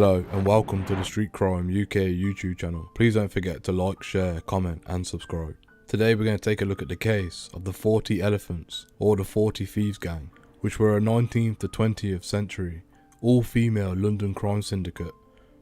Hello and welcome to the Street Crime UK YouTube channel. Please don't forget to like, share, comment and subscribe. Today we're going to take a look at the case of the 40 Elephants or the 40 Thieves gang, which were a 19th to 20th century all-female London crime syndicate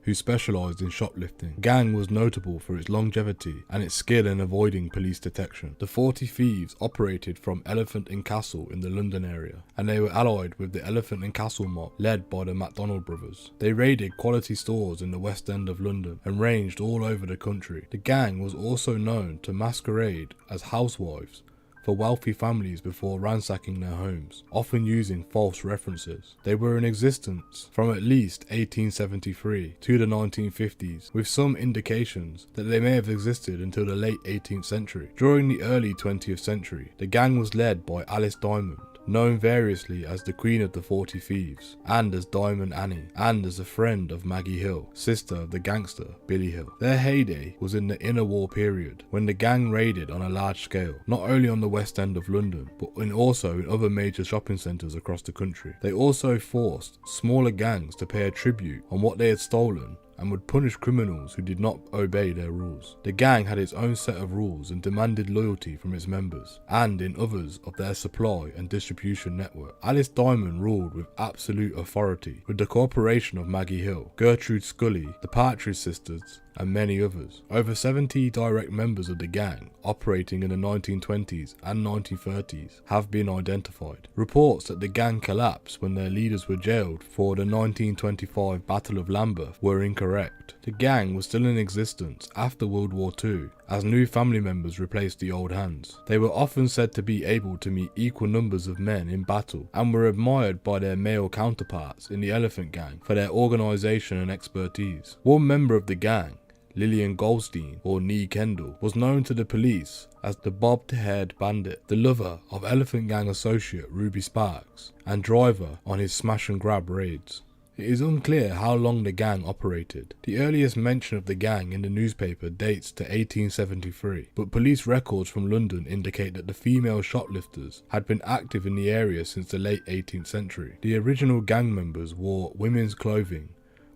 who specialised in shoplifting. The gang was notable for its longevity and its skill in avoiding police detection. The 40 Thieves operated from Elephant and Castle in the London area, and they were allied with the Elephant and Castle mob led by the MacDonald brothers. They raided quality stores in the West End of London and ranged all over the country. The gang was also known to masquerade as housewives for wealthy families before ransacking their homes, often using false references. They were in existence from at least 1873 to the 1950s, with some indications that they may have existed until the late 18th century. During the early 20th century, the gang was led by Alice Diamond, known variously as the Queen of the 40 Thieves, and as Diamond Annie, and as a friend of Maggie Hill, sister of the gangster Billy Hill. Their heyday was in the interwar period, when the gang raided on a large scale, not only on the West End of London, but also in other major shopping centres across the country. They also forced smaller gangs to pay a tribute on what they had stolen, and would punish criminals who did not obey their rules. The gang had its own set of rules and demanded loyalty from its members, and in others of their supply and distribution network. Alice Diamond ruled with absolute authority, with the cooperation of Maggie Hill, Gertrude Scully, the Partridge Sisters, and many others. Over 70 direct members of the gang, operating in the 1920s and 1930s, have been identified. Reports that the gang collapsed when their leaders were jailed for the 1925 Battle of Lambeth were incorrect. The gang was still in existence after World War II, as new family members replaced the old hands. They were often said to be able to meet equal numbers of men in battle, and were admired by their male counterparts in the Elephant Gang for their organisation and expertise. One member of the gang, Lillian Goldstein, or Nee Kendall, was known to the police as the bobbed-haired bandit, the lover of Elephant Gang associate Ruby Sparks, and driver on his smash-and-grab raids. It is unclear how long the gang operated. The earliest mention of the gang in the newspaper dates to 1873, but police records from London indicate that the female shoplifters had been active in the area since the late 18th century. The original gang members wore women's clothing,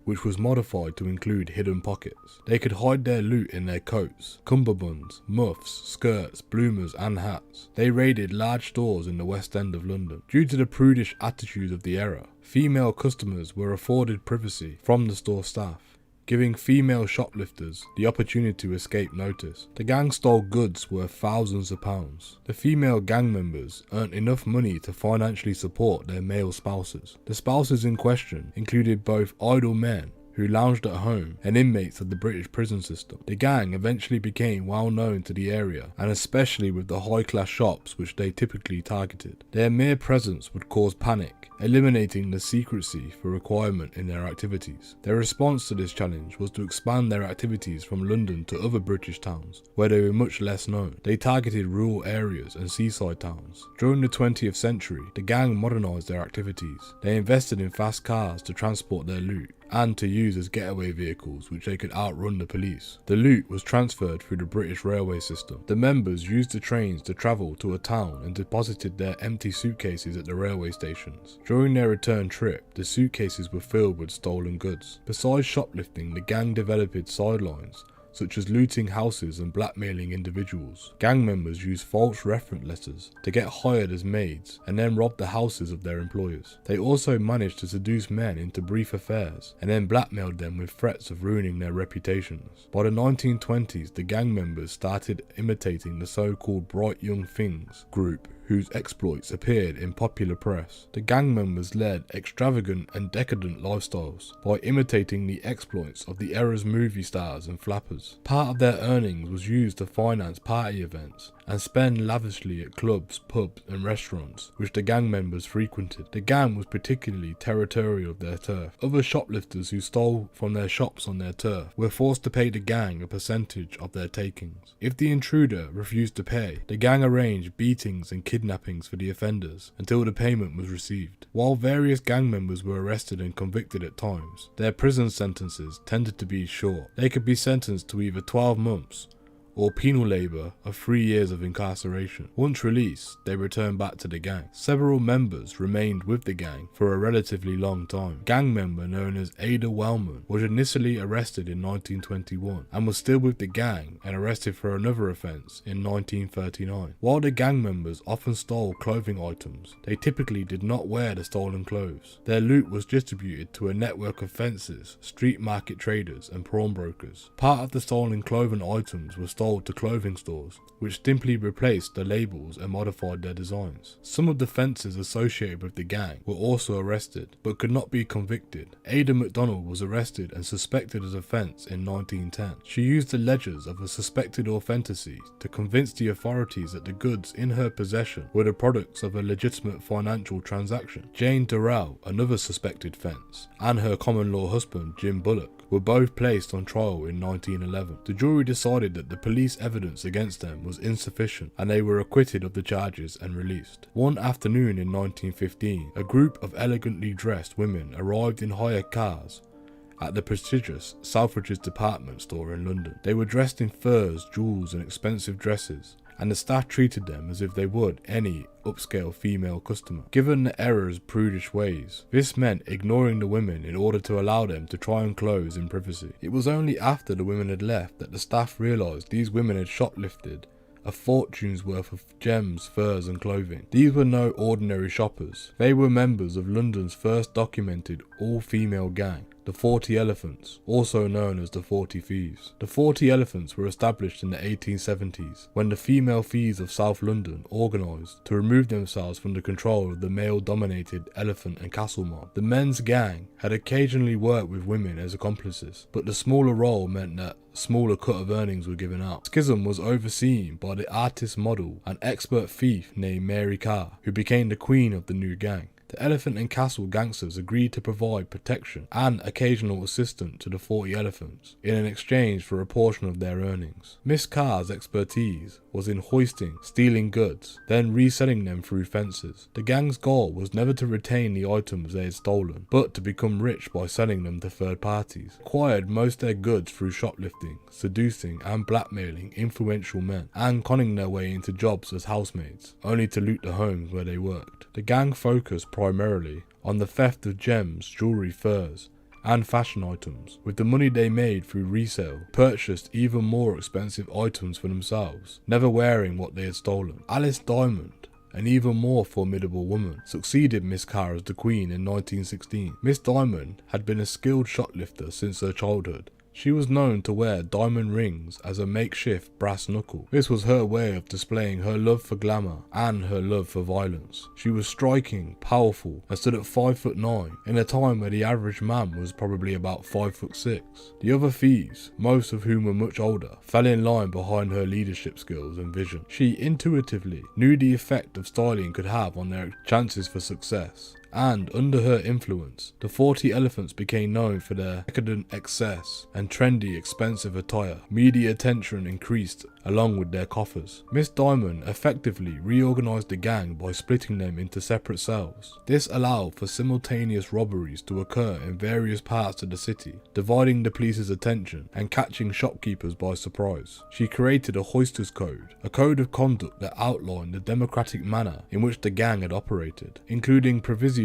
which was modified to include hidden pockets. They could hide their loot in their coats, cummerbunds, muffs, skirts, bloomers and hats. They raided large stores in the West End of London. Due to the prudish attitude of the era, female customers were afforded privacy from the store staff, giving female shoplifters the opportunity to escape notice. The gang stole goods worth thousands of pounds. The female gang members earned enough money to financially support their male spouses. The spouses in question included both idle men who lounged at home and inmates of the British prison system. The gang eventually became well known to the area, and especially with the high-class shops which they typically targeted. Their mere presence would cause panic, eliminating the secrecy for requirement in their activities. Their response to this challenge was to expand their activities from London to other British towns, where they were much less known. They targeted rural areas and seaside towns. During the 20th century, the gang modernised their activities. They invested in fast cars to transport their loot, and to use as getaway vehicles which they could outrun the police. The loot was transferred through the British railway system. The members used the trains to travel to a town and deposited their empty suitcases at the railway stations. During their return trip, the suitcases were filled with stolen goods. Besides shoplifting, the gang developed sidelines such as looting houses and blackmailing individuals. Gang members used false reference letters to get hired as maids and then rob the houses of their employers. They also managed to seduce men into brief affairs and then blackmailed them with threats of ruining their reputations. By the 1920s, the gang members started imitating the so-called Bright Young Things group, whose exploits appeared in popular press. The gang members led extravagant and decadent lifestyles by imitating the exploits of the era's movie stars and flappers. Part of their earnings was used to finance party events and spend lavishly at clubs, pubs and restaurants which the gang members frequented. The gang was particularly territorial of their turf. Other shoplifters who stole from their shops on their turf were forced to pay the gang a percentage of their takings. If the intruder refused to pay, the gang arranged beatings and kidnappings for the offenders until the payment was received. While various gang members were arrested and convicted at times, their prison sentences tended to be short. They could be sentenced to either 12 months or penal labour of 3 years of incarceration. Once released, they returned back to the gang. Several members remained with the gang for a relatively long time. Gang member known as Ada Wellman was initially arrested in 1921 and was still with the gang and arrested for another offence in 1939. While the gang members often stole clothing items, they typically did not wear the stolen clothes. Their loot was distributed to a network of fences, street market traders and pawnbrokers. Part of the stolen clothing items were sold to clothing stores, which simply replaced the labels and modified their designs. Some of the fences associated with the gang were also arrested, but could not be convicted. Ada McDonald was arrested and suspected of offence in 1910. She used the ledgers of a suspected authenticity to convince the authorities that the goods in her possession were the products of a legitimate financial transaction. Jane Durrell, another suspected fence, and her common-law husband Jim Bullock were both placed on trial in 1911. The jury decided that the police evidence against them was insufficient and they were acquitted of the charges and released. One afternoon in 1915, a group of elegantly dressed women arrived in hired cars at the prestigious Selfridges department store in London. They were dressed in furs, jewels and expensive dresses, and the staff treated them as if they would any upscale female customer. Given the error's prudish ways, this meant ignoring the women in order to allow them to try on clothes in privacy. It was only after the women had left that the staff realised these women had shoplifted a fortune's worth of gems, furs and clothing. These were no ordinary shoppers. They were members of London's first documented all-female gang, the 40 Elephants, also known as the 40 Thieves. The 40 Elephants were established in the 1870s when the female thieves of South London organised to remove themselves from the control of the male-dominated Elephant and Castle mob. The men's gang had occasionally worked with women as accomplices, but the smaller role meant that a smaller cut of earnings were given out. Schism was overseen by the artist model and expert thief named Mary Carr, who became the queen of the new gang. The Elephant and Castle gangsters agreed to provide protection and occasional assistance to the 40 Elephants in an exchange for a portion of their earnings. Miss Carr's expertise was in hoisting, stealing goods, then reselling them through fences. The gang's goal was never to retain the items they had stolen, but to become rich by selling them to third parties. Acquired most of their goods through shoplifting, seducing and blackmailing influential men, and conning their way into jobs as housemaids, only to loot the homes where they worked. The gang focused primarily on the theft of gems, jewellery, furs, and fashion items. With the money they made through resale, purchased even more expensive items for themselves, never wearing what they had stolen. Alice Diamond, an even more formidable woman, succeeded Miss Carr as the Queen in 1916. Miss Diamond had been a skilled shoplifter since her childhood. She was known to wear diamond rings as a makeshift brass knuckle. This was her way of displaying her love for glamour and her love for violence. She was striking, powerful, and stood at 5'9", in a time where the average man was probably about 5'6". The other thieves, most of whom were much older, fell in line behind her leadership skills and vision. She intuitively knew the effect of styling could have on their chances for success. And under her influence, the 40 Elephants became known for their decadent excess and trendy, expensive attire. Media attention increased along with their coffers. Miss Diamond effectively reorganised the gang by splitting them into separate cells. This allowed for simultaneous robberies to occur in various parts of the city, dividing the police's attention and catching shopkeepers by surprise. She created a Hoisters Code, a code of conduct that outlined the democratic manner in which the gang had operated, including provisions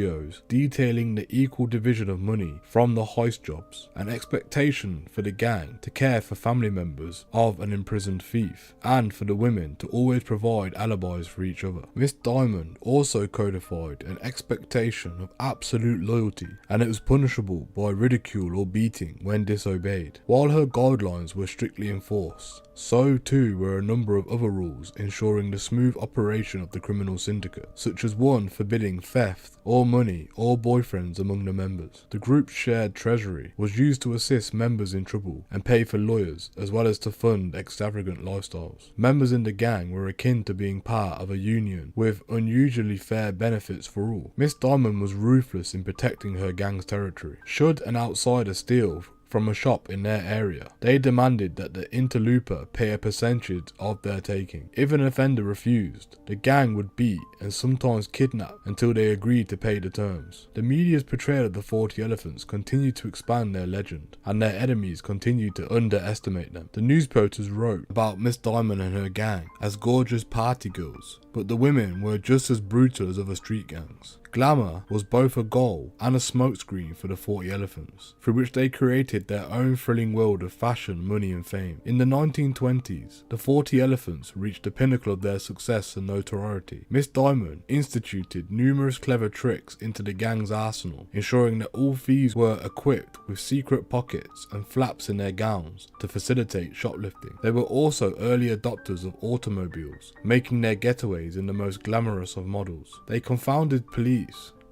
detailing the equal division of money from the heist jobs, an expectation for the gang to care for family members of an imprisoned thief, and for the women to always provide alibis for each other. Miss Diamond also codified an expectation of absolute loyalty, and it was punishable by ridicule or beating when disobeyed. While her guidelines were strictly enforced, so too were a number of other rules ensuring the smooth operation of the criminal syndicate, such as one forbidding theft or money or boyfriends among the members. The group's shared treasury was used to assist members in trouble and pay for lawyers, as well as to fund extravagant lifestyles. Members in the gang were akin to being part of a union with unusually fair benefits for all. Miss Diamond was ruthless in protecting her gang's territory. Should an outsider steal from a shop in their area. They demanded that the interloper pay a percentage of their taking. If an offender refused, the gang would beat and sometimes kidnap until they agreed to pay the terms. The media's portrayal of the 40 Elephants continued to expand their legend, and their enemies continued to underestimate them. The newspapers wrote about Miss Diamond and her gang as gorgeous party girls, but the women were just as brutal as other street gangs. Glamour was both a goal and a smokescreen for the 40 Elephants, through which they created their own thrilling world of fashion, money and fame. In the 1920s, the 40 Elephants reached the pinnacle of their success and notoriety. Miss Diamond instituted numerous clever tricks into the gang's arsenal, ensuring that all thieves were equipped with secret pockets and flaps in their gowns to facilitate shoplifting. They were also early adopters of automobiles, making their getaways in the most glamorous of models. They confounded police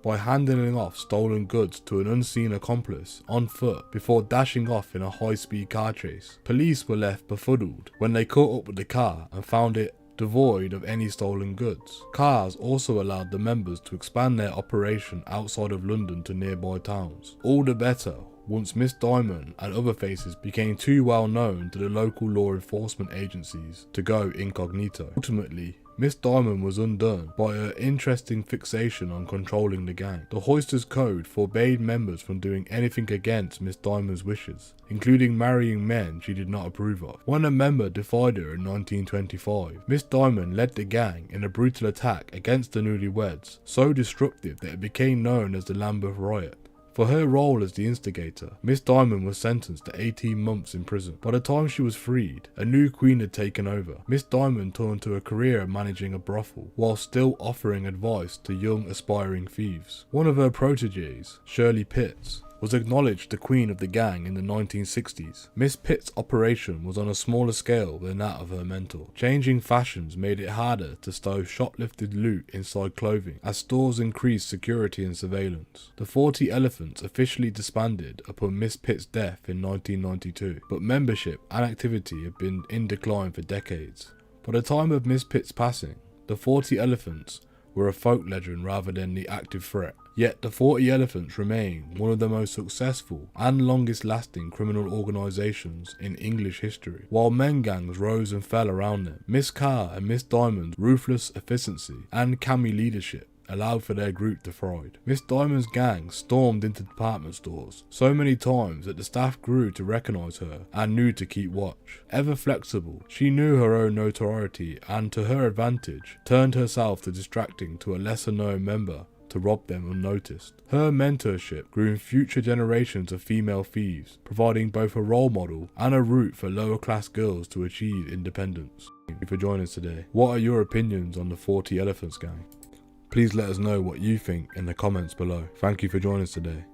by handing off stolen goods to an unseen accomplice on foot before dashing off in a high-speed car chase. Police were left befuddled when they caught up with the car and found it devoid of any stolen goods. Cars also allowed the members to expand their operation outside of London to nearby towns. All the better once Miss Diamond and other faces became too well known to the local law enforcement agencies to go incognito. Ultimately, Miss Diamond was undone by her interesting fixation on controlling the gang. The Hoisters Code forbade members from doing anything against Miss Diamond's wishes, including marrying men she did not approve of. When a member defied her in 1925, Miss Diamond led the gang in a brutal attack against the newlyweds, so destructive that it became known as the Lambeth Riot. For her role as the instigator, Miss Diamond was sentenced to 18 months in prison. By the time she was freed, a new queen had taken over. Miss Diamond turned to a career of managing a brothel, while still offering advice to young aspiring thieves. One of her proteges, Shirley Pitts, was acknowledged the queen of the gang in the 1960s. Miss Pitt's operation was on a smaller scale than that of her mentor. Changing fashions made it harder to stow shoplifted loot inside clothing as stores increased security and surveillance. The 40 Elephants officially disbanded upon Miss Pitt's death in 1992, but membership and activity have been in decline for decades. By the time of Miss Pitt's passing, the 40 Elephants were a folk legend rather than the active threat. Yet the 40 Elephants remain one of the most successful and longest lasting criminal organisations in English history. While men gangs rose and fell around them, Miss Carr and Miss Diamond's ruthless efficiency and canny leadership allowed for their group to thrive. Miss Diamond's gang stormed into department stores so many times that the staff grew to recognise her and knew to keep watch. Ever flexible, she knew her own notoriety and, to her advantage, turned herself to distracting to a lesser known member to rob them unnoticed. Her mentorship grew in future generations of female thieves, providing both a role model and a route for lower class girls to achieve independence. Thank you for joining us today. What are your opinions on the 40 Elephants gang? Please let us know what you think in the comments below. Thank you for joining us today.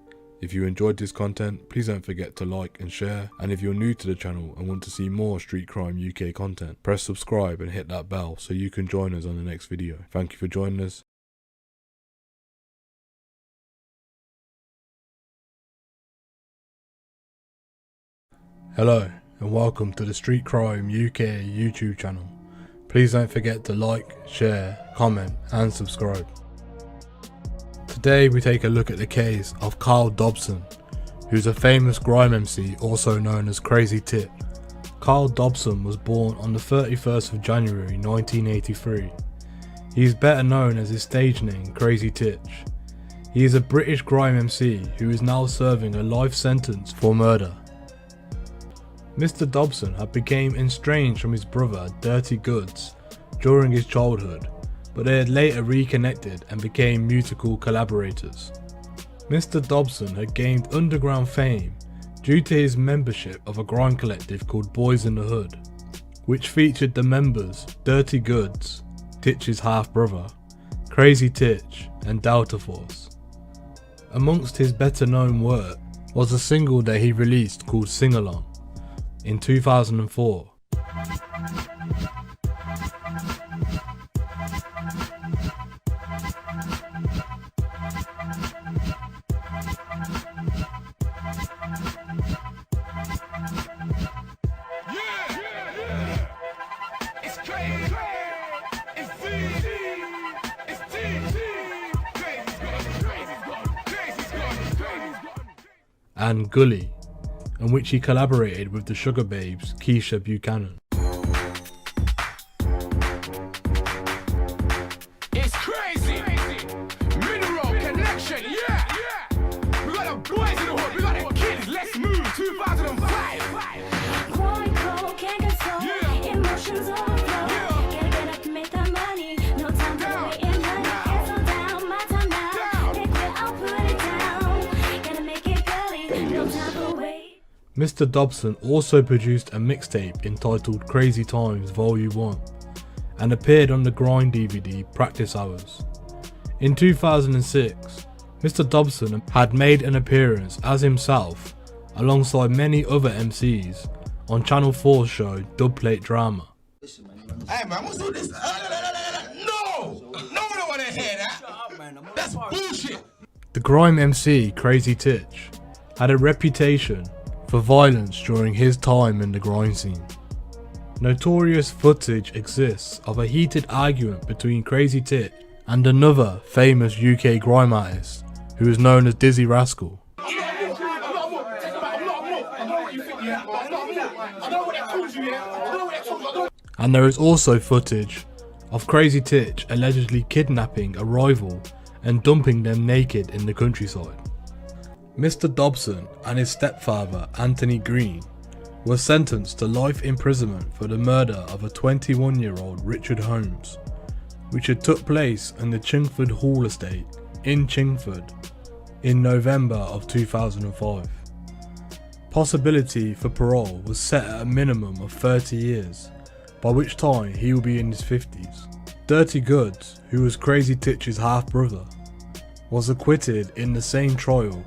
If you enjoyed this content, please don't forget to like and share, and if you're new to the channel and want to see more Street Crime UK content, press subscribe and hit that bell so you can join us on the next video. Thank you for joining us. Hello and welcome to the Street Crime UK YouTube channel. Please don't forget to like, share, comment and subscribe. Today we take a look at the case of Carl Dobson, who's a famous grime MC also known as Crazy Titch. Carl Dobson was born on the 31st of January 1983. He is better known as his stage name Crazy Titch. He is a British grime MC who is now serving a life sentence for murder. Mr. Dobson had become estranged from his brother Dirty Goods during his childhood, but they had later reconnected and became musical collaborators. Mr. Dobson had gained underground fame due to his membership of a grime collective called Boys in the Hood, which featured the members Dirty Goods, Titch's half-brother, Crazy Titch and Delta Force. Amongst his better known work was a single that he released called Sing Along in 2004. And Gully, in which he collaborated with the Sugar Babes Keisha Buchanan. It's crazy! Mineral connection, yeah! We got the boys in the hood, we got the kids, let's move, 2005! Growing cold, can't control, emotions overflow. Gotta get up, make that money, no time for waiting, honey. Cancel down, my time now. Pick where I'll put it down. Gotta make it girly, no time for wait. Mr. Dobson also produced a mixtape entitled Crazy Times Volume 1 and appeared on the Grind DVD Practice Hours. In 2006, Mr. Dobson had made an appearance as himself alongside many other MCs on Channel 4's show Dubplate Drama. Hey man, what's all this? No! No one don't wanna hear that! That's bullshit! The grime MC Crazy Titch had a reputation for violence during his time in the grime scene. Notorious footage exists of a heated argument between Crazy Titch and another famous UK grime artist who is known as Dizzy Rascal. And there is also footage of Crazy Titch allegedly kidnapping a rival and dumping them naked in the countryside. Mr. Dobson and his stepfather Anthony Green were sentenced to life imprisonment for the murder of a 21-year-old Richard Holmes, which had took place in the Chingford Hall estate in Chingford in November of 2005. Possibility for parole was set at a minimum of 30 years, by which time he will be in his 50s. Dirty Goods, who was Crazy Titch's half-brother, was acquitted in the same trial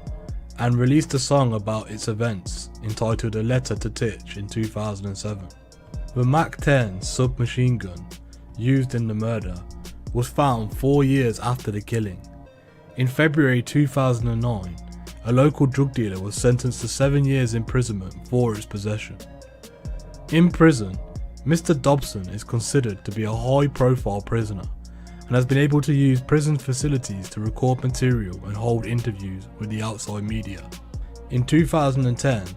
and released a song about its events entitled A Letter to Titch in 2007. The Mac-10 submachine gun used in the murder was found 4 years after the killing. In February 2009, a local drug dealer was sentenced to 7 years imprisonment for its possession. In prison, Mr. Dobson is considered to be a high-profile prisoner and has been able to use prison facilities to record material and hold interviews with the outside media. In 2010,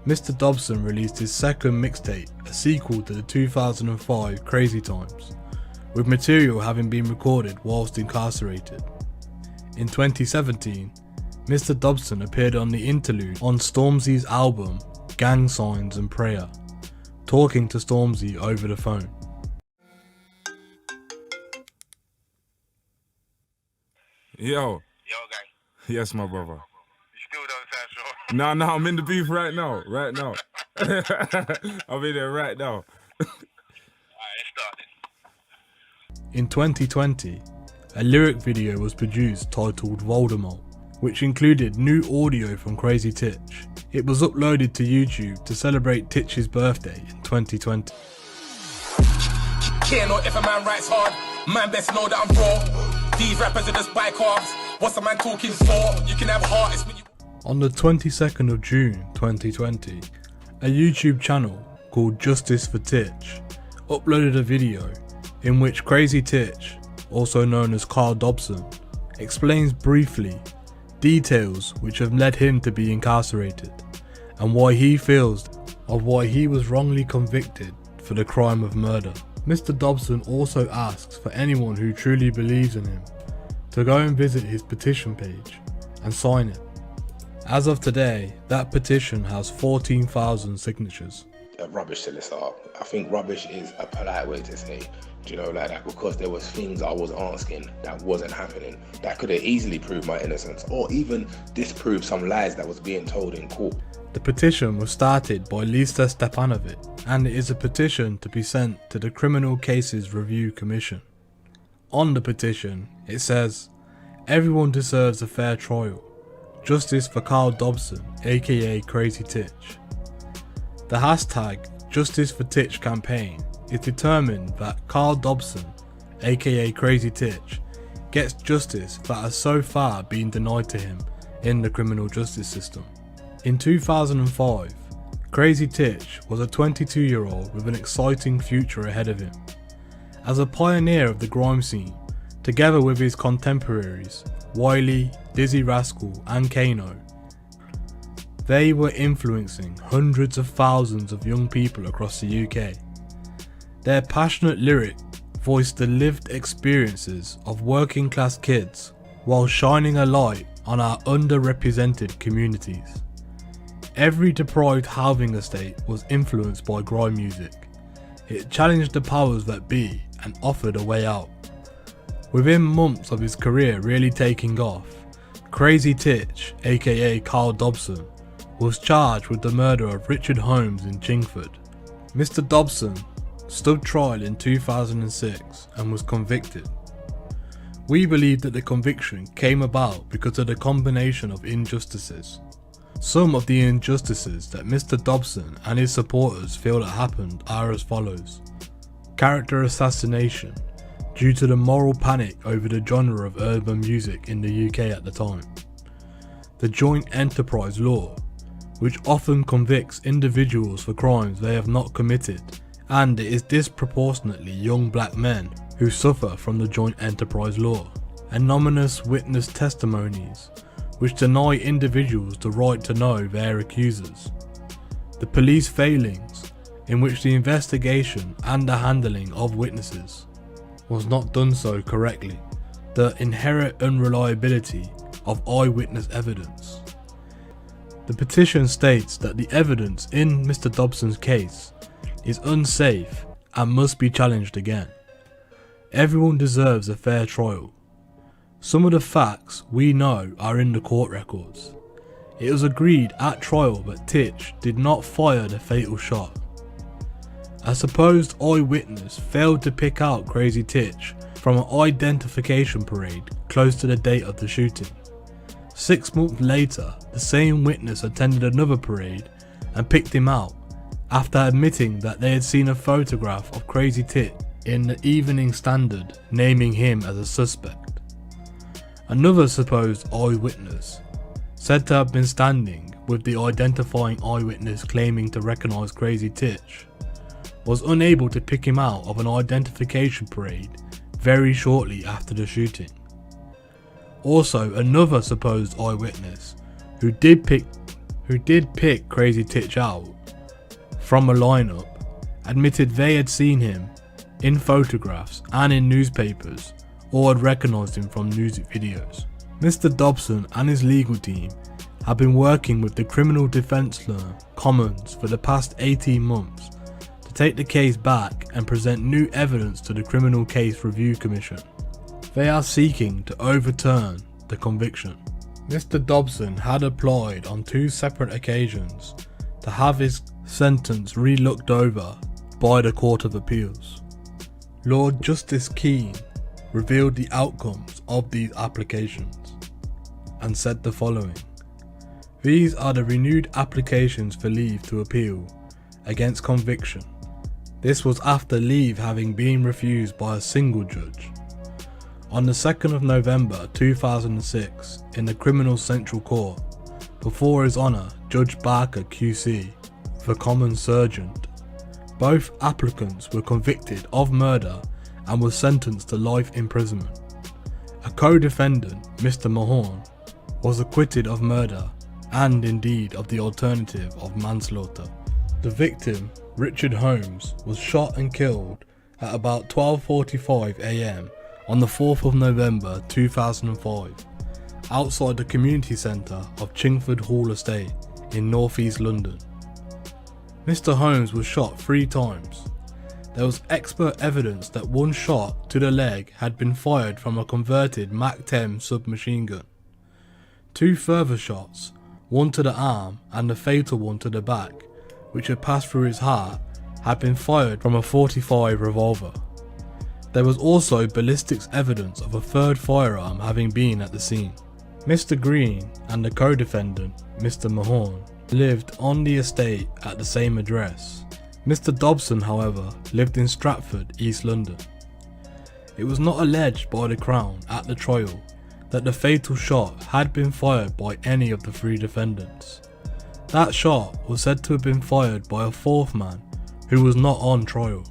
Mr. Dobson released his second mixtape, a sequel to the 2005 Crazy Times, with material having been recorded whilst incarcerated. In 2017, Mr. Dobson appeared on the interlude on Stormzy's album Gang Signs and Prayer, talking to Stormzy over the phone. Yo. Yo, gang. Yes, my brother. You still don't sound sure. No, I'm in the booth right now. I'll be there right now. Alright, let's start then. In 2020, a lyric video was produced titled Voldemort, which included new audio from Crazy Titch. It was uploaded to YouTube to celebrate Titch's birthday in 2020. Care not if a man writes hard, man best know that I'm raw. These rappers are just bike arms. What's a man talking for? You can have heart, it's when you... On the 22nd of June 2020, a YouTube channel called Justice for Titch uploaded a video in which Crazy Titch, also known as Carl Dobson, explains briefly details which have led him to be incarcerated and why he feels of why he was wrongly convicted for the crime of murder. Mr. Dobson also asks for anyone who truly believes in him to go and visit his petition page and sign it. As of today, that petition has 14,000 signatures. Rubbish to list up. I think rubbish is a polite way to say, you know, like that, because there was things I was asking that wasn't happening that could have easily proved my innocence or even disprove some lies that was being told in court. The petition was started by Lisa Stepanovic, and it is a petition to be sent to the Criminal Cases Review Commission. On the petition, it says, "Everyone deserves a fair trial. Justice for Carl Dobson, aka Crazy Titch." The hashtag Justice for Titch campaign is determined that Carl Dobson, aka Crazy Titch, gets justice that has so far been denied to him in the criminal justice system. In 2005, Crazy Titch was a 22-year-old with an exciting future ahead of him. As a pioneer of the grime scene, together with his contemporaries Wiley, Dizzy Rascal and Kano, they were influencing hundreds of thousands of young people across the UK. Their passionate lyric voiced the lived experiences of working class kids while shining a light on our underrepresented communities. Every deprived housing estate was influenced by grime music. It challenged the powers that be and offered a way out. Within months of his career really taking off, Crazy Titch, aka Carl Dobson, was charged with the murder of Richard Holmes in Chingford. Mr. Dobson stood trial in 2006 and was convicted. We believe that the conviction came about because of the combination of injustices. Some of the injustices that Mr. Dobson and his supporters feel that happened are as follows. Character assassination, due to the moral panic over the genre of urban music in the UK at the time. The joint enterprise law, which often convicts individuals for crimes they have not committed, and it is disproportionately young black men who suffer from the joint enterprise law. Anonymous witness testimonies, which deny individuals the right to know their accusers. The police failings, in which the investigation and the handling of witnesses was not done so correctly. The inherent unreliability of eyewitness evidence. The petition states that the evidence in Mr. Dobson's case is unsafe and must be challenged again. Everyone deserves a fair trial. Some of the facts we know are in the court records. It was agreed at trial that Titch did not fire the fatal shot. A supposed eyewitness failed to pick out Crazy Titch from an identification parade close to the date of the shooting. 6 months later, the same witness attended another parade and picked him out after admitting that they had seen a photograph of Crazy Titch in the Evening Standard naming him as a suspect. Another supposed eyewitness, said to have been standing with the identifying eyewitness claiming to recognise Crazy Titch, was unable to pick him out of an identification parade very shortly after the shooting. Also, another supposed eyewitness who did pick Crazy Titch out from a lineup admitted they had seen him in photographs and in newspapers or had recognised him from music videos. Mr. Dobson and his legal team have been working with the criminal defence firm Cummings for the past 18 months to take the case back and present new evidence to the Criminal Case Review Commission. They are seeking to overturn the conviction. Mr. Dobson had applied on 2 separate occasions to have his sentence re-looked over by the Court of Appeals. Lord Justice Keane revealed the outcomes of these applications and said the following: "These are the renewed applications for leave to appeal against conviction. This was after leave having been refused by a single judge. On the 2nd of November 2006 in the Criminal Central Court, before His Honour Judge Barker QC, the Common Sergeant, both applicants were convicted of murder and was sentenced to life imprisonment. A co-defendant, Mr. Mahorn, was acquitted of murder and indeed of the alternative of manslaughter. The victim, Richard Holmes, was shot and killed at about 12:45 AM on the 4th of November 2005 outside the community centre of Chingford Hall Estate in North East London. Mr. Holmes was shot 3 times. There was expert evidence that one shot to the leg had been fired from a converted MAC-10 submachine gun. 2 further shots, one to the arm and the fatal one to the back, which had passed through his heart, had been fired from a .45 revolver. There was also ballistics evidence of a 3rd firearm having been at the scene. Mr. Green and the co-defendant, Mr. Mahorn, lived on the estate at the same address. Mr. Dobson, however, lived in Stratford, East London. It was not alleged by the Crown at the trial that the fatal shot had been fired by any of the 3 defendants. That shot was said to have been fired by a 4th man who was not on trial.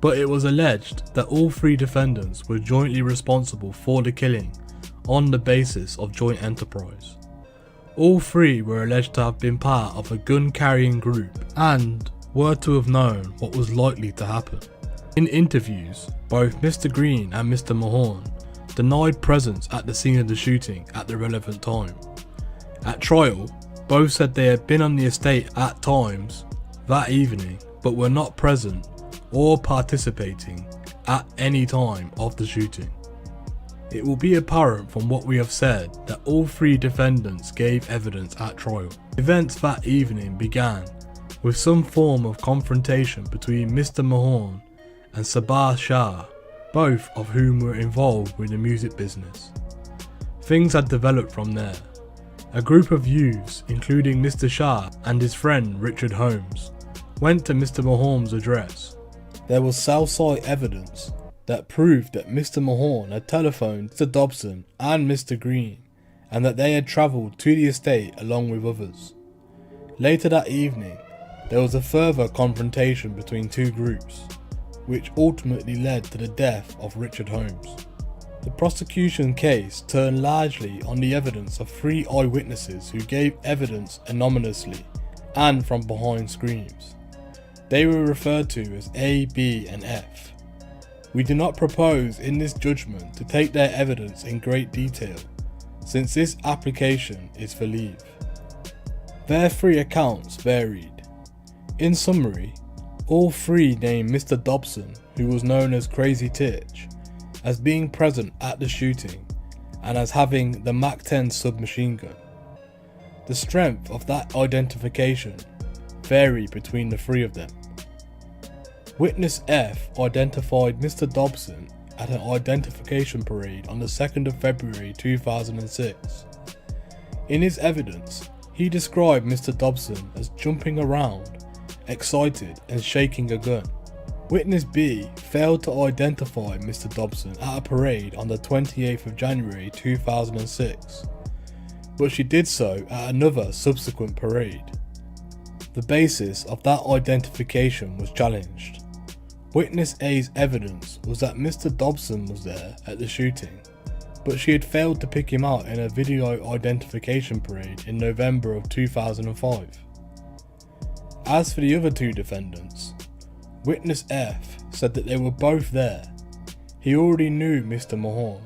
But it was alleged that all 3 defendants were jointly responsible for the killing on the basis of joint enterprise. All three were alleged to have been part of a gun-carrying group and were to have known what was likely to happen. In interviews, both Mr. Green and Mr. Mahorn denied presence at the scene of the shooting at the relevant time. At trial, both said they had been on the estate at times that evening but were not present or participating at any time of the shooting. It will be apparent from what we have said that all three defendants gave evidence at trial. Events that evening began with some form of confrontation between Mr. Mahorn and Sabah Shah, both of whom were involved with the music business. Things had developed from there. A group of youths, including Mr. Shah and his friend Richard Holmes, went to Mr. Mahorn's address. There was Southside evidence that proved that Mr. Mahorn had telephoned Mr. Dobson and Mr. Green and that they had travelled to the estate along with others. Later that evening, there was a further confrontation between two groups, which ultimately led to the death of Richard Holmes. The prosecution case turned largely on the evidence of three eyewitnesses who gave evidence anonymously and from behind screens. They were referred to as A, B and F. We do not propose in this judgment to take their evidence in great detail, since this application is for leave. Their three accounts varied. In summary, all three named Mr. Dobson, who was known as Crazy Titch, as being present at the shooting and as having the MAC-10 submachine gun. The strength of that identification varied between the three of them. Witness F identified Mr. Dobson at an identification parade on the 2nd of February 2006. In his evidence, he described Mr. Dobson as jumping around, excited and shaking a gun. Witness B failed to identify Mr. Dobson at a parade on the 28th of January 2006, but she did so at another subsequent parade. The basis of that identification was challenged. Witness A's evidence was that Mr. Dobson was there at the shooting, but she had failed to pick him out in a video identification parade in November of 2005. As for the other two defendants, Witness F said that they were both there. He already knew Mr. Mahorn,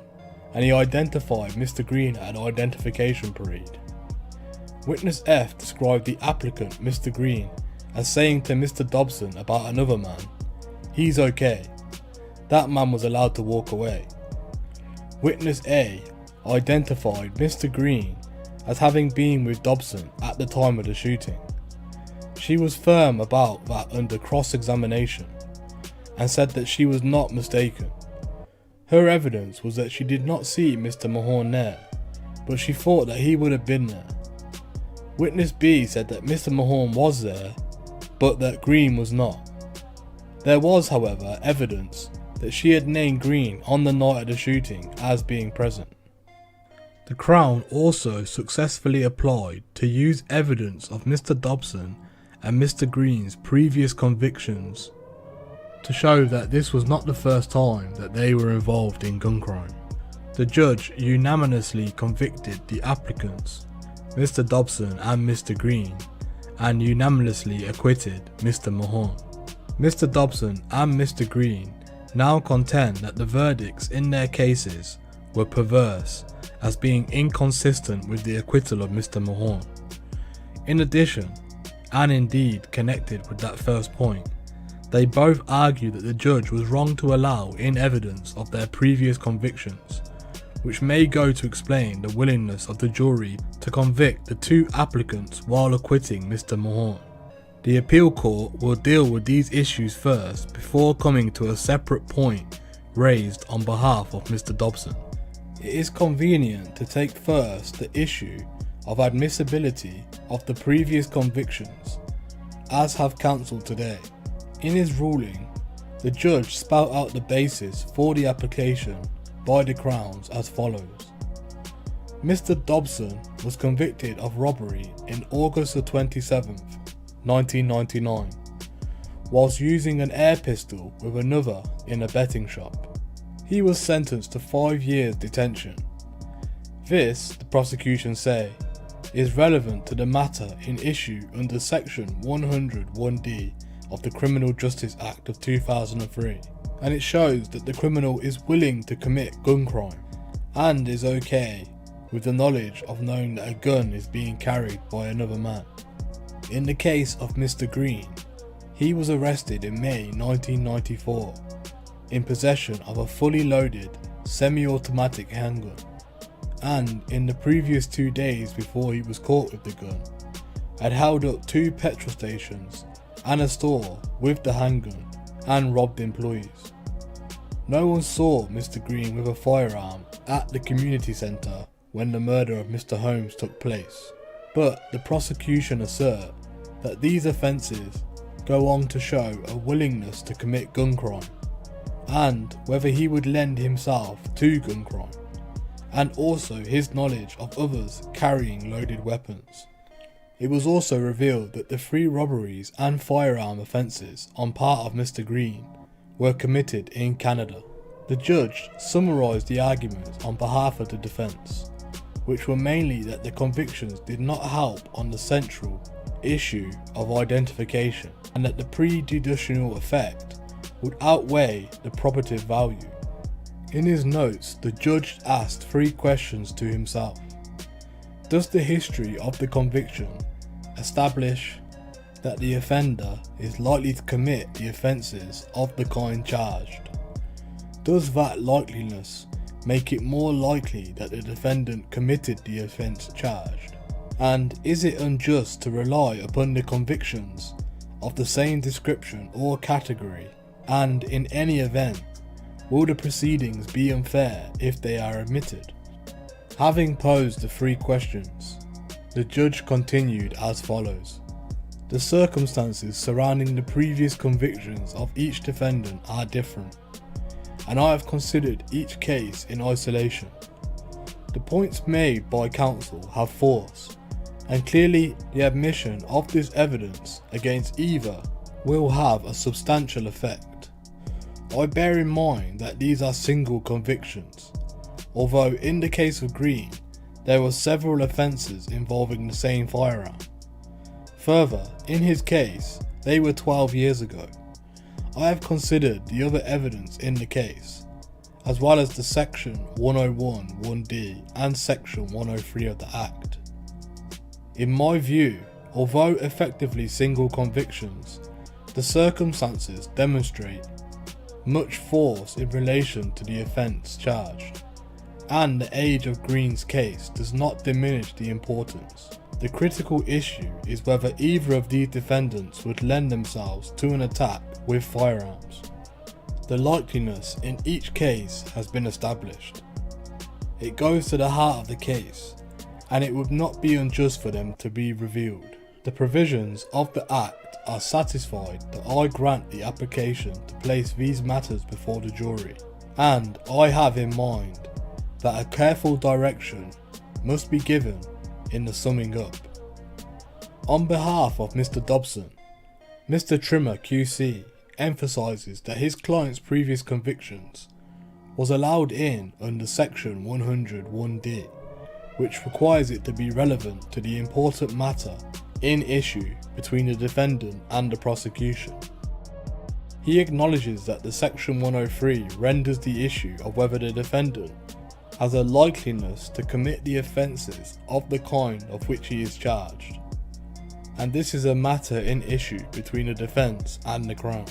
and he identified Mr. Green at an identification parade. Witness F described the applicant, Mr. Green, as saying to Mr. Dobson about another man, "He's okay." That man was allowed to walk away. Witness A identified Mr. Green as having been with Dobson at the time of the shooting. She was firm about that under cross-examination and said that she was not mistaken. Her evidence was that she did not see Mr. Mahorn there, but she thought that he would have been there. Witness B said that Mr. Mahorn was there, but that Green was not. There was, however, evidence that she had named Green on the night of the shooting as being present. The Crown also successfully applied to use evidence of Mr. Dobson and Mr. Green's previous convictions to show that this was not the first time that they were involved in gun crime. The judge unanimously convicted the applicants, Mr. Dobson and Mr. Green, and unanimously acquitted Mr. Mahorn. Mr. Dobson and Mr. Green now contend that the verdicts in their cases were perverse as being inconsistent with the acquittal of Mr. Mahorn. In addition, and indeed connected with that first point, they both argue that the judge was wrong to allow in evidence of their previous convictions, which may go to explain the willingness of the jury to convict the two applicants while acquitting Mr. Mahorn. The appeal court will deal with these issues first before coming to a separate point raised on behalf of Mr. Dobson. It is convenient to take first the issue of admissibility of the previous convictions, as have counsel today. In his ruling, the judge spelled out the basis for the application by the Crowns as follows. Mr. Dobson was convicted of robbery in August the 27th, 1999, whilst using an air pistol with another in a betting shop. He was sentenced to 5 years detention. This, the prosecution say, is relevant to the matter in issue under section 101D of the Criminal Justice Act of 2003, and it shows that the criminal is willing to commit gun crime and is okay with the knowledge of knowing that a gun is being carried by another man. In the case of Mr. Green, he was arrested in May 1994 in possession of a fully loaded semi-automatic handgun, and in the previous 2 days before he was caught with the gun, had held up 2 petrol stations and a store with the handgun and robbed employees. No one saw Mr. Green with a firearm at the community centre when the murder of Mr. Holmes took place, but the prosecution assert that these offences go on to show a willingness to commit gun crime, and whether he would lend himself to gun crime, and also his knowledge of others carrying loaded weapons. It was also revealed that the 3 robberies and firearm offences on part of Mr. Green were committed in Canada. The judge summarised the arguments on behalf of the defence, which were mainly that the convictions did not help on the central issue of identification, and that the prejudicial effect would outweigh the probative value. In his notes, the judge asked 3 questions to himself. Does the history of the conviction establish that the offender is likely to commit the offences of the kind charged? Does that likeliness make it more likely that the defendant committed the offence charged? And is it unjust to rely upon the convictions of the same description or category, and in any event, will the proceedings be unfair if they are omitted? Having posed the 3 questions, the judge continued as follows. The circumstances surrounding the previous convictions of each defendant are different, and I have considered each case in isolation. The points made by counsel have force, and clearly the admission of this evidence against either will have a substantial effect. I bear in mind that these are single convictions, although in the case of Green there were several offences involving the same firearm. Further, in his case, they were 12 years ago. I have considered the other evidence in the case, as well as the section 101(1)(d) and section 103 of the Act. In my view, although effectively single convictions, the circumstances demonstrate much force in relation to the offence charged, and the age of Green's case does not diminish the importance. The critical issue is whether either of these defendants would lend themselves to an attack with firearms. The likeliness in each case has been established. It goes to the heart of the case, and it would not be unjust for them to be revealed. The provisions of the Act are satisfied that I grant the application to place these matters before the jury, and I have in mind that a careful direction must be given in the summing up. On behalf of Mr. Dobson, Mr. Trimmer QC emphasises that his client's previous convictions was allowed in under section 101(d), which requires it to be relevant to the important matter in issue between the defendant and the prosecution. He acknowledges that the section 103 renders the issue of whether the defendant has a likeliness to commit the offences of the kind of which he is charged, and this is a matter in issue between the defence and the Crown,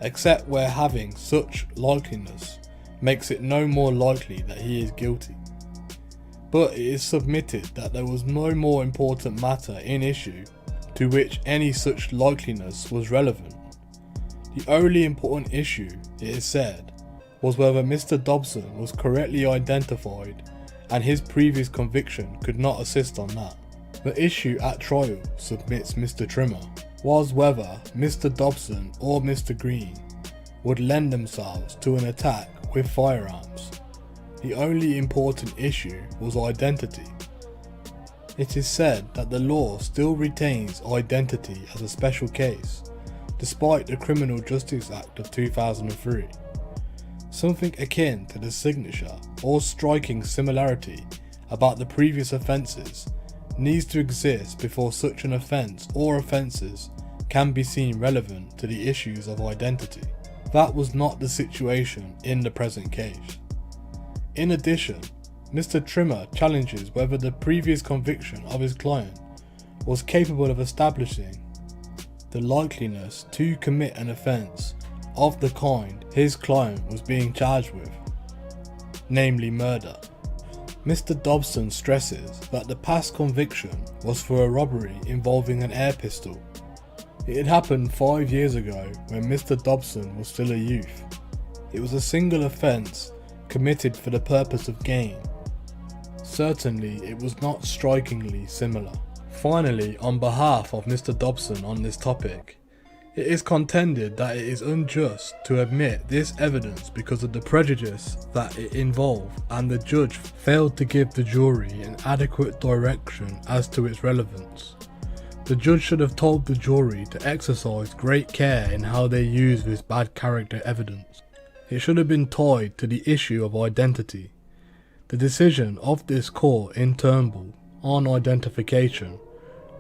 except where having such likeliness makes it no more likely that he is guilty. But it is submitted that there was no more important matter in issue to which any such likeliness was relevant. The only important issue, it is said, was whether Mr. Dobson was correctly identified, and his previous conviction could not assist on that. The issue at trial, submits Mr. Trimmer, was whether Mr. Dobson or Mr. Green would lend themselves to an attack with firearms. The only important issue was identity. It is said that the law still retains identity as a special case, despite the Criminal Justice Act of 2003. Something akin to the signature or striking similarity about the previous offences needs to exist before such an offence or offences can be seen relevant to the issues of identity. That was not the situation in the present case. In addition, Mr. Trimmer challenges whether the previous conviction of his client was capable of establishing the likeliness to commit an offence of the kind his client was being charged with, namely murder. Mr. Dobson stresses that the past conviction was for a robbery involving an air pistol. It had happened 5 years ago when Mr. Dobson was still a youth. It was a single offence committed for the purpose of gain. Certainly it was not strikingly similar. Finally, on behalf of Mr. Dobson on this topic, it is contended that it is unjust to admit this evidence because of the prejudice that it involved, and the judge failed to give the jury an adequate direction as to its relevance. The judge should have told the jury to exercise great care in how they use this bad character evidence. It should have been tied to the issue of identity. The decision of this court in Turnbull on identification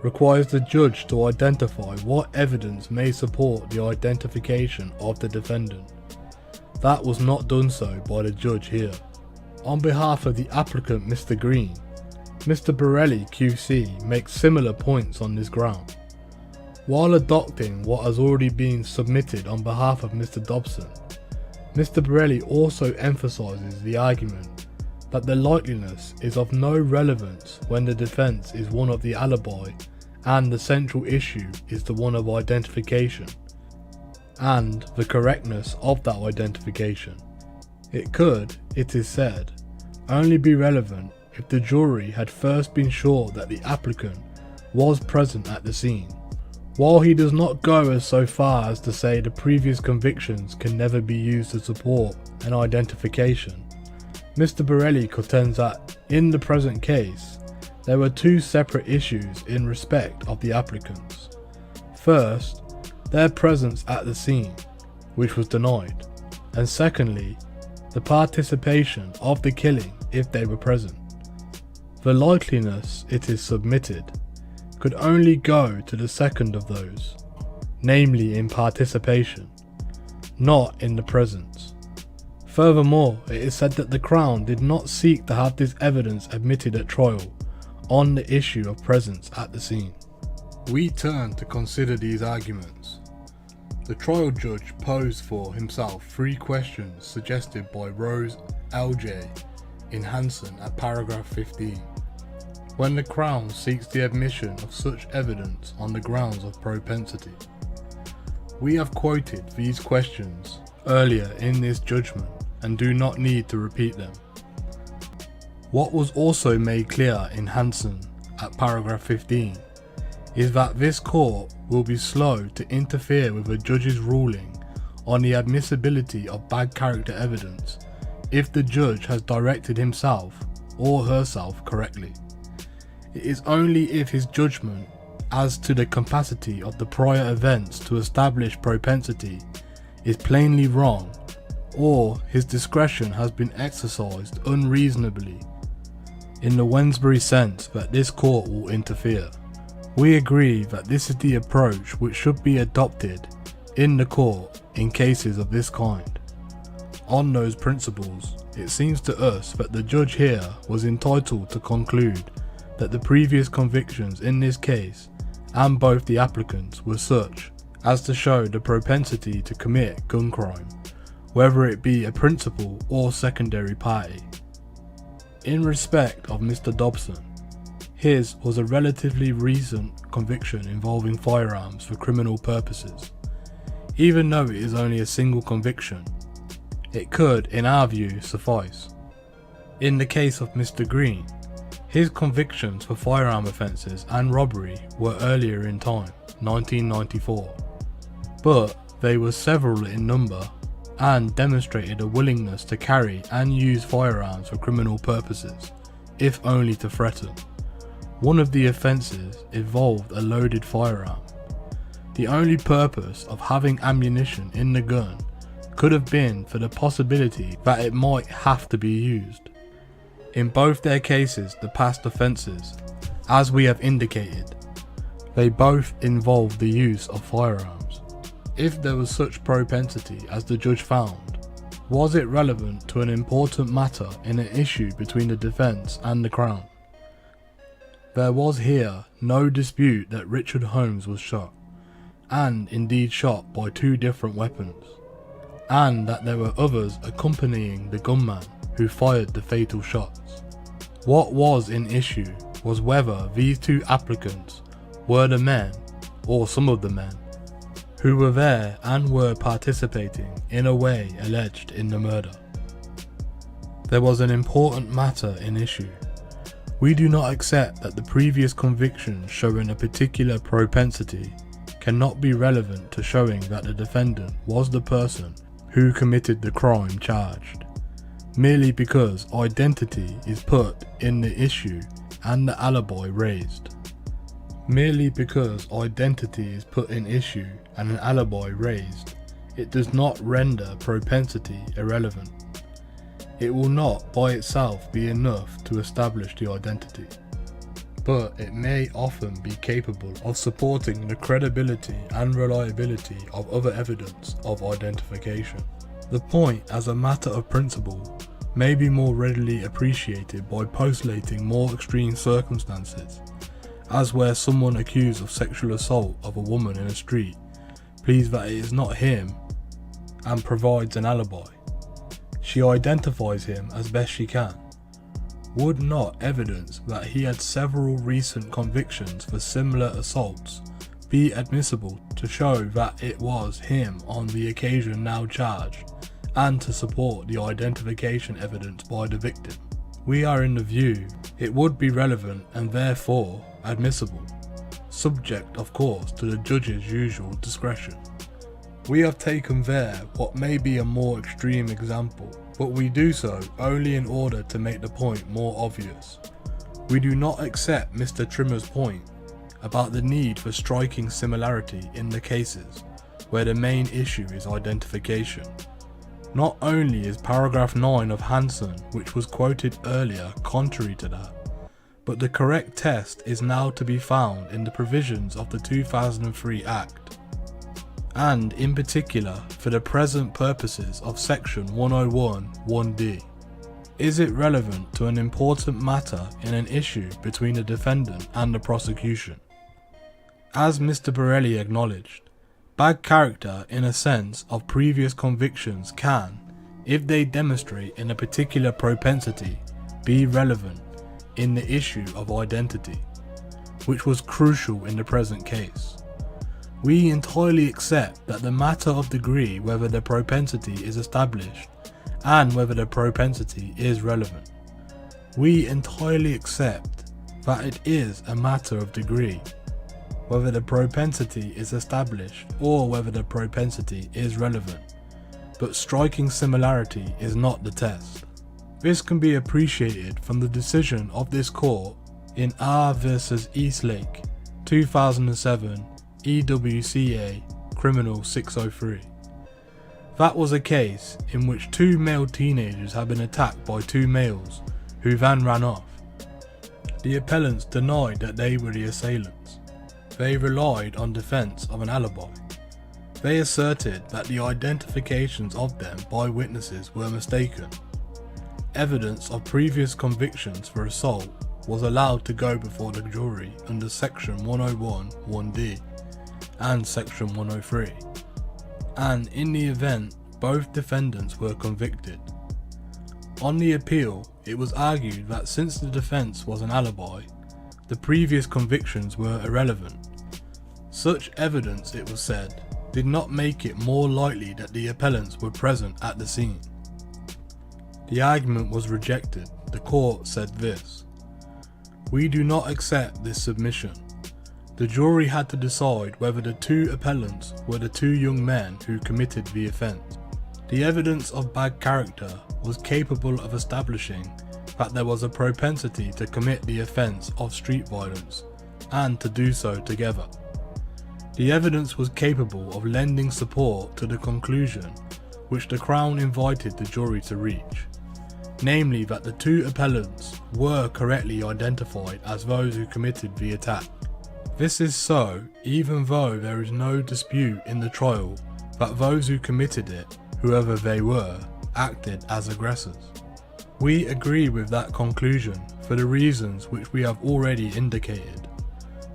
requires the judge to identify what evidence may support the identification of the defendant. That was not done so by the judge here. On behalf of the applicant Mr. Green, Mr. Borelli QC makes similar points on this ground. While adopting what has already been submitted on behalf of Mr. Dobson, Mr. Borelli also emphasises the argument that the likeliness is of no relevance when the defence is one of the alibi and the central issue is the one of identification and the correctness of that identification. It could, it is said, only be relevant if the jury had first been sure that the applicant was present at the scene. While he does not go as so far as to say the previous convictions can never be used to support an identification, Mr. Borelli contends that, in the present case, there were two separate issues in respect of the applicants. First, their presence at the scene, which was denied, and secondly, the participation of the killing if they were present. The likeliness, it is submitted, could only go to the second of those, namely in participation, not in the presence. Furthermore, it is said that the Crown did not seek to have this evidence admitted at trial on the issue of presence at the scene. We turn to consider these arguments. The trial judge posed for himself 3 questions suggested by Rose LJ in Hansen at paragraph 15. When the Crown seeks the admission of such evidence on the grounds of propensity. We have quoted these questions earlier in this judgment and do not need to repeat them. What was also made clear in Hansen at paragraph 15 is that this court will be slow to interfere with a judge's ruling on the admissibility of bad character evidence if the judge has directed himself or herself correctly. It is only if his judgment as to the capacity of the prior events to establish propensity is plainly wrong, or his discretion has been exercised unreasonably, in the Wensbury sense, that this court will interfere. We agree that this is the approach which should be adopted in the court in cases of this kind. On those principles, it seems to us that the judge here was entitled to conclude that the previous convictions in this case and both the applicants were such as to show the propensity to commit gun crime, whether it be a principal or secondary party. In respect of Mr. Dobson, his was a relatively recent conviction involving firearms for criminal purposes. Even though it is only a single conviction, it could, in our view, suffice. In the case of Mr. Green, his convictions for firearm offences and robbery were earlier in time, 1994, but they were several in number and demonstrated a willingness to carry and use firearms for criminal purposes, if only to threaten. One of the offences involved a loaded firearm. The only purpose of having ammunition in the gun could have been for the possibility that it might have to be used. In both their cases, the past offences As we have indicated, they both involve the use of firearms. If there was such propensity as the judge found, was it relevant to an important matter in an issue between the defence and the Crown? There was here no dispute that Richard Holmes was shot, and indeed shot by 2 different weapons, and that there were others accompanying the gunman who fired the fatal shots. What was in issue was whether these 2 applicants were the men, or some of the men, who were there and were participating in a way alleged in the murder. There was an important matter in issue. We do not accept that the previous convictions showing a particular propensity cannot be relevant to showing that the defendant was the person who committed the crime charged, merely because identity is put in the issue and the alibi raised. Merely because identity is put in issue and an alibi raised, it does not render propensity irrelevant. It will not by itself be enough to establish the identity, but it may often be capable of supporting the credibility and reliability of other evidence of identification. The point as a matter of principle may be more readily appreciated by postulating more extreme circumstances, as where someone accused of sexual assault of a woman in a street pleads that it is not him and provides an alibi. She identifies him as best she can. Would not evidence that he had several recent convictions for similar assaults be admissible to show that it was him on the occasion now charged, and to support the identification evidence by the victim? We are in the view it would be relevant and therefore admissible, subject of course to the judge's usual discretion. We have taken there what may be a more extreme example, but we do so only in order to make the point more obvious. We do not accept Mr. Trimmer's point about the need for striking similarity in the cases where the main issue is identification. Not only is paragraph 9 of Hansen, which was quoted earlier, contrary to that, but the correct test is now to be found in the provisions of the 2003 Act, and in particular for the present purposes of section 101 1D. Is it relevant to an important matter in an issue between the defendant and the prosecution? As Mr. Borelli acknowledged, bad character in a sense of previous convictions can, if they demonstrate in a particular propensity, be relevant in the issue of identity, which was crucial in the present case. We entirely accept that the matter of degree whether the propensity is established and whether the propensity is relevant. We entirely accept that it is a matter of degree whether the propensity is established or whether the propensity is relevant, but striking similarity is not the test. This can be appreciated from the decision of this court in R vs Eastlake 2007 EWCA Criminal 603. That was a case in which 2 male teenagers had been attacked by 2 males who then ran off. The appellants denied that they were the assailants. They relied on defence of an alibi. They asserted that the identifications of them by witnesses were mistaken. Evidence of previous convictions for assault was allowed to go before the jury under section 101 1D and section 103, and in the event both defendants were convicted. On the appeal, it was argued that since the defence was an alibi, the previous convictions were irrelevant. Such evidence, it was said, did not make it more likely that the appellants were present at the scene. The argument was rejected. The court said this: "We do not accept this submission. The jury had to decide whether the 2 appellants were the 2 young men who committed the offence. The evidence of bad character was capable of establishing that there was a propensity to commit the offence of street violence and to do so together. The evidence was capable of lending support to the conclusion which the Crown invited the jury to reach. namely that the two appellants were correctly identified as those who committed the attack. This is so even though there is no dispute in the trial that those who committed it, whoever they were, acted as aggressors. We agree with that conclusion for the reasons which we have already indicated.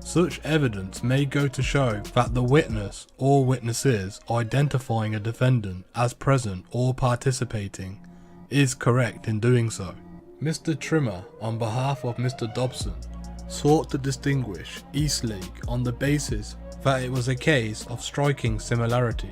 Such evidence may go to show that the witness or witnesses identifying a defendant as present or participating is correct in doing so. Mr. Trimmer, on behalf of Mr. Dobson, sought to distinguish Eastlake on the basis that it was a case of striking similarity.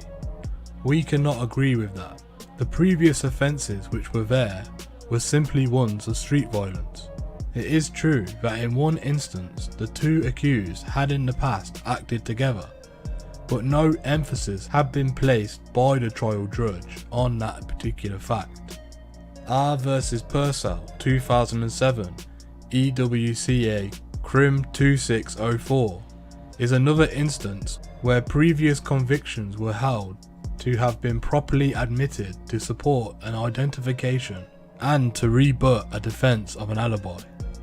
We cannot agree with that. The previous offences which were there were simply ones of street violence. It is true that in one instance the two accused had in the past acted together, but no emphasis had been placed by the trial judge on that particular fact. R vs Purcell 2007 EWCA Crim 2604 is another instance where previous convictions were held to have been properly admitted to support an identification and to rebut a defence of an alibi.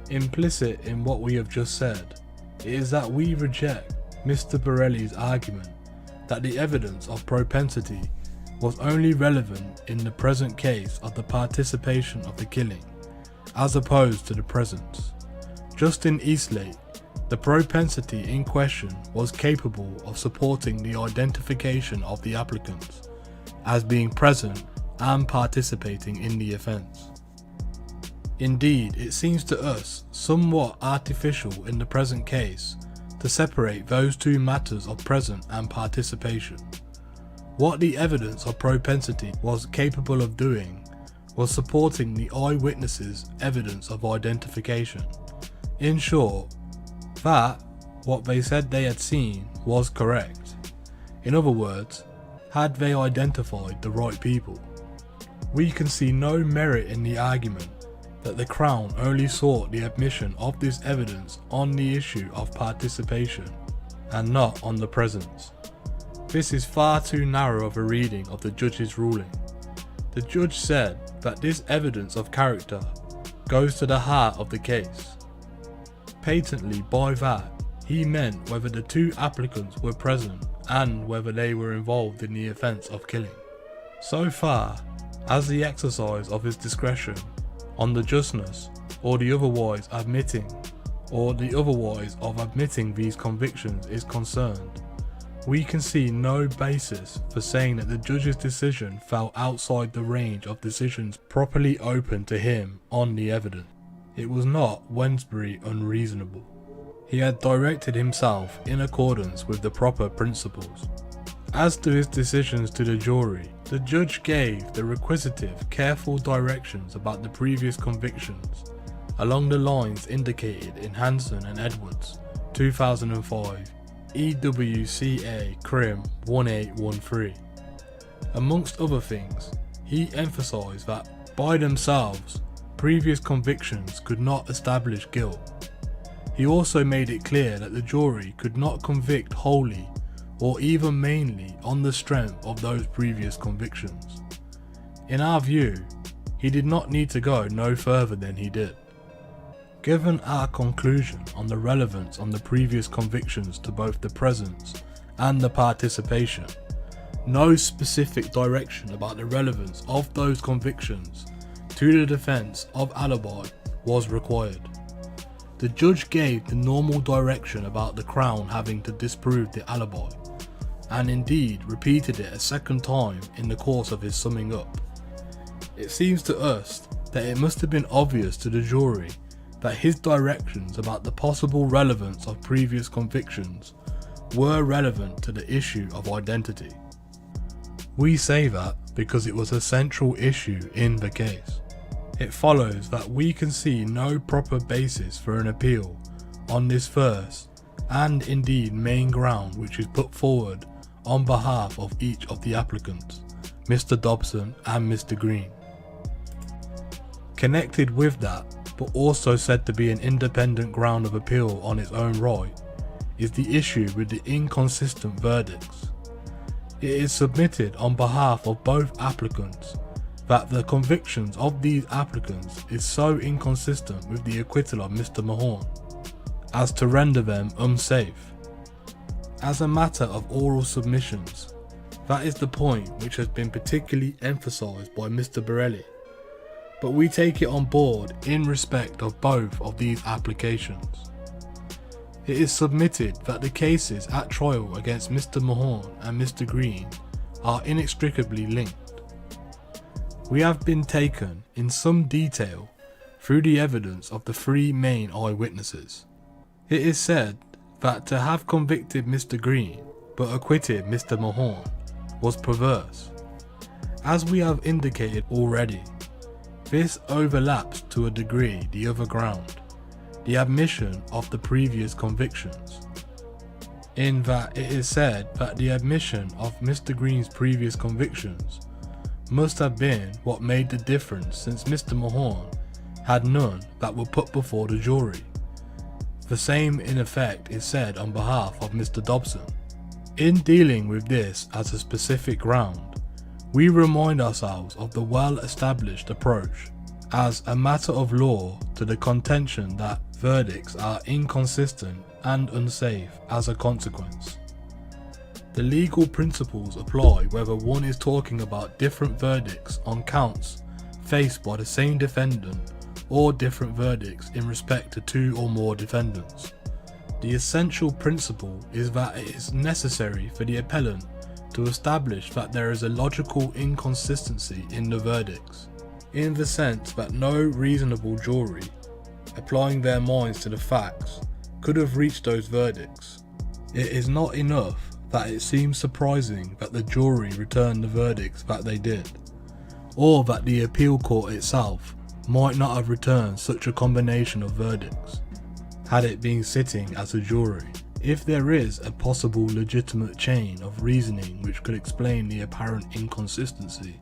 Implicit in what we have just said is that we reject Mr. Borelli's argument that the evidence of propensity was only relevant in the present case of the participation of the killing, as opposed to the presence. Just in Eastlake, the propensity in question was capable of supporting the identification of the applicants as being present and participating in the offence. Indeed, it seems to us somewhat artificial in the present case to separate those two matters of present and participation. What the evidence of propensity was capable of doing was supporting the eyewitnesses' evidence of identification. In short, that what they said they had seen was correct. In other words, had they identified the right people? We can see no merit in the argument that the Crown only sought the admission of this evidence on the issue of participation and not on the presence. This is far too narrow of a reading of the judge's ruling. The judge said that this evidence of character goes to the heart of the case. Patently by that, he meant whether the two applicants were present and whether they were involved in the offence of killing. So far as the exercise of his discretion on the justness or the otherwise of admitting these convictions is concerned, we can see no basis for saying that the judge's decision fell outside the range of decisions properly open to him on the evidence. It was not Wensbury unreasonable. He had directed himself in accordance with the proper principles. As to his decisions to the jury, the judge gave the requisitive, careful directions about the previous convictions, along the lines indicated in Hanson and Edwards, 2005, EWCA Crim 1813. Amongst other things, he emphasised that, by themselves, previous convictions could not establish guilt. He also made it clear that the jury could not convict wholly or even mainly on the strength of those previous convictions. In our view, he did not need to go no further than he did. Given our conclusion on the relevance on the previous convictions to both the presence and the participation, no specific direction about the relevance of those convictions to the defence of alibi was required. The judge gave the normal direction about the Crown having to disprove the alibi, and indeed repeated it a second time in the course of his summing up. It seems to us that it must have been obvious to the jury that his directions about the possible relevance of previous convictions were relevant to the issue of identity. We say that because it was a central issue in the case. It follows that we can see no proper basis for an appeal on this first and indeed main ground which is put forward on behalf of each of the applicants, Mr. Dobson and Mr. Green. Connected with that, but also said to be an independent ground of appeal on its own right, is the issue with the inconsistent verdicts. It is submitted on behalf of both applicants that the convictions of these applicants is so inconsistent with the acquittal of Mr. Mahorn as to render them unsafe. As a matter of oral submissions, that is the point which has been particularly emphasised by Mr. Borelli, but we take it on board in respect of both of these applications. It is submitted that the cases at trial against Mr. Mahorn and Mr. Green are inextricably linked. We have been taken in some detail through the evidence of the three main eyewitnesses. It is said that to have convicted Mr. Green but acquitted Mr. Mahorn was perverse. As we have indicated already, this overlaps to a degree the other ground, the admission of the previous convictions, in that it is said that the admission of Mr. Green's previous convictions must have been what made the difference, since Mr. Mahorn had none that were put before the jury. The same in effect is said on behalf of Mr. Dobson. In dealing with this as a specific ground, we remind ourselves of the well-established approach as a matter of law to the contention that verdicts are inconsistent and unsafe as a consequence. The legal principles apply whether one is talking about different verdicts on counts faced by the same defendant or different verdicts in respect to two or more defendants. The essential principle is that it is necessary for the appellant to establish that there is a logical inconsistency in the verdicts, in the sense that no reasonable jury, applying their minds to the facts, could have reached those verdicts. It is not enough that it seems surprising that the jury returned the verdicts that they did, or that the appeal court itself might not have returned such a combination of verdicts, had it been sitting as a jury. If there is a possible legitimate chain of reasoning which could explain the apparent inconsistency,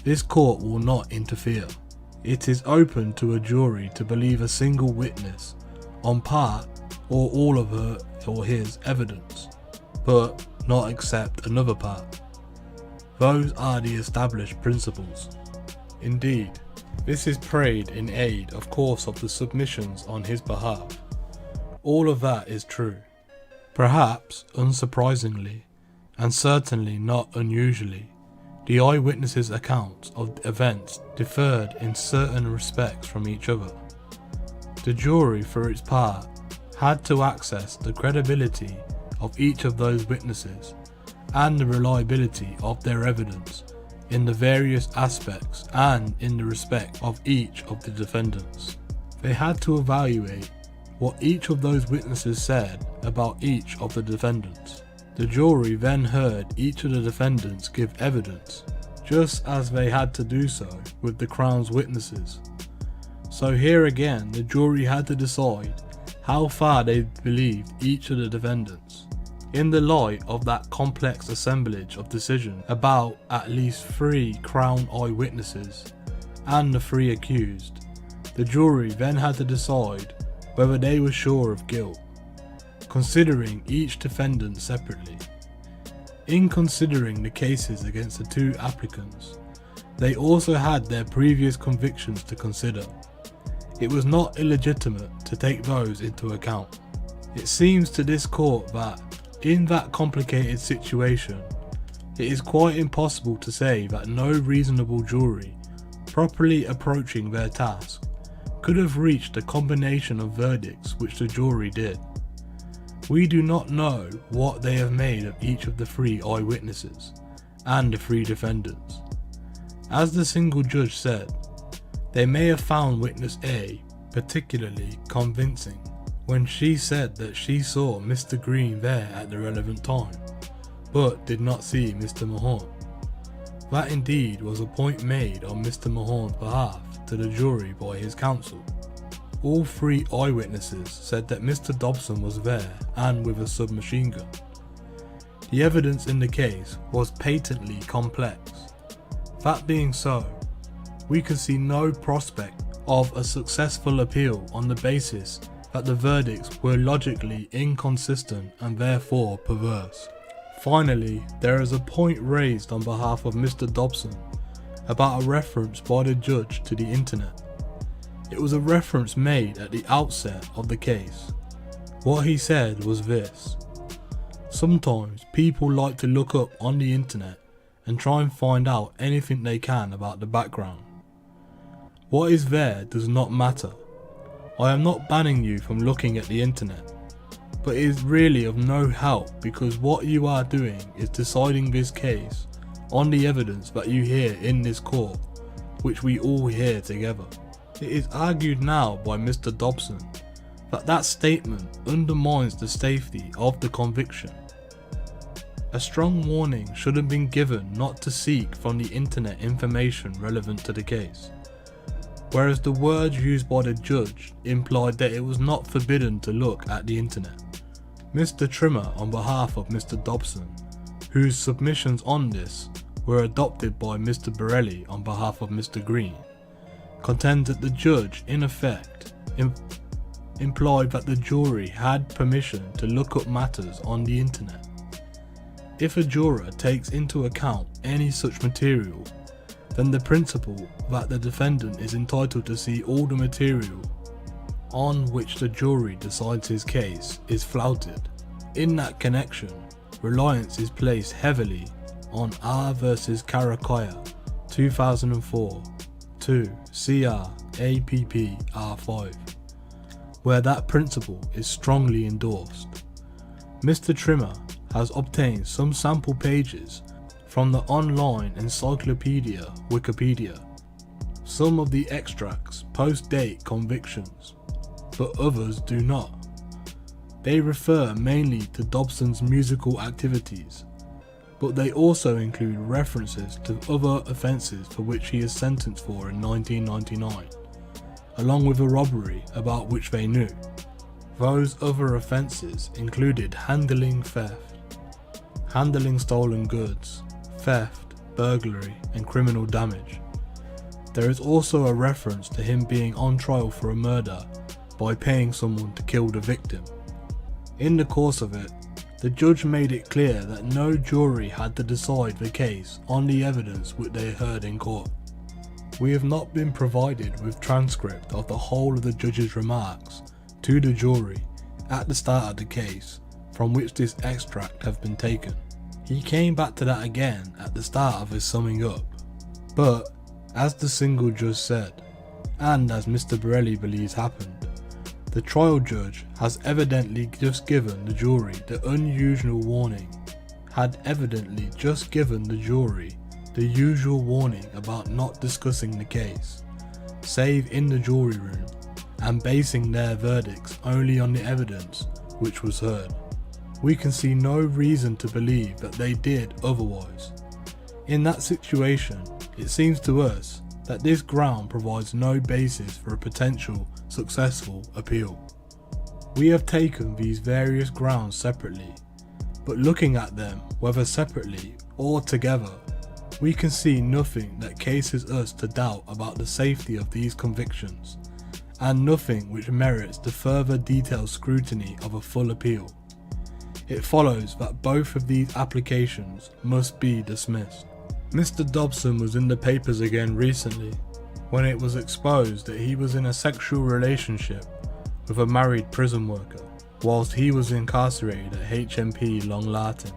this court will not interfere. It is open to a jury to believe a single witness on part or all of her or his evidence, but not accept another part. Those are the established principles. Indeed, this is prayed in aid, of course, of the submissions on his behalf. All of that is true. Perhaps, unsurprisingly, and certainly not unusually, the eyewitnesses' accounts of events differed in certain respects from each other. The jury, for its part, had to access the credibility of each of those witnesses and the reliability of their evidence in the various aspects and in the respect of each of the defendants. They had to evaluate what each of those witnesses said about each of the defendants. The jury then heard each of the defendants give evidence, just as they had to do so with the Crown's witnesses. So here again, the jury had to decide how far they believed each of the defendants. In the light of that complex assemblage of decision about at least 3 Crown eyewitnesses and the 3 accused, the jury then had to decide whether they were sure of guilt, considering each defendant separately. In considering the cases against the 2 applicants, they also had their previous convictions to consider. It was not illegitimate to take those into account. It seems to this court that, in that complicated situation, it is quite impossible to say that no reasonable jury, properly approaching their task, could have reached the combination of verdicts which the jury did. We do not know what they have made of each of the 3 eyewitnesses and the 3 defendants. As the single judge said, they may have found witness A particularly convincing when she said that she saw Mr. Green there at the relevant time, but did not see Mr. Mahorn. That indeed was a point made on Mr. Mahorn's behalf to the jury by his counsel. All 3 eyewitnesses said that Mr. Dobson was there and with a submachine gun. The evidence in the case was patently complex. That being so, we could see no prospect of a successful appeal on the basis that the verdicts were logically inconsistent and therefore perverse. Finally, there is a point raised on behalf of Mr. Dobson about a reference by the judge to the internet. It was a reference made at the outset of the case. What he said was this: sometimes people like to look up on the internet and try and find out anything they can about the background. What is there does not matter. I am not banning you from looking at the internet, but it is really of no help because what you are doing is deciding this case on the evidence that you hear in this court, which we all hear together. It is argued now by Mr. Dobson that statement undermines the safety of the conviction. A strong warning should have been given not to seek from the internet information relevant to the case, whereas the words used by the judge implied that it was not forbidden to look at the internet. Mr. Trimmer, on behalf of Mr. Dobson, whose submissions on this were adopted by Mr. Borelli on behalf of Mr. Green, contends that the judge in effect implied that the jury had permission to look up matters on the internet. If a juror takes into account any such material, then the principle that the defendant is entitled to see all the material on which the jury decides his case is flouted. In that connection, reliance is placed heavily on R vs Karakaya 2004 2 CR APP R5, where that principle is strongly endorsed. Mr. Trimmer has obtained some sample pages from the online encyclopedia Wikipedia. Some of the extracts post-date convictions, but others do not. They refer mainly to Dobson's musical activities, but they also include references to other offences for which he is sentenced for in 1999, along with a robbery about which they knew. Those other offences included handling theft, handling stolen goods, theft, burglary, and criminal damage. There is also a reference to him being on trial for a murder by paying someone to kill the victim. In the course of it, the judge made it clear that no jury had to decide the case on the evidence which they heard in court. We have not been provided with transcript of the whole of the judge's remarks to the jury at the start of the case from which this extract have been taken. He came back to that again at the start of his summing up, but as the single judge said, and as Mr. Borelli believes happened, the trial judge has evidently just given the jury the unusual warning, the usual warning about not discussing the case, save in the jury room, and basing their verdicts only on the evidence which was heard. We can see no reason to believe that they did otherwise. In that situation, it seems to us that this ground provides no basis for a potential successful appeal. We have taken these various grounds separately, but looking at them, whether separately or together, we can see nothing that cases us to doubt about the safety of these convictions, and nothing which merits the further detailed scrutiny of a full appeal. It follows that both of these applications must be dismissed. Mr. Dobson was in the papers again recently when it was exposed that he was in a sexual relationship with a married prison worker whilst he was incarcerated at HMP Long Lartin.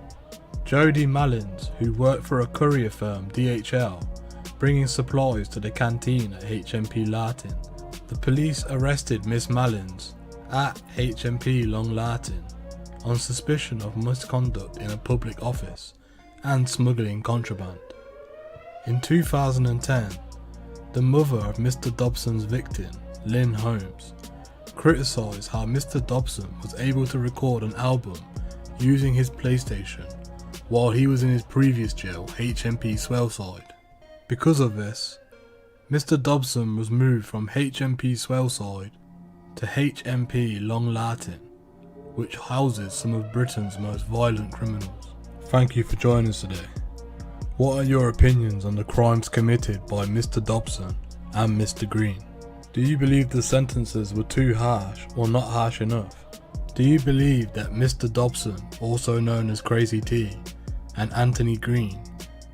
Jody Malins, who worked for a courier firm DHL, bringing supplies to the canteen at HMP Lartin. The police arrested Miss Malins at HMP Long Lartin on suspicion of misconduct in a public office and smuggling contraband. In 2010, the mother of Mr. Dobson's victim, Lynn Holmes, criticised how Mr. Dobson was able to record an album using his PlayStation while he was in his previous jail, HMP Swellside. Because of this, Mr. Dobson was moved from HMP Swellside to HMP Long Lartin, which houses some of Britain's most violent criminals. Thank you for joining us today. What are your opinions on the crimes committed by Mr. Dobson and Mr. Green? Do you believe the sentences were too harsh or not harsh enough? Do you believe that Mr. Dobson, also known as Crazy T, and Anthony Green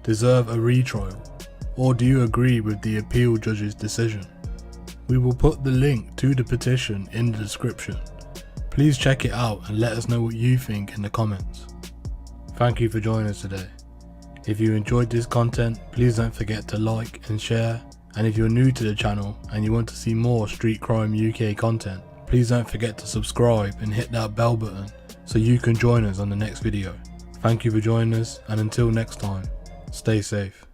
deserve a retrial? Or do you agree with the appeal judge's decision? We will put the link to the petition in the description. Please check it out and let us know what you think in the comments. Thank you for joining us today. If you enjoyed this content, please don't forget to like and share. And if you're new to the channel and you want to see more Street Crime UK content, please don't forget to subscribe and hit that bell button so you can join us on the next video. Thank you for joining us, and until next time, stay safe.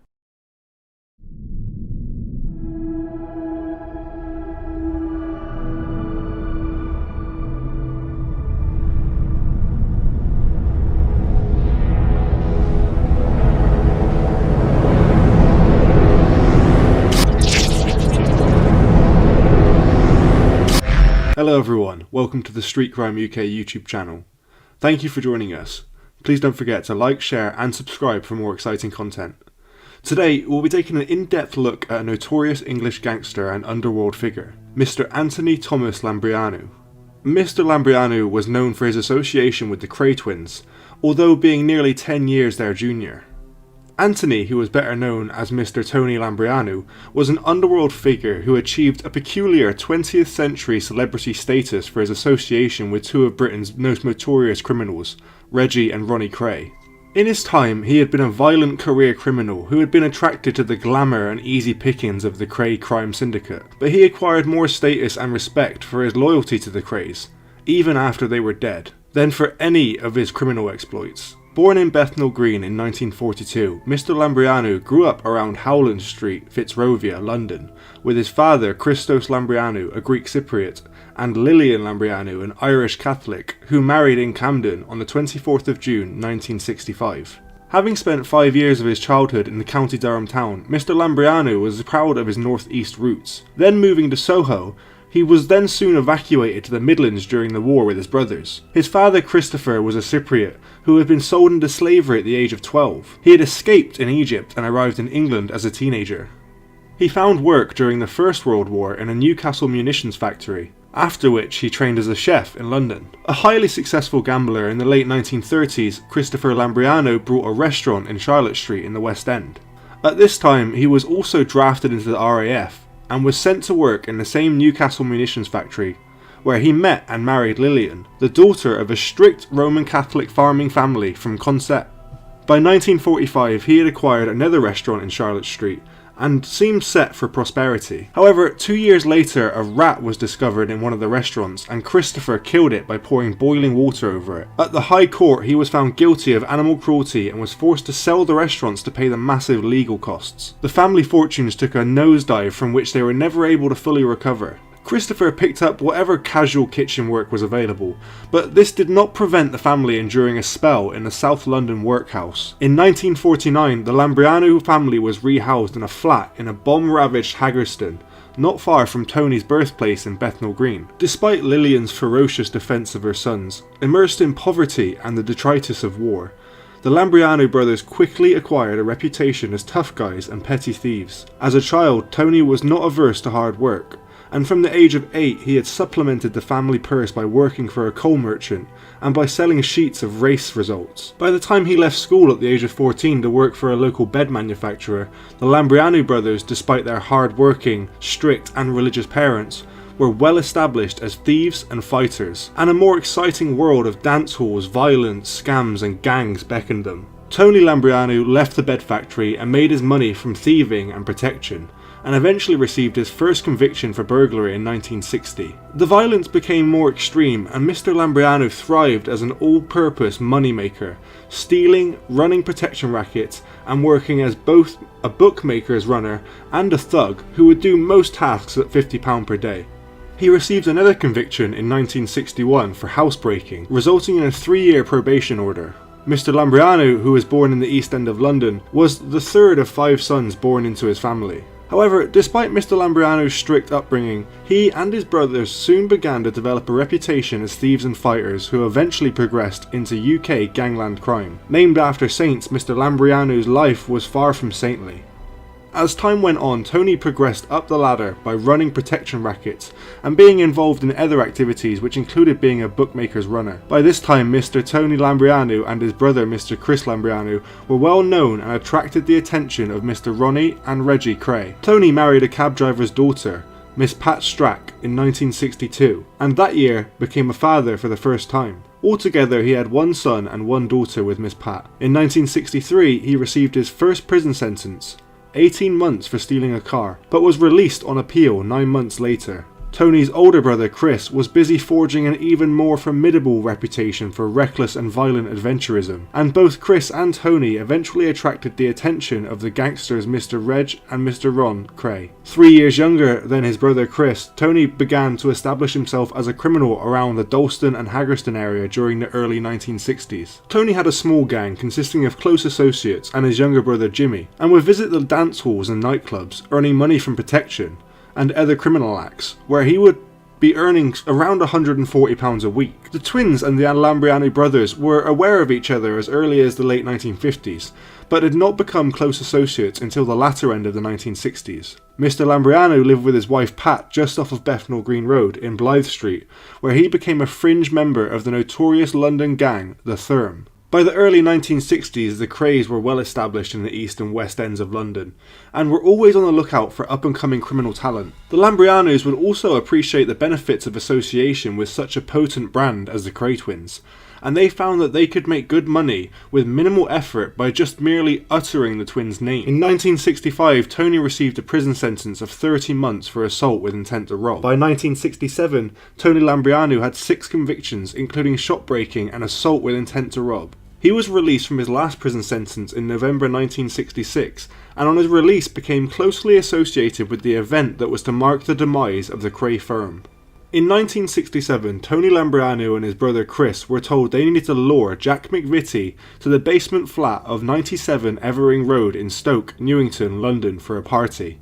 Hello everyone, welcome to the Street Crime UK YouTube channel. Thank you for joining us. Please don't forget to like, share and subscribe for more exciting content. Today we'll be taking an in-depth look at a notorious English gangster and underworld figure, Mr. Anthony Thomas Lamrianu. Mr. Lamrianu was known for his association with the Kray twins, although being nearly 10 years their junior. Anthony, who was better known as Mr. Tony Lamrianu, was an underworld figure who achieved a peculiar 20th century celebrity status for his association with two of Britain's most notorious criminals, Reggie and Ronnie Kray. In his time, he had been a violent career criminal who had been attracted to the glamour and easy pickings of the Kray crime syndicate, but he acquired more status and respect for his loyalty to the Krays, even after they were dead, than for any of his criminal exploits. Born in Bethnal Green in 1942, Mr. Lamrianu grew up around Howland Street, Fitzrovia, London, with his father Christos Lamrianu, a Greek Cypriot, and Lillian Lamrianu, an Irish Catholic, who married in Camden on the 24th of June 1965. Having spent 5 years of his childhood in the County Durham town, Mr. Lamrianu was proud of his northeast roots. Then moving to Soho, he was then soon evacuated to the Midlands during the war with his brothers. His father Christopher was a Cypriot who had been sold into slavery at the age of 12. He had escaped in Egypt and arrived in England as a teenager. He found work during the First World War in a Newcastle munitions factory, after which he trained as a chef in London. A highly successful gambler in the late 1930s, Christopher Lamrianu brought a restaurant in Charlotte Street in the West End. At this time, he was also drafted into the RAF and was sent to work in the same Newcastle munitions factory, where he met and married Lillian, the daughter of a strict Roman Catholic farming family from Consett. By 1945 he had acquired another restaurant in Charlotte Street and seemed set for prosperity. However, 2 years later a rat was discovered in one of the restaurants and Christopher killed it by pouring boiling water over it. At the High Court he was found guilty of animal cruelty and was forced to sell the restaurants to pay the massive legal costs. The family fortunes took a nosedive from which they were never able to fully recover. Christopher picked up whatever casual kitchen work was available, but this did not prevent the family enduring a spell in a South London workhouse. In 1949, the Lamrianu family was rehoused in a flat in a bomb-ravaged Haggerston, not far from Tony's birthplace in Bethnal Green. Despite Lillian's ferocious defence of her sons, immersed in poverty and the detritus of war, the Lamrianu brothers quickly acquired a reputation as tough guys and petty thieves. As a child, Tony was not averse to hard work, and from the age of 8 he had supplemented the family purse by working for a coal merchant and by selling sheets of race results. By the time he left school at the age of 14 to work for a local bed manufacturer, the Lamrianu brothers, despite their hard-working, strict and religious parents, were well established as thieves and fighters, and a more exciting world of dance halls, violence, scams and gangs beckoned them. Tony Lamrianu left the bed factory and made his money from thieving and protection, and eventually received his first conviction for burglary in 1960. The violence became more extreme and Mr. Lamrianu thrived as an all-purpose moneymaker, stealing, running protection rackets and working as both a bookmaker's runner and a thug who would do most tasks at £50 per day. He received another conviction in 1961 for housebreaking, resulting in a 3-year probation order. Mr. Lamrianu, who was born in the East End of London, was the third of 5 sons born into his family. However, despite Mr. Lamrianu's strict upbringing, he and his brothers soon began to develop a reputation as thieves and fighters who eventually progressed into UK gangland crime. Named after saints, Mr. Lamrianu's life was far from saintly. As time went on, Tony progressed up the ladder by running protection rackets and being involved in other activities which included being a bookmaker's runner. By this time, Mr. Tony Lamrianu and his brother Mr. Chris Lamrianu were well known and attracted the attention of Mr. Ronnie and Reggie Kray. Tony married a cab driver's daughter, Miss Pat Strack, in 1962, and that year became a father for the first time. Altogether, he had one son and one daughter with Miss Pat. In 1963, he received his first prison sentence, 18 months for stealing a car, but was released on appeal 9 months later. Tony's older brother Chris was busy forging an even more formidable reputation for reckless and violent adventurism, and both Chris and Tony eventually attracted the attention of the gangsters Mr. Reg and Mr. Ron Kray. 3 years younger than his brother Chris, Tony began to establish himself as a criminal around the Dalston and Haggerston area during the early 1960s. Tony had a small gang consisting of close associates and his younger brother Jimmy, and would visit the dance halls and nightclubs, earning money from protection and other criminal acts, where he would be earning around £140 a week. The twins and the Lamrianu brothers were aware of each other as early as the late 1950s, but had not become close associates until the latter end of the 1960s. Mr. Lamrianu lived with his wife Pat just off of Bethnal Green Road in Blythe Street, where he became a fringe member of the notorious London gang, the Therm. By the early 1960s, the Krays were well established in the east and west ends of London, and were always on the lookout for up-and-coming criminal talent. The Lamrianus would also appreciate the benefits of association with such a potent brand as the Kray twins, and they found that they could make good money with minimal effort by just merely uttering the twins' name. In 1965, Tony received a prison sentence of 30 months for assault with intent to rob. By 1967, Tony Lamrianu had 6 convictions, including shopbreaking and assault with intent to rob. He was released from his last prison sentence in November 1966, and on his release became closely associated with the event that was to mark the demise of the Kray firm. In 1967, Tony Lamrianu and his brother Chris were told they needed to lure Jack McVitie to the basement flat of 97 Evering Road in Stoke, Newington, London for a party.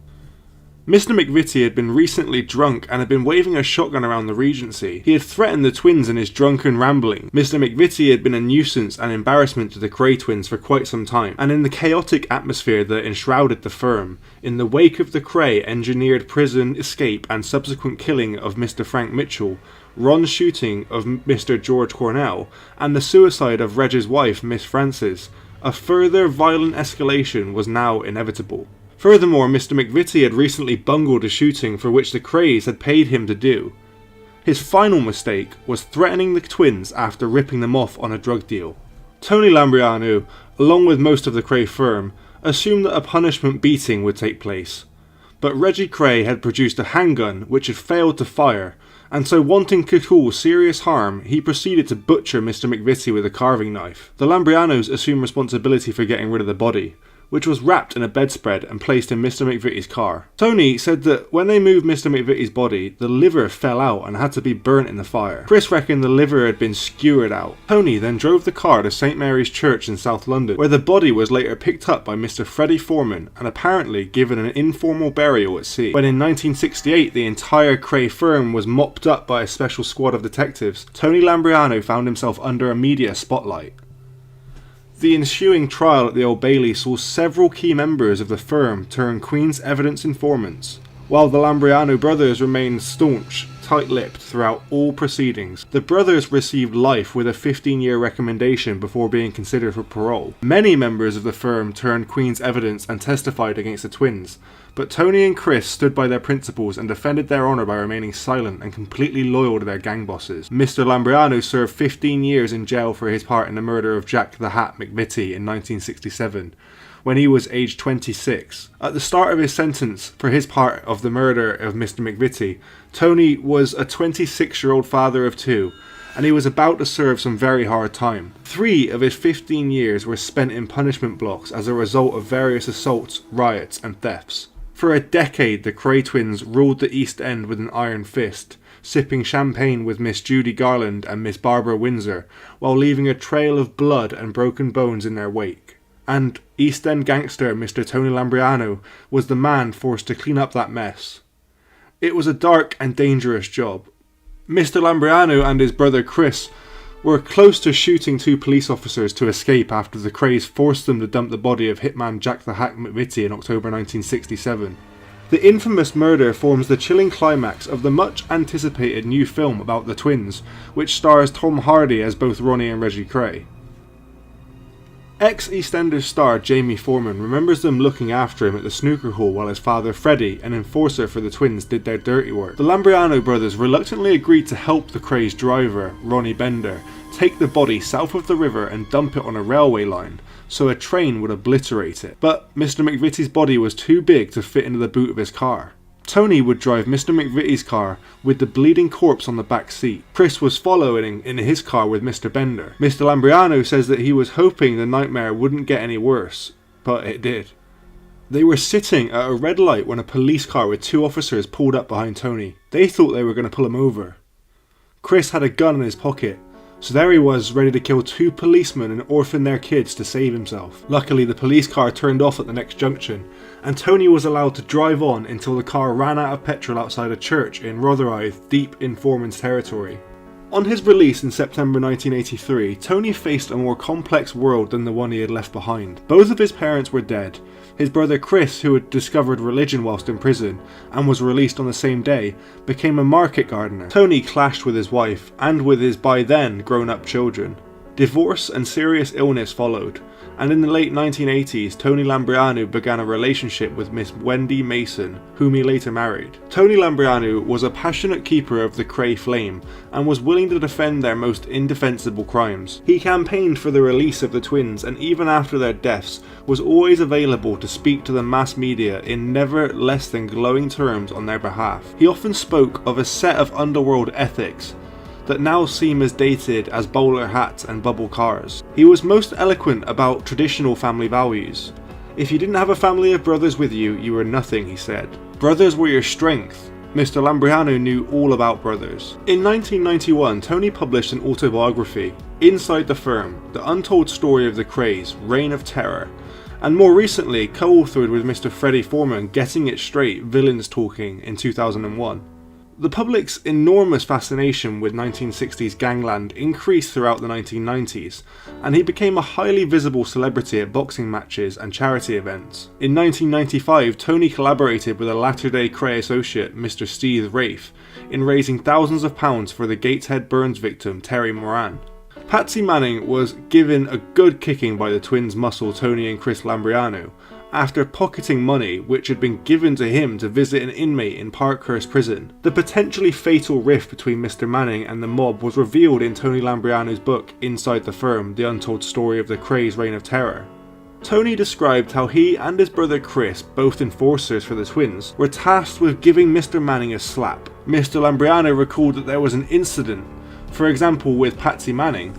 Mr. McVitie had been recently drunk and had been waving a shotgun around the Regency. He had threatened the twins in his drunken rambling. Mr. McVitie had been a nuisance and embarrassment to the Kray twins for quite some time, and in the chaotic atmosphere that enshrouded the firm, in the wake of the Kray engineered prison escape and subsequent killing of Mr. Frank Mitchell, Ron's shooting of Mr. George Cornell, and the suicide of Reg's wife, Miss Frances, a further violent escalation was now inevitable. Furthermore, Mr. McVitie had recently bungled a shooting for which the Krays had paid him to do. His final mistake was threatening the twins after ripping them off on a drug deal. Tony Lamrianu, along with most of the Kray firm, assumed that a punishment beating would take place, but Reggie Kray had produced a handgun which had failed to fire, and so wanting to cause serious harm, he proceeded to butcher Mr. McVitie with a carving knife. The Lamrianus assumed responsibility for getting rid of the body, which was wrapped in a bedspread and placed in Mr. McVitie's car. Tony said that when they moved Mr. McVitie's body, the liver fell out and had to be burnt in the fire. Chris reckoned the liver had been skewered out. Tony then drove the car to St. Mary's Church in South London, where the body was later picked up by Mr. Freddy Foreman and apparently given an informal burial at sea. When in 1968 the entire Kray firm was mopped up by a special squad of detectives, Tony Lamrianu found himself under a media spotlight. The ensuing trial at the Old Bailey saw several key members of the firm turn Queen's evidence informants, while the Lamrianu brothers remained staunch, tight-lipped throughout all proceedings. The brothers received life with a 15-year recommendation before being considered for parole. Many members of the firm turned Queen's evidence and testified against the twins, but Tony and Chris stood by their principles and defended their honour by remaining silent and completely loyal to their gang bosses. Mr. Lamrianu served 15 years in jail for his part in the murder of Jack the Hat McVitie in 1967, when he was aged 26. At the start of his sentence for his part of the murder of Mr. McVitie, Tony was a 26-year-old father of 2, and he was about to serve some very hard time. 3 of his 15 years were spent in punishment blocks as a result of various assaults, riots, and thefts. For a decade, the Kray twins ruled the East End with an iron fist, sipping champagne with Miss Judy Garland and Miss Barbara Windsor, while leaving a trail of blood and broken bones in their wake. And East End gangster Mr. Tony Lamrianu was the man forced to clean up that mess. It was a dark and dangerous job. Mr. Lamrianu and his brother Chris were close to shooting 2 police officers to escape after the Krays forced them to dump the body of hitman Jack the Hack McVitie in October 1967. The infamous murder forms the chilling climax of the much anticipated new film about the twins, which stars Tom Hardy as both Ronnie and Reggie Kray. Ex-EastEnders star Jimmy Foreman remembers them looking after him at the snooker hall while his father Freddy, an enforcer for the twins, did their dirty work. The Lamrianu brothers reluctantly agreed to help the Krays driver, Ronnie Bender, take the body south of the river and dump it on a railway line, so a train would obliterate it. But Mr. McVitie's body was too big to fit into the boot of his car. Tony would drive Mr. McVitie's car with the bleeding corpse on the back seat. Chris was following in his car with Mr. Bender. Mr. Lamrianu says that he was hoping the nightmare wouldn't get any worse, but it did. They were sitting at a red light when a police car with 2 officers pulled up behind Tony. They thought they were going to pull him over. Chris had a gun in his pocket, so there he was, ready to kill 2 policemen and orphan their kids to save himself. Luckily, the police car turned off at the next junction, and Tony was allowed to drive on until the car ran out of petrol outside a church in Rotherhithe, deep in Foreman's territory. On his release in September 1983, Tony faced a more complex world than the one he had left behind. Both of his parents were dead. His brother Chris, who had discovered religion whilst in prison and was released on the same day, became a market gardener. Tony clashed with his wife and with his by then grown-up children. Divorce and serious illness followed, and in the late 1980s, Tony Lamrianu began a relationship with Miss Wendy Mason, whom he later married. Tony Lamrianu was a passionate keeper of the Kray flame and was willing to defend their most indefensible crimes. He campaigned for the release of the twins, and even after their deaths was always available to speak to the mass media in never less than glowing terms on their behalf. He often spoke of a set of underworld ethics that now seem as dated as bowler hats and bubble cars. He was most eloquent about traditional family values. If you didn't have a family of brothers with you, you were nothing, he said. Brothers were your strength. Mr. Lamrianu knew all about brothers. In 1991, Tony published an autobiography, Inside the Firm, The Untold Story of the Krays, Reign of Terror, and more recently co-authored with Mr. Freddy Foreman, Getting It Straight, Villains Talking, in 2001. The public's enormous fascination with 1960s gangland increased throughout the 1990s, and he became a highly visible celebrity at boxing matches and charity events. In 1995, Tony collaborated with a latter-day Kray associate, Mr. Steve Rafe, in raising thousands of pounds for the Gateshead Burns victim Terry Moran. Patsy Manning was given a good kicking by the twins' muscle Tony and Chris Lamrianu, after pocketing money which had been given to him to visit an inmate in Parkhurst prison. The potentially fatal rift between Mr. Manning and the mob was revealed in Tony Lamrianu's book Inside the Firm, The Untold Story of the Krays' Reign of Terror. Tony described how he and his brother Chris, both enforcers for the twins, were tasked with giving Mr. Manning a slap. Mr. Lamrianu recalled that there was an incident, for example with Patsy Manning.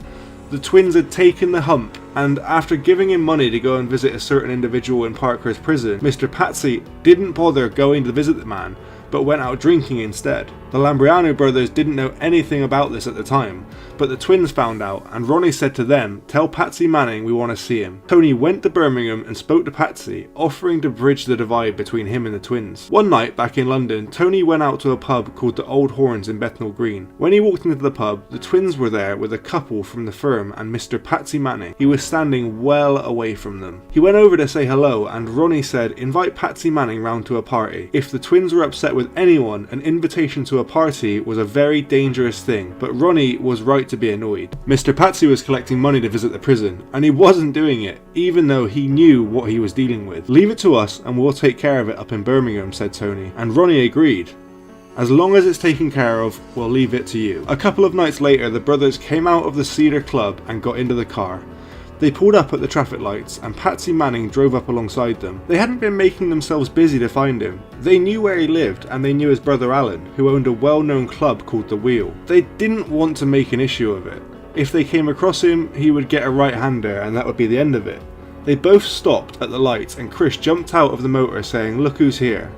The twins had taken the hump, and after giving him money to go and visit a certain individual in Parkhurst prison, Mr. Patsy didn't bother going to visit the man, but went out drinking instead. The Lamrianu brothers didn't know anything about this at the time, but the twins found out, and Ronnie said to them, "Tell Patsy Manning we want to see him." Tony went to Birmingham and spoke to Patsy, offering to bridge the divide between him and the twins. One night back in London, Tony went out to a pub called the Old Horns in Bethnal Green. When he walked into the pub, the twins were there with a couple from the firm and Mr. Patsy Manning. He was standing well away from them. He went over to say hello, and Ronnie said, "Invite Patsy Manning round to a party." If the twins were upset with anyone, an invitation to a party was a very dangerous thing, but Ronnie was right to be annoyed. Mr. Patsy was collecting money to visit the prison, and he wasn't doing it, even though he knew what he was dealing with. "Leave it to us and we'll take care of it up in Birmingham," said Tony, and Ronnie agreed. "As long as it's taken care of, we'll leave it to you." A couple of nights later, the brothers came out of the Cedar Club and got into the car. They pulled up at the traffic lights, and Patsy Manning drove up alongside them. They hadn't been making themselves busy to find him. They knew where he lived, and they knew his brother Alan, who owned a well-known club called The Wheel. They didn't want to make an issue of it. If they came across him, he would get a right-hander, and that would be the end of it. They both stopped at the lights, and Chris jumped out of the motor saying, "Look who's here."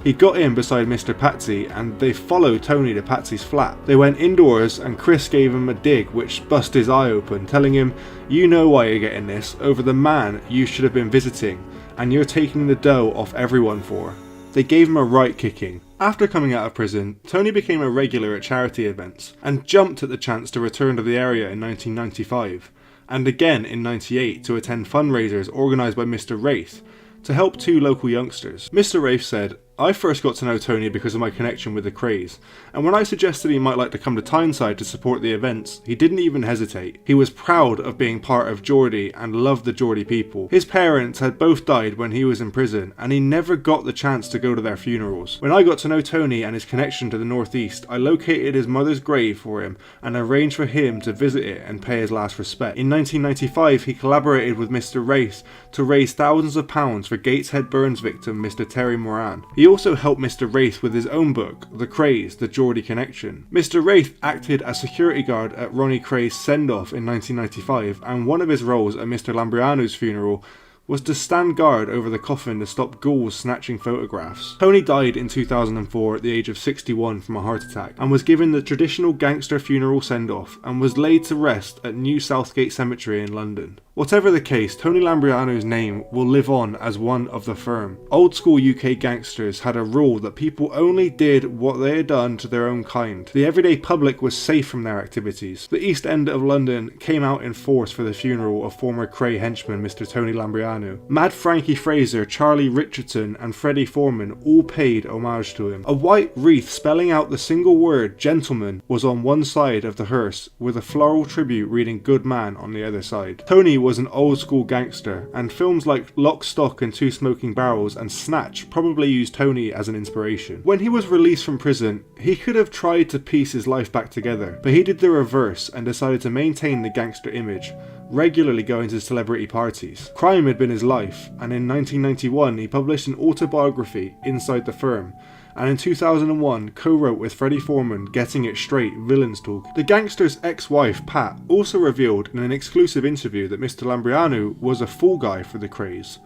He got in beside Mr. Patsy, and they followed Tony to Patsy's flat. They went indoors, and Chris gave him a dig which bust his eye open, telling him, "You know why you're getting this, over the man you should have been visiting, and you're taking the dough off everyone for." They gave him a right kicking, After coming out of prison, Tony became a regular at charity events, and jumped at the chance to return to the area in 1995, and again in 98 to attend fundraisers organised by Mr. Wraith, to help 2 local youngsters. Mr. Wraith said, "I first got to know Tony because of my connection with the Krays, and when I suggested he might like to come to Tyneside to support the events, he didn't even hesitate. He was proud of being part of Yardi and loved the Yardi people. His parents had both died when he was in prison, and he never got the chance to go to their funerals. When I got to know Tony and his connection to the Northeast, I located his mother's grave for him and arranged for him to visit it and pay his last respect. In 1995, he collaborated with Mr. Wraith to raise thousands of pounds for Gateshead Burns victim Mr. Terry Moran. He also helped Mr. Wraith with his own book, The Krays, The Yardi Connection. Mr. Wraith acted as security guard at Ronnie Krays' send-off in 1995, and one of his roles at Mr. Lamrianu's funeral was to stand guard over the coffin to stop ghouls snatching photographs. Tony died in 2004 at the age of 61 from a heart attack, and was given the traditional gangster funeral send-off, and was laid to rest at New Southgate Cemetery in London. Whatever the case, Tony Lamrianu's name will live on as one of the firm. Old school UK gangsters had a rule that people only did what they had done to their own kind. The everyday public was safe from their activities. The East End of London came out in force for the funeral of former Kray henchman Mr. Tony Lamrianu. Mad Frankie Fraser, Charlie Richardson and Freddy Foreman all paid homage to him. A white wreath spelling out the single word gentleman was on one side of the hearse, with a floral tribute reading good man on the other side. Tony was an old school gangster, and films like Lock, Stock and Two Smoking Barrels and Snatch probably used Tony as an inspiration. When he was released from prison, he could have tried to piece his life back together, but he did the reverse and decided to maintain the gangster image, regularly going to celebrity parties. Crime had been his life, and in 1991 he published an autobiography, Inside the Firm, and in 2001 co-wrote with Freddy Foreman Getting It Straight, Villains Talk. The gangster's ex-wife, Pat, also revealed in an exclusive interview that Mr. Lamrianu was a fall guy for the Krays,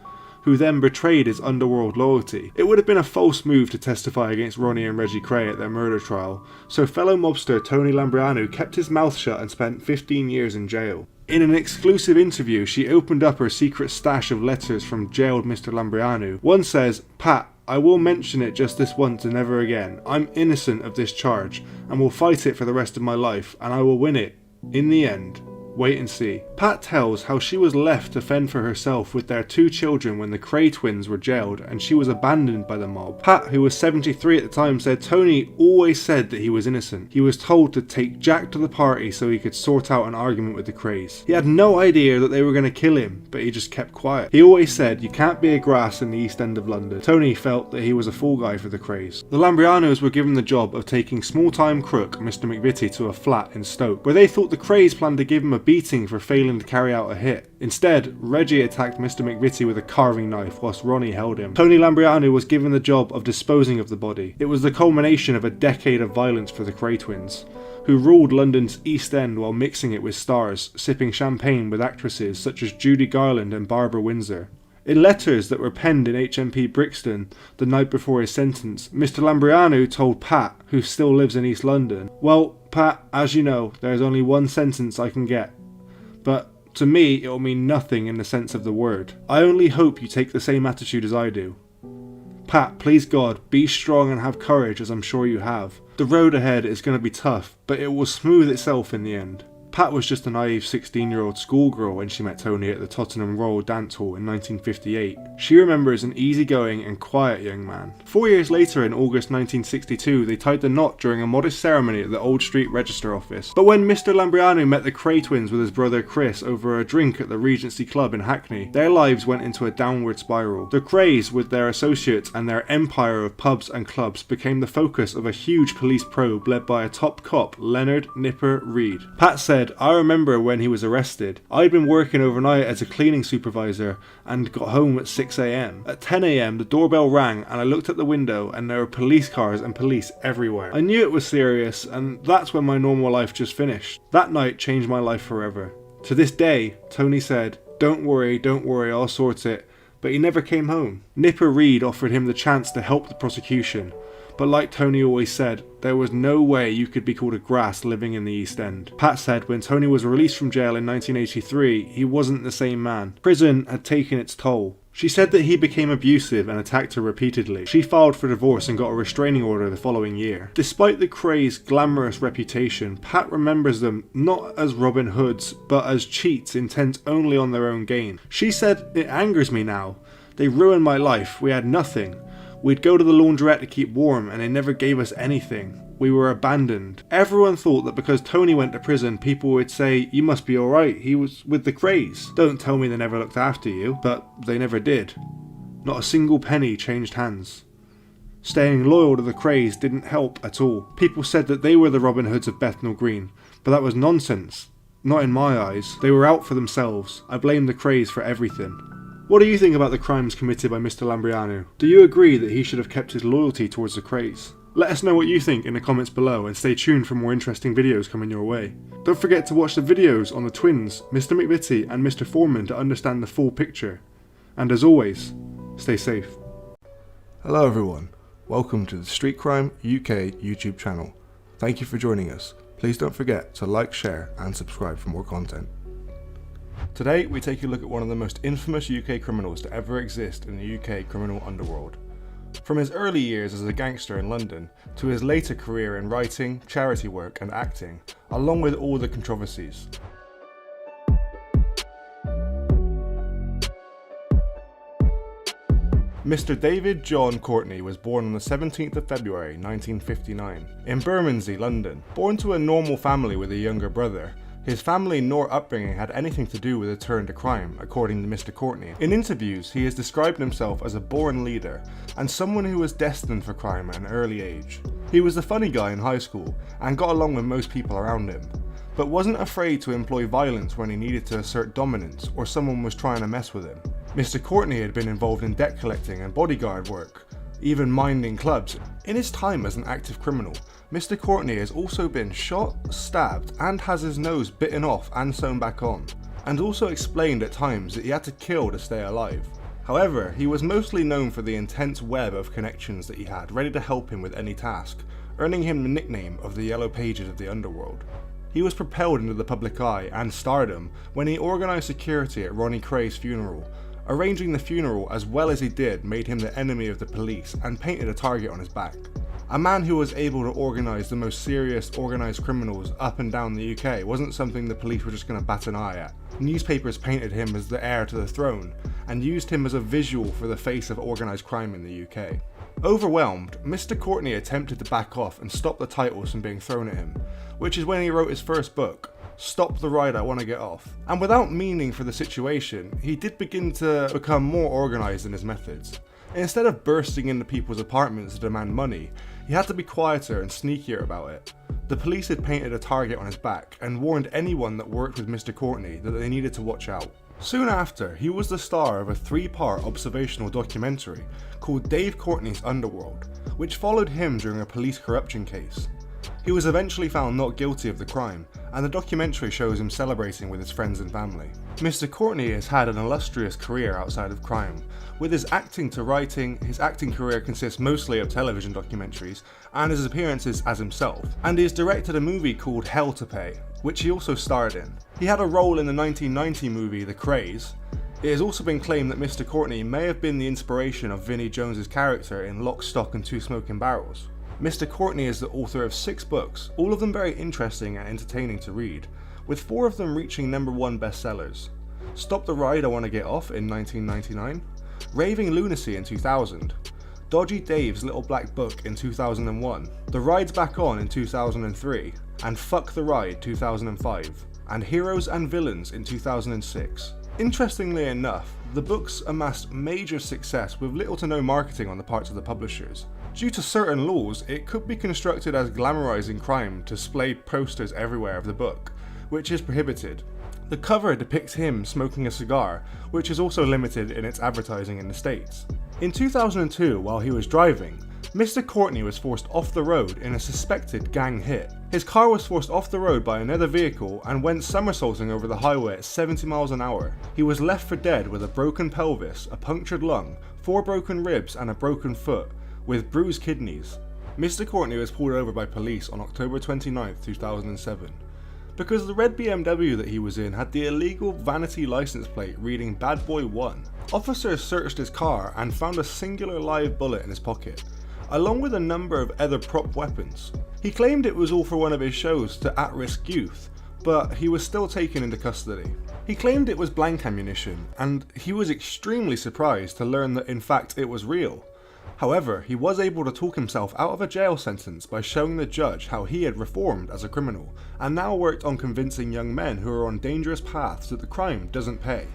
who then betrayed his underworld loyalty. It would have been a false move to testify against Ronnie and Reggie Kray at their murder trial, so fellow mobster Tony Lamrianu kept his mouth shut and spent 15 years in jail. In an exclusive interview, she opened up her secret stash of letters from jailed Mr. Lamrianu. One says, "Pat, I will mention it just this once and never again. I'm innocent of this charge, and will fight it for the rest of my life, and I will win it. In the end. Wait and see." Pat tells how she was left to fend for herself with their 2 children when the Kray twins were jailed, and she was abandoned by the mob. Pat, who was 73 at the time, said Tony always said that he was innocent. He was told to take Jack to the party so he could sort out an argument with the Krays. He had no idea that they were going to kill him, but he just kept quiet. He always said, "You can't be a grass in the East End of London." Tony felt that he was a fall guy for the Krays. The Lamrianus were given the job of taking small-time crook Mr. McVitie to a flat in Stoke, where they thought the Krays planned to give him a beating for failing to carry out a hit. Instead, Reggie attacked Mr. McVitie with a carving knife whilst Ronnie held him. Tony Lamrianu was given the job of disposing of the body. It was the culmination of a decade of violence for the Kray twins, who ruled London's East End while mixing it with stars, sipping champagne with actresses such as Judy Garland and Barbara Windsor. In letters that were penned in HMP Brixton the night before his sentence, Mr. Lamrianu told Pat, who still lives in East London, "Well, Pat, as you know, there's only one sentence I can get. But to me, it will mean nothing in the sense of the word. I only hope you take the same attitude as I do. Pat, please God, be strong and have courage, as I'm sure you have. The road ahead is going to be tough, but it will smooth itself in the end." Pat was just a naive 16-year-old schoolgirl when she met Tony at the Tottenham Royal Dance Hall in 1958. She remembers an easygoing and quiet young man. 4 years later, in August 1962, they tied the knot during a modest ceremony at the Old Street Register Office. But when Mr. Lamrianu met the Kray twins with his brother Chris over a drink at the Regency Club in Hackney, their lives went into a downward spiral. The Krays, with their associates and their empire of pubs and clubs, became the focus of a huge police probe led by a top cop, Leonard Nipper Reid. Pat said, "I remember when he was arrested. I'd been working overnight as a cleaning supervisor and got home at 6 a.m. At 10 a.m. the doorbell rang and I looked at the window and there were police cars and police everywhere. I knew it was serious, and that's when my normal life just finished. That night changed my life forever." To this day, Tony said, don't worry, I'll sort it," but he never came home. Nipper Reid offered him the chance to help the prosecution, but like Tony always said, there was no way you could be called a grass living in the East End. Pat said when Tony was released from jail in 1983, he wasn't the same man. Prison had taken its toll. She said that he became abusive and attacked her repeatedly. She filed for divorce and got a restraining order the following year. Despite the Krays' glamorous reputation, Pat remembers them not as Robin Hoods, but as cheats intent only on their own gain. She said, "It angers me now. They ruined my life. We had nothing. We'd go to the laundrette to keep warm and they never gave us anything. We were abandoned. Everyone thought that because Tony went to prison, people would say, 'You must be alright, he was with the Krays.' Don't tell me they never looked after you, but they never did. Not a single penny changed hands. Staying loyal to the Krays didn't help at all. People said that they were the Robin Hoods of Bethnal Green, but that was nonsense. Not in my eyes. They were out for themselves. I blame the Krays for everything." What do you think about the crimes committed by Mr. Lamrianu? Do you agree that he should have kept his loyalty towards the Krays? Let us know what you think in the comments below and stay tuned for more interesting videos coming your way. Don't forget to watch the videos on the twins, Mr. McVitie and Mr. Foreman, to understand the full picture. And as always, stay safe. Hello everyone, welcome to the Street Crime UK YouTube channel. Thank you for joining us. Please don't forget to like, share and subscribe for more content. Today we take a look at one of the most infamous UK criminals to ever exist in the UK criminal underworld. From his early years as a gangster in London to his later career in writing, charity work and acting, along with all the controversies. Mr. David John Courtney was born on the 17th of February 1959 in Bermondsey, London. Born to a normal family with a younger brother, his family nor upbringing had anything to do with a turn to crime, according to Mr. Courtney. In interviews, he has described himself as a born leader and someone who was destined for crime at an early age. He was the funny guy in high school and got along with most people around him, but wasn't afraid to employ violence when he needed to assert dominance or someone was trying to mess with him. Mr. Courtney had been involved in debt collecting and bodyguard work, even minding clubs. In his time as an active criminal, Mr. Courtney has also been shot, stabbed, and has his nose bitten off and sewn back on, and also explained at times that he had to kill to stay alive. However, he was mostly known for the intense web of connections that he had ready to help him with any task, earning him the nickname of the Yellow Pages of the underworld. He was propelled into the public eye and stardom when he organised security at Ronnie Krays' funeral. Arranging the funeral as well as he did made him the enemy of the police and painted a target on his back. A man who was able to organise the most serious organised criminals up and down the UK wasn't something the police were just going to bat an eye at. Newspapers painted him as the heir to the throne and used him as a visual for the face of organised crime in the UK. Overwhelmed, Mr. Courtney attempted to back off and stop the titles from being thrown at him, which is when he wrote his first book, Stop the Ride, I Want to Get Off. And without meaning for the situation, he did begin to become more organised in his methods. Instead of bursting into people's apartments to demand money, he had to be quieter and sneakier about it. The police had painted a target on his back and warned anyone that worked with Mr. Courtney that they needed to watch out. Soon after, he was the star of a 3-part observational documentary called Dave Courtney's Underworld, which followed him during a police corruption case. He was eventually found not guilty of the crime, and the documentary shows him celebrating with his friends and family. Mr. Courtney has had an illustrious career outside of crime. With his acting to writing, his acting career consists mostly of television documentaries and his appearances as himself, and he has directed a movie called Hell to Pay, which he also starred in. He had a role in the 1990 movie The Krays. It has also been claimed that Mr. Courtney may have been the inspiration of Vinnie Jones's character in Lock, Stock and Two Smoking Barrels. Mr. Courtney is the author of 6 books, all of them very interesting and entertaining to read, with 4 of them reaching #1 bestsellers. Stop the Ride, I Want to Get Off in 1999, Raving Lunacy in 2000, Dodgy Dave's Little Black Book in 2001, The Ride's Back On in 2003, and Fuck the Ride 2005, and Heroes and Villains in 2006. Interestingly enough, the books amassed major success with little to no marketing on the parts of the publishers. Due to certain laws, it could be constructed as glamorizing crime to display posters everywhere of the book, which is prohibited. The cover depicts him smoking a cigar, which is also limited in its advertising in the States. In 2002, while he was driving, Mr. Courtney was forced off the road in a suspected gang hit. His car was forced off the road by another vehicle and went somersaulting over the highway at 70 miles an hour. He was left for dead with a broken pelvis, a punctured lung, 4 broken ribs and a broken foot, with bruised kidneys. Mr. Courtney was pulled over by police on October 29, 2007. because the red BMW that he was in had the illegal vanity license plate reading Bad Boy 1. Officers searched his car and found a singular live bullet in his pocket, along with a number of other prop weapons. He claimed it was all for one of his shows to at-risk youth, but he was still taken into custody. He claimed it was blank ammunition, and he was extremely surprised to learn that in fact it was real. However, he was able to talk himself out of a jail sentence by showing the judge how he had reformed as a criminal, and now worked on convincing young men who are on dangerous paths that the crime doesn't pay,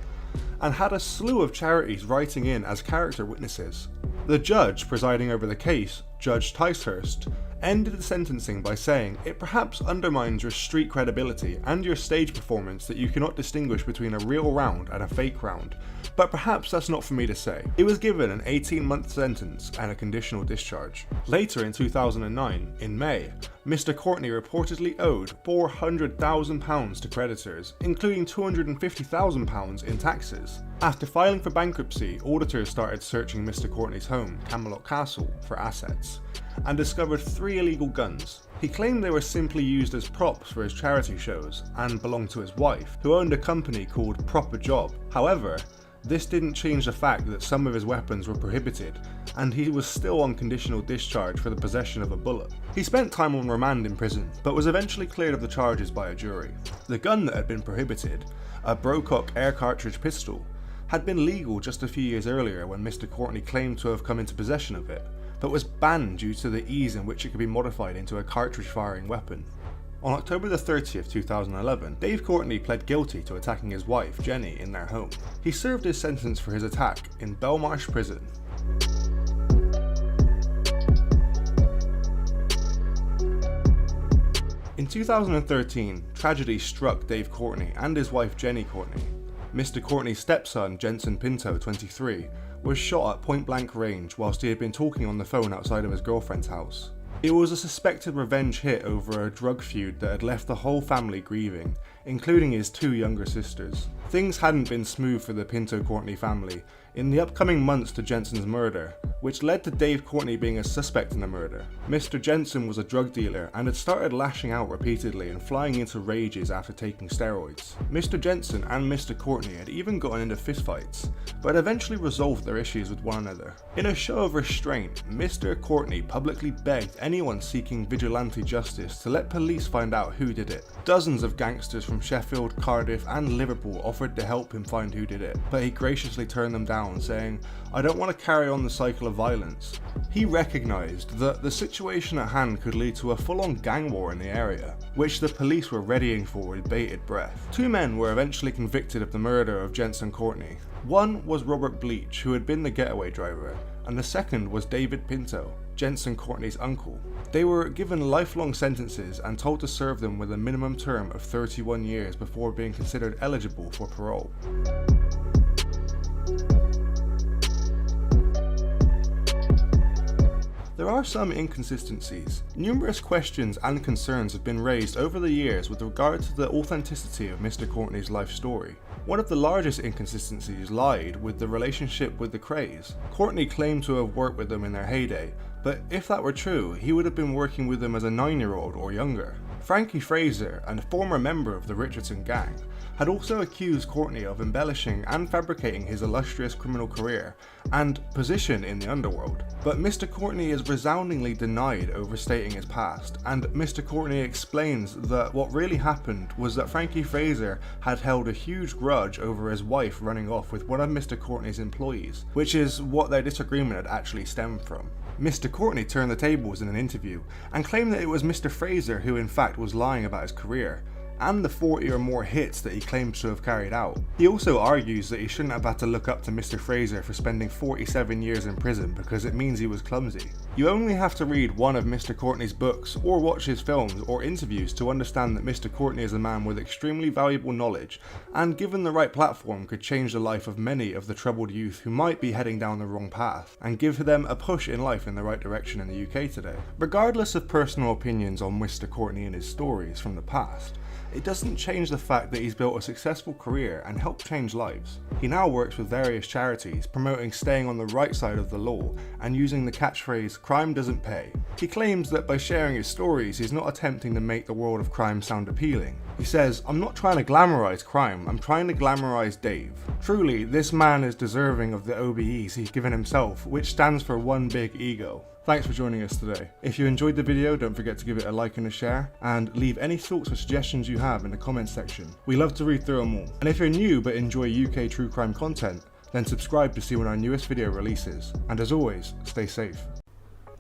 and had a slew of charities writing in as character witnesses. The judge presiding over the case, Judge Ticehurst, ended the sentencing by saying it perhaps undermines your street credibility and your stage performance that you cannot distinguish between a real round and a fake round, but perhaps that's not for me to say. He was given an 18-month sentence and a conditional discharge. Later in 2009, in May, Mr. Courtney reportedly owed £400,000 to creditors, including £250,000 in taxes. After filing for bankruptcy, auditors started searching Mr. Courtney's home, Camelot Castle, for assets, and discovered 3 illegal guns. He claimed they were simply used as props for his charity shows and belonged to his wife, who owned a company called Proper Job. However, this didn't change the fact that some of his weapons were prohibited, and he was still on conditional discharge for the possession of a bullet. He spent time on remand in prison, but was eventually cleared of the charges by a jury. The gun that had been prohibited, a Brocock air cartridge pistol, had been legal just a few years earlier when Mr. Courtney claimed to have come into possession of it, but was banned due to the ease in which it could be modified into a cartridge-firing weapon. On October the 30th, 2011, Dave Courtney pled guilty to attacking his wife, Jenny, in their home. He served his sentence for his attack in Belmarsh Prison. In 2013, tragedy struck Dave Courtney and his wife Jenny Courtney. Mr. Courtney's stepson, Jensen Pinto, 23, was shot at point-blank range whilst he had been talking on the phone outside of his girlfriend's house. It was a suspected revenge hit over a drug feud that had left the whole family grieving, including his 2 younger sisters. Things hadn't been smooth for the Pinto Courtney family in the upcoming months to Jensen's murder, which led to Dave Courtney being a suspect in the murder. Mr. Jensen was a drug dealer and had started lashing out repeatedly and flying into rages after taking steroids. Mr. Jensen and Mr. Courtney had even gotten into fistfights, but eventually resolved their issues with one another. In a show of restraint, Mr. Courtney publicly begged anyone seeking vigilante justice to let police find out who did it. Dozens of gangsters from Sheffield, Cardiff and Liverpool offered to help him find who did it, but he graciously turned them down, saying, "I don't want to carry on the cycle of violence." He recognised that the situation at hand could lead to a full-on gang war in the area, which the police were readying for with bated breath. 2 men were eventually convicted of the murder of Jensen Courtney. One was Robert Bleach, who had been the getaway driver, and the second was David Pinto, Jensen Courtney's uncle. They were given lifelong sentences and told to serve them with a minimum term of 31 years before being considered eligible for parole. There are some inconsistencies. Numerous questions and concerns have been raised over the years with regard to the authenticity of Mr. Courtney's life story. One of the largest inconsistencies lied with the relationship with the Krays. Courtney claimed to have worked with them in their heyday, but if that were true, he would have been working with them as a 9-year-old or younger. Frankie Fraser, a former member of the Richardson gang, had also accused Courtney of embellishing and fabricating his illustrious criminal career and position in the underworld. But Mr. Courtney is resoundingly denied overstating his past, and Mr. Courtney explains that what really happened was that Frankie Fraser had held a huge grudge over his wife running off with one of Mr. Courtney's employees, which is what their disagreement had actually stemmed from. Mr. Courtney turned the tables in an interview and claimed that it was Mr. Fraser who in fact was lying about his career, and the 40 or more hits that he claims to have carried out. He also argues that he shouldn't have had to look up to Mr. Fraser for spending 47 years in prison because it means he was clumsy. You only have to read one of Mr. Courtney's books or watch his films or interviews to understand that Mr. Courtney is a man with extremely valuable knowledge, and given the right platform could change the life of many of the troubled youth who might be heading down the wrong path, and give them a push in life in the right direction in the UK today. Regardless of personal opinions on Mr. Courtney and his stories from the past, it doesn't change the fact that he's built a successful career and helped change lives. He now works with various charities promoting staying on the right side of the law and using the catchphrase "crime doesn't pay." He claims that by sharing his stories he's not attempting to make the world of crime sound appealing. He says, "I'm not trying to glamorize crime, I'm trying to glamorize Dave." Truly, this man is deserving of the OBEs he's given himself, which stands for one big ego. Thanks for joining us today. If you enjoyed the video, don't forget to give it a like and a share, and leave any thoughts or suggestions you have in the comments section. We love to read through them all. And if you're new but enjoy UK true crime content, then subscribe to see when our newest video releases. And as always, stay safe.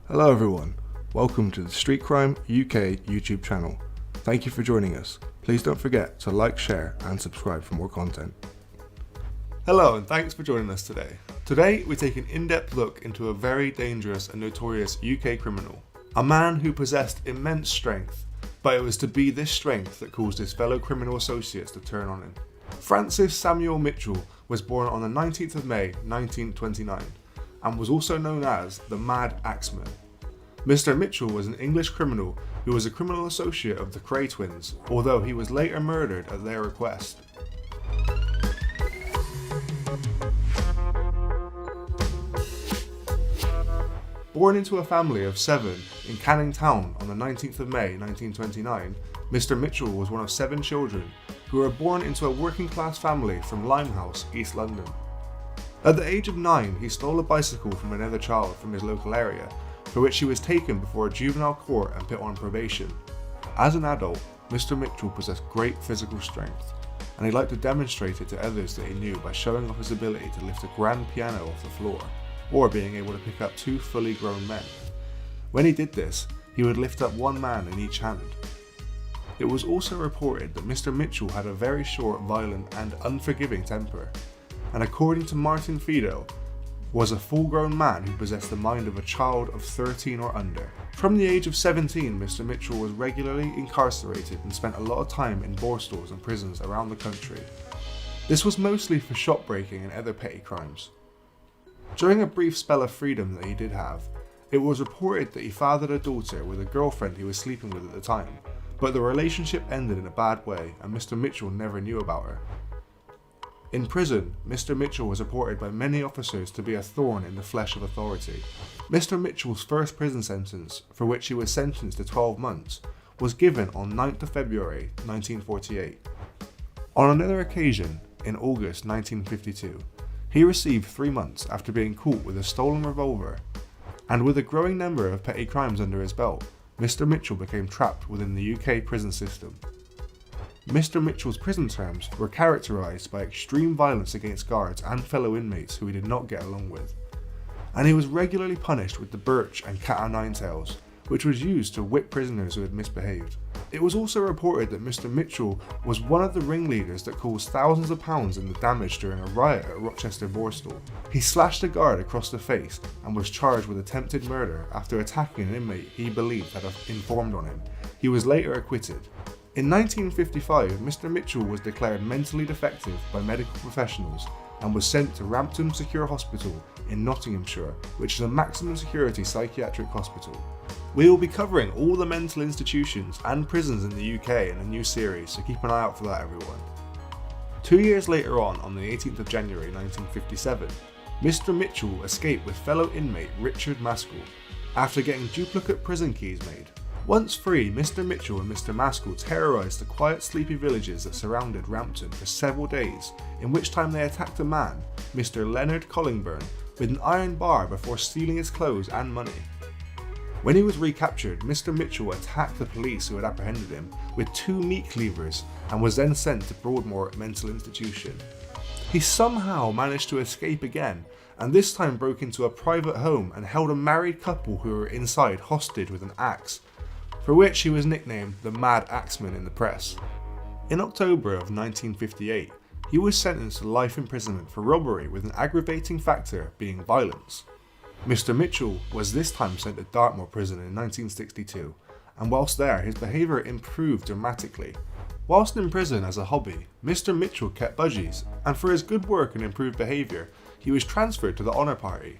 Hello everyone, welcome to the Street Crime UK YouTube channel. Thank you for joining us. Please don't forget to like, share and subscribe for more content. Hello and thanks for joining us today. Today we take an in-depth look into a very dangerous and notorious UK criminal. A man who possessed immense strength, but it was to be this strength that caused his fellow criminal associates to turn on him. Francis Samuel Mitchell was born on the 19th of May 1929 and was also known as the Mad Axeman. Mr. Mitchell was an English criminal who was a criminal associate of the Kray twins, although he was later murdered at their request. Born into a family of 7 in Canning Town on the 19th of May 1929, Mr. Mitchell was one of 7 children who were born into a working class family from Limehouse, East London. At the age of 9, he stole a bicycle from another child from his local area, for which he was taken before a juvenile court and put on probation. As an adult, Mr. Mitchell possessed great physical strength, and he liked to demonstrate it to others that he knew by showing off his ability to lift a grand piano off the floor, or being able to pick up 2 fully grown men. When he did this, he would lift up 1 man in each hand. It was also reported that Mr. Mitchell had a very short, violent and unforgiving temper, and according to Martin Fido, was a full-grown man who possessed the mind of a child of 13 or under. From the age of 17, Mr. Mitchell was regularly incarcerated and spent a lot of time in borstalls and prisons around the country. This was mostly for shop breaking and other petty crimes. During a brief spell of freedom that he did have, it was reported that he fathered a daughter with a girlfriend he was sleeping with at the time, but the relationship ended in a bad way and Mr. Mitchell never knew about her. In prison, Mr. Mitchell was reported by many officers to be a thorn in the flesh of authority. Mr. Mitchell's first prison sentence, for which he was sentenced to 12 months, was given on 9th of February 1948. On another occasion, in August 1952, he received 3 months after being caught with a stolen revolver, and with a growing number of petty crimes under his belt, Mr. Mitchell became trapped within the UK prison system. Mr. Mitchell's prison terms were characterised by extreme violence against guards and fellow inmates who he did not get along with, and he was regularly punished with the birch and cat-o'-nine-tails, which was used to whip prisoners who had misbehaved. It was also reported that Mr. Mitchell was one of the ringleaders that caused thousands of pounds in the damage during a riot at Rochester Borstal. He slashed a guard across the face and was charged with attempted murder after attacking an inmate he believed had informed on him. He was later acquitted. In 1955, Mr. Mitchell was declared mentally defective by medical professionals and was sent to Rampton Secure Hospital in Nottinghamshire, which is a maximum security psychiatric hospital. We will be covering all the mental institutions and prisons in the UK in a new series, so keep an eye out for that everyone. 2 years later on the 18th of January 1957, Mr. Mitchell escaped with fellow inmate Richard Maskell after getting duplicate prison keys made. Once free, Mr. Mitchell and Mr. Maskell terrorised the quiet sleepy villages that surrounded Rampton for several days, in which time they attacked a man, Mr. Leonard Collingburn, with an iron bar before stealing his clothes and money. When he was recaptured, Mr. Mitchell attacked the police who had apprehended him with 2 meat cleavers and was then sent to Broadmoor Mental Institution. He somehow managed to escape again, and this time broke into a private home and held a married couple who were inside hostage with an axe, for which he was nicknamed the Mad Axeman in the press. In October of 1958, he was sentenced to life imprisonment for robbery with an aggravating factor being violence. Mr. Mitchell was this time sent to Dartmoor prison in 1962, and whilst there his behaviour improved dramatically. Whilst in prison as a hobby, Mr. Mitchell kept budgies, and for his good work and improved behaviour, he was transferred to the Honour Party,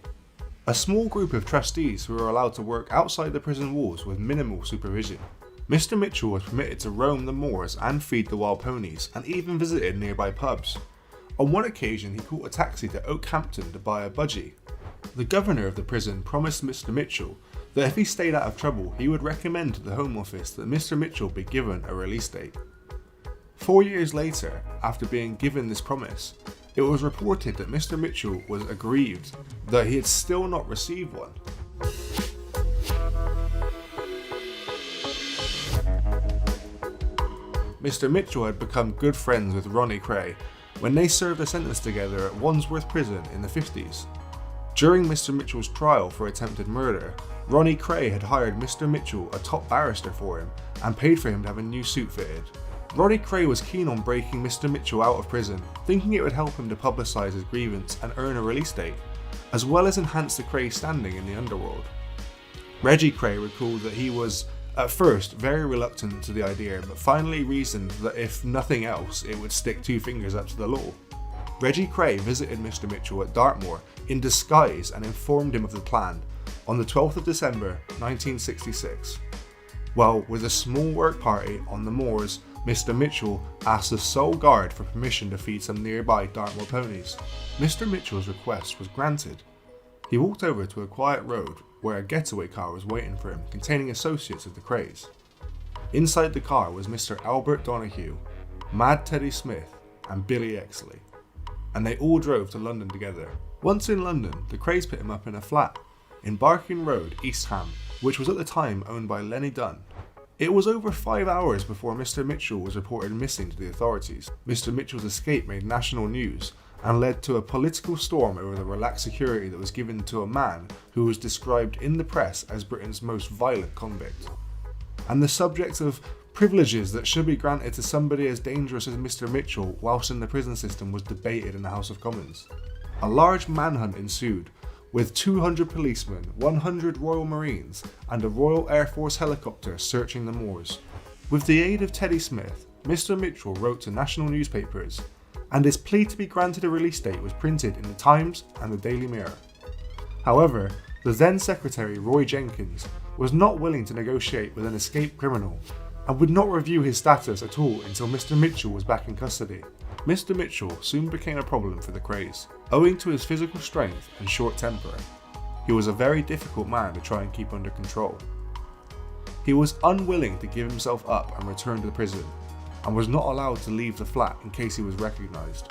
a small group of trustees who were allowed to work outside the prison walls with minimal supervision. Mr. Mitchell was permitted to roam the moors and feed the wild ponies, and even visited nearby pubs. On one occasion, he caught a taxi to Oakhampton to buy a budgie. The governor of the prison promised Mr. Mitchell that if he stayed out of trouble, he would recommend to the Home Office that Mr. Mitchell be given a release date. 4 years later, after being given this promise, it was reported that Mr. Mitchell was aggrieved that he had still not received one. Mr. Mitchell had become good friends with Ronnie Kray when they served a sentence together at Wandsworth Prison in the 50s. During Mr. Mitchell's trial for attempted murder, Ronnie Kray had hired Mr. Mitchell, a top barrister, for him and paid for him to have a new suit fitted. Ronnie Kray was keen on breaking Mr. Mitchell out of prison, thinking it would help him to publicise his grievance and earn a release date, as well as enhance the Kray's standing in the underworld. Reggie Kray recalled that he was, at first, very reluctant to the idea, but finally reasoned that if nothing else, it would stick two fingers up to the law. Reggie Kray visited Mr. Mitchell at Dartmoor in disguise and informed him of the plan on the 12th of December 1966. While with a small work party on the moors, Mr. Mitchell asked the sole guard for permission to feed some nearby Dartmoor ponies. Mr. Mitchell's request was granted. He walked over to a quiet road where a getaway car was waiting for him, containing associates of the Krays. Inside the car was Mr. Albert Donahue, Mad Teddy Smith, and Billy Exley, and they all drove to London together. Once in London, the Krays put him up in a flat in Barking Road, East Ham, which was at the time owned by Lenny Dunn. It was over 5 hours before Mr. Mitchell was reported missing to the authorities. Mr. Mitchell's escape made national news and led to a political storm over the relaxed security that was given to a man who was described in the press as Britain's most violent convict. And the subject of privileges that should be granted to somebody as dangerous as Mr. Mitchell whilst in the prison system was debated in the House of Commons. A large manhunt ensued, with 200 policemen, 100 Royal Marines, and a Royal Air Force helicopter searching the moors. With the aid of Teddy Smith, Mr. Mitchell wrote to national newspapers, and his plea to be granted a release date was printed in the Times and the Daily Mirror. However, the then Secretary Roy Jenkins was not willing to negotiate with an escaped criminal and would not review his status at all until Mr. Mitchell was back in custody. Mr. Mitchell soon became a problem for the Krays, owing to his physical strength and short temper. He was a very difficult man to try and keep under control. He was unwilling to give himself up and return to the prison, and was not allowed to leave the flat in case he was recognised.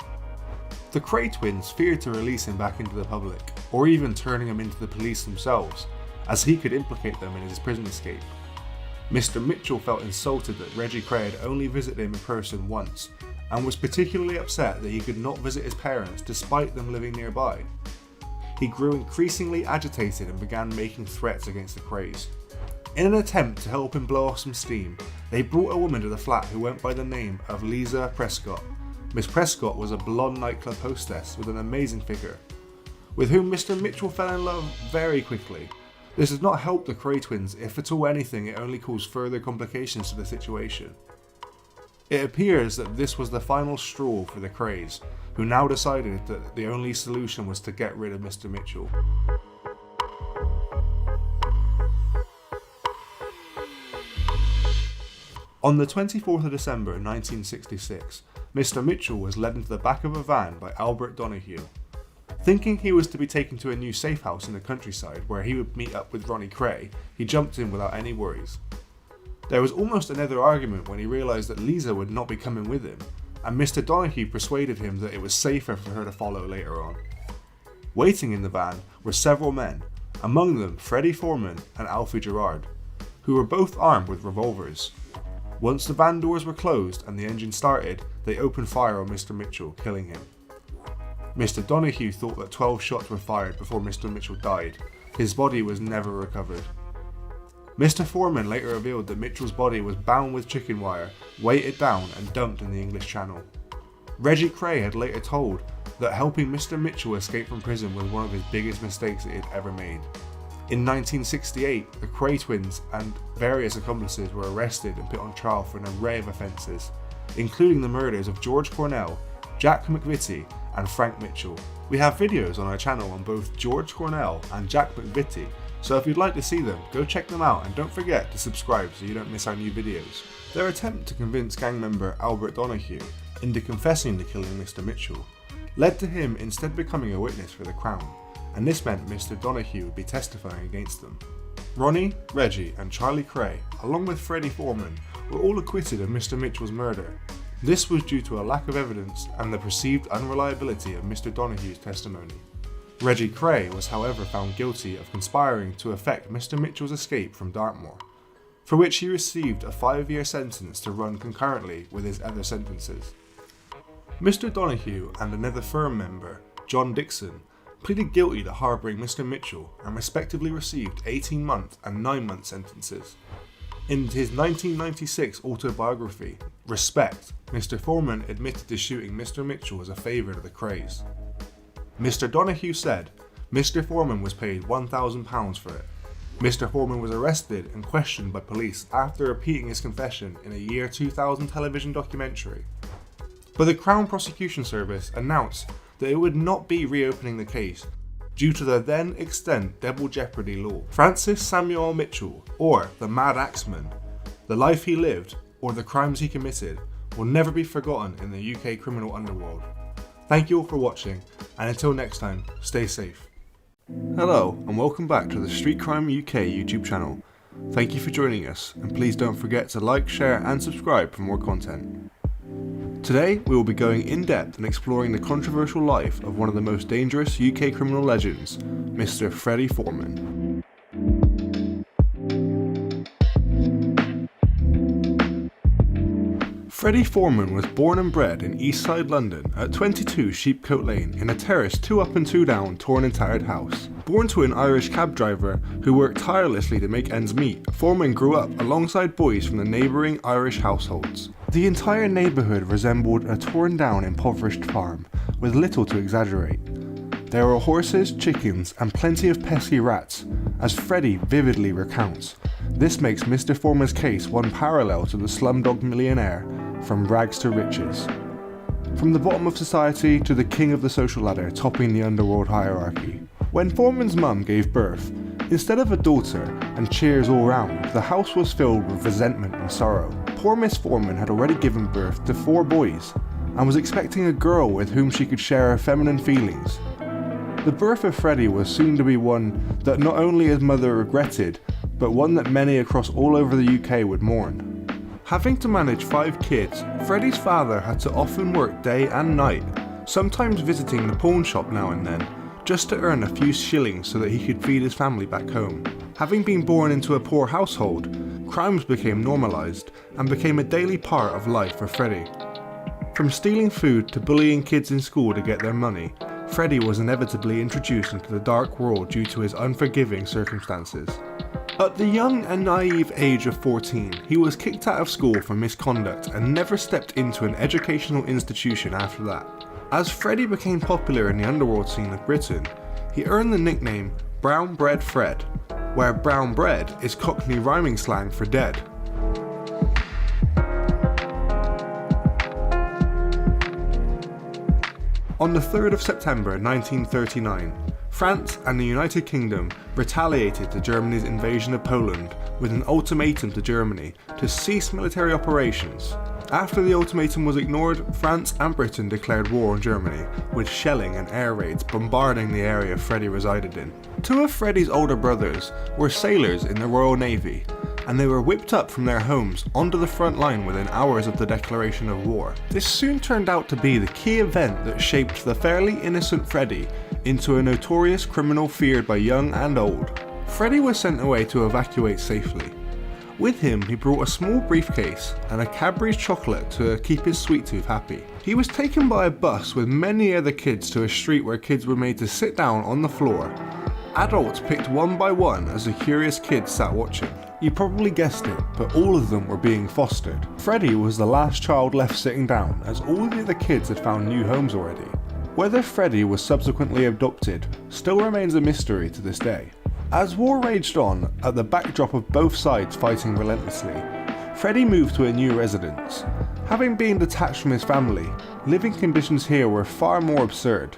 The Kray twins feared to release him back into the public, or even turning him into the police themselves, as he could implicate them in his prison escape. Mr. Mitchell felt insulted that Reggie Kray had only visited him in person once, and was particularly upset that he could not visit his parents despite them living nearby. He grew increasingly agitated and began making threats against the Krays. In an attempt to help him blow off some steam, they brought a woman to the flat who went by the name of Lisa Prescott. Miss Prescott was a blonde nightclub hostess with an amazing figure, with whom Mr. Mitchell fell in love very quickly. This did not help the Kray twins, if at all anything it only caused further complications to the situation. It appears that this was the final straw for the Krays, who now decided that the only solution was to get rid of Mr. Mitchell. On the 24th of December 1966, Mr. Mitchell was led into the back of a van by Albert Donahue. Thinking he was to be taken to a new safe house in the countryside where he would meet up with Ronnie Kray, he jumped in without any worries. There was almost another argument when he realised that Lisa would not be coming with him, and Mr. Donahue persuaded him that it was safer for her to follow later on. Waiting in the van were several men, among them Freddy Foreman and Alfie Gerard, who were both armed with revolvers. Once the van doors were closed and the engine started, they opened fire on Mr. Mitchell, killing him. Mr. Donahue thought that 12 shots were fired before Mr. Mitchell died. His body was never recovered. Mr. Foreman later revealed that Mitchell's body was bound with chicken wire, weighted down and dumped in the English Channel. Reggie Kray had later told that helping Mr. Mitchell escape from prison was one of his biggest mistakes that he had ever made. In 1968, the Kray twins and various accomplices were arrested and put on trial for an array of offences, including the murders of George Cornell, Jack McVitie and Frank Mitchell. We have videos on our channel on both George Cornell and Jack McVitie, So if you'd like to see them, go check them out and don't forget to subscribe so you don't miss our new videos. Their attempt to convince gang member Albert Donahue into confessing to killing Mr. Mitchell led to him instead becoming a witness for the Crown, and this meant Mr. Donahue would be testifying against them. Ronnie, Reggie and Charlie Kray, along with Freddy Foreman, were all acquitted of Mr. Mitchell's murder. This was due to a lack of evidence and the perceived unreliability of Mr. Donahue's testimony. Reggie Kray was however found guilty of conspiring to effect Mr. Mitchell's escape from Dartmoor, for which he received a 5-year sentence to run concurrently with his other sentences. Mr. Donahue and another firm member, John Dixon, pleaded guilty to harbouring Mr. Mitchell and respectively received 18-month and 9-month sentences. In his 1996 autobiography, Respect, Mr. Foreman admitted to shooting Mr. Mitchell as a favour to the Krays. Mr. Donahue said Mr. Foreman was paid £1,000 for it. Mr. Foreman was arrested and questioned by police after repeating his confession in a year 2000 television documentary. But the Crown Prosecution Service announced that it would not be reopening the case due to the then extant double jeopardy law. Francis Samuel Mitchell, or the Mad Axeman, the life he lived, or the crimes he committed, will never be forgotten in the UK criminal underworld. Thank you all for watching, and until next time, stay safe. Hello, and welcome back to the Street Crime UK YouTube channel. Thank you for joining us, and please don't forget to like, share and subscribe for more content. Today, we will be going in depth and exploring the controversial life of one of the most dangerous UK criminal legends, Mr. Freddy Foreman. Freddy Foreman was born and bred in East Side London at 22 Sheepcote Lane in a terraced 2 up and 2 down torn and tattered house. Born to an Irish cab driver who worked tirelessly to make ends meet, Foreman grew up alongside boys from the neighbouring Irish households. The entire neighbourhood resembled a torn down impoverished farm, with little to exaggerate. There were horses, chickens and plenty of pesky rats, as Freddy vividly recounts. This makes Mr. Foreman's case one parallel to the Slumdog Millionaire, from rags to riches. From the bottom of society to the king of the social ladder topping the underworld hierarchy. When Foreman's mum gave birth, instead of a daughter and cheers all round, the house was filled with resentment and sorrow. Poor Miss Foreman had already given birth to 4 boys and was expecting a girl with whom she could share her feminine feelings. The birth of Freddy was soon to be one that not only his mother regretted, but one that many across all over the UK would mourn. Having to manage 5 kids, Freddy's father had to often work day and night, sometimes visiting the pawn shop now and then, just to earn a few shillings so that he could feed his family back home. Having been born into a poor household, crimes became normalised and became a daily part of life for Freddy. From stealing food to bullying kids in school to get their money, Freddy was inevitably introduced into the dark world due to his unforgiving circumstances. At the young and naive age of 14, he was kicked out of school for misconduct and never stepped into an educational institution after that. As Freddy became popular in the underworld scene of Britain, he earned the nickname Brown Bread Fred, where brown bread is Cockney rhyming slang for dead. On the 3rd of September 1939, France and the United Kingdom retaliated to Germany's invasion of Poland with an ultimatum to Germany to cease military operations. After the ultimatum was ignored, France and Britain declared war on Germany, with shelling and air raids bombarding the area Freddy resided in. 2 of Freddy's older brothers were sailors in the Royal Navy, and they were whipped up from their homes onto the front line within hours of the declaration of war. This soon turned out to be the key event that shaped the fairly innocent Freddy into a notorious criminal feared by young and old. Freddy was sent away to evacuate safely. With him, he brought a small briefcase and a Cadbury's chocolate to keep his sweet tooth happy. He was taken by a bus with many other kids to a street where kids were made to sit down on the floor. Adults picked one by one as the curious kids sat watching. You probably guessed it, but all of them were being fostered. Freddy was the last child left sitting down, as all the other kids had found new homes already. Whether Freddy was subsequently adopted still remains a mystery to this day. As war raged on, at the backdrop of both sides fighting relentlessly, Freddy moved to a new residence. Having been detached from his family, living conditions here were far more absurd.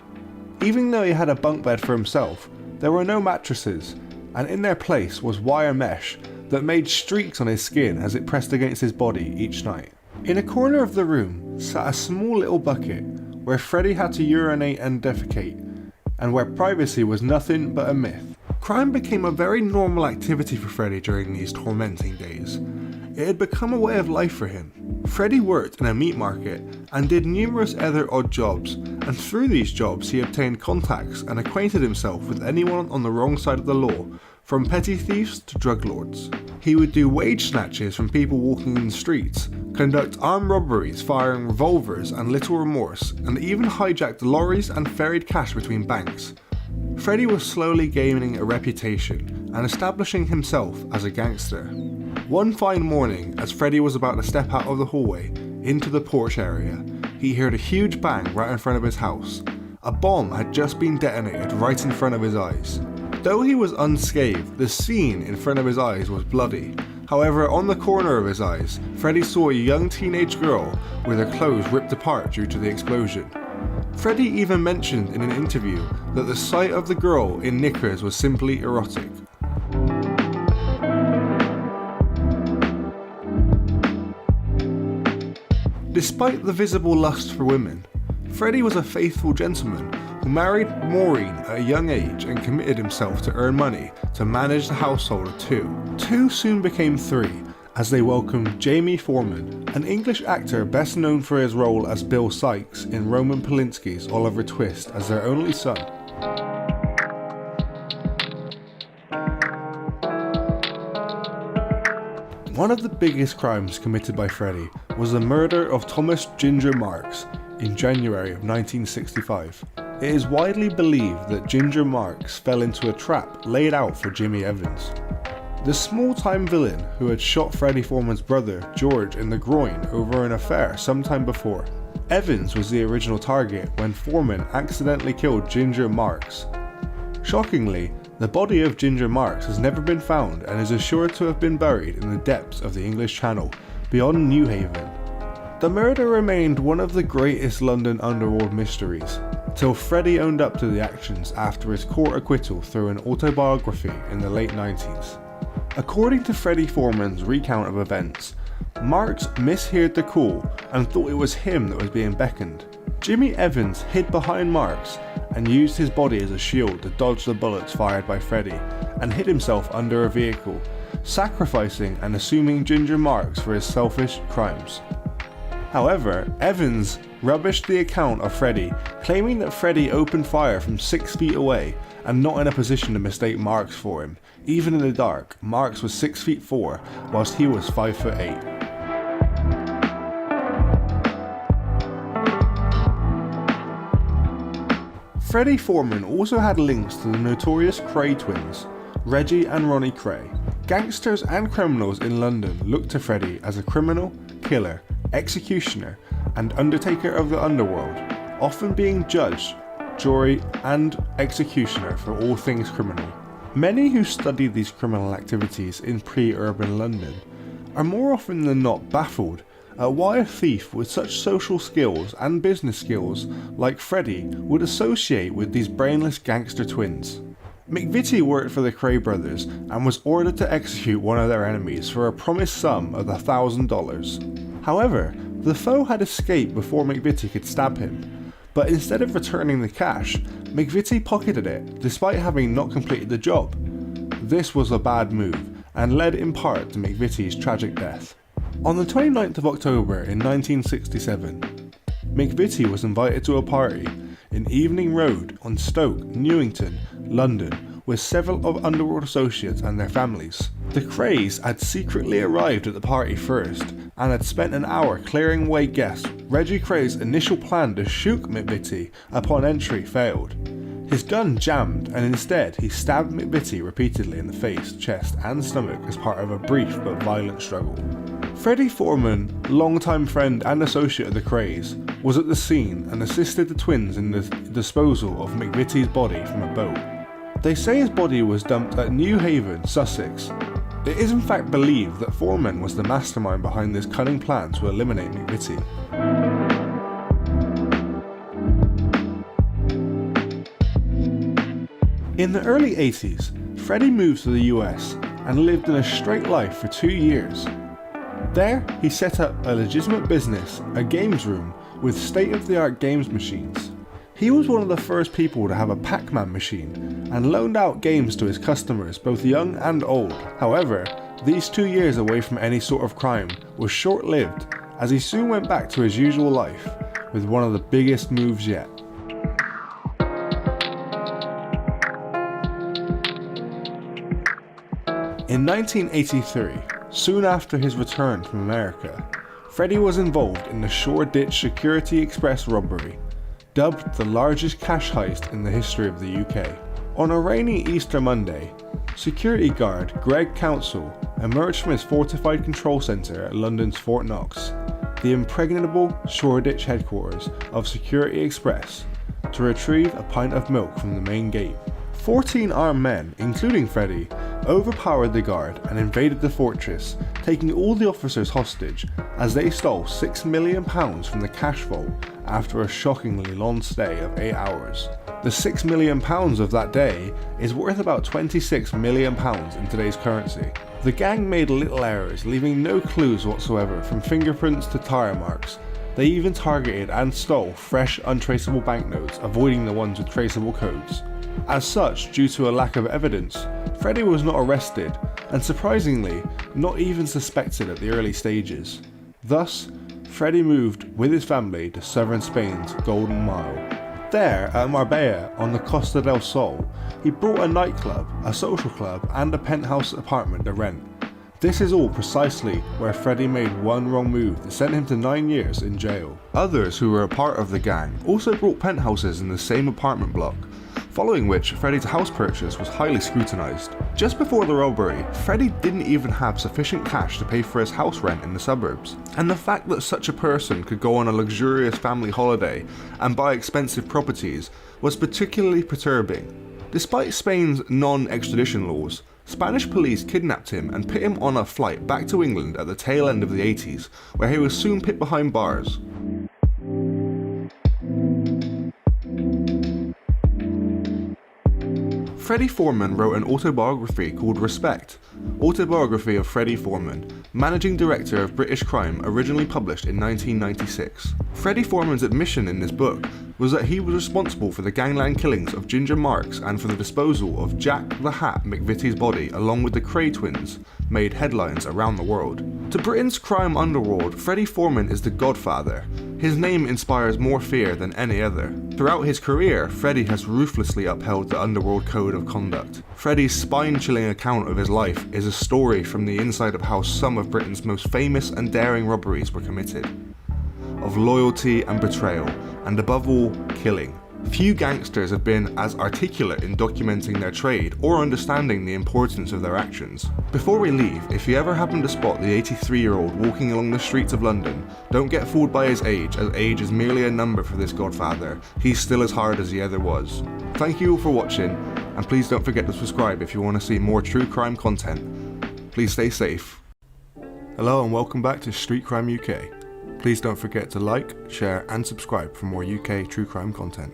Even though he had a bunk bed for himself, there were no mattresses, and in their place was wire mesh that made streaks on his skin as it pressed against his body each night. In a corner of the room sat a small little bucket where Freddy had to urinate and defecate, and where privacy was nothing but a myth. Crime became a very normal activity for Freddy during these tormenting days. It had become a way of life for him. Freddy worked in a meat market and did numerous other odd jobs, and through these jobs he obtained contacts and acquainted himself with anyone on the wrong side of the law, from petty thieves to drug lords. He would do wage snatches from people walking in the streets, conduct armed robberies firing revolvers and little remorse, and even hijacked lorries and ferried cash between banks. Freddy was slowly gaining a reputation and establishing himself as a gangster. One fine morning, as Freddy was about to step out of the hallway into the porch area, he heard a huge bang right in front of his house. A bomb had just been detonated right in front of his eyes. Though he was unscathed, the scene in front of his eyes was bloody. However, on the corner of his eyes, Freddy saw a young teenage girl with her clothes ripped apart due to the explosion. Freddy even mentioned in an interview that the sight of the girl in knickers was simply erotic. Despite the visible lust for women, Freddy was a faithful gentleman who married Maureen at a young age and committed himself to earn money to manage the household of two. Two soon became three, as they welcomed Jimmy Foreman, an English actor best known for his role as Bill Sikes in Roman Polanski's Oliver Twist, as their only son. One of the biggest crimes committed by Freddy was the murder of Thomas Ginger Marks in January of 1965. It is widely believed that Ginger Marks fell into a trap laid out for Jimmy Evans, the small-time villain who had shot Freddy Foreman's brother George in the groin over an affair sometime before. Evans was the original target when Foreman accidentally killed Ginger Marks. Shockingly, the body of Ginger Marks has never been found and is assured to have been buried in the depths of the English Channel, beyond New Haven. The murder remained one of the greatest London underworld mysteries, till Freddy owned up to the actions after his court acquittal through an autobiography in the late 90s. According to Freddy Foreman's recount of events, Marks misheard the call and thought it was him that was being beckoned. Jimmy Evans hid behind Marks and used his body as a shield to dodge the bullets fired by Freddy, and hid himself under a vehicle, sacrificing and assuming Ginger Marks for his selfish crimes. However, Evans rubbished the account of Freddy, claiming that Freddy opened fire from 6 feet away and not in a position to mistake Marks for him. Even in the dark, Marks was 6 feet 4, whilst he was 5 foot 8. Freddy Foreman also had links to the notorious Kray twins, Reggie and Ronnie Kray. Gangsters and criminals in London looked to Freddy as a criminal, killer, executioner, and undertaker of the underworld, often being judge, jury, and executioner for all things criminal. Many who studied these criminal activities in pre-urban London are more often than not baffled at why a thief with such social skills and business skills like Freddy would associate with these brainless gangster twins. McVitie worked for the Kray brothers and was ordered to execute one of their enemies for a promised sum of $1,000. However, the foe had escaped before McVitie could stab him, but instead of returning the cash, McVitie pocketed it despite having not completed the job. This was a bad move and led in part to McVitie's tragic death. On the 29th of October in 1967, McVitie was invited to a party in Evening Road on Stoke, Newington, London, with several of Underworld associates and their families. The Krays had secretly arrived at the party first and had spent an hour clearing away guests. Reggie Kray's initial plan to shoot McVitie upon entry failed. His gun jammed, and instead he stabbed McVitie repeatedly in the face, chest and stomach as part of a brief but violent struggle. Freddy Foreman, longtime friend and associate of the Krays, was at the scene and assisted the twins in the disposal of McVitie's body from a boat. They say his body was dumped at New Haven, Sussex. It is in fact believed that Foreman was the mastermind behind this cunning plan to eliminate McVitie. In the early 80s, Freddy moved to the US and lived in a straight life for 2 years. There, he set up a legitimate business, a games room, with state-of-the-art games machines. He was one of the first people to have a Pac-Man machine and loaned out games to his customers, both young and old. However, these 2 years away from any sort of crime was short-lived, as he soon went back to his usual life with one of the biggest moves yet. In 1983, soon after his return from America, Freddy was involved in the Shoreditch Security Express robbery, dubbed the largest cash heist in the history of the UK. On a rainy Easter Monday, security guard Greg Council emerged from his fortified control centre at London's Fort Knox, the impregnable Shoreditch headquarters of Security Express, to retrieve a pint of milk from the main gate. 14 armed men, including Freddy, overpowered the guard and invaded the fortress, taking all the officers hostage as they stole £6 million from the cash vault after a shockingly long stay of 8 hours. The £6 million of that day is worth about £26 million in today's currency. The gang made little errors, leaving no clues whatsoever from fingerprints to tire marks. They even targeted and stole fresh, untraceable banknotes, avoiding the ones with traceable codes. As such, due to a lack of evidence, Freddy was not arrested, and surprisingly, not even suspected at the early stages. Thus, Freddy moved with his family to southern Spain's Golden Mile. There, at Marbella on the Costa del Sol, he brought a nightclub, a social club, and a penthouse apartment to rent. This is all precisely where Freddy made one wrong move that sent him to 9 years in jail. Others who were a part of the gang also brought penthouses in the same apartment block, following which Freddy's house purchase was highly scrutinised. Just before the robbery, Freddy didn't even have sufficient cash to pay for his house rent in the suburbs, and the fact that such a person could go on a luxurious family holiday and buy expensive properties was particularly perturbing. Despite Spain's non-extradition laws, Spanish police kidnapped him and put him on a flight back to England at the tail end of the 80s, where he was soon put behind bars. Freddy Foreman wrote an autobiography called Respect, Autobiography of Freddy Foreman, Managing Director of British Crime, originally published in 1996. Freddy Foreman's admission in this book was that he was responsible for the gangland killings of Ginger Marks and for the disposal of Jack the Hat McVitie's body along with the Kray twins, made headlines around the world. To Britain's crime underworld, Freddy Foreman is the godfather. His name inspires more fear than any other. Throughout his career, Freddy has ruthlessly upheld the underworld code of conduct. Freddy's spine-chilling account of his life is a story from the inside of how some of Britain's most famous and daring robberies were committed. Of loyalty and betrayal, and above all, killing. Few gangsters have been as articulate in documenting their trade or understanding the importance of their actions. Before we leave, if you ever happen to spot the 83-year-old walking along the streets of London, don't get fooled by his age, as age is merely a number for this godfather. He's still as hard as he ever was. Thank you all for watching, and please don't forget to subscribe if you want to see more true crime content. Please stay safe. Hello and welcome back to Street Crime UK. Please don't forget to like, share and subscribe for more UK true crime content.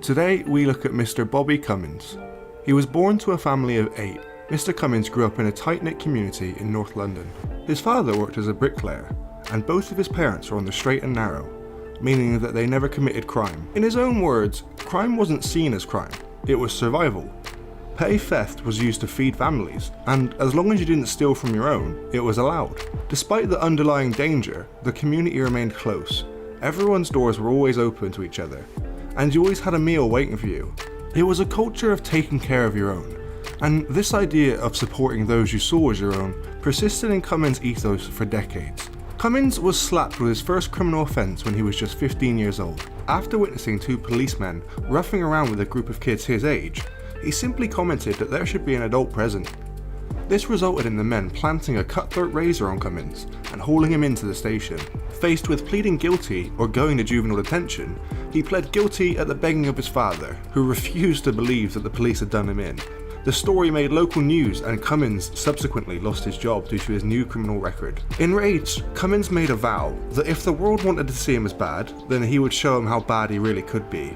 Today we look at Mr. Bobby Cummings. He was born to a family of 8. Mr. Cummings grew up in a tight-knit community in North London. His father worked as a bricklayer, and both of his parents were on the straight and narrow, meaning that they never committed crime. In his own words, crime wasn't seen as crime, it was survival. Petty theft was used to feed families, and as long as you didn't steal from your own, it was allowed. Despite the underlying danger, the community remained close. Everyone's doors were always open to each other, and you always had a meal waiting for you. It was a culture of taking care of your own, and this idea of supporting those you saw as your own persisted in Cummings' ethos for decades. Cummings was slapped with his first criminal offence when he was just 15 years old. After witnessing 2 policemen roughing around with a group of kids his age, he simply commented that there should be an adult present. This resulted in the men planting a cutthroat razor on Cummings and hauling him into the station. Faced with pleading guilty or going to juvenile detention, he pled guilty at the begging of his father, who refused to believe that the police had done him in. The story made local news and Cummings subsequently lost his job due to his new criminal record. Enraged, Cummings made a vow that if the world wanted to see him as bad, then he would show him how bad he really could be.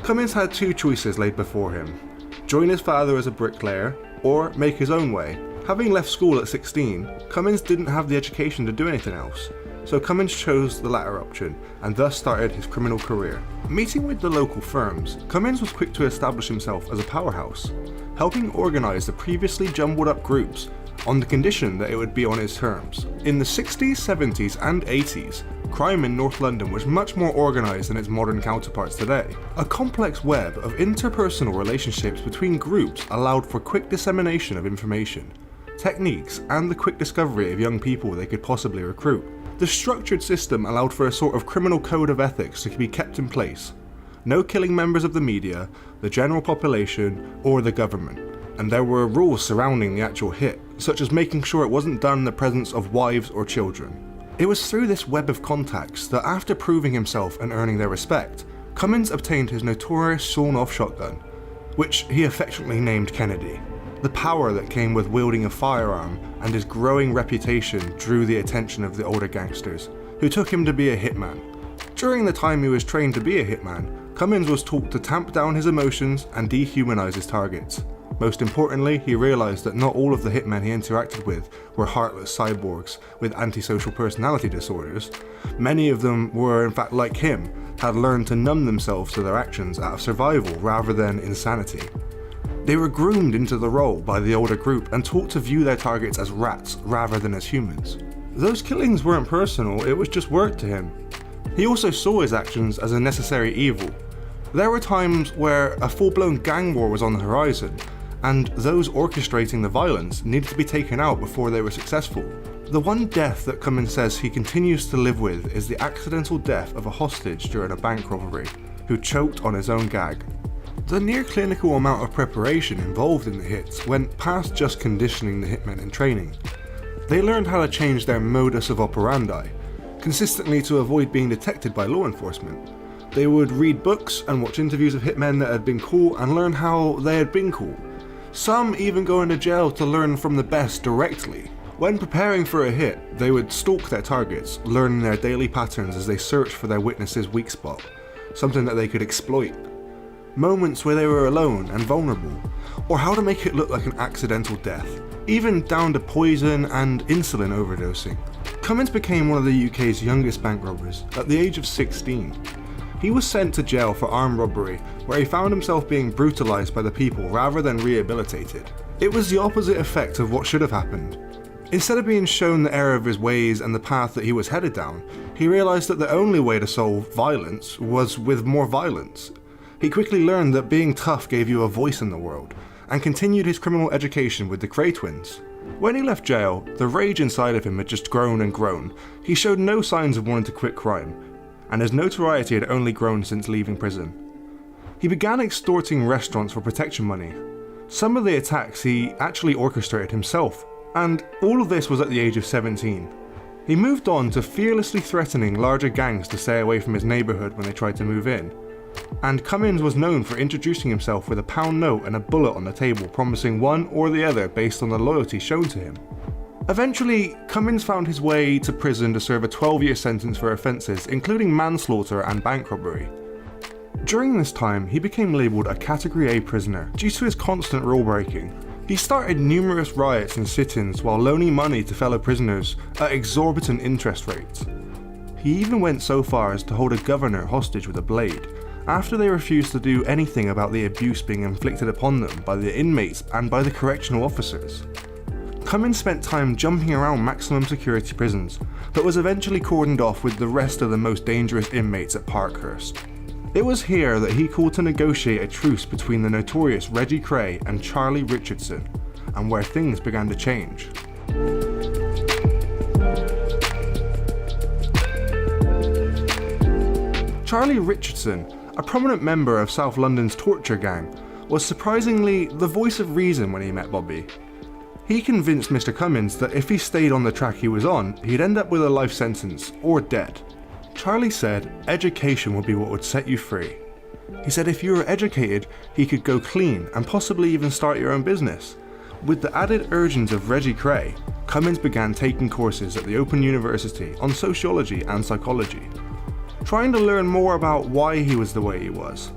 Cummings had two choices laid before him: join his father as a bricklayer, or make his own way. Having left school at 16, Cummings didn't have the education to do anything else, so Cummings chose the latter option and thus started his criminal career. Meeting with the local firms, Cummings was quick to establish himself as a powerhouse, helping organise the previously jumbled up groups on the condition that it would be on his terms. In the 60s, 70s and 80s, crime in North London was much more organised than its modern counterparts today. A complex web of interpersonal relationships between groups allowed for quick dissemination of information, techniques, and the quick discovery of young people they could possibly recruit. The structured system allowed for a sort of criminal code of ethics to be kept in place. No killing members of the media, the general population, or the government. And there were rules surrounding the actual hit, such as making sure it wasn't done in the presence of wives or children. It was through this web of contacts that, after proving himself and earning their respect, Cummings obtained his notorious sawn-off shotgun, which he affectionately named Kennedy. The power that came with wielding a firearm and his growing reputation drew the attention of the older gangsters, who took him to be a hitman. During the time he was trained to be a hitman, Cummings was taught to tamp down his emotions and dehumanize his targets. Most importantly, he realised that not all of the hitmen he interacted with were heartless cyborgs with antisocial personality disorders. Many of them were, in fact, like him, had learned to numb themselves to their actions out of survival rather than insanity. They were groomed into the role by the older group and taught to view their targets as rats rather than as humans. Those killings weren't personal, it was just work to him. He also saw his actions as a necessary evil. There were times where a full-blown gang war was on the horizon, and those orchestrating the violence needed to be taken out before they were successful. The one death that Cummings says he continues to live with is the accidental death of a hostage during a bank robbery, who choked on his own gag. The near clinical amount of preparation involved in the hits went past just conditioning the hitmen in training. They learned how to change their modus of operandi, consistently to avoid being detected by law enforcement. They would read books and watch interviews of hitmen that had been cool and learn how they had been cool. Some even go into jail to learn from the best directly. When preparing for a hit, they would stalk their targets, learning their daily patterns as they searched for their witness's weak spot, something that they could exploit. Moments where they were alone and vulnerable, or how to make it look like an accidental death, even down to poison and insulin overdosing. Cummings became one of the UK's youngest bank robbers at the age of 16. He was sent to jail for armed robbery, where he found himself being brutalised by the people rather than rehabilitated. It was the opposite effect of what should have happened. Instead of being shown the error of his ways and the path that he was headed down, he realised that the only way to solve violence was with more violence. He quickly learned that being tough gave you a voice in the world, and continued his criminal education with the Kray twins. When he left jail, the rage inside of him had just grown and grown. He showed no signs of wanting to quit crime, and his notoriety had only grown since leaving prison. He began extorting restaurants for protection money. Some of the attacks he actually orchestrated himself, and all of this was at the age of 17. He moved on to fearlessly threatening larger gangs to stay away from his neighbourhood when they tried to move in. And Cummings was known for introducing himself with a £1 note and a bullet on the table, promising one or the other based on the loyalty shown to him. Eventually, Cummings found his way to prison to serve a 12-year sentence for offences including manslaughter and bank robbery. During this time, he became labelled a Category A prisoner due to his constant rule breaking. He started numerous riots and sit-ins while loaning money to fellow prisoners at exorbitant interest rates. He even went so far as to hold a governor hostage with a blade, after they refused to do anything about the abuse being inflicted upon them by the inmates and by the correctional officers. Cummings spent time jumping around maximum security prisons, but was eventually cordoned off with the rest of the most dangerous inmates at Parkhurst. It was here that he called to negotiate a truce between the notorious Reggie Kray and Charlie Richardson, and where things began to change. Charlie Richardson, a prominent member of South London's torture gang, was surprisingly the voice of reason when he met Bobby. He convinced Mr. Cummings that if he stayed on the track he was on, he'd end up with a life sentence, or dead. Charlie said education would be what would set you free. He said if you were educated, he could go clean and possibly even start your own business. With the added urgings of Reggie Kray, Cummings began taking courses at the Open University on sociology and psychology, trying to learn more about why he was the way he was,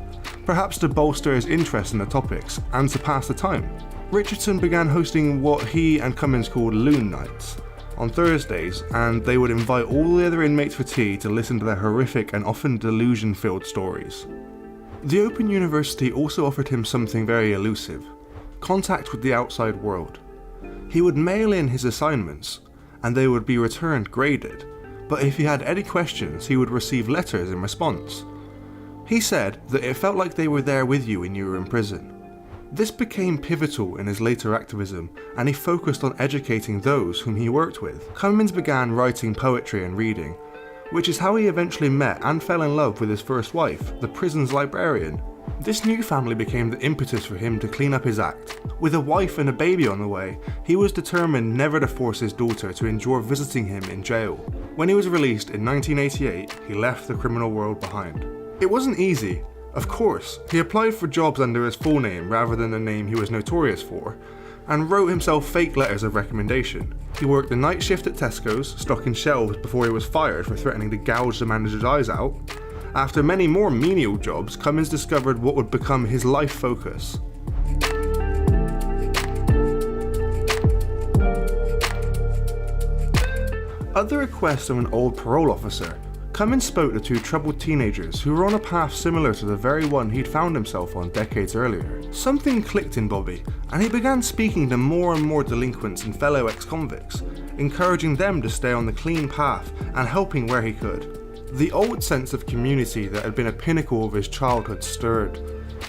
perhaps to bolster his interest in the topics and to pass the time. Richardson began hosting what he and Cummings called Loon Nights on Thursdays, and they would invite all the other inmates for tea to listen to their horrific and often delusion-filled stories. The Open University also offered him something very elusive: contact with the outside world. He would mail in his assignments, and they would be returned graded, but if he had any questions, he would receive letters in response. He said that it felt like they were there with you when you were in prison. This became pivotal in his later activism, and he focused on educating those whom he worked with. Cummings began writing poetry and reading, which is how he eventually met and fell in love with his first wife, the prison's librarian. This new family became the impetus for him to clean up his act. With a wife and a baby on the way, he was determined never to force his daughter to endure visiting him in jail. When he was released in 1988, he left the criminal world behind. It wasn't easy. Of course, he applied for jobs under his full name rather than the name he was notorious for, and wrote himself fake letters of recommendation. He worked the night shift at Tesco's, stocking shelves before he was fired for threatening to gouge the manager's eyes out. After many more menial jobs, Cummings discovered what would become his life focus. At the request of an old parole officer, Cummings spoke to two troubled teenagers who were on a path similar to the very one he'd found himself on decades earlier. Something clicked in Bobby, and he began speaking to more and more delinquents and fellow ex-convicts, encouraging them to stay on the clean path and helping where he could. The old sense of community that had been a pinnacle of his childhood stirred.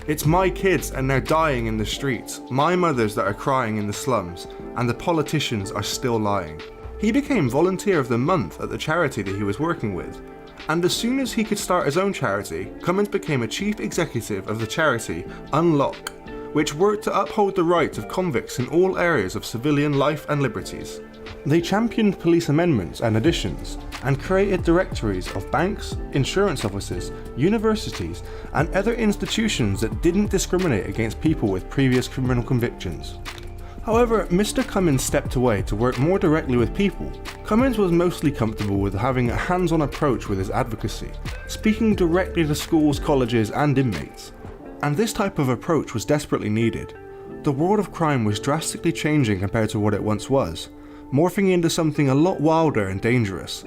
It's my kids and they're dying in the streets, my mothers that are crying in the slums, and the politicians are still lying. He became Volunteer of the Month at the charity that he was working with, and as soon as he could start his own charity, Cummings became a chief executive of the charity Unlock, which worked to uphold the rights of convicts in all areas of civilian life and liberties. They championed police amendments and additions, and created directories of banks, insurance offices, universities, and other institutions that didn't discriminate against people with previous criminal convictions. However, Mr. Cummings stepped away to work more directly with people. Cummings was mostly comfortable with having a hands-on approach with his advocacy, speaking directly to schools, colleges, and inmates. And this type of approach was desperately needed. The world of crime was drastically changing compared to what it once was, morphing into something a lot wilder and dangerous.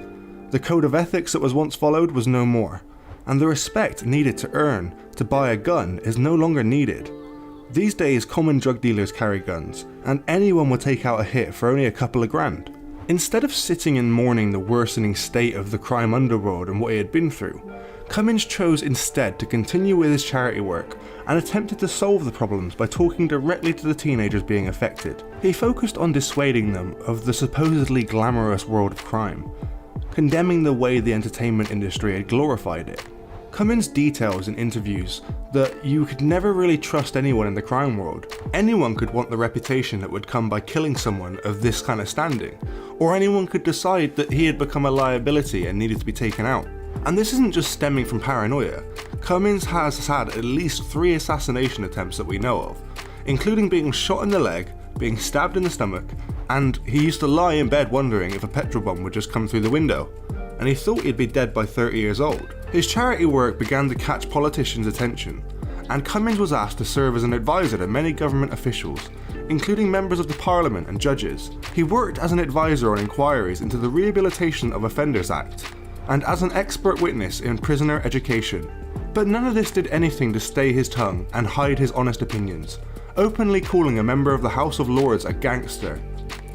The code of ethics that was once followed was no more, and the respect needed to earn to buy a gun is no longer needed. These days, common drug dealers carry guns, and anyone will take out a hit for only a couple of grand. Instead of sitting and mourning the worsening state of the crime underworld and what he had been through, Cummings chose instead to continue with his charity work and attempted to solve the problems by talking directly to the teenagers being affected. He focused on dissuading them of the supposedly glamorous world of crime, condemning the way the entertainment industry had glorified it. Cummings details in interviews that you could never really trust anyone in the crime world. Anyone could want the reputation that would come by killing someone of this kind of standing, or anyone could decide that he had become a liability and needed to be taken out. And this isn't just stemming from paranoia. Cummings has had at least 3 assassination attempts that we know of, including being shot in the leg, being stabbed in the stomach, and he used to lie in bed wondering if a petrol bomb would just come through the window, and he thought he'd be dead by 30 years old. His charity work began to catch politicians' attention, and Cummings was asked to serve as an advisor to many government officials, including members of the Parliament and judges. He worked as an advisor on inquiries into the Rehabilitation of Offenders Act, and as an expert witness in prisoner education. But none of this did anything to stay his tongue and hide his honest opinions, openly calling a member of the House of Lords a gangster.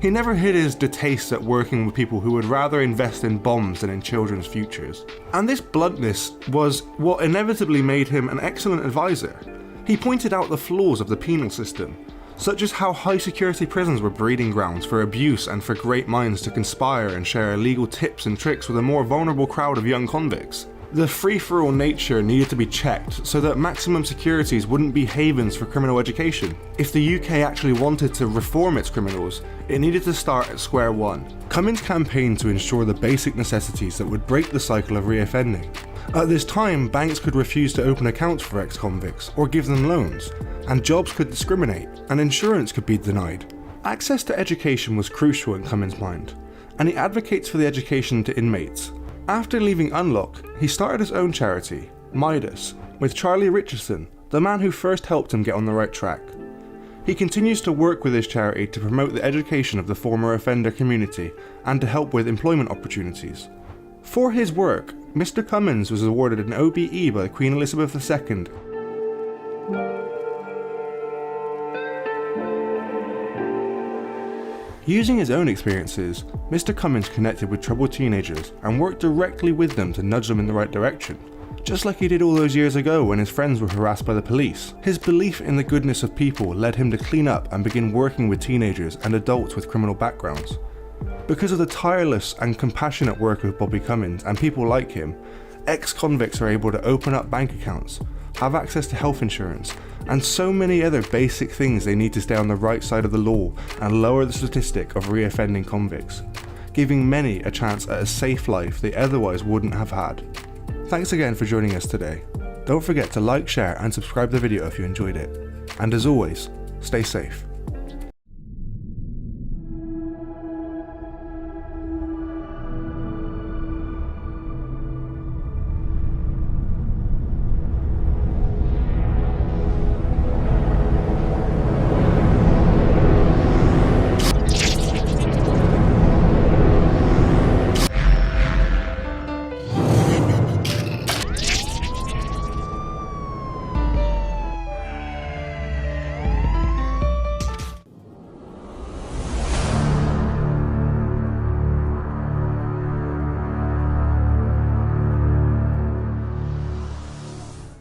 He never hid his distaste at working with people who would rather invest in bombs than in children's futures. And this bluntness was what inevitably made him an excellent advisor. He pointed out the flaws of the penal system, such as how high security prisons were breeding grounds for abuse and for great minds to conspire and share illegal tips and tricks with a more vulnerable crowd of young convicts. The free-for-all nature needed to be checked so that maximum securities wouldn't be havens for criminal education. If the UK actually wanted to reform its criminals, it needed to start at square one. Cummings campaigned to ensure the basic necessities that would break the cycle of reoffending. At this time, banks could refuse to open accounts for ex-convicts or give them loans, and jobs could discriminate, and insurance could be denied. Access to education was crucial in Cummings' mind, and he advocates for the education to inmates. After leaving Unlock, he started his own charity, Midas, with Charlie Richardson, the man who first helped him get on the right track. He continues to work with his charity to promote the education of the former offender community and to help with employment opportunities. For his work, Mr. Cummings was awarded an OBE by Queen Elizabeth II. Using his own experiences, Mr. Cummings connected with troubled teenagers and worked directly with them to nudge them in the right direction, just like he did all those years ago when his friends were harassed by the police. His belief in the goodness of people led him to clean up and begin working with teenagers and adults with criminal backgrounds. Because of the tireless and compassionate work of Bobby Cummings and people like him, ex-convicts are able to open up bank accounts, have access to health insurance, and so many other basic things they need to stay on the right side of the law and lower the statistic of reoffending convicts, giving many a chance at a safe life they otherwise wouldn't have had. Thanks again for joining us today. Don't forget to like, share and subscribe to the video if you enjoyed it. And as always, stay safe.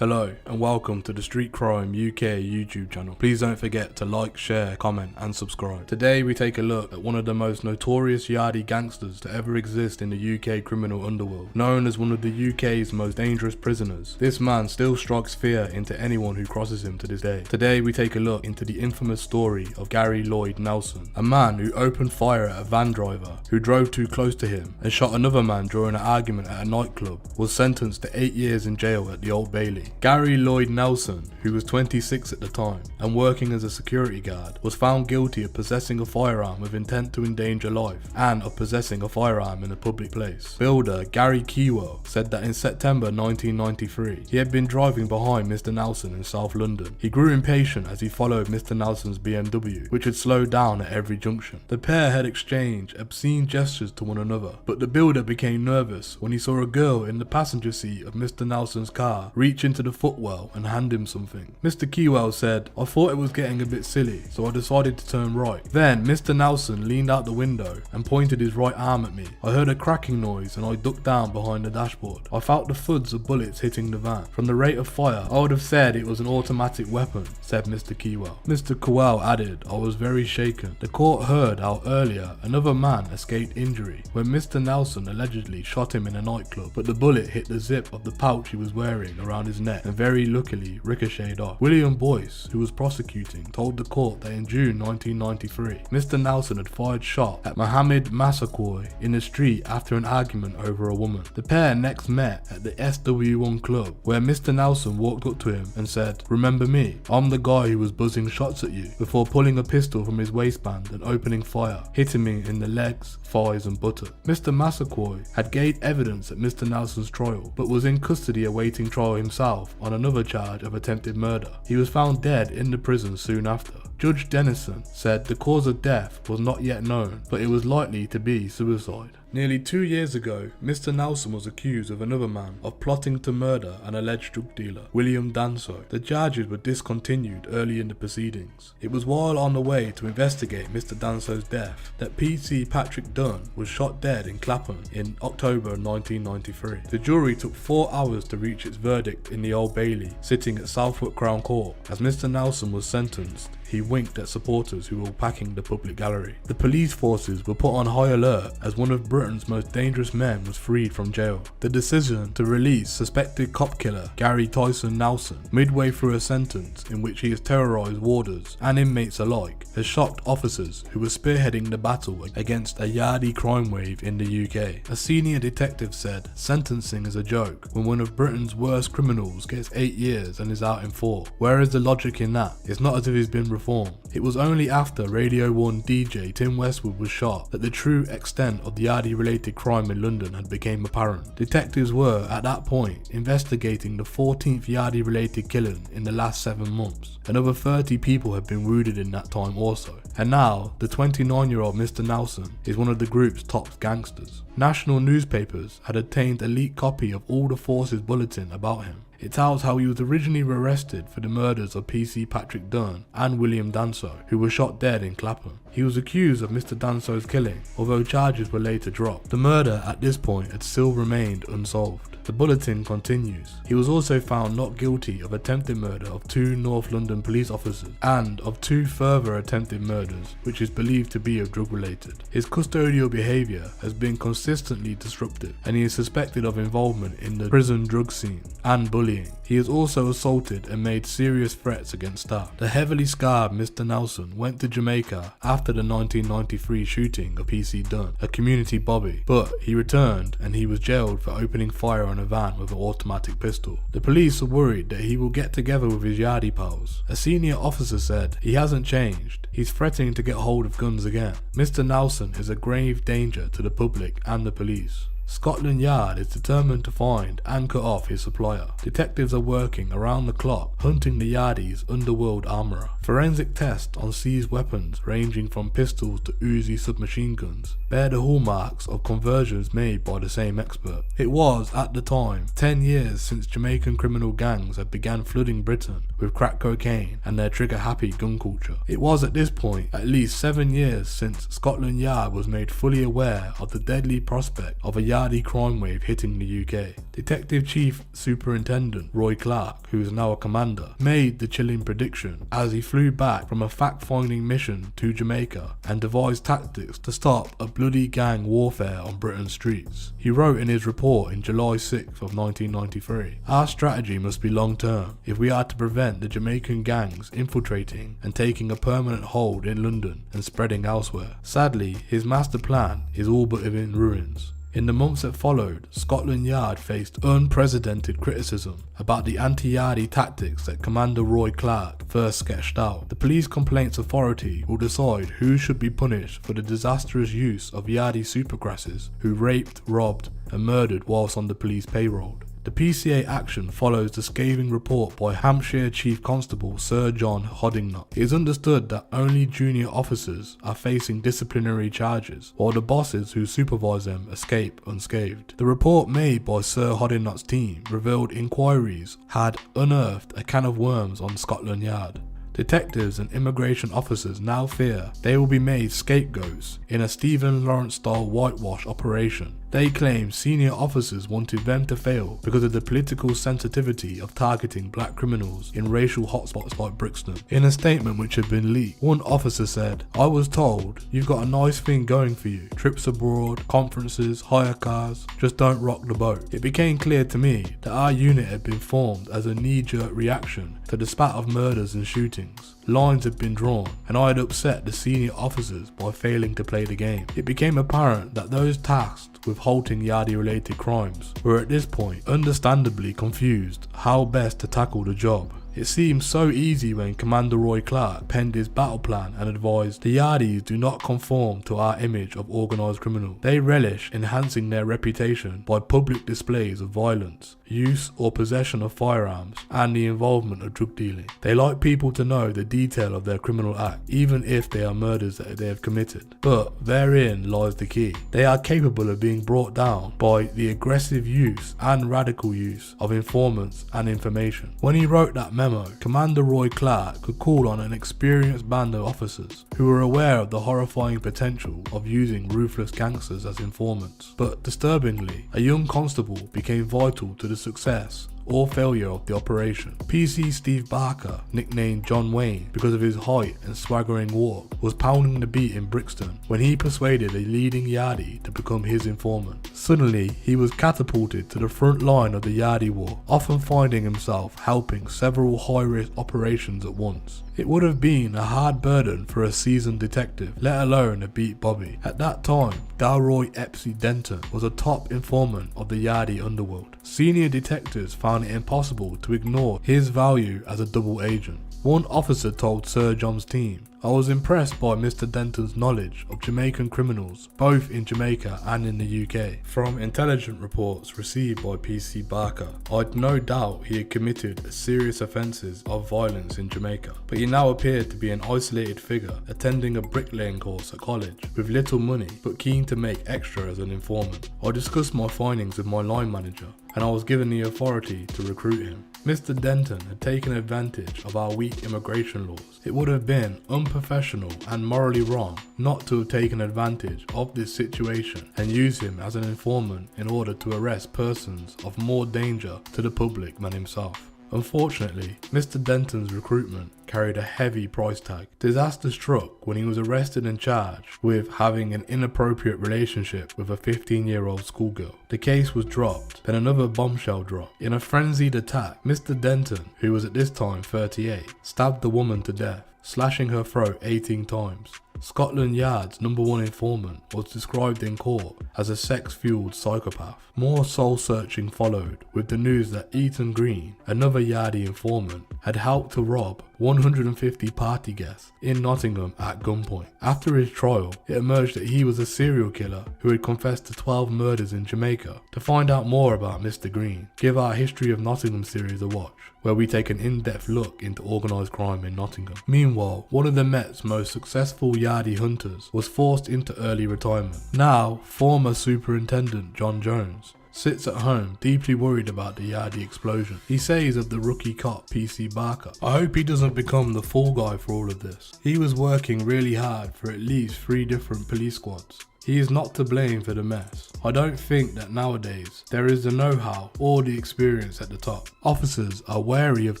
Hello and welcome to the Street Crime UK YouTube channel. Please don't forget to like, share, comment and subscribe. Today we take a look at one of the most notorious Yardi gangsters to ever exist in the UK criminal underworld. Known as one of the UK's most dangerous prisoners, this man still strikes fear into anyone who crosses him to this day. Today we take a look into the infamous story of Gary Lloyd Nelson, a man who opened fire at a van driver who drove too close to him and shot another man during an argument at a nightclub, was sentenced to 8 years in jail at the Old Bailey. Gary Lloyd Nelson, who was 26 at the time and working as a security guard, was found guilty of possessing a firearm with intent to endanger life and of possessing a firearm in a public place. Builder Gary Keywell said that in September 1993 he had been driving behind Mr. Nelson in South London. He grew impatient as he followed Mr. Nelson's BMW, which had slowed down at every junction. The pair had exchanged obscene gestures to one another, but the builder became nervous when he saw a girl in the passenger seat of Mr. Nelson's car reach into the footwell and hand him something. Mr. Keywell said, "I thought it was getting a bit silly, so I decided to turn right." Then Mr. Nelson leaned out the window and pointed his right arm at me. I heard a cracking noise and I ducked down behind the dashboard. I felt the thuds of bullets hitting the van. From the rate of fire, I would have said it was an automatic weapon, said Mr. Keywell. Mr. Keywell added, "I was very shaken." The court heard how earlier another man escaped injury when Mr. Nelson allegedly shot him in a nightclub, but the bullet hit the zip of the pouch he was wearing around his neck and very luckily ricocheted off. William Boyce, who was prosecuting, told the court that in June 1993, Mr. Nelson had fired shots at Mohammed Massaquoi in the street after an argument over a woman. The pair next met at the SW1 club, where Mr. Nelson walked up to him and said, "Remember me? I'm the guy who was buzzing shots at you," before pulling a pistol from his waistband and opening fire, hitting me in the legs, thighs and buttock. Mr. Massaquoi had gave evidence at Mr. Nelson's trial, but was in custody awaiting trial himself on another charge of attempted murder. He was found dead in the prison soon after. Judge Dennison said the cause of death was not yet known, but it was likely to be suicide. Nearly 2 years ago, Mr. Nelson was accused of another man of plotting to murder an alleged drug dealer, William Danso. The charges were discontinued early in the proceedings. It was while on the way to investigate Mr. Danso's death that PC Patrick Dunn was shot dead in Clapham in October 1993. The jury took 4 hours to reach its verdict in the Old Bailey, sitting at Southwark Crown Court, as Mr. Nelson was sentenced He winked at supporters who were packing the public gallery. The police forces were put on high alert as one of Britain's most dangerous men was freed from jail. The decision to release suspected cop killer Gary Tyson Nelson midway through a sentence in which he has terrorised warders and inmates alike has shocked officers who were spearheading the battle against a Yardi crime wave in the UK. A senior detective said, "Sentencing is a joke when one of Britain's worst criminals gets 8 years and is out in 4. Where is the logic in that? It's not as if he's been reformed." It was only after Radio 1 DJ Tim Westwood was shot that the true extent of the Yardi related crime in London had become apparent. Detectives were, at that point, investigating the 14th Yardi related killing in the last 7 months. Another 30 people had been wounded in that time also. And now, the 29-year-old Mr. Nelson is one of the group's top gangsters. National newspapers had obtained a leaked copy of all the forces bulletin about him. It tells how he was originally arrested for the murders of PC Patrick Dunn and William Danso, who were shot dead in Clapham. He was accused of Mr. Danso's killing, although charges were later dropped. The murder at this point had still remained unsolved. The bulletin continues. He was also found not guilty of attempted murder of 2 North London police officers and of 2 further attempted murders, which is believed to be of drug related. His custodial behaviour has been consistently disruptive and he is suspected of involvement in the prison drug scene and bullying. He has also assaulted and made serious threats against staff. The heavily scarred Mr. Nelson went to Jamaica after the 1993 shooting of PC Dunn, a community bobby, but he returned and he was jailed for opening fire on a van with an automatic pistol. The police are worried that he will get together with his Yardi pals. A senior officer said, "He hasn't changed. He's threatening to get hold of guns again." Mr. Nelson is a grave danger to the public and the police. Scotland Yard is determined to find and cut off his supplier. Detectives are working around the clock hunting the Yardi's underworld armourer. Forensic tests on seized weapons ranging from pistols to Uzi submachine guns bear the hallmarks of conversions made by the same expert. It was, at the time, 10 years since Jamaican criminal gangs had began flooding Britain with crack cocaine and their trigger-happy gun culture. It was at this point at least 7 years since Scotland Yard was made fully aware of the deadly prospect of a Yardi crime wave hitting the UK. Detective Chief Superintendent Roy Clark, who is now a commander, made the chilling prediction as he flew back from a fact-finding mission to Jamaica and devised tactics to stop a bloody gang warfare on Britain's streets. He wrote in his report in July 6th of 1993, "Our strategy must be long-term if we are to prevent the Jamaican gangs infiltrating and taking a permanent hold in London and spreading elsewhere." Sadly, his master plan is all but in ruins. In the months that followed, Scotland Yard faced unprecedented criticism about the anti-Yardi tactics that Commander Roy Clark first sketched out. The Police Complaints Authority will decide who should be punished for the disastrous use of Yardi supergrasses who raped, robbed and murdered whilst on the police payroll. The PCA action follows the scathing report by Hampshire Chief Constable Sir John Hoddingnott. It is understood that only junior officers are facing disciplinary charges, while the bosses who supervise them escape unscathed. The report made by Sir Hoddingnott's team revealed inquiries had unearthed a can of worms on Scotland Yard. Detectives and immigration officers now fear they will be made scapegoats in a Stephen Lawrence-style whitewash operation. They claim senior officers wanted them to fail because of the political sensitivity of targeting black criminals in racial hotspots like Brixton. In a statement which had been leaked, one officer said, "I was told, you've got a nice thing going for you. Trips abroad, conferences, hire cars, just don't rock the boat." It became clear to me that our unit had been formed as a knee-jerk reaction to the spat of murders and shootings. Lines had been drawn, and I had upset the senior officers by failing to play the game. It became apparent that those tasked with halting Yardi-related crimes were at this point understandably confused how best to tackle the job. It seemed so easy when Commander Roy Clark penned his battle plan and advised, "The Yardis do not conform to our image of organised criminal. They relish enhancing their reputation by public displays of violence, use or possession of firearms, and the involvement of drug dealing. They like people to know the detail of their criminal act, even if they are murders that they have committed. But therein lies the key. They are capable of being brought down by the aggressive use and radical use of informants and information." When he wrote that memo, Commander Roy Clark could call on an experienced band of officers who were aware of the horrifying potential of using ruthless gangsters as informants. But disturbingly, a young constable became vital to the success or failure of the operation. PC Steve Barker, nicknamed John Wayne because of his height and swaggering walk, was pounding the beat in Brixton when he persuaded a leading Yardi to become his informant. Suddenly, he was catapulted to the front line of the Yardi war, often finding himself helping several high-risk operations at once. It would have been a hard burden for a seasoned detective, let alone a beat Bobby. At that time, Dalroy Epsy Denton was a top informant of the Yardi underworld. Senior detectives found it impossible to ignore his value as a double agent. One officer told Sir John's team, "I was impressed by Mr. Denton's knowledge of Jamaican criminals, both in Jamaica and in the UK. From intelligence reports received by PC Barker, I'd no doubt he had committed serious offences of violence in Jamaica, but he now appeared to be an isolated figure attending a bricklaying course at college, with little money but keen to make extra as an informant. I discussed my findings with my line manager, and I was given the authority to recruit him." Mr. Denton had taken advantage of our weak immigration laws. It would have been unprofessional and morally wrong not to have taken advantage of this situation and use him as an informant in order to arrest persons of more danger to the public than himself. Unfortunately, Mr. Denton's recruitment carried a heavy price tag. Disaster struck when he was arrested and charged with having an inappropriate relationship with a 15-year-old schoolgirl. The case was dropped, then another bombshell dropped. In a frenzied attack, Mr. Denton, who was at this time 38, stabbed the woman to death, slashing her throat 18 times. Scotland Yard's #1 informant was described in court as a sex-fueled psychopath. More soul-searching followed, with the news that Eaton Green, another Yardi informant, had helped to rob 150 party guests in Nottingham at gunpoint. After his trial, it emerged that he was a serial killer who had confessed to 12 murders in Jamaica. To find out more about Mr. Green, give our History of Nottingham series a watch, where we take an in-depth look into organised crime in Nottingham. Meanwhile, one of the Met's most successful Yardi hunters was forced into early retirement. Now, former Superintendent John Jones sits at home deeply worried about the Yardi explosion. He says of the rookie cop PC Barker, "I hope he doesn't become the fall guy for all of this. He was working really hard for at least 3 different police squads. He is not to blame for the mess. I don't think that nowadays there is the know-how or the experience at the top. Officers are wary of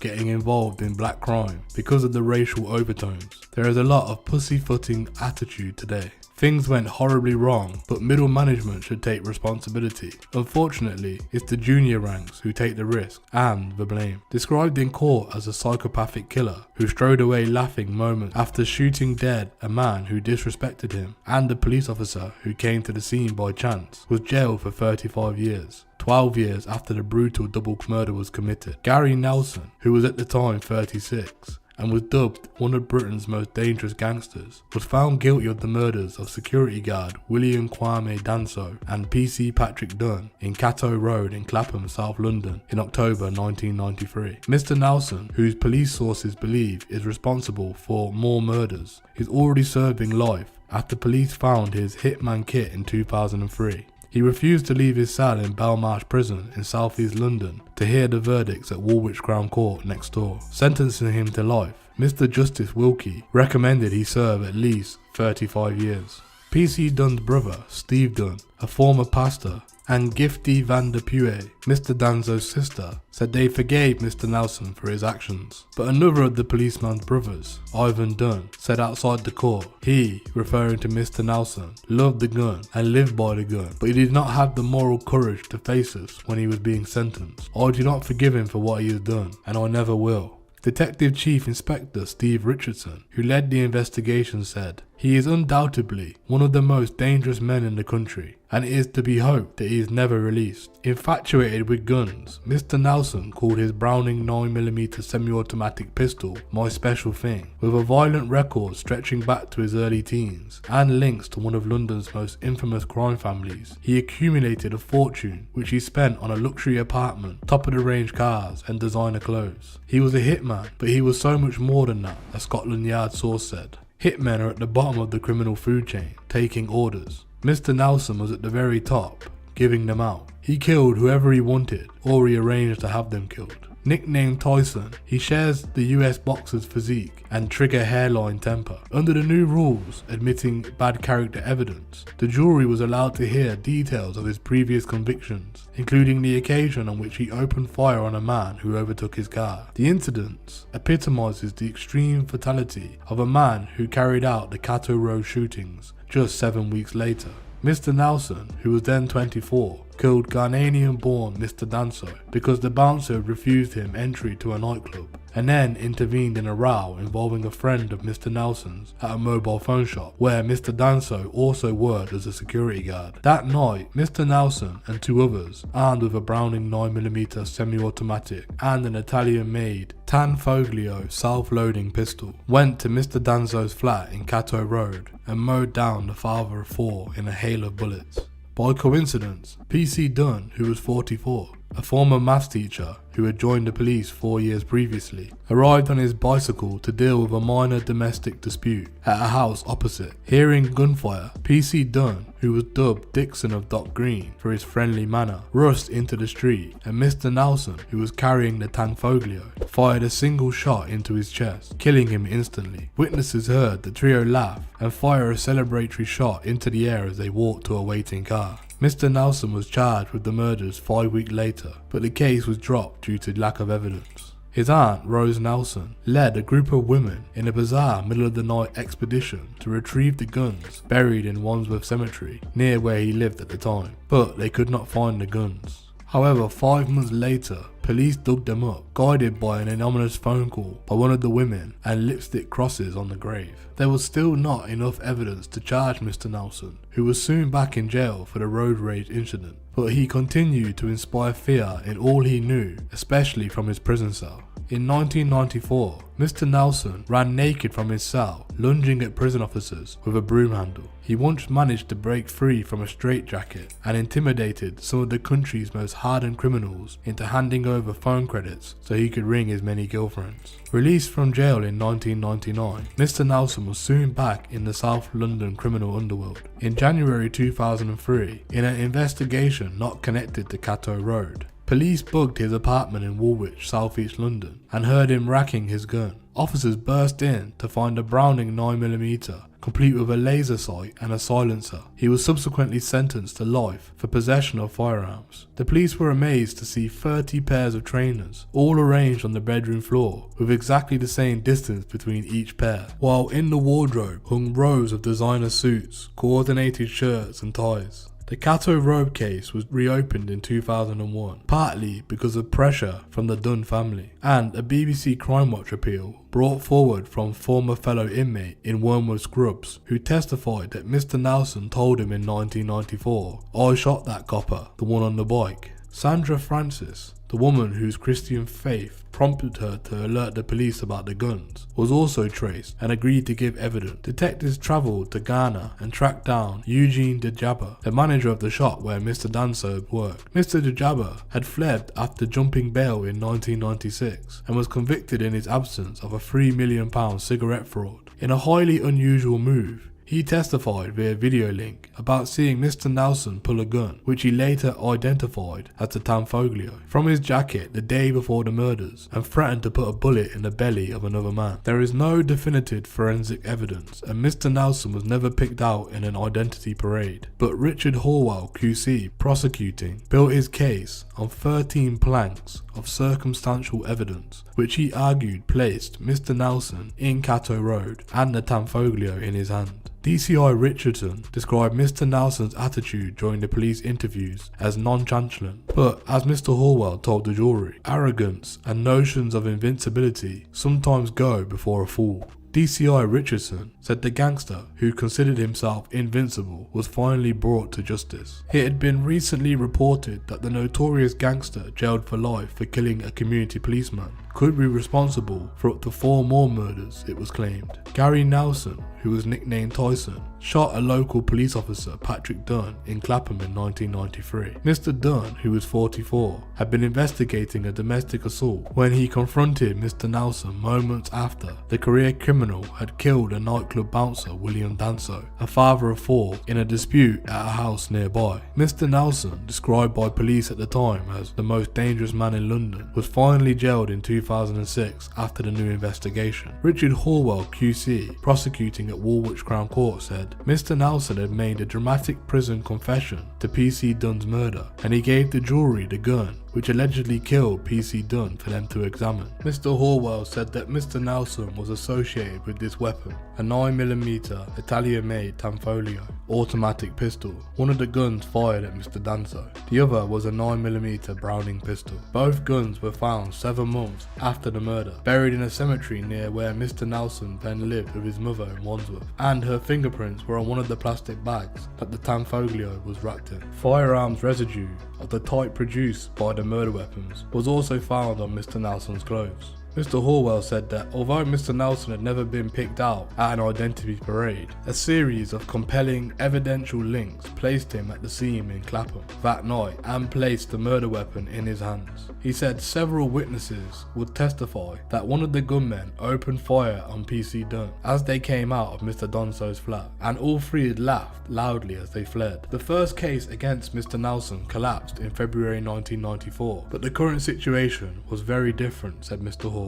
getting involved in black crime because of the racial overtones. There is a lot of pussyfooting attitude today. Things went horribly wrong, but middle management should take responsibility. Unfortunately, it's the junior ranks who take the risk and the blame." Described in court as a psychopathic killer who strode away laughing moments after shooting dead a man who disrespected him, and a police officer who came to the scene by chance, was jailed for 35 years. 12 years after the brutal double murder was committed. Gary Nelson, who was at the time 36, and was dubbed one of Britain's most dangerous gangsters, was found guilty of the murders of security guard William Kwame Danso and PC Patrick Dunn in Cato Road in Clapham, South London in October 1993. Mr. Nelson, whose police sources believe is responsible for more murders, is already serving life after police found his hitman kit in 2003. He refused to leave his cell in Belmarsh Prison in South East London to hear the verdicts at Woolwich Crown Court next door, sentencing him to life. Mr. Justice Wilkie recommended he serve at least 35 years. PC Dunn's brother, Steve Dunn, a former pastor, and Gifty Van der Puy, Mr. Danzo's sister, said they forgave Mr. Nelson for his actions. But another of the policeman's brothers, Ivan Dunn, said outside the court he, referring to Mr. Nelson, loved the gun and lived by the gun, but he did not have the moral courage to face us when he was being sentenced. I do not forgive him for what he has done, and I never will. Detective Chief Inspector Steve Richardson, who led the investigation, said, "He is undoubtedly one of the most dangerous men in the country, and it is to be hoped that he is never released." Infatuated with guns, Mr. Nelson called his Browning 9mm semi-automatic pistol "my special thing." With a violent record stretching back to his early teens and links to one of London's most infamous crime families, he accumulated a fortune which he spent on a luxury apartment, top-of-the-range cars and designer clothes. He was a hitman, but he was so much more than that, a Scotland Yard source said. Hitmen are at the bottom of the criminal food chain, taking orders. Mr. Nelson was at the very top, giving them out. He killed whoever he wanted, or he arranged to have them killed. Nicknamed Tyson, he shares the US boxer's physique and trigger hairline temper. Under the new rules admitting bad character evidence, the jury was allowed to hear details of his previous convictions, including the occasion on which he opened fire on a man who overtook his car. The incident epitomizes the extreme fatality of a man who carried out the Cato Road shootings just 7 weeks later. Mr. Nelson, who was then 24, killed Ghanaian-born Mr. Danso because the bouncer refused him entry to a nightclub, and then intervened in a row involving a friend of Mr. Nelson's at a mobile phone shop where Mr. Danso also worked as a security guard. That night, Mr. Nelson and 2 others, armed with a Browning 9mm semi-automatic and an Italian-made Tanfoglio self-loading pistol, went to Mr. Danso's flat in Cato Road and mowed down the father of 4 in a hail of bullets. By coincidence, PC Dunn, who was 44, a former maths teacher who had joined the police 4 years previously, arrived on his bicycle to deal with a minor domestic dispute at a house opposite. Hearing gunfire, PC Dunn, who was dubbed Dixon of Dock Green for his friendly manner, rushed into the street, and Mr. Nelson, who was carrying the Tanfoglio, fired a single shot into his chest, killing him instantly. Witnesses heard the trio laugh and fire a celebratory shot into the air as they walked to a waiting car. Mr. Nelson was charged with the murders 5 weeks later, but the case was dropped due to lack of evidence. His aunt, Rose Nelson, led a group of women in a bizarre middle-of-the-night expedition to retrieve the guns buried in Wandsworth Cemetery, near where he lived at the time, but they could not find the guns. However, 5 months later, police dug them up, guided by an anonymous phone call by one of the women and lipstick crosses on the grave. There was still not enough evidence to charge Mr. Nelson, who was soon back in jail for the road rage incident, but he continued to inspire fear in all he knew, especially from his prison cell. In 1994, Mr. Nelson ran naked from his cell, lunging at prison officers with a broom handle. He once managed to break free from a straitjacket and intimidated some of the country's most hardened criminals into handing over phone credits so he could ring his many girlfriends. Released from jail in 1999, Mr. Nelson was soon back in the South London criminal underworld. In January 2003, in an investigation not connected to Cato Road, police bugged his apartment in Woolwich, South East London, and heard him racking his gun. Officers burst in to find a Browning 9mm, complete with a laser sight and a silencer. He was subsequently sentenced to life for possession of firearms. The police were amazed to see 30 pairs of trainers, all arranged on the bedroom floor, with exactly the same distance between each pair, while in the wardrobe hung rows of designer suits, coordinated shirts and ties. The Cato Road case was reopened in 2001, partly because of pressure from the Dunn family, and a BBC Crime Watch appeal brought forward from former fellow inmate in Wormwood Scrubs, who testified that Mr. Nelson told him in 1994, "I shot that copper, the one on the bike." Sandra Francis, the woman whose Christian faith prompted her to alert the police about the guns, was also traced and agreed to give evidence. Detectives travelled to Ghana and tracked down Eugene Dejaba, the manager of the shop where Mr. Danso worked. Mr. Dejaba had fled after jumping bail in 1996 and was convicted in his absence of a £3 million cigarette fraud. In a highly unusual move, he testified via video link about seeing Mr. Nelson pull a gun, which he later identified as the Tanfoglio, from his jacket the day before the murders, and threatened to put a bullet in the belly of another man. There is no definitive forensic evidence, and Mr. Nelson was never picked out in an identity parade, but Richard Horwell QC, prosecuting, built his case on 13 planks of circumstantial evidence, which he argued placed Mr. Nelson in Cato Road and the Tanfoglio in his hand. DCI Richardson described Mr. Nelson's attitude during the police interviews as nonchalant, but as Mr. Horwell told the jury, arrogance and notions of invincibility sometimes go before a fall. DCI Richardson said the gangster, who considered himself invincible, was finally brought to justice. It had been recently reported that the notorious gangster jailed for life for killing a community policeman could be responsible for up to 4 more murders, it was claimed. Gary Nelson, who was nicknamed Tyson, shot a local police officer, Patrick Dunn, in Clapham in 1993. Mr. Dunn, who was 44, had been investigating a domestic assault when he confronted Mr. Nelson moments after the career criminal had killed a nightclub bouncer, William Danso, a father of 4, in a dispute at a house nearby. Mr. Nelson, described by police at the time as the most dangerous man in London, was finally jailed in 2006 after the new investigation. Richard Horwell QC, prosecuting at Woolwich Crown Court, said Mr. Nelson had made a dramatic prison confession to PC Dunn's murder, and he gave the jury the gun which allegedly killed PC Dunn for them to examine. Mr. Horwell said that Mr. Nelson was associated with this weapon, a 9mm Italian-made Tanfoglio automatic pistol. One of the guns fired at Mr. Danso. The other was a 9mm Browning pistol. Both guns were found 7 months after the murder, buried in a cemetery near where Mr. Nelson then lived with his mother in Wandsworth, and her fingerprints were on one of the plastic bags that the Tanfoglio was wrapped in. Firearms residue of the type produced by the murder weapons was also found on Mr. Nelson's clothes. Mr. Horwell said that although Mr. Nelson had never been picked out at an identity parade, a series of compelling evidential links placed him at the scene in Clapham that night and placed the murder weapon in his hands. He said several witnesses would testify that one of the gunmen opened fire on PC Dunn as they came out of Mr. Danso's flat, and all 3 had laughed loudly as they fled. The first case against Mr. Nelson collapsed in February 1994, but the current situation was very different, said Mr. Horwell.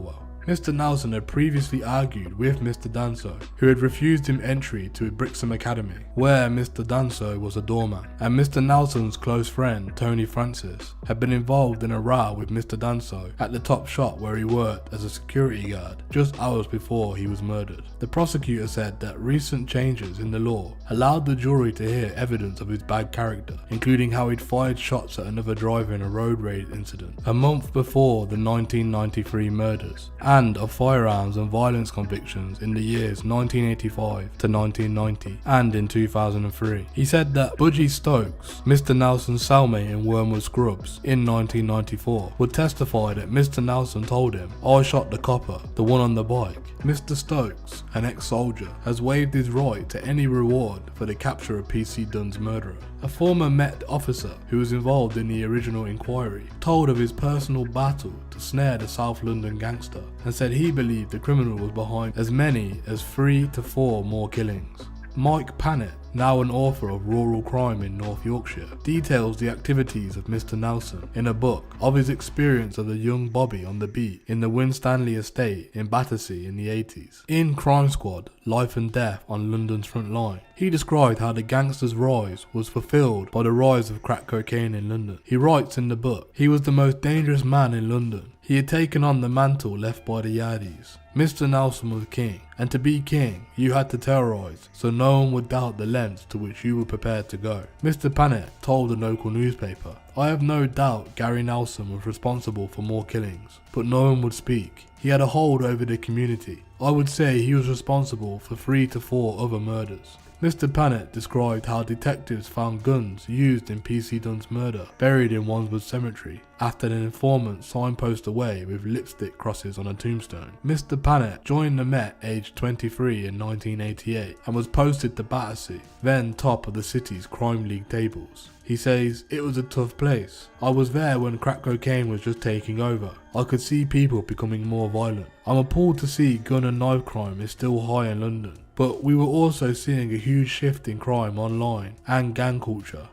Mr. Nelson had previously argued with Mr. Danso, who had refused him entry to Brixham Academy, where Mr. Danso was a doorman, and Mr. Nelson's close friend, Tony Francis, had been involved in a row with Mr. Danso at the top shop where he worked as a security guard just hours before he was murdered. The prosecutor said that recent changes in the law allowed the jury to hear evidence of his bad character, including how he'd fired shots at another driver in a road rage incident a month before the 1993 murders, and of firearms and violence convictions in the years 1985 to 1990 and in 2003. He said that Budgie Stokes, Mr. Nelson's cellmate in Wormwood Scrubs in 1994, would testify that Mr. Nelson told him, "I shot the copper, the one on the bike." Mr. Stokes, an ex-soldier, has waived his right to any reward for the capture of PC Dunn's murderer. A former Met officer who was involved in the original inquiry told of his personal battle to snare the South London gangster and said he believed the criminal was behind as many as 3 to 4 more killings. Mike Pannett, now an author of Rural Crime in North Yorkshire, details the activities of Mr. Nelson in a book of his experience of the young Bobby on the beat in the Winstanley estate in Battersea in the 80s. In Crime Squad, Life and Death on London's Front Line, he described how the gangster's rise was fulfilled by the rise of crack cocaine in London. He writes in the book, "He was the most dangerous man in London. He had taken on the mantle left by the Yardis. Mr. Nelson was king, and to be king, you had to terrorise, so no one would doubt the lengths to which you were prepared to go." Mr. Pannett told a local newspaper, "I have no doubt Gary Nelson was responsible for more killings, but no one would speak. He had a hold over the community. I would say he was responsible for 3 to 4 other murders." Mr. Pannett described how detectives found guns used in PC Dunn's murder buried in Wandsworth Cemetery after an informant signposted away with lipstick crosses on a tombstone. Mr. Pannett joined the Met aged 23 in 1988 and was posted to Battersea, then top of the city's crime league tables. He says, "It was a tough place. I was there when crack cocaine was just taking over. I could see people becoming more violent. I'm appalled to see gun and knife crime is still high in London. But we were also seeing a huge shift in crime online and gang culture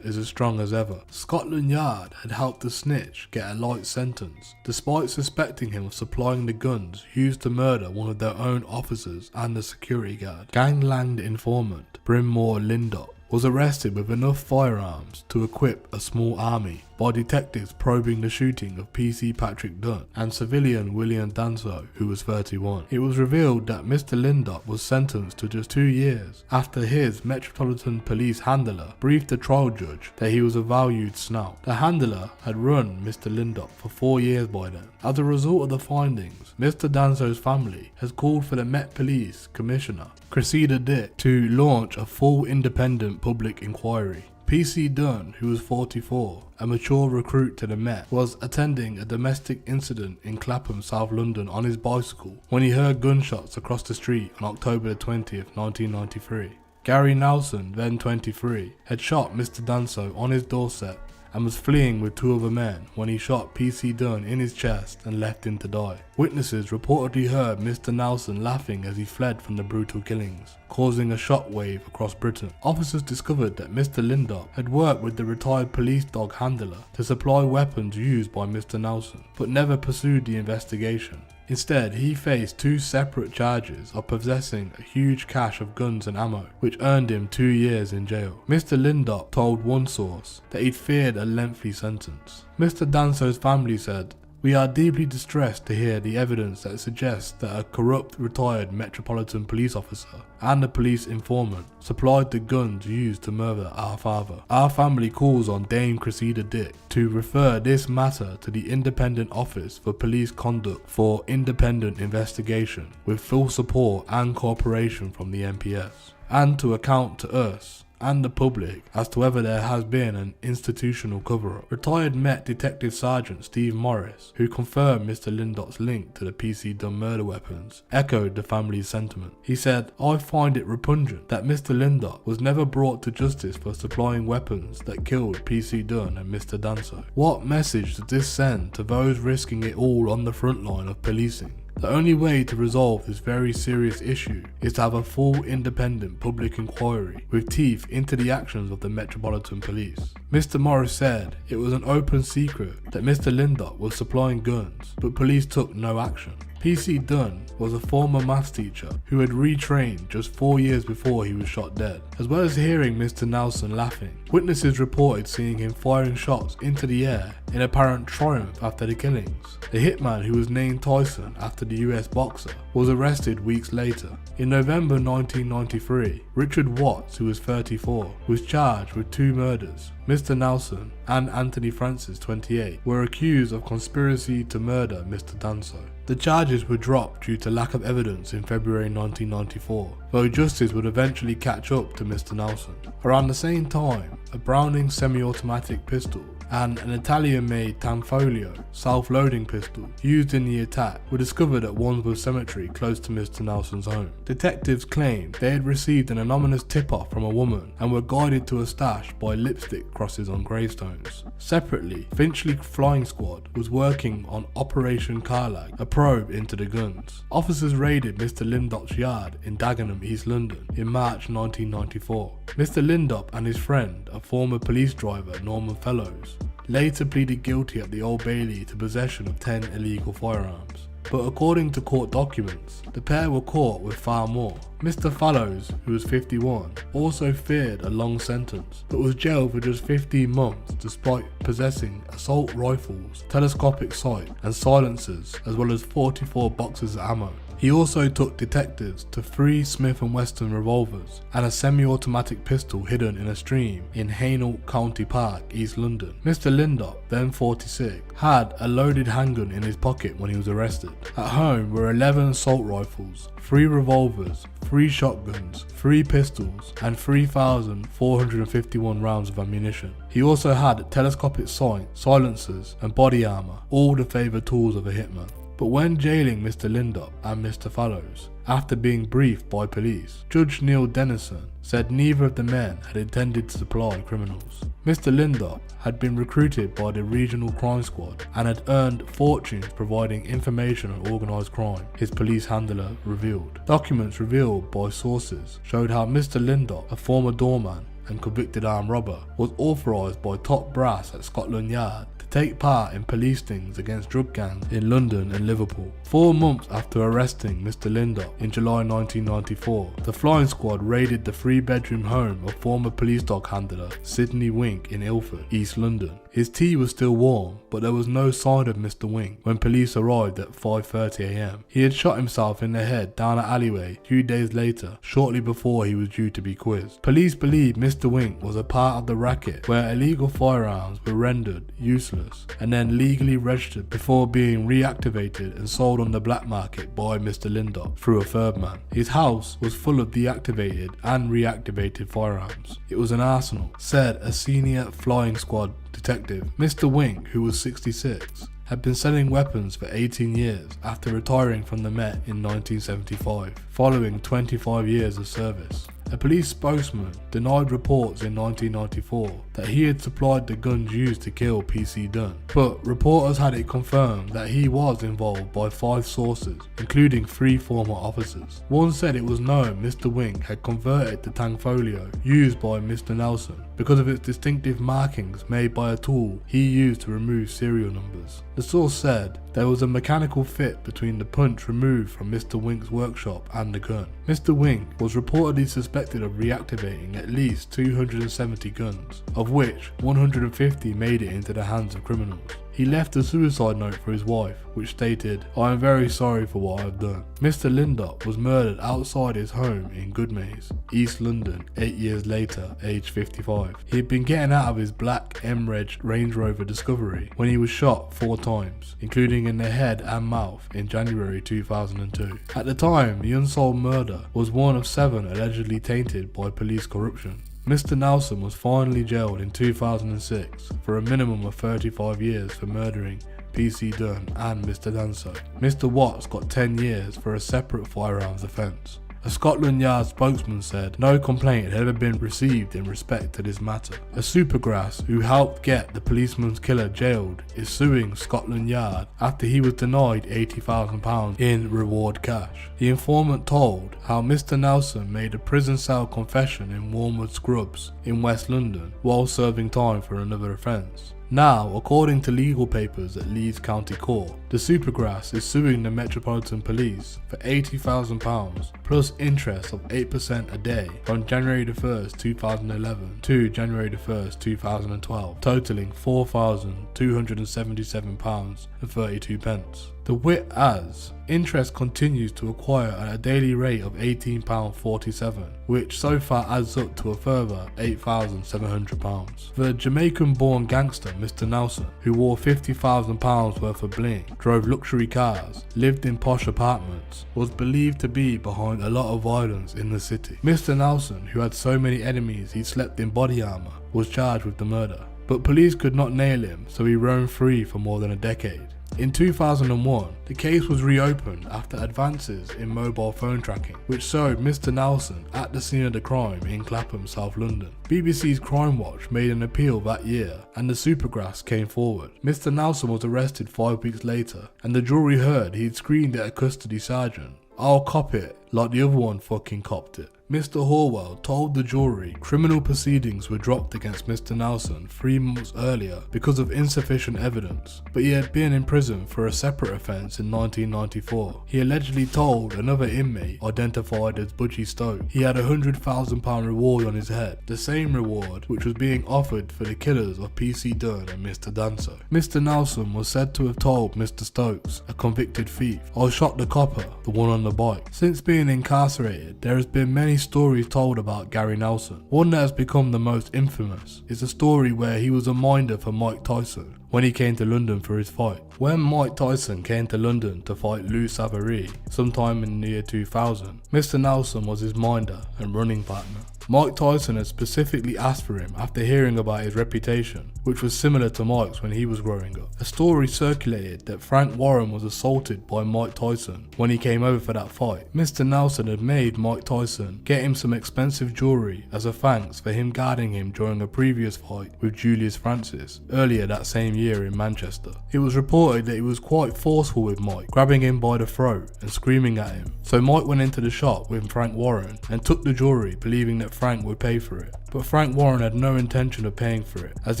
is as strong as ever." Scotland Yard had helped the snitch get a light sentence, despite suspecting him of supplying the guns used to murder one of their own officers and a security guard. Gangland informant Brimore Lindop was arrested with enough firearms to equip a small army by detectives probing the shooting of PC Patrick Dunn and civilian William Danso, who was 31. It was revealed that Mr. Lindop was sentenced to just 2 years after his Metropolitan Police handler briefed the trial judge that he was a valued snout. The handler had run Mr. Lindop for 4 years by then. As a result of the findings, Mr. Danso's family has called for the Met Police Commissioner, Cressida Dick, to launch a full independent public inquiry. PC Dunn, who was 44, a mature recruit to the Met, was attending a domestic incident in Clapham, South London on his bicycle when he heard gunshots across the street on October 20th, 1993. Gary Nelson, then 23, had shot Mr. Danso on his doorstep and was fleeing with two other men when he shot PC Dunn in his chest and left him to die. Witnesses reportedly heard Mr. Nelson laughing as he fled from the brutal killings, causing a shockwave across Britain. Officers discovered that Mr. Lindop had worked with the retired police dog handler to supply weapons used by Mr. Nelson, but never pursued the investigation. Instead, he faced two separate charges of possessing a huge cache of guns and ammo, which earned him 2 years in jail. Mr. Lindop told one source that he'd feared a lengthy sentence. Mr. Danso's family said, "We are deeply distressed to hear the evidence that suggests that a corrupt retired Metropolitan Police officer and a police informant supplied the guns used to murder our father. Our family calls on Dame Cressida Dick to refer this matter to the Independent Office for Police Conduct for independent investigation with full support and cooperation from the MPS, and to account to us and the public as to whether there has been an institutional cover-up." Retired Met Detective Sergeant Steve Morris, who confirmed Mr. Lindop's link to the PC Dunn murder weapons, echoed the family's sentiment. He said, "I find it repugnant that Mr. Lindop was never brought to justice for supplying weapons that killed PC Dunn and Mr. Danso. What message does this send to those risking it all on the front line of policing? The only way to resolve this very serious issue is to have a full independent public inquiry with teeth into the actions of the Metropolitan Police." Mr. Morris said it was an open secret that Mr. Lindop was supplying guns, but police took no action. PC Dunn was a former maths teacher who had retrained just 4 years before he was shot dead. As well as hearing Mr. Nelson laughing, witnesses reported seeing him firing shots into the air in apparent triumph after the killings. The hitman, who was named Tyson after the US boxer, was arrested weeks later. In November 1993, Richard Watts, who was 34, was charged with 2 murders. Mr. Nelson and Anthony Francis, 28, were accused of conspiracy to murder Mr. Danso. The charges were dropped due to lack of evidence in February 1994, though justice would eventually catch up to Mr. Nelson. Around the same time, a Browning semi-automatic pistol and an Italian-made Tanfoglio self-loading pistol used in the attack were discovered at Wandsworth Cemetery close to Mr. Nelson's home. Detectives claimed they had received an anonymous tip-off from a woman and were guided to a stash by lipstick crosses on gravestones. Separately, Finchley Flying Squad was working on Operation Carlag, a probe into the guns. Officers raided Mr. Lindop's yard in Dagenham, East London in March 1994. Mr. Lindop and his friend, a former police driver, Norman Fellows, later pleaded guilty at the Old Bailey to possession of 10 illegal firearms. But according to court documents, the pair were caught with far more. Mr. Fallows, who was 51, also feared a long sentence, but was jailed for just 15 months despite possessing assault rifles, telescopic sight and silencers, as well as 44 boxes of ammo. He also took detectives to 3 Smith & Wesson revolvers and a semi-automatic pistol hidden in a stream in Hainault County Park, East London. Mr. Lindop, then 46, had a loaded handgun in his pocket when he was arrested. At home were 11 assault rifles, 3 revolvers, 3 shotguns, 3 pistols, and 3,451 rounds of ammunition. He also had telescopic sight, silencers, and body armour, all the favoured tools of a hitman. But when jailing Mr. Lindop and Mr. Fallows, after being briefed by police, Judge Neil Dennison said neither of the men had intended to supply criminals. Mr. Lindop had been recruited by the Regional Crime Squad and had earned fortunes providing information on organised crime, his police handler revealed. Documents revealed by sources showed how Mr. Lindop, a former doorman and convicted armed robber, was authorised by top brass at Scotland Yard to take part in police stings against drug gangs in London and Liverpool. 4 months after arresting Mr. Lindop in July 1994, the flying squad raided the 3-bedroom home of former police dog handler Sidney Wink in Ilford, East London. His tea was still warm, but there was no sign of Mr. Wink when police arrived at 5:30 am. He had shot himself in the head down an alleyway 2 days later, shortly before he was due to be quizzed. Police believe Mr. Wink was a part of the racket where illegal firearms were rendered useless and then legally registered before being reactivated and sold on the black market by Mr. Lindop through a third man. His house was full of deactivated and reactivated firearms. It was an arsenal, said a senior flying squad detective. Mr. Wink, who was 66, had been selling weapons for 18 years after retiring from the Met in 1975, following 25 years of service. A police spokesman denied reports in 1994 that he had supplied the guns used to kill PC Dunn, but reporters had it confirmed that he was involved by 5 sources, including 3 former officers. One said it was known Mr. Wink had converted the Tangfolio used by Mr. Nelson because of its distinctive markings made by a tool he used to remove serial numbers. The source said there was a mechanical fit between the punch removed from Mr. Wink's workshop and the gun. Mr. Wink was reportedly suspected of reactivating at least 270 guns, of which 150 made it into the hands of criminals. He left a suicide note for his wife, which stated, "I am very sorry for what I have done." Mr. Lindop was murdered outside his home in Goodmays, East London, 8 years later, aged 55. He had been getting out of his black M-Reg Range Rover Discovery when he was shot 4 times, including in the head and mouth in January 2002. At the time, the unsolved murder was one of 7 allegedly tainted by police corruption. Mr. Nelson was finally jailed in 2006 for a minimum of 35 years for murdering PC Dunn and Mr. Danso. Mr. Watts got 10 years for a separate firearms offence. A Scotland Yard spokesman said no complaint had ever been received in respect to this matter. A Supergrass who helped get the policeman's killer jailed is suing Scotland Yard after he was denied £80,000 in reward cash. The informant told how Mr. Nelson made a prison cell confession in Wormwood Scrubs in West London while serving time for another offence. Now, according to legal papers at Leeds County Court, the Supergrass is suing the Metropolitan Police for £80,000 plus interest of 8% a day from January 1st, 2011 to January 1st, 2012, totaling £4,277.32. The wit as interest continues to acquire at a daily rate of £18.47, which so far adds up to a further £8,700. The Jamaican-born gangster Mr. Nelson, who wore £50,000 worth of bling, drove luxury cars, lived in posh apartments, was believed to be behind a lot of violence in the city. Mr. Nelson, who had so many enemies he slept in body armour, was charged with the murder, but police could not nail him, so he roamed free for more than a decade. In 2001, the case was reopened after advances in mobile phone tracking, which showed Mr. Nelson at the scene of the crime in Clapham, South London. BBC's Crime Watch made an appeal that year, and the Supergrass came forward. Mr. Nelson was arrested 5 weeks later, and the jury heard he'd screamed at a custody sergeant, "I'll cop it, like the other one fucking copped it." Mr. Horwell told the jury criminal proceedings were dropped against Mr. Nelson 3 months earlier because of insufficient evidence, but he had been in prison for a separate offence in 1994. He allegedly told another inmate, identified as Budgie Stoke, he had a £100,000 reward on his head, the same reward which was being offered for the killers of PC Dunn and Mr. Danso. Mr. Nelson was said to have told Mr. Stokes, a convicted thief, "I shot the copper, the one on the bike." Since being incarcerated, there has been many stories told about Gary Nelson. One that has become the most infamous is a story where he was a minder for Mike Tyson when he came to London for his fight. When Mike Tyson came to London to fight Lou Savary sometime in the year 2000, Mr. Nelson was his minder and running partner. Mike Tyson had specifically asked for him after hearing about his reputation, which was similar to Mike's when he was growing up. A story circulated that Frank Warren was assaulted by Mike Tyson when he came over for that fight. Mr. Nelson had made Mike Tyson get him some expensive jewellery as a thanks for him guarding him during a previous fight with Julius Francis earlier that same year in Manchester. It was reported that he was quite forceful with Mike, grabbing him by the throat and screaming at him. So Mike went into the shop with Frank Warren and took the jewellery, believing that Frank would pay for it. But Frank Warren had no intention of paying for it, as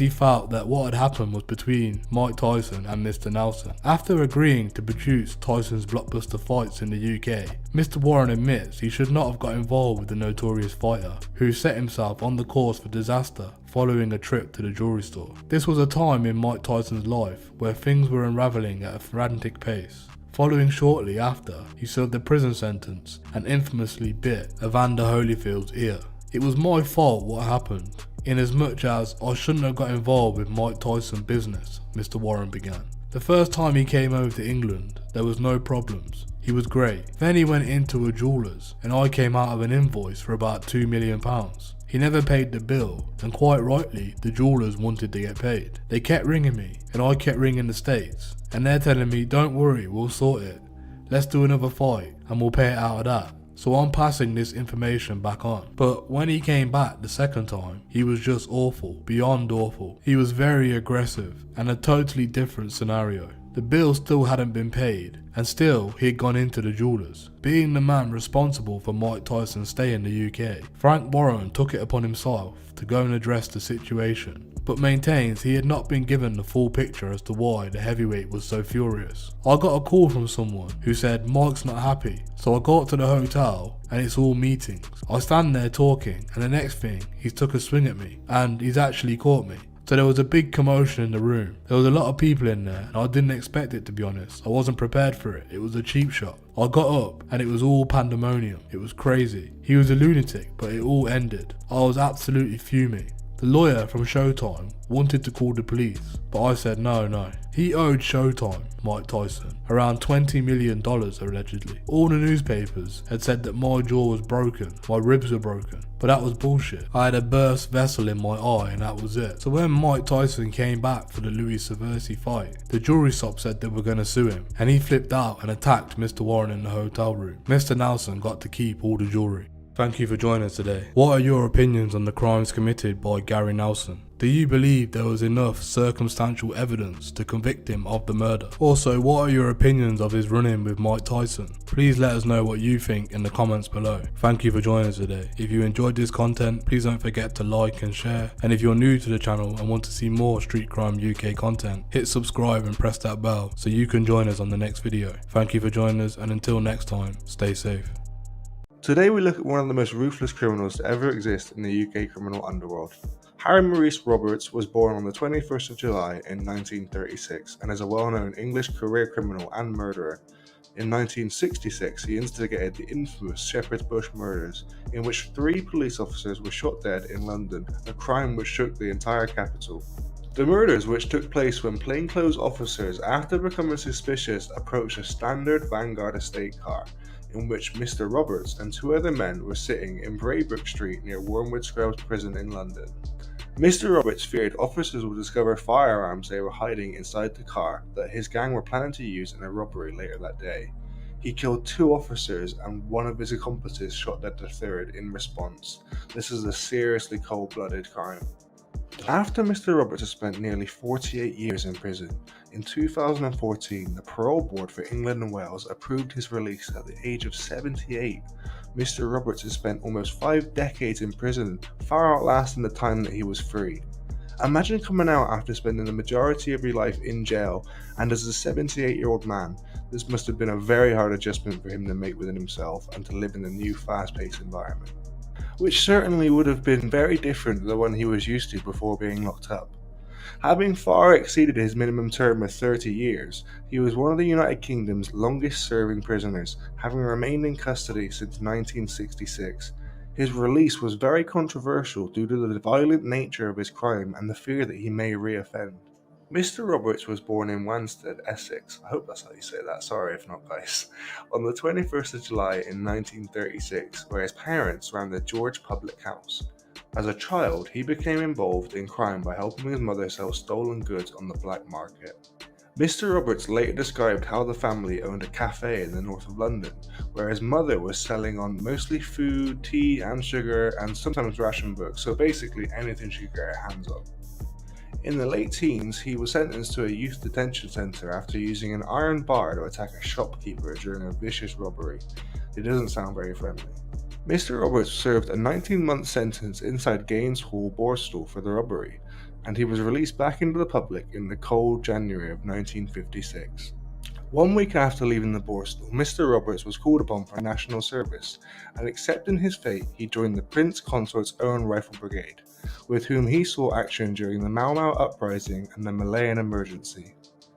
he felt that what had happened was between Mike Tyson and Mr. Nelson. After agreeing to produce Tyson's blockbuster fights in the UK, Mr. Warren admits he should not have got involved with the notorious fighter, who set himself on the course for disaster following a trip to the jewelry store. This was a time in Mike Tyson's life where things were unraveling at a frantic pace. Following shortly after, he served a prison sentence and infamously bit Evander Holyfield's ear. It was my fault what happened, in as much as I shouldn't have got involved with Mike Tyson business, Mr. Warren began. The first time he came over to England, there was no problems. He was great. Then he went into a jeweller's and I came out of an invoice for about £2 million. He never paid the bill, and quite rightly, the jewellers wanted to get paid. They kept ringing me, and I kept ringing the States, and they're telling me, don't worry, we'll sort it. Let's do another fight, and we'll pay it out of that. So I'm passing this information back on. But when he came back the second time, he was just awful, beyond awful. He was very aggressive, and a totally different scenario. The bill still hadn't been paid, and still he had gone into the jewellers. Being the man responsible for Mike Tyson's stay in the UK, Frank Warren took it upon himself to go and address the situation, but maintains he had not been given the full picture as to why the heavyweight was so furious. I got a call from someone who said Mike's not happy, so I got to the hotel and it's all meetings. I stand there talking, and the next thing, he's took a swing at me and he's actually caught me. So there was a big commotion in the room. There was a lot of people in there and I didn't expect it, to be honest. I wasn't prepared for it. It was a cheap shot. I got up and it was all pandemonium. It was crazy. He was a lunatic, but it all ended. I was absolutely fuming. The lawyer from Showtime wanted to call the police, but I said no. He owed Showtime, Mike Tyson, around $20 million allegedly. All the newspapers had said that my jaw was broken, my ribs were broken, but that was bullshit. I had a burst vessel in my eye and that was it. So when Mike Tyson came back for the Louis Seversi fight, the jewelry shop said they were going to sue him, and he flipped out and attacked Mr. Warren in the hotel room. Mr. Nelson got to keep all the jewelry. Thank you for joining us today. What are your opinions on the crimes committed by Gary Nelson? Do you believe there was enough circumstantial evidence to convict him of the murder? Also, what are your opinions of his run-in with Mike Tyson? Please let us know what you think in the comments below. Thank you for joining us today. If you enjoyed this content, please don't forget to like and share. And if you're new to the channel and want to see more Street Crime UK content, hit subscribe and press that bell so you can join us on the next video. Thank you for joining us, and until next time, stay safe. Today we look at one of the most ruthless criminals to ever exist in the UK criminal underworld. Harry Maurice Roberts was born on the 21st of July in 1936 and is a well-known English career criminal and murderer. In 1966 he instigated the infamous Shepherd's Bush murders, in which 3 police officers were shot dead in London, a crime which shook the entire capital. The murders, which took place when plainclothes officers, after becoming suspicious, approached a standard Vanguard estate car, in which Mr. Roberts and 2 other men were sitting in Braybrook Street near Wormwood Scrubs prison in London. Mr. Roberts feared officers would discover firearms they were hiding inside the car that his gang were planning to use in a robbery later that day. He killed 2 officers and one of his accomplices shot dead the third in response. This is a seriously cold-blooded crime. After Mr. Roberts has spent nearly 48 years in prison, in 2014 the Parole Board for England and Wales approved his release at the age of 78. Mr. Roberts has spent almost 5 decades in prison, far outlasting the time that he was free. Imagine coming out after spending the majority of your life in jail, and as a 78-year-old man, this must have been a very hard adjustment for him to make within himself and to live in the new fast-paced environment, which certainly would have been very different to the one he was used to before being locked up. Having far exceeded his minimum term of 30 years, he was one of the United Kingdom's longest serving prisoners, having remained in custody since 1966. His release was very controversial due to the violent nature of his crime and the fear that he may reoffend. Mr. Roberts was born in Wanstead, Essex, I hope that's how you say that, sorry if not guys, on the 21st of July in 1936, where his parents ran the George Public House. As a child, he became involved in crime by helping his mother sell stolen goods on the black market. Mr. Roberts later described how the family owned a cafe in the north of London, where his mother was selling on mostly food, tea and sugar, and sometimes ration books, so basically anything she could get her hands on. In the late teens, he was sentenced to a youth detention centre after using an iron bar to attack a shopkeeper during a vicious robbery. It doesn't sound very friendly. Mr. Roberts served a 19-month sentence inside Gaines Hall, Borstal for the robbery, and he was released back into the public in the cold January of 1956. 1 week after leaving the Borstal, Mr. Roberts was called upon for national service, and accepting his fate, he joined the Prince Consort's own rifle brigade, with whom he saw action during the Mau Mau uprising and the Malayan emergency.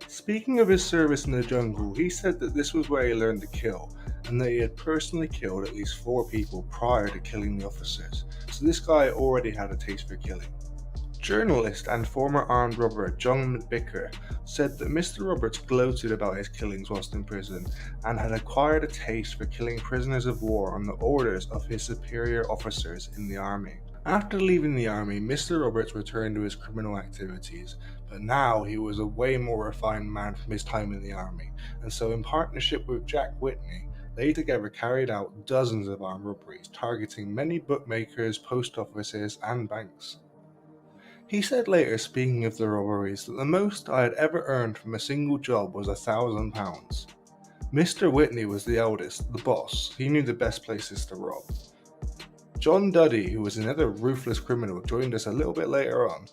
Speaking of his service in the jungle, he said that this was where he learned to kill, and that he had personally killed at least 4 people prior to killing the officers, so this guy already had a taste for killing. Journalist and former armed robber John McBicker said that Mr. Roberts gloated about his killings whilst in prison and had acquired a taste for killing prisoners of war on the orders of his superior officers in the army. After leaving the army, Mr. Roberts returned to his criminal activities, but now he was a way more refined man from his time in the army, and so in partnership with Jack Whitney, they together carried out dozens of armed robberies, targeting many bookmakers, post offices, and banks. He said later, speaking of the robberies, that the most I had ever earned from a single job was £1,000. Mr. Whitney was the eldest, the boss. He knew the best places to rob. John Duddy, who was another ruthless criminal, joined us a little bit later on.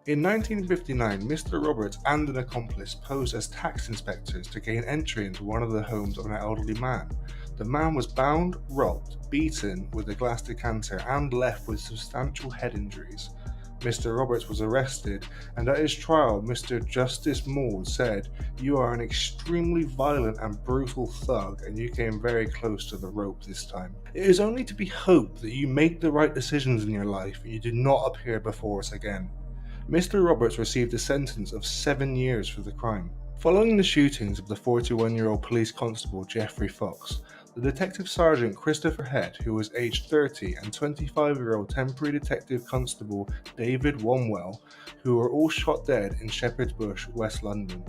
In 1959, Mr. Roberts and an accomplice posed as tax inspectors to gain entry into one of the homes of an elderly man. The man was bound, robbed, beaten with a glass decanter, and left with substantial head injuries. Mr. Roberts was arrested, and at his trial, Mr. Justice Maud said, "You are an extremely violent and brutal thug, and you came very close to the rope this time. It is only to be hoped that you make the right decisions in your life and you do not appear before us again." Mr. Roberts received a sentence of 7 years for the crime. Following the shootings of the 41-year-old police constable Geoffrey Fox, the Detective Sergeant Christopher Head, who was aged 30, and 25-year-old temporary detective constable David Womwell, who were all shot dead in Shepherd's Bush, West London.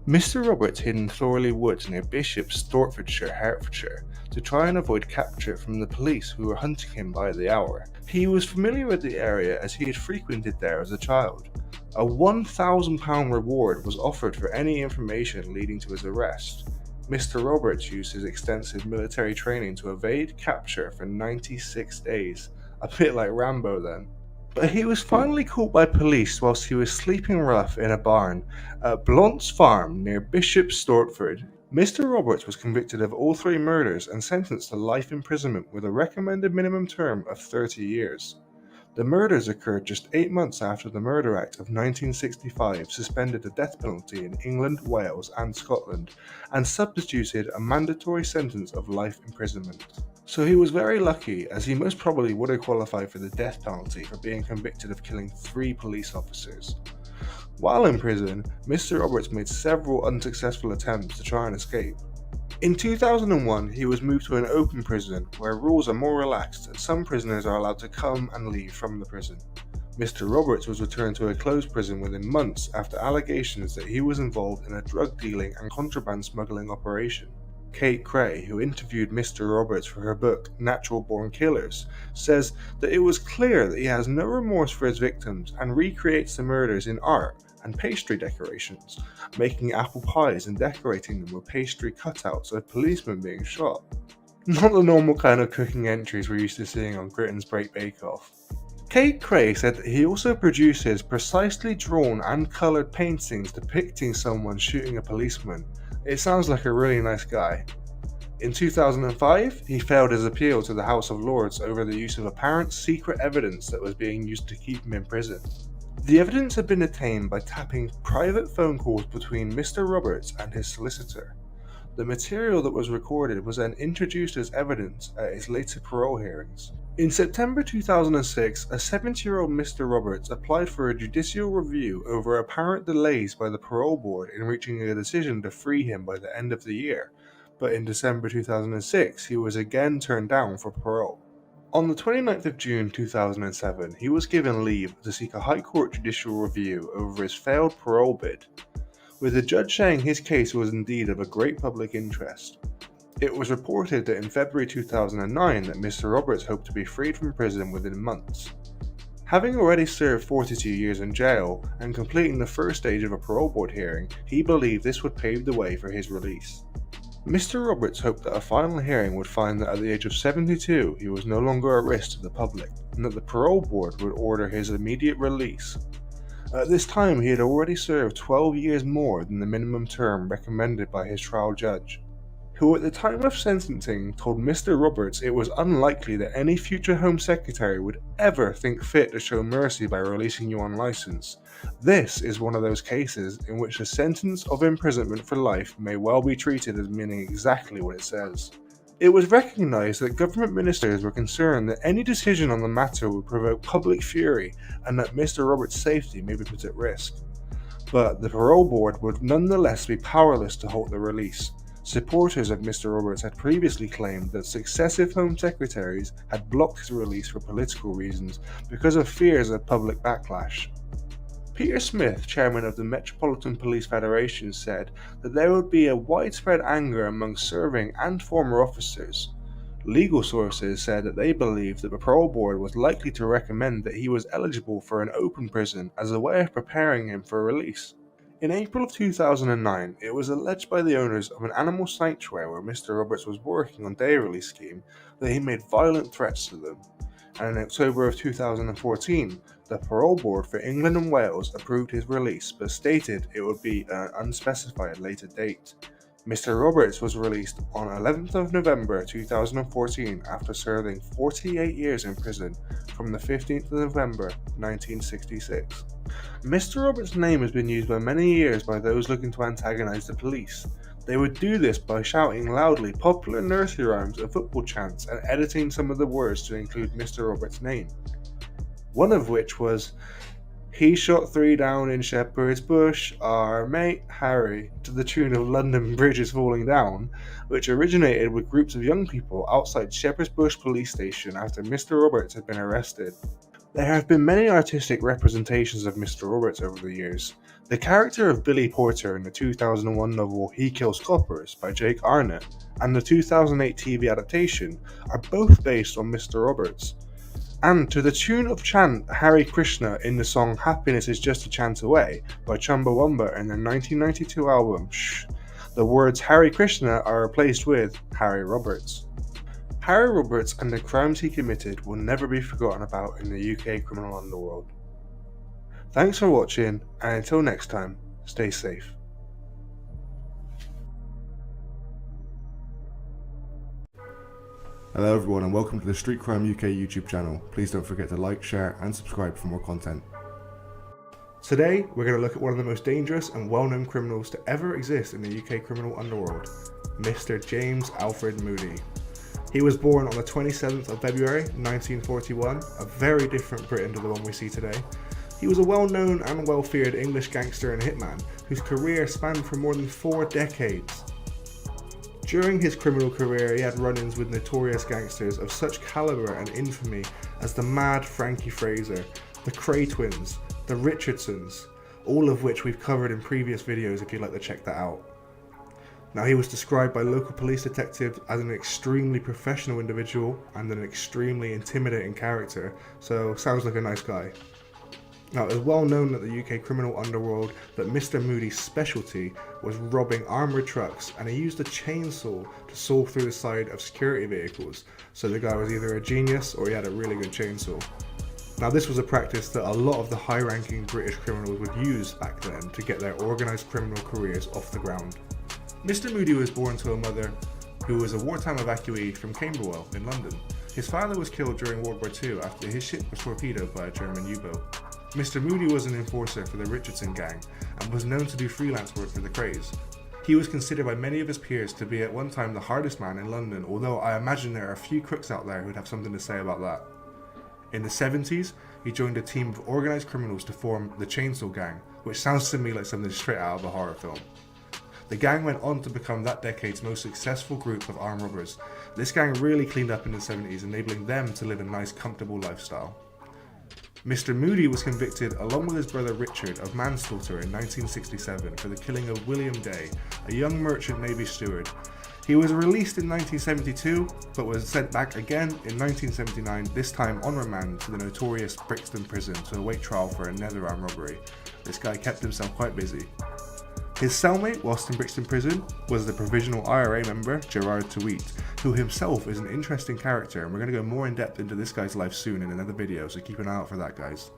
Mr. Roberts hid in Thorley Woods near Bishop's, Stortfordshire, Hertfordshire, to try and avoid capture from the police who were hunting him by the hour. He was familiar with the area as he had frequented there as a child. A £1,000 reward was offered for any information leading to his arrest. Mr. Roberts used his extensive military training to evade capture for 96 days, a bit like Rambo then. But he was finally caught by police whilst he was sleeping rough in a barn at Blaunt's Farm near Bishop Stortford. Mr. Roberts was convicted of all 3 murders and sentenced to life imprisonment with a recommended minimum term of 30 years. The murders occurred just 8 months after the Murder Act of 1965 suspended the death penalty in England, Wales and Scotland, and substituted a mandatory sentence of life imprisonment. So he was very lucky, as he most probably would have qualified for the death penalty for being convicted of killing 3 police officers. While in prison, Mr. Roberts made several unsuccessful attempts to try and escape. In 2001, he was moved to an open prison where rules are more relaxed and some prisoners are allowed to come and leave from the prison. Mr. Roberts was returned to a closed prison within months after allegations that he was involved in a drug dealing and contraband smuggling operation. Kray, who interviewed Mr. Roberts for her book Natural Born Killers, says that it was clear that he has no remorse for his victims and recreates the murders in art and pastry decorations, making apple pies and decorating them with pastry cutouts of policemen being shot. Not the normal kind of cooking entries we're used to seeing on Britain's Great Bake Off. Kray said that he also produces precisely drawn and coloured paintings depicting someone shooting a policeman. It sounds like a really nice guy. In 2005, he failed his appeal to the House of Lords over the use of apparent secret evidence that was being used to keep him in prison. The evidence had been obtained by tapping private phone calls between Mr. Roberts and his solicitor. The material that was recorded was then introduced as evidence at his later parole hearings. In September 2006, a 70-year-old Mr. Roberts applied for a judicial review over apparent delays by the parole board in reaching a decision to free him by the end of the year, but in December 2006 he was again turned down for parole. On the 29th of June 2007, he was given leave to seek a High Court judicial review over his failed parole bid, with the judge saying his case was indeed of a great public interest. It was reported that in February 2009 that Mr. Roberts hoped to be freed from prison within months. Having already served 42 years in jail and completing the first stage of a parole board hearing, he believed this would pave the way for his release. Mr. Roberts hoped that a final hearing would find that at the age of 72 he was no longer a risk to the public, and that the parole board would order his immediate release. At this time, he had already served 12 years more than the minimum term recommended by his trial judge, who at the time of sentencing told Mr. Roberts it was unlikely that any future Home Secretary would ever think fit to show mercy by releasing you on license. This is one of those cases in which a sentence of imprisonment for life may well be treated as meaning exactly what it says. It was recognised that government ministers were concerned that any decision on the matter would provoke public fury and that Mr. Roberts' safety may be put at risk. But the parole board would nonetheless be powerless to halt the release. Supporters of Mr. Roberts had previously claimed that successive Home Secretaries had blocked his release for political reasons because of fears of public backlash. Peter Smith, chairman of the Metropolitan Police Federation, said that there would be a widespread anger among serving and former officers. Legal sources said that they believed that the parole board was likely to recommend that he was eligible for an open prison as a way of preparing him for release. In April of 2009, it was alleged by the owners of an animal sanctuary where Mr. Roberts was working on day release scheme that he made violent threats to them. And in October of 2014, the parole board for England and Wales approved his release but stated it would be an unspecified later date. Mr. Roberts was released on 11th of November 2014 after serving 48 years in prison from the 15th of November 1966. Mr. Roberts' name has been used by many years by those looking to antagonise the police. They would do this by shouting loudly popular nursery rhymes and football chants and editing some of the words to include Mr. Roberts' name. One of which was, "He shot 3 down in Shepherd's Bush, our mate Harry," to the tune of "London Bridge is Falling Down," which originated with groups of young people outside Shepherd's Bush police station after Mr. Roberts had been arrested. There have been many artistic representations of Mr. Roberts over the years. The character of Billy Porter in the 2001 novel He Kills Coppers by Jake Arnott and the 2008 TV adaptation are both based on Mr. Roberts. And to the tune of chant Hare Krishna in the song Happiness is Just a Chant Away by Chumbawamba in their 1992 album Shh, the words Hare Krishna are replaced with Harry Roberts. Harry Roberts and the crimes he committed will never be forgotten about in the UK criminal underworld. Thanks for watching, and until next time, stay safe. Hello everyone and welcome to the Street Crime UK YouTube channel. Please don't forget to like, share and subscribe for more content. Today, we're going to look at one of the most dangerous and well-known criminals to ever exist in the UK criminal underworld, Mr. James Alfred Moody. He was born on the 27th of February 1941, a very different Britain to the one we see today. He was a well-known and well-feared English gangster and hitman whose career spanned for more than 4 decades. During his criminal career, he had run-ins with notorious gangsters of such caliber and infamy as the Mad Frankie Fraser, the Kray twins, the Richardsons, all of which we've covered in previous videos if you'd like to check that out. Now, he was described by local police detectives as an extremely professional individual and an extremely intimidating character, so sounds like a nice guy. Now, it is well known at the UK criminal underworld that Mr. Moody's specialty was robbing armoured trucks, and he used a chainsaw to saw through the side of security vehicles, so the guy was either a genius or he had a really good chainsaw. Now, this was a practice that a lot of the high-ranking British criminals would use back then to get their organised criminal careers off the ground. Mr. Moody was born to a mother who was a wartime evacuee from Camberwell in London. His father was killed during World War II after his ship was torpedoed by a German U-boat. Mr. Moody was an enforcer for the Richardson gang and was known to do freelance work for the Krays. He was considered by many of his peers to be at one time the hardest man in London, although I imagine there are a few crooks out there who would have something to say about that. In the 70s, he joined a team of organised criminals to form the Chainsaw Gang, which sounds to me like something straight out of a horror film. The gang went on to become that decade's most successful group of armed robbers. This gang really cleaned up in the 70s, enabling them to live a nice, comfortable lifestyle. Mr. Moody was convicted, along with his brother Richard, of manslaughter in 1967 for the killing of William Day, a young merchant Navy steward. He was released in 1972, but was sent back again in 1979, this time on remand to the notorious Brixton prison to await trial for another armed robbery. This guy kept himself quite busy. His cellmate whilst in Brixton prison was the provisional IRA member Gerard Tweet, who himself is an interesting character, and we're going to go more in depth into this guy's life soon in another video, so keep an eye out for that, guys.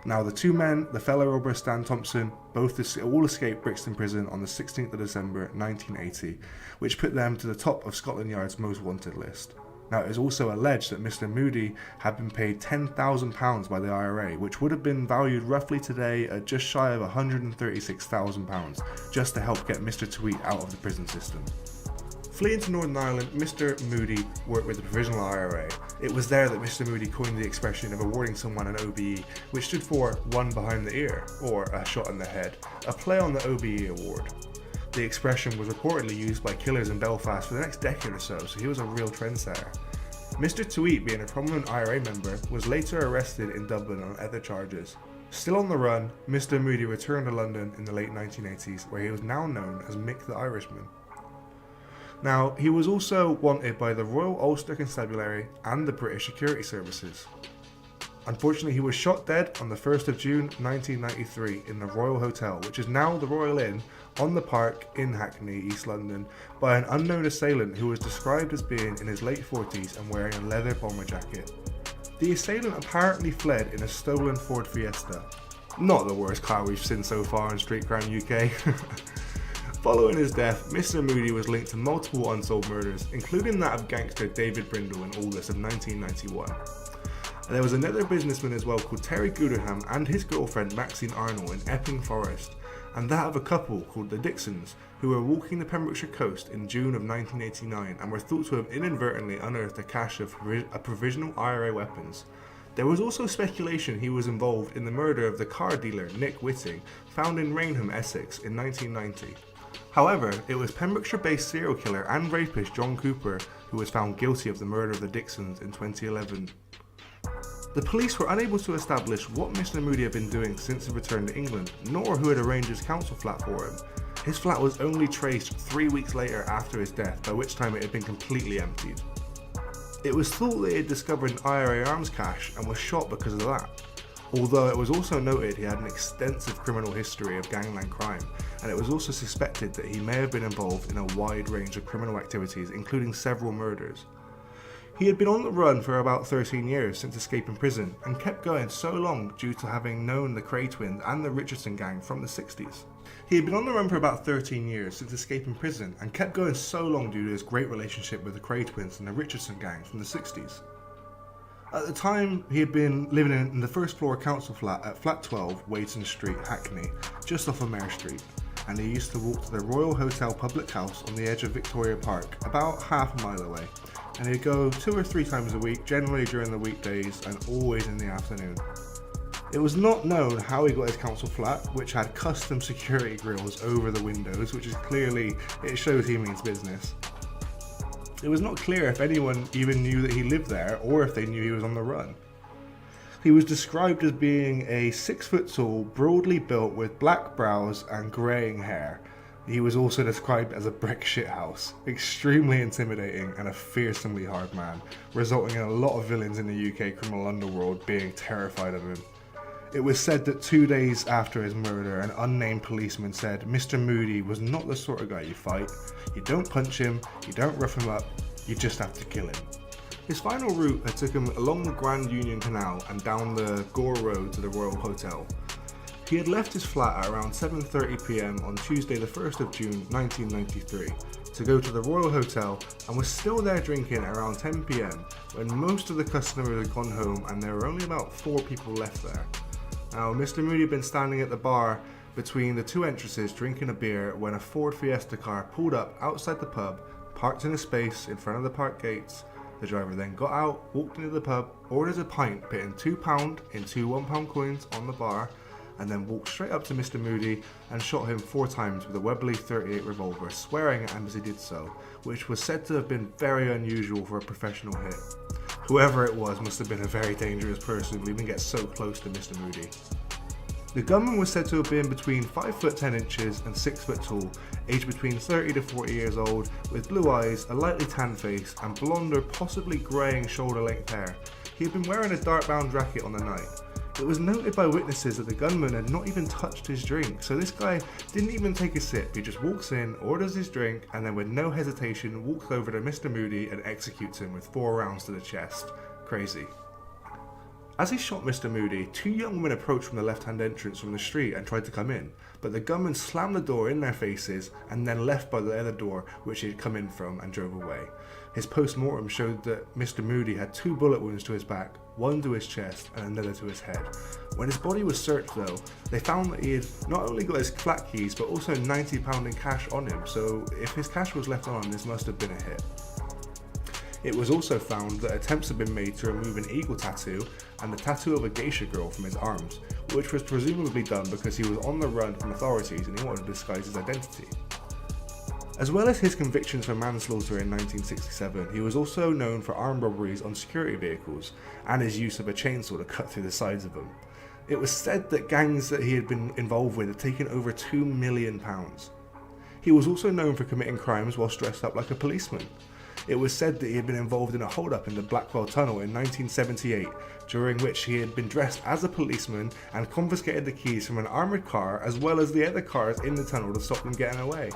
Now, the two men, the fellow robber Stan Thompson, all escaped Brixton Prison on the 16th of December 1980, which put them to the top of Scotland Yard's most wanted list. Now, it is also alleged that Mr. Moody had been paid £10,000 by the IRA, which would have been valued roughly today at just shy of £136,000, just to help get Mr. Tweet out of the prison system. Fleeing to Northern Ireland, Mr. Moody worked with the Provisional IRA. It was there that Mr. Moody coined the expression of awarding someone an OBE, which stood for one behind the ear, or a shot in the head, a play on the OBE award. The expression was reportedly used by killers in Belfast for the next decade or so he was a real trendsetter. Mr. Tweet, being a prominent IRA member, was later arrested in Dublin on other charges. Still on the run, Mr. Moody returned to London in the late 1980s, where he was now known as Mick the Irishman. Now, he was also wanted by the Royal Ulster Constabulary and the British Security Services. Unfortunately, he was shot dead on the 1st of June 1993 in the Royal Hotel, which is now the Royal Inn, on the Park in Hackney, East London, by an unknown assailant who was described as being in his late 40s and wearing a leather bomber jacket. The assailant apparently fled in a stolen Ford Fiesta. Not the worst car we've seen so far in Street Crime UK. Following his death, Mr. Moody was linked to multiple unsolved murders, including that of gangster David Brindle in August of 1991. And there was another businessman as well called Terry Gooderham and his girlfriend Maxine Arnold in Epping Forest, and that of a couple called the Dixons, who were walking the Pembrokeshire coast in June of 1989 and were thought to have inadvertently unearthed a cache of provisional IRA weapons. There was also speculation he was involved in the murder of the car dealer Nick Whitting, found in Rainham, Essex in 1990. However, it was Pembrokeshire-based serial killer and rapist John Cooper who was found guilty of the murder of the Dixons in 2011. The police were unable to establish what Mr. Moody had been doing since his return to England, nor who had arranged his council flat for him. His flat was only traced 3 weeks later after his death, by which time it had been completely emptied. It was thought that he had discovered an IRA arms cache and was shot because of that, although it was also noted he had an extensive criminal history of gangland crime, and it was also suspected that he may have been involved in a wide range of criminal activities, including several murders. He had been on the run for about 13 years since escaping prison, and kept going so long due to having known the Kray twins and the Richardson gang from the 60s. He had been on the run for about 13 years since escaping prison, and kept going so long due to his great relationship with the Kray twins and the Richardson gang from the 60s. At the time, he had been living in the first floor council flat at Flat 12, Wayton Street, Hackney, just off of Mare Street, and he used to walk to the Royal Hotel public house on the edge of Victoria Park, about half a mile away, and he'd go 2 or 3 times a week, generally during the weekdays and always in the afternoon. It was not known how he got his council flat, which had custom security grills over the windows, which is clearly, it shows he means business. It was not clear if anyone even knew that he lived there, or if they knew he was on the run. He was described as being a 6 foot tall, broadly built with black brows and greying hair. He was also described as a brick shithouse, extremely intimidating and a fearsomely hard man, resulting in a lot of villains in the UK criminal underworld being terrified of him. It was said that 2 days after his murder, an unnamed policeman said Mr. Moody was not the sort of guy you fight. You don't punch him, you don't rough him up, you just have to kill him. His final route had took him along the Grand Union Canal and down the Gore Road to the Royal Hotel. He had left his flat at around 7:30 PM on Tuesday the 1st of June 1993 to go to the Royal Hotel, and was still there drinking around 10 PM when most of the customers had gone home and there were only about 4 people left there. Now, Mr. Moody had been standing at the bar between the 2 entrances drinking a beer when a Ford Fiesta car pulled up outside the pub, parked in a space in front of the park gates. The driver then got out, walked into the pub, ordered a pint, putting £2 in 2 £1 coins on the bar, and then walked straight up to Mr. Moody and shot him 4 times with a Webley .38 revolver, swearing at him as he did so, which was said to have been very unusual for a professional hit. Whoever it was must have been a very dangerous person to even get so close to Mr. Moody. The gunman was said to have been between 5 foot 10 inches and 6 foot tall, aged between 30 to 40 years old, with blue eyes, a lightly tanned face, and blonde or possibly greying shoulder-length hair. He had been wearing a dark-brown jacket on the night. It was noted by witnesses that the gunman had not even touched his drink, so this guy didn't even take a sip. He just walks in, orders his drink, and then with no hesitation walks over to Mr. Moody and executes him with 4 rounds to the chest. Crazy. As he shot Mr. Moody, two young women approached from the left-hand entrance from the street and tried to come in, but the gunman slammed the door in their faces and then left by the other door which he had come in from and drove away. His post-mortem showed that Mr. Moody had 2 bullet wounds to his back, one to his chest and another to his head. When his body was searched though, they found that he had not only got his flat keys but also £90 in cash on him, so if his cash was left on, this must have been a hit. It was also found that attempts had been made to remove an eagle tattoo and the tattoo of a geisha girl from his arms, which was presumably done because he was on the run from authorities and he wanted to disguise his identity. As well as his convictions for manslaughter in 1967, he was also known for armed robberies on security vehicles and his use of a chainsaw to cut through the sides of them. It was said that gangs that he had been involved with had taken over £2 million. He was also known for committing crimes whilst dressed up like a policeman. It was said that he had been involved in a hold-up in the Blackwell Tunnel in 1978, during which he had been dressed as a policeman and confiscated the keys from an armoured car as well as the other cars in the tunnel to stop them getting away.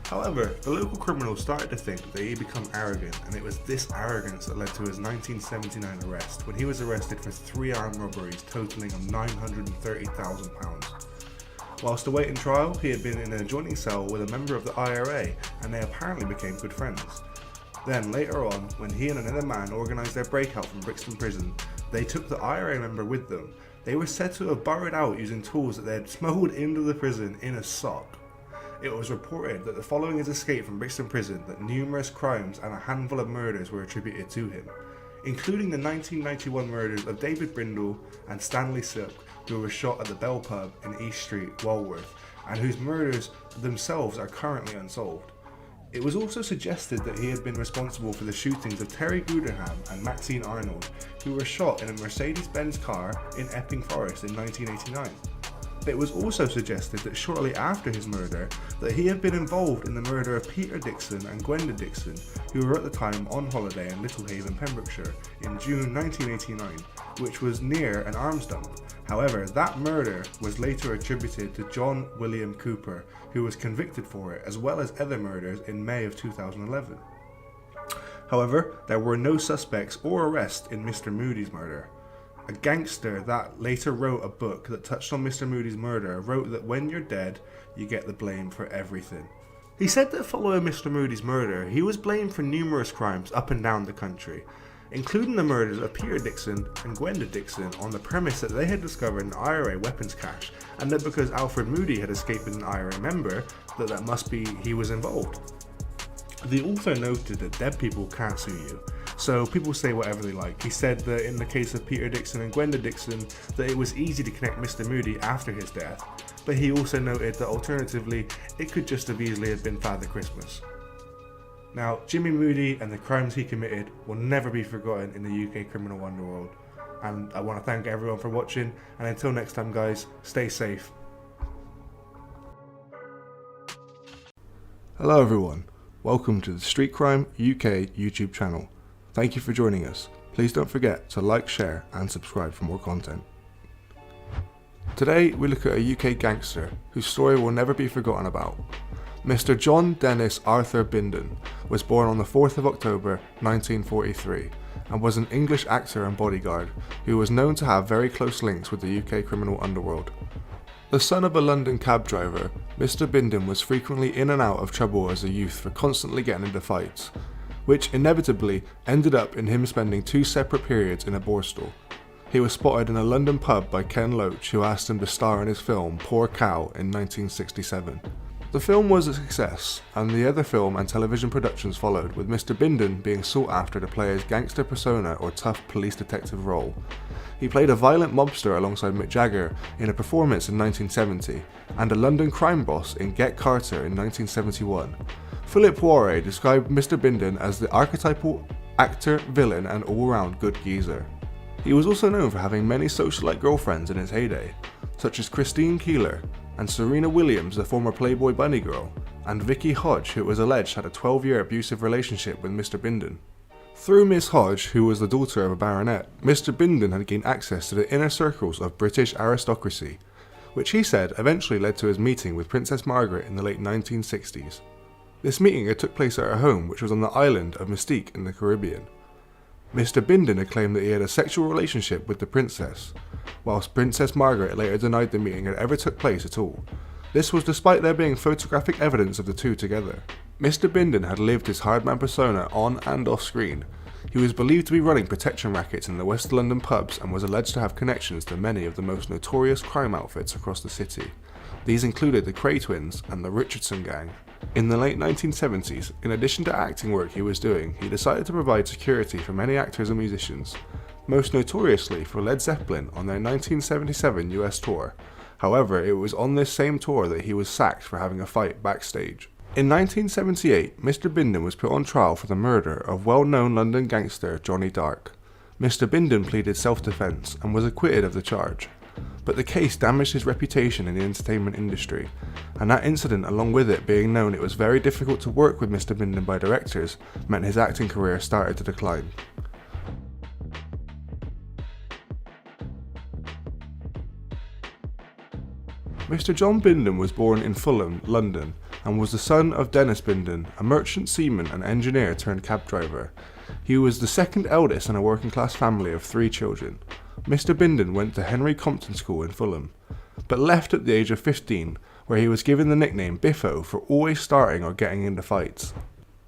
However, the local criminals started to think that he had become arrogant, and it was this arrogance that led to his 1979 arrest, when he was arrested for 3 armed robberies totalling £930,000. Whilst awaiting trial, he had been in an adjoining cell with a member of the IRA, and they apparently became good friends. Then later on, when he and another man organised their breakout from Brixton Prison, they took the IRA member with them. They were said to have burrowed out using tools that they had smuggled into the prison in a sock. It was reported that following his escape from Brixton Prison that numerous crimes and a handful of murders were attributed to him, including the 1991 murders of David Brindle and Stanley Silk, who were shot at the Bell Pub in East Street, Walworth, and whose murders themselves are currently unsolved. It was also suggested that he had been responsible for the shootings of Terry Guderham and Maxine Arnold, who were shot in a Mercedes-Benz car in Epping Forest in 1989. It was also suggested that shortly after his murder, that he had been involved in the murder of Peter Dixon and Gwenda Dixon, who were at the time on holiday in Littlehaven, Pembrokeshire, in June 1989, which was near an arms dump. However, that murder was later attributed to John William Cooper, who was convicted for it, as well as other murders in May of 2011. However, there were no suspects or arrests in Mr. Moody's murder. A gangster that later wrote a book that touched on Mr. Moody's murder wrote that when you're dead, you get the blame for everything. He said that following Mr. Moody's murder, he was blamed for numerous crimes up and down the country, including the murders of Peter Dixon and Gwenda Dixon on the premise that they had discovered an IRA weapons cache, and that because Alfred Moody had escaped with an IRA member, that must be he was involved. The author noted that dead people can't sue you, so people say whatever they like. He said that in the case of Peter Dixon and Gwenda Dixon, that it was easy to connect Mr. Moody after his death, but he also noted that alternatively, it could just have easily have been Father Christmas. Now, Jimmy Moody and the crimes he committed will never be forgotten in the UK criminal underworld, and I want to thank everyone for watching, and until next time guys, stay safe. Hello everyone, welcome to the Street Crime UK YouTube channel. Thank you for joining us. Please don't forget to like, share and subscribe for more content. Today we look at a UK gangster whose story will never be forgotten about. Mr. John Dennis Arthur Bindon was born on the 4th of October 1943 and was an English actor and bodyguard who was known to have very close links with the UK criminal underworld. The son of a London cab driver, Mr. Bindon was frequently in and out of trouble as a youth for constantly getting into fights, which inevitably ended up in him spending 2 separate periods in a borstal. He was spotted in a London pub by Ken Loach, who asked him to star in his film Poor Cow in 1967. The film was a success, and the other film and television productions followed, with Mr. Bindon being sought after to play his gangster persona or tough police detective role. He played a violent mobster alongside Mick Jagger in a performance in 1970, and a London crime boss in Get Carter in 1971. Philip Poiret described Mr. Bindon as the archetypal actor, villain and all-round good geezer. He was also known for having many socialite girlfriends in his heyday, such as Christine Keeler, and Serena Williams, the former Playboy bunny girl, and Vicky Hodge, who was alleged had a 12-year abusive relationship with Mr. Bindon. Through Miss Hodge, who was the daughter of a baronet, Mr. Bindon had gained access to the inner circles of British aristocracy, which he said eventually led to his meeting with Princess Margaret in the late 1960s. This meeting had took place at her home, which was on the island of Mystique in the Caribbean. Mr. Bindon had claimed that he had a sexual relationship with the princess, whilst Princess Margaret later denied the meeting had ever took place at all. This was despite there being photographic evidence of the two together. Mr. Bindon had lived his hardman persona on and off screen. He was believed to be running protection rackets in the West London pubs and was alleged to have connections to many of the most notorious crime outfits across the city. These included the Kray twins and the Richardson gang. In the late 1970s, in addition to acting work he was doing, he decided to provide security for many actors and musicians, most notoriously for Led Zeppelin on their 1977 US tour. However, it was on this same tour that he was sacked for having a fight backstage. In 1978, Mr. Bindon was put on trial for the murder of well-known London gangster Johnny Dark. Mr. Bindon pleaded self-defense and was acquitted of the charge, but the case damaged his reputation in the entertainment industry, and that incident, along with it being known it was very difficult to work with Mr. Bindon by directors, meant his acting career started to decline. Mr. John Bindon was born in Fulham, London, and was the son of Dennis Bindon, a merchant seaman and engineer turned cab driver. He was the second eldest in a working class family of 3 children. Mr. Bindon went to Henry Compton School in Fulham, but left at the age of 15, where he was given the nickname Biffo for always starting or getting into fights.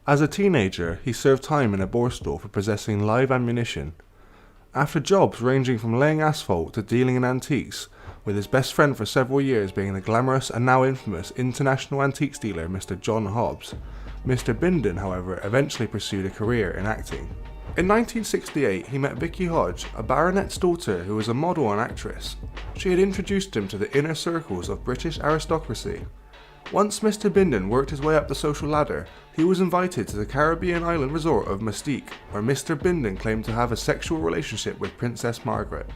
As a teenager, he served time in a boar stall for possessing live ammunition. After jobs ranging from laying asphalt to dealing in antiques, with his best friend for several years being the glamorous and now infamous international antiques dealer Mr. John Hobbs, Mr. Bindon, however, eventually pursued a career in acting. In 1968, he met Vicky Hodge, a baronet's daughter who was a model and actress. She had introduced him to the inner circles of British aristocracy. Once Mr. Bindon worked his way up the social ladder, he was invited to the Caribbean island resort of Mystique, where Mr. Bindon claimed to have a sexual relationship with Princess Margaret.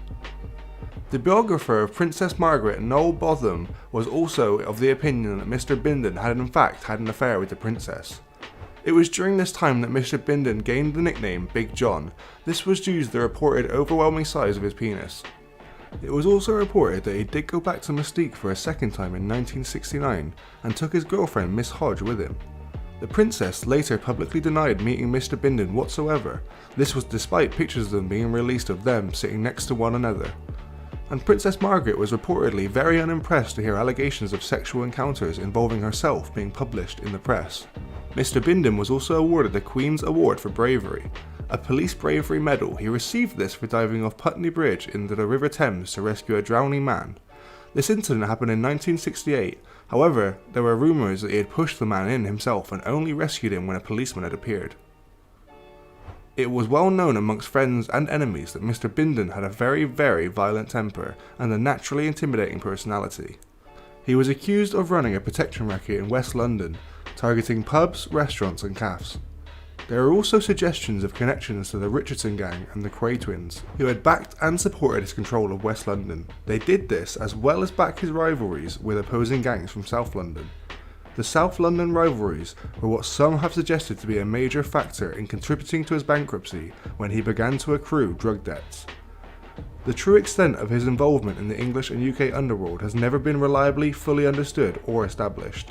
The biographer of Princess Margaret, Noel Botham, was also of the opinion that Mr. Bindon had in fact had an affair with the princess. It was during this time that Mr. Bindon gained the nickname Big John. This was due to the reported overwhelming size of his penis. It was also reported that he did go back to Mystique for a second time in 1969 and took his girlfriend Miss Hodge with him. The princess later publicly denied meeting Mr. Bindon whatsoever. This was despite pictures of them being released of them sitting next to one another. And Princess Margaret was reportedly very unimpressed to hear allegations of sexual encounters involving herself being published in the press. Mr. Bindon was also awarded the Queen's Award for Bravery, a police bravery medal. He received this for diving off Putney Bridge into the River Thames to rescue a drowning man. This incident happened in 1968, however, there were rumours that he had pushed the man in himself and only rescued him when a policeman had appeared. It was well known amongst friends and enemies that Mr. Bindon had a very, very violent temper and a naturally intimidating personality. He was accused of running a protection racket in West London, targeting pubs, restaurants and cafes. There are also suggestions of connections to the Richardson gang and the Kray twins, who had backed and supported his control of West London. They did this as well as back his rivalries with opposing gangs from South London. The South London rivalries were what some have suggested to be a major factor in contributing to his bankruptcy when he began to accrue drug debts. The true extent of his involvement in the English and UK underworld has never been reliably fully understood or established.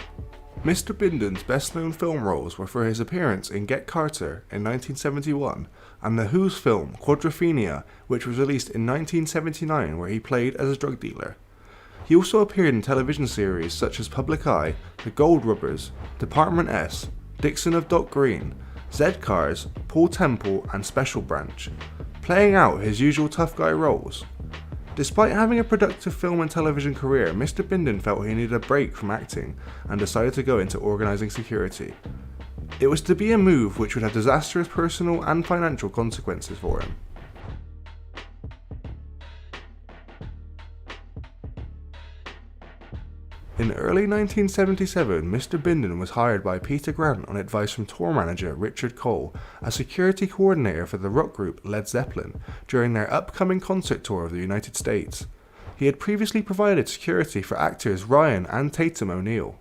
Mr. Bindon's best known film roles were for his appearance in Get Carter in 1971 and The Who's film Quadrophenia, which was released in 1979, where he played as a drug dealer. He also appeared in television series such as Public Eye, The Gold Rubbers, Department S, Dixon of Dock Green, Z-Cars, Paul Temple and Special Branch, playing out his usual tough guy roles. Despite having a productive film and television career, Mr. Bindon felt he needed a break from acting and decided to go into organising security. It was to be a move which would have disastrous personal and financial consequences for him. In early 1977, Mr. Bindon was hired by Peter Grant on advice from tour manager Richard Cole as security coordinator for the rock group Led Zeppelin during their upcoming concert tour of the United States. He had previously provided security for actors Ryan and Tatum O'Neal.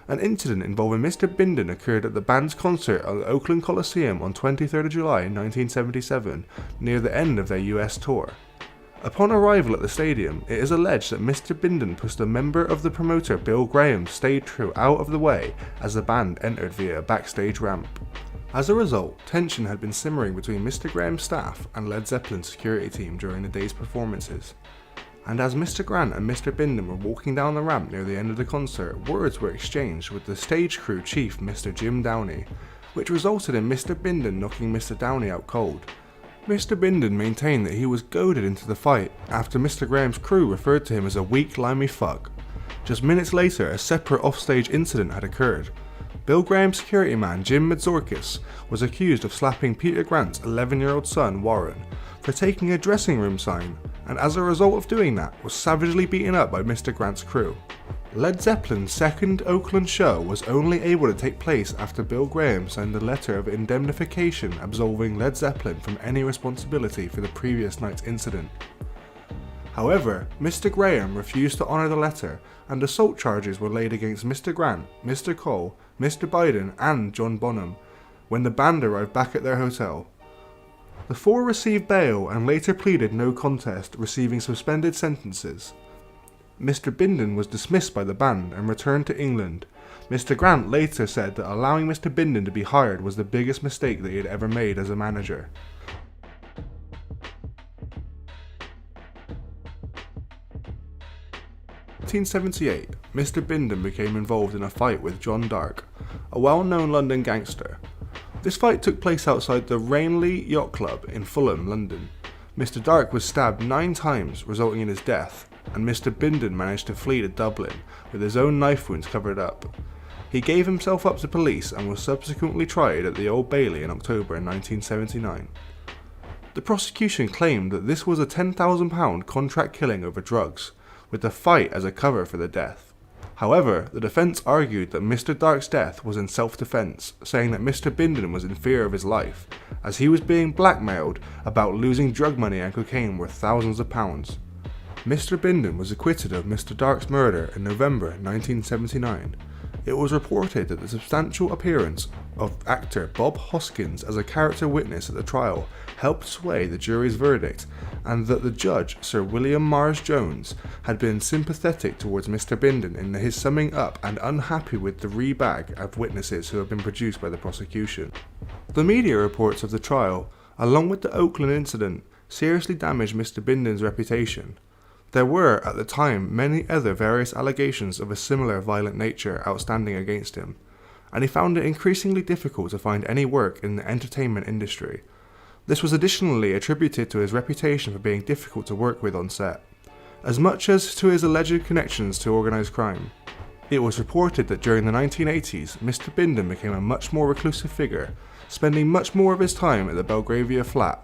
An incident involving Mr. Bindon occurred at the band's concert at the Oakland Coliseum on 23rd July 1977, near the end of their US tour. Upon arrival at the stadium, it is alleged that Mr. Bindon pushed a member of the promoter Bill Graham's stage crew out of the way as the band entered via a backstage ramp. As a result, tension had been simmering between Mr. Graham's staff and Led Zeppelin's security team during the day's performances. And as Mr. Grant and Mr. Bindon were walking down the ramp near the end of the concert, words were exchanged with the stage crew chief, Mr. Jim Downey, which resulted in Mr. Bindon knocking Mr. Downey out cold. Mr. Bindon maintained that he was goaded into the fight after Mr. Graham's crew referred to him as a weak, limey fuck. Just minutes later, a separate offstage incident had occurred. Bill Graham's security man, Jim Madzorkis, was accused of slapping Peter Grant's 11-year-old son, Warren, for taking a dressing room sign, and as a result of doing that, was savagely beaten up by Mr. Grant's crew. Led Zeppelin's second Oakland show was only able to take place after Bill Graham signed a letter of indemnification absolving Led Zeppelin from any responsibility for the previous night's incident. However, Mr. Graham refused to honour the letter, and assault charges were laid against Mr. Grant, Mr. Cole, Mr. Bindon and John Bonham when the band arrived back at their hotel. The four received bail and later pleaded no contest, receiving suspended sentences. Mr. Bindon was dismissed by the band and returned to England. Mr. Grant later said that allowing Mr. Bindon to be hired was the biggest mistake that he had ever made as a manager. In 1978, Mr. Bindon became involved in a fight with John Dark, a well-known London gangster. This fight took place outside the Rainley Yacht Club in Fulham, London. Mr. Dark was stabbed 9 times, resulting in his death, and Mr. Bindon managed to flee to Dublin with his own knife wounds covered up. He gave himself up to police and was subsequently tried at the Old Bailey in October 1979. The prosecution claimed that this was a £10,000 contract killing over drugs, with the fight as a cover for the death. However, the defence argued that Mr. Dark's death was in self-defence, saying that Mr. Bindon was in fear of his life, as he was being blackmailed about losing drug money and cocaine worth thousands of pounds. Mr. Bindon was acquitted of Mr. Dark's murder in November 1979. It was reported that the substantial appearance of actor Bob Hoskins as a character witness at the trial helped sway the jury's verdict, and that the judge, Sir William Mars Jones, had been sympathetic towards Mr. Bindon in his summing up and unhappy with the rebag of witnesses who had been produced by the prosecution. The media reports of the trial, along with the Oakland incident, seriously damaged Mr. Bindon's reputation. There were, at the time, many other various allegations of a similar violent nature outstanding against him, and he found it increasingly difficult to find any work in the entertainment industry. This was additionally attributed to his reputation for being difficult to work with on set, as much as to his alleged connections to organised crime. It was reported that during the 1980s, Mr. Bindon became a much more reclusive figure, spending much more of his time at the Belgravia flat.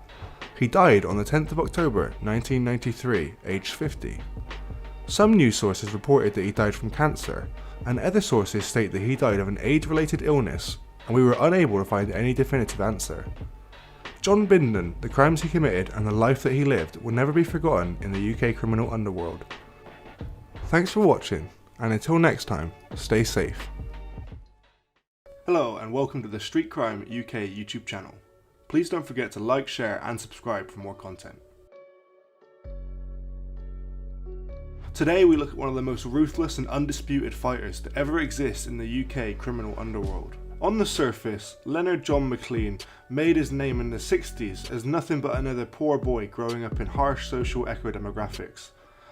He died on the 10th of October 1993, aged 50. Some news sources reported that he died from cancer, and other sources state that he died of an age-related illness, and we were unable to find any definitive answer. John Bindon, the crimes he committed and the life that he lived will never be forgotten in the UK criminal underworld. Thanks for watching, and until next time, stay safe. Hello and welcome to the Street Crime UK YouTube channel. Please don't forget to like, share and subscribe for more content. Today we look at one of the most ruthless and undisputed fighters to ever exist in the UK criminal underworld. On the surface, Leonard John McClean made his name in the 60s as nothing but another poor boy growing up in harsh socio-economic demographics,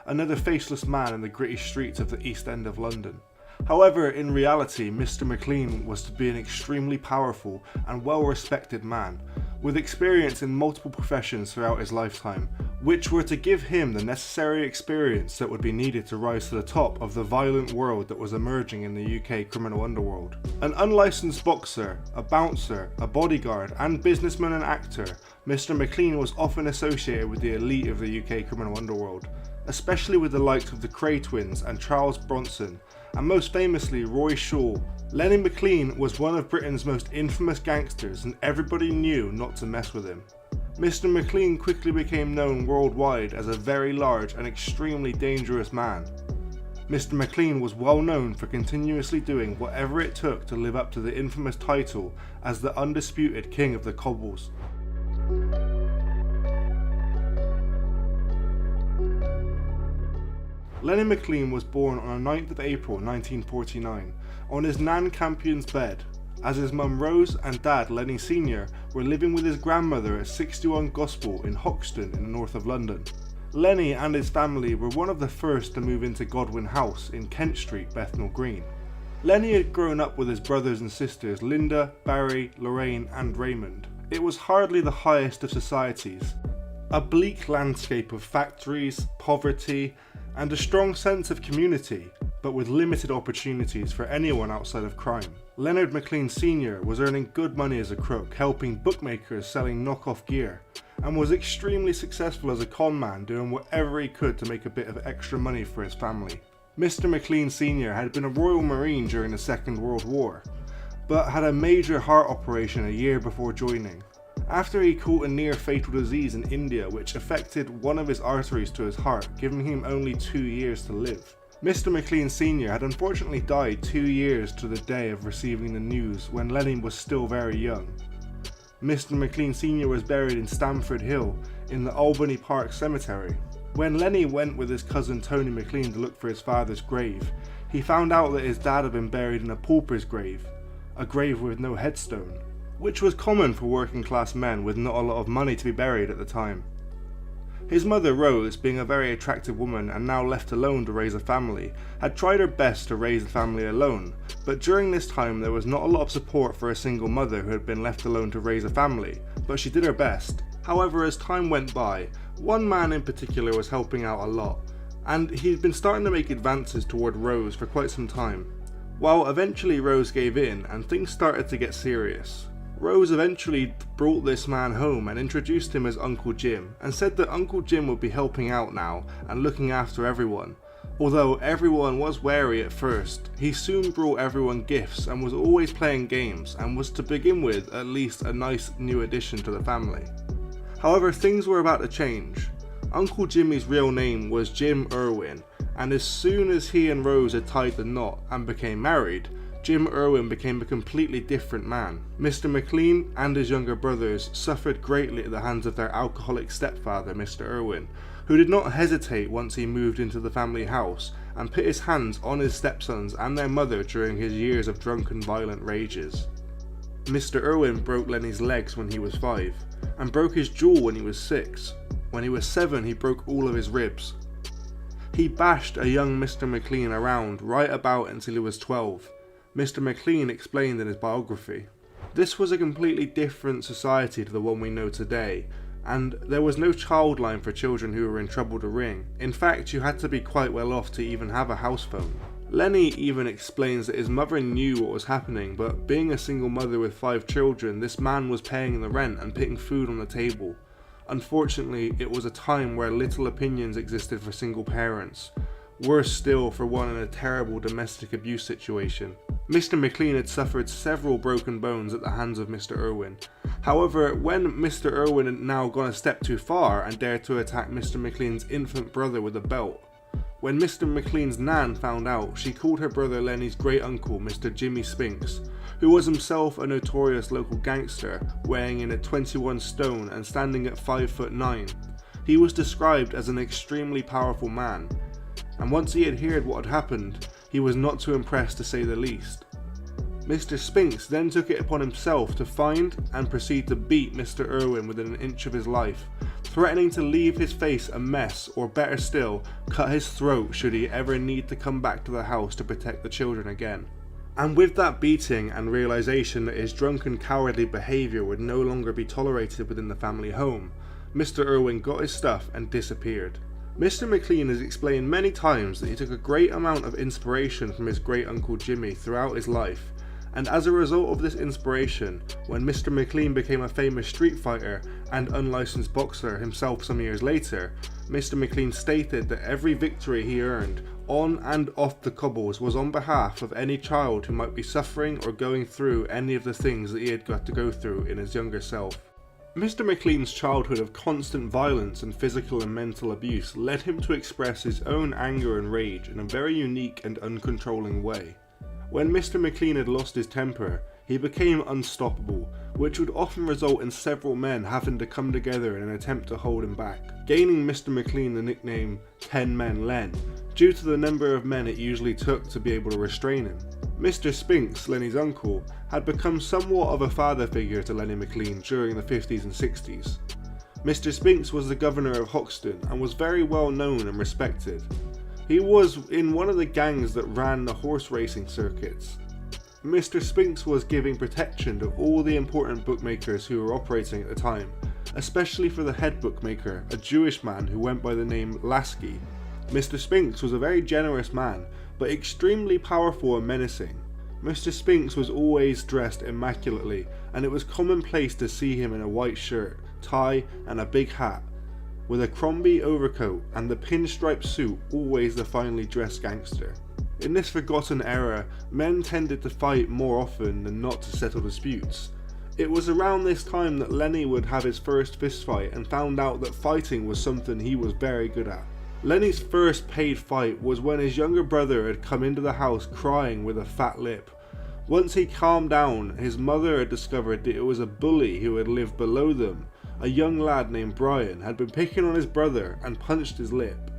another faceless man in the gritty streets of the East End of London. However, in reality, Mr. McClean was to be an extremely powerful and well-respected man, with experience in multiple professions throughout his lifetime, which were to give him the necessary experience that would be needed to rise to the top of the violent world that was emerging in the UK criminal underworld. An unlicensed boxer, a bouncer, a bodyguard, and businessman and actor, Mr. McClean was often associated with the elite of the UK criminal underworld, especially with the likes of the Kray twins and Charles Bronson, and most famously Roy Shaw. Lenny McClean was one of Britain's most infamous gangsters and everybody knew not to mess with him. Mr. McClean quickly became known worldwide as a very large and extremely dangerous man. Mr. McClean was well known for continuously doing whatever it took to live up to the infamous title as the undisputed king of the cobbles. Lenny McClean was born on the 9th of April 1949 on his Nan Campion's bed. as his mum Rose and dad Lenny Sr. were living with his grandmother at 61 Gospel in Hoxton in the north of London. Lenny and his family were one of the first to move into Godwin House in Kent Street, Bethnal Green. Lenny had grown up with his brothers and sisters Linda, Barry, Lorraine and Raymond. It was hardly the highest of societies. A bleak landscape of factories, poverty and a strong sense of community, but with limited opportunities for anyone outside of crime. Leonard McClean Sr. was earning good money as a crook, helping bookmakers selling knockoff gear, and was extremely successful as a con man, doing whatever he could to make a bit of extra money for his family. Mr. McClean Sr. had been a Royal Marine during the Second World War, but had a major heart operation a year before joining. After he caught a near fatal disease in India which affected one of his arteries to his heart, giving him only 2 years to live. Mr. McClean Sr. had unfortunately died 2 years to the day of receiving the news when Lenny was still very young. Mr. McClean Sr. was buried in Stamford Hill in the Albany Park Cemetery. When Lenny went with his cousin Tony McClean to look for his father's grave, he found out that his dad had been buried in a pauper's grave, a grave with no headstone, which was common for working class men with not a lot of money to be buried at the time. His mother Rose, being a very attractive woman and now left alone to raise a family, had tried her best to raise the family alone, but during this time there was not a lot of support for a single mother who had been left alone to raise a family, but she did her best. However, as time went by, one man in particular was helping out a lot, and he'd been starting to make advances toward Rose for quite some time. Well, eventually Rose gave in and things started to get serious. Rose eventually brought this man home and introduced him as Uncle Jim, and said that Uncle Jim would be helping out now and looking after everyone. Although everyone was wary at first, he soon brought everyone gifts and was always playing games, and was to begin with at least a nice new addition to the family. However, things were about to change. Uncle Jimmy's real name was Jim Irwin, and as soon as he and Rose had tied the knot and became married, Jim Irwin became a completely different man. Mr. McClean and his younger brothers suffered greatly at the hands of their alcoholic stepfather, Mr. Irwin, who did not hesitate once he moved into the family house and put his hands on his stepsons and their mother during his years of drunken violent rages. Mr. Irwin broke Lenny's legs when he was 5, and broke his jaw when he was 6. When he was 7, he broke all of his ribs. He bashed a young Mr. McClean around right about until he was 12. Mr. McClean explained in his biography. This was a completely different society to the one we know today, and there was no child line for children who were in trouble to ring. In fact, you had to be quite well off to even have a house phone. Lenny even explains that his mother knew what was happening, but being a single mother with 5 children, this man was paying the rent and putting food on the table. Unfortunately, it was a time where little opinions existed for single parents. Worse still for one in a terrible domestic abuse situation. Mr. McClean had suffered several broken bones at the hands of Mr. Irwin. However, when Mr. Irwin had now gone a step too far and dared to attack Mr. McClean's infant brother with a belt, when Mr. McClean's nan found out, she called her brother Lenny's great uncle, Mr. Jimmy Spinks, who was himself a notorious local gangster, weighing in at 21 stone and standing at 5'9". He was described as an extremely powerful man, and once he had heard what had happened, he was not too impressed to say the least. Mr. Spinks then took it upon himself to find and proceed to beat Mr. Irwin within an inch of his life, threatening to leave his face a mess, or better still, cut his throat should he ever need to come back to the house to protect the children again. And with that beating and realisation that his drunken cowardly behaviour would no longer be tolerated within the family home, Mr. Irwin got his stuff and disappeared. Mr. McClean has explained many times that he took a great amount of inspiration from his great uncle Jimmy throughout his life, and as a result of this inspiration, when Mr. McClean became a famous street fighter and unlicensed boxer himself some years later, Mr. McClean stated that every victory he earned on and off the cobbles was on behalf of any child who might be suffering or going through any of the things that he had got to go through in his younger self. Mr. McClean's childhood of constant violence and physical and mental abuse led him to express his own anger and rage in a very unique and uncontrolling way. When Mr. McClean had lost his temper, he became unstoppable, which would often result in several men having to come together in an attempt to hold him back, gaining Mr. McClean the nickname 10 Men Len, due to the number of men it usually took to be able to restrain him. Mr. Spinks, Lenny's uncle, had become somewhat of a father figure to Lenny McClean during the 50s and 60s. Mr. Spinks was the governor of Hoxton and was very well known and respected. He was in one of the gangs that ran the horse racing circuits. Mr. Spinks was giving protection to all the important bookmakers who were operating at the time, especially for the head bookmaker, a Jewish man who went by the name Lasky. Mr. Spinks was a very generous man, but extremely powerful and menacing. Mr. Spinks was always dressed immaculately, and it was commonplace to see him in a white shirt, tie and a big hat, with a Crombie overcoat and the pinstripe suit, always the finely dressed gangster. In this forgotten era, men tended to fight more often than not to settle disputes. It was around this time that Lenny would have his first fist fight and found out that fighting was something he was very good at. Lenny's first paid fight was when his younger brother had come into the house crying with a fat lip. Once he calmed down, his mother had discovered that it was a bully who had lived below them. A young lad named Brian had been picking on his brother and punched his lip.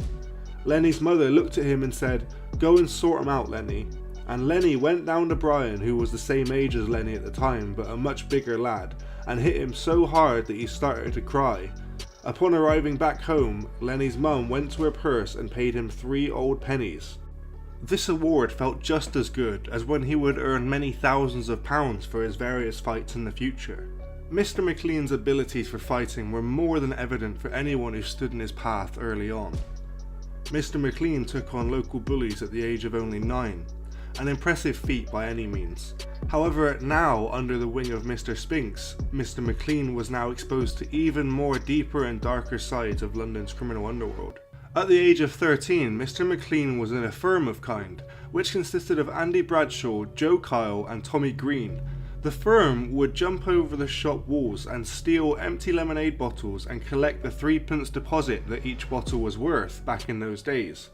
Lenny's mother looked at him and said, "Go and sort him out, Lenny." And Lenny went down to Brian, who was the same age as Lenny at the time but a much bigger lad, and hit him so hard that he started to cry. Upon arriving back home, Lenny's mum went to her purse and paid him 3 old pennies. This award felt just as good as when he would earn many thousands of pounds for his various fights in the future. Mr. McClean's abilities for fighting were more than evident for anyone who stood in his path early on. Mr. McClean took on local bullies at the age of only 9, an impressive feat by any means. However, now under the wing of Mr. Spinks, Mr. McClean was now exposed to even more deeper and darker sides of London's criminal underworld. At the age of 13, Mr. McClean was in a firm of kind, which consisted of Andy Bradshaw, Joe Kyle and Tommy Green. The firm would jump over the shop walls and steal empty lemonade bottles and collect the 3p deposit that each bottle was worth back in those days.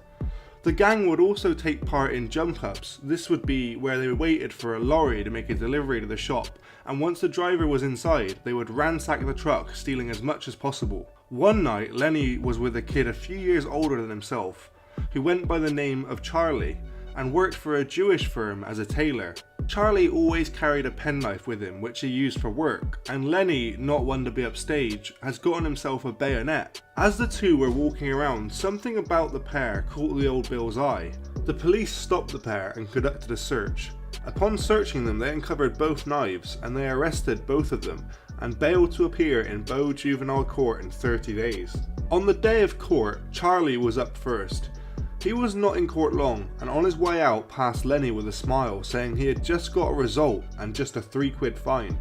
The gang would also take part in jump-ups. This would be where they waited for a lorry to make a delivery to the shop, and once the driver was inside, they would ransack the truck, stealing as much as possible. One night, Lenny was with a kid a few years older than himself, who went by the name of Charlie, and worked for a Jewish firm as a tailor. Charlie always carried a penknife with him, which he used for work, and Lenny, not one to be upstage, has gotten himself a bayonet. As the two were walking around, something about the pair caught the old Bill's eye. The police stopped the pair and conducted a search. Upon searching them, they uncovered both knives, and they arrested both of them, and bailed to appear in Bow Juvenile Court in 30 days. On the day of court, Charlie was up first. He was not in court long, and on his way out passed Lenny with a smile, saying he had just got a result and just a £3 fine.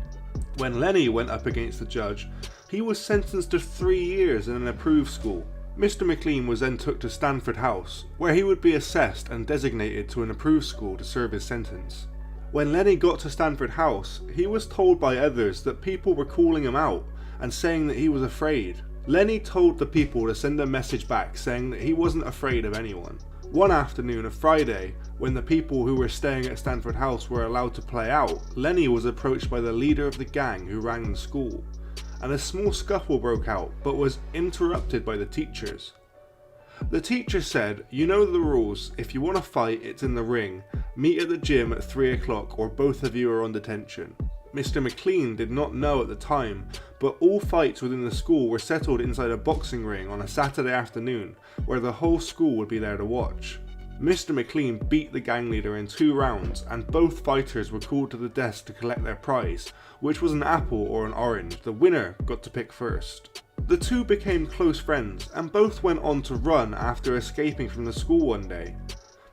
When Lenny went up against the judge, he was sentenced to 3 years in an approved school. Mr. McClean was then took to Stanford House, where he would be assessed and designated to an approved school to serve his sentence. When Lenny got to Stanford House, he was told by others that people were calling him out and saying that he was afraid. Lenny told the people to send a message back saying that he wasn't afraid of anyone. One afternoon, a Friday, when the people who were staying at Stanford House were allowed to play out, Lenny was approached by the leader of the gang who ran the school, and a small scuffle broke out, but was interrupted by the teachers. The teacher said, "You know the rules, if you want to fight, it's in the ring. Meet at the gym at 3 o'clock or both of you are on detention." Mr. McClean did not know at the time, but all fights within the school were settled inside a boxing ring on a Saturday afternoon, where the whole school would be there to watch. Mr. McClean beat the gang leader in 2 rounds, and both fighters were called to the desk to collect their prize, which was an apple or an orange. The winner got to pick first. The two became close friends, and both went on to run after escaping from the school one day.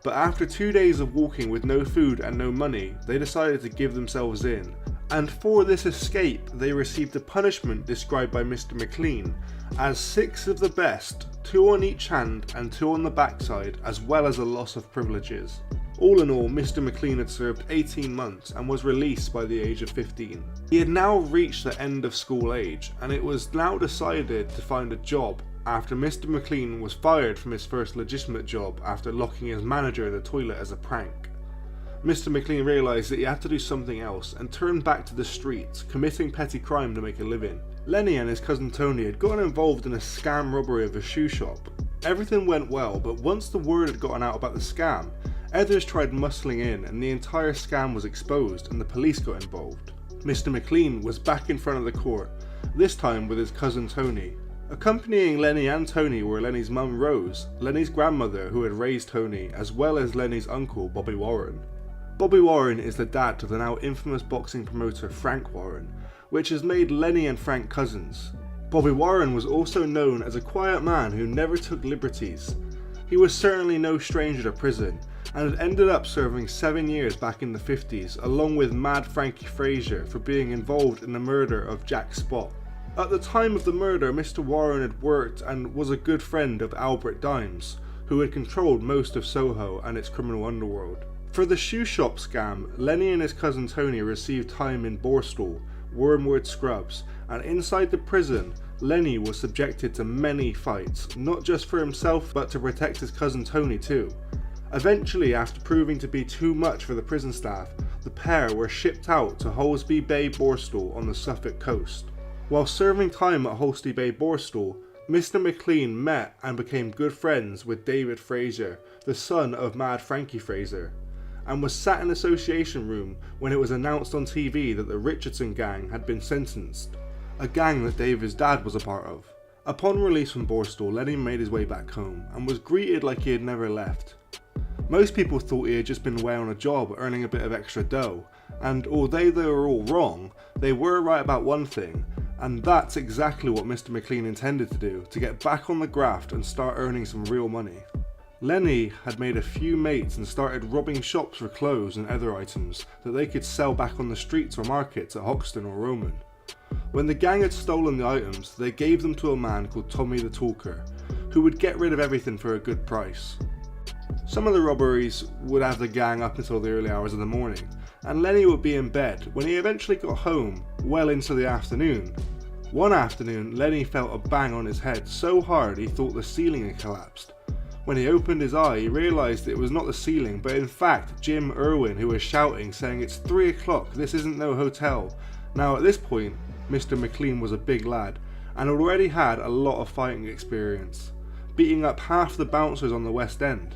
But after 2 days of walking with no food and no money, they decided to give themselves in. And for this escape, they received a punishment described by Mr. McClean as 6 of the best, 2 on each hand and 2 on the backside, as well as a loss of privileges. All in all, Mr. McClean had served 18 months and was released by the age of 15. He had now reached the end of school age, and it was now decided to find a job after Mr. McClean was fired from his first legitimate job after locking his manager in the toilet as a prank. Mr. McClean realised that he had to do something else and turned back to the streets, committing petty crime to make a living. Lenny and his cousin Tony had gotten involved in a scam robbery of a shoe shop. Everything went well, but once the word had gotten out about the scam, Others tried muscling in and the entire scam was exposed and the police got involved. Mr. McClean was back in front of the court, this time with his cousin Tony. Accompanying Lenny and Tony were Lenny's mum Rose, Lenny's grandmother who had raised Tony, as well as Lenny's uncle Bobby Warren. Bobby Warren is the dad to the now infamous boxing promoter Frank Warren, which has made Lenny and Frank cousins. Bobby Warren was also known as a quiet man who never took liberties. He was certainly no stranger to prison, and had ended up serving 7 years back in the 50s along with Mad Frankie Frazier for being involved in the murder of Jack Spot. At the time of the murder, Mr. Warren had worked and was a good friend of Albert Dimes, who had controlled most of Soho and its criminal underworld. For the shoe shop scam, Lenny and his cousin Tony received time in Borstal, Wormwood Scrubs, and inside the prison, Lenny was subjected to many fights, not just for himself but to protect his cousin Tony too. Eventually, after proving to be too much for the prison staff, the pair were shipped out to Holsby Bay Borstal on the Suffolk coast. While serving time at Holsby Bay Borstal, Mr. McClean met and became good friends with David Fraser, the son of Mad Frankie Fraser, and was sat in the association room when it was announced on TV that the Richardson gang had been sentenced, a gang that David's dad was a part of. Upon release from Borstal, Lenny made his way back home and was greeted like he had never left. Most people thought he had just been away on a job earning a bit of extra dough, and although they were all wrong, they were right about one thing, and that's exactly what Mr. McClean intended to do, to get back on the graft and start earning some real money. Lenny had made a few mates and started robbing shops for clothes and other items that they could sell back on the streets or markets at Hoxton or Roman. When the gang had stolen the items, they gave them to a man called Tommy the Talker, who would get rid of everything for a good price. Some of the robberies would have the gang up until the early hours of the morning, and Lenny would be in bed when he eventually got home well into the afternoon. One afternoon, Lenny felt a bang on his head so hard he thought the ceiling had collapsed. When he opened his eye, he realised it was not the ceiling, but in fact Jim Irwin, who was shouting, saying, "It's 3 o'clock, this isn't no hotel." Now at this point, Mr. McClean was a big lad, and already had a lot of fighting experience, beating up half the bouncers on the West End.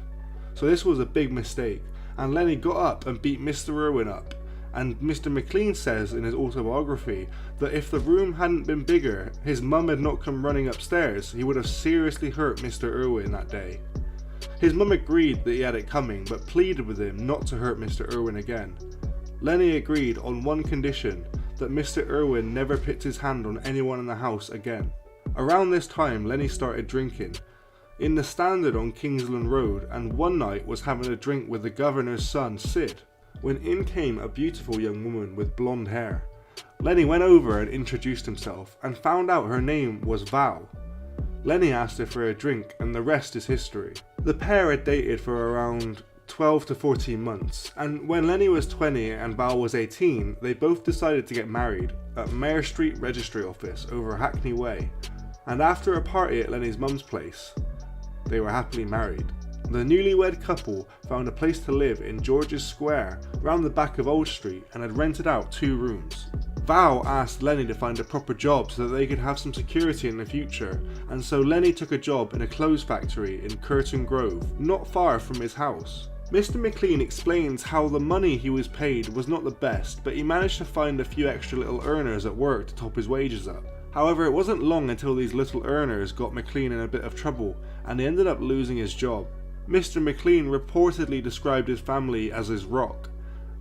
So this was a big mistake, and Lenny got up and beat Mr. Irwin up, and Mr. McClean says in his autobiography that if the room hadn't been bigger, his mum had not come running upstairs, he would have seriously hurt Mr. Irwin that day. His mum agreed that he had it coming, but pleaded with him not to hurt Mr. Irwin again. Lenny agreed on one condition, that Mr. Irwin never picked his hand on anyone in the house again. Around this time, Lenny started drinking in the Standard on Kingsland Road, and one night was having a drink with the governor's son, Sid, when in came a beautiful young woman with blonde hair. Lenny went over and introduced himself, and found out her name was Val. Lenny asked her for a drink, and the rest is history. The pair had dated for around 12 to 14 months, and when Lenny was 20 and Val was 18, they both decided to get married at Mayor Street Registry Office over Hackney Way, and after a party at Lenny's mum's place, they were happily married. The newlywed couple found a place to live in George's Square, round the back of Old Street, and had rented out 2 rooms. Val asked Lenny to find a proper job so that they could have some security in the future, and so Lenny took a job in a clothes factory in Curtin Grove, not far from his house. Mr. McClean explains how the money he was paid was not the best, but he managed to find a few extra little earners at work to top his wages up. However, it wasn't long until these little earners got McClean in a bit of trouble, and he ended up losing his job. Mr. McClean reportedly described his family as his rock,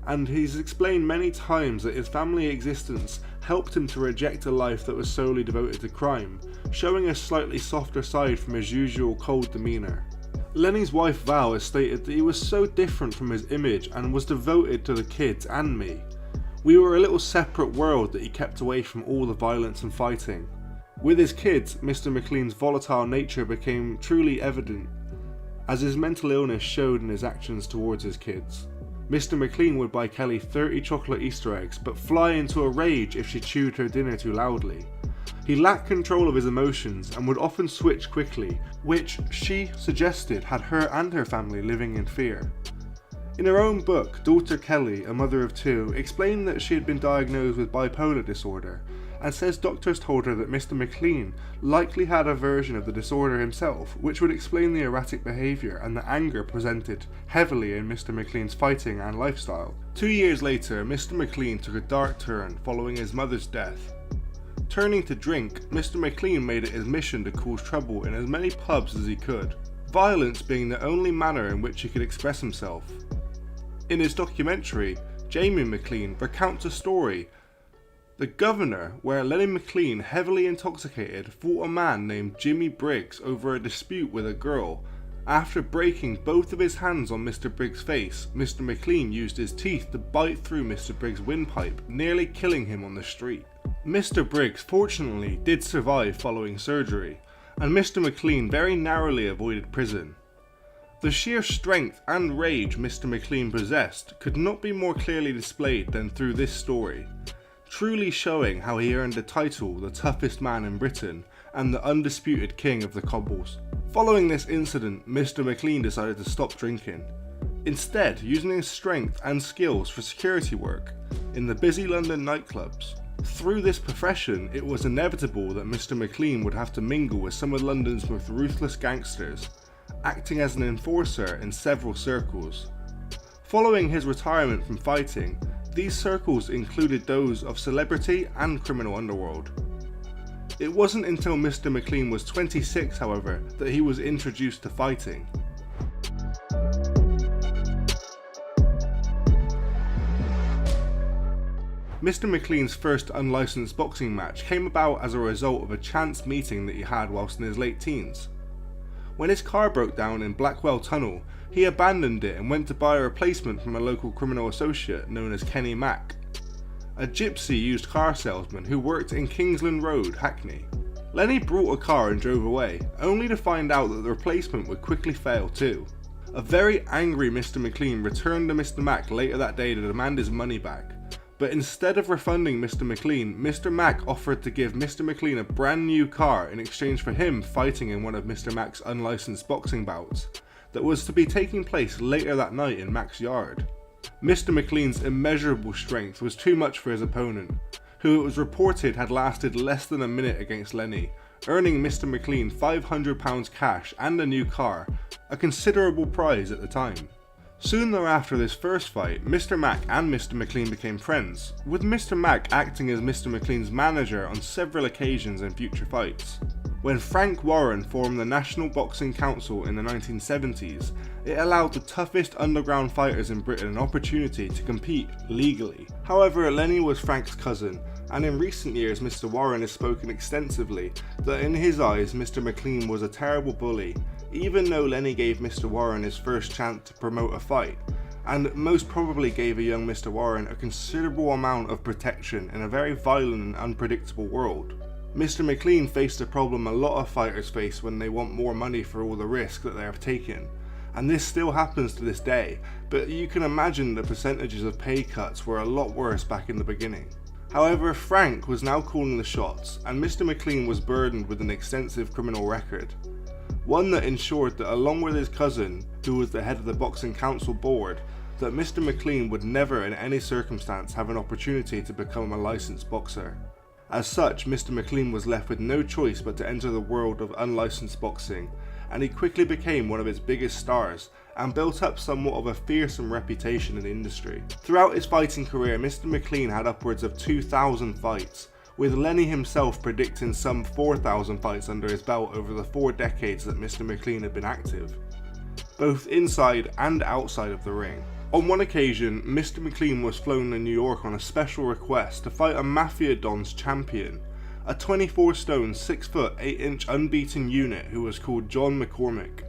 and he's explained many times that his family existence helped him to reject a life that was solely devoted to crime, showing a slightly softer side from his usual cold demeanour. Lenny's wife Val has stated that he was so different from his image and was devoted to the kids and me. We were a little separate world that he kept away from all the violence and fighting. With his kids, Mr. McClean's volatile nature became truly evident, as his mental illness showed in his actions towards his kids. Mr. McClean would buy Kelly 30 chocolate Easter eggs, but fly into a rage if she chewed her dinner too loudly. He lacked control of his emotions and would often switch quickly, which she suggested had her and her family living in fear. In her own book, daughter Kelly, a mother of 2, explained that she had been diagnosed with bipolar disorder, and says doctors told her that Mr. McClean likely had a version of the disorder himself, which would explain the erratic behaviour and the anger presented heavily in Mr. McClean's fighting and lifestyle. 2 years later, Mr. McClean took a dark turn following his mother's death. Turning to drink, Mr. McClean made it his mission to cause trouble in as many pubs as he could, violence being the only manner in which he could express himself. In his documentary, Jimmy McClean recounts a story, The Governor, where Lenny McClean, heavily intoxicated, fought a man named Jimmy Briggs over a dispute with a girl. After breaking both of his hands on Mr. Briggs' face, Mr. McClean used his teeth to bite through Mr. Briggs' windpipe, nearly killing him on the street. Mr. Briggs fortunately did survive following surgery, and Mr. McClean very narrowly avoided prison. The sheer strength and rage Mr. McClean possessed could not be more clearly displayed than through this story, truly showing how he earned the title the toughest man in Britain and the undisputed king of the cobbles. Following this incident, Mr. McClean decided to stop drinking, instead using his strength and skills for security work in the busy London nightclubs. Through this profession, it was inevitable that Mr. McClean would have to mingle with some of London's most ruthless gangsters, acting as an enforcer in several circles. Following his retirement from fighting, these circles included those of celebrity and criminal underworld. It wasn't until Mr. McClean was 26, however, that he was introduced to fighting. Mr. McClean's first unlicensed boxing match came about as a result of a chance meeting that he had whilst in his late teens. When his car broke down in Blackwell Tunnel, he abandoned it and went to buy a replacement from a local criminal associate known as Kenny Mack, a gypsy used car salesman who worked in Kingsland Road, Hackney. Lenny brought a car and drove away, only to find out that the replacement would quickly fail too. A very angry Mr. McClean returned to Mr. Mack later that day to demand his money back. But instead of refunding Mr. McClean, Mr. Mack offered to give Mr. McClean a brand new car in exchange for him fighting in one of Mr. Mack's unlicensed boxing bouts that was to be taking place later that night in Mack's yard. Mr. McClean's immeasurable strength was too much for his opponent, who it was reported had lasted less than a minute against Lenny, earning Mr. McClean £500 cash and a new car, a considerable prize at the time. Soon thereafter this first fight, Mr. Mack and Mr. McClean became friends, with Mr. Mack acting as Mr. McClean's manager on several occasions in future fights. When Frank Warren formed the National Boxing Council in the 1970s, it allowed the toughest underground fighters in Britain an opportunity to compete legally. However, Lenny was Frank's cousin, and in recent years Mr. Warren has spoken extensively that in his eyes Mr. McClean was a terrible bully, even though Lenny gave Mr. Warren his first chance to promote a fight, and most probably gave a young Mr. Warren a considerable amount of protection in a very violent and unpredictable world. Mr. McClean faced a problem a lot of fighters face when they want more money for all the risk that they have taken, and this still happens to this day, but you can imagine the percentages of pay cuts were a lot worse back in the beginning. However, Frank was now calling the shots, and Mr. McClean was burdened with an extensive criminal record. One that ensured that along with his cousin, who was the head of the Boxing Council board, that Mr. McClean would never in any circumstance have an opportunity to become a licensed boxer. As such, Mr. McClean was left with no choice but to enter the world of unlicensed boxing, and he quickly became one of its biggest stars and built up somewhat of a fearsome reputation in the industry. Throughout his fighting career, Mr. McClean had upwards of 2,000 fights, with Lenny himself predicting some 4,000 fights under his belt over the 4 decades that Mr. McClean had been active, both inside and outside of the ring. On one occasion, Mr. McClean was flown to New York on a special request to fight a Mafia Don's champion, a 24 stone, 6 foot 8 inch unbeaten unit who was called John McCormick.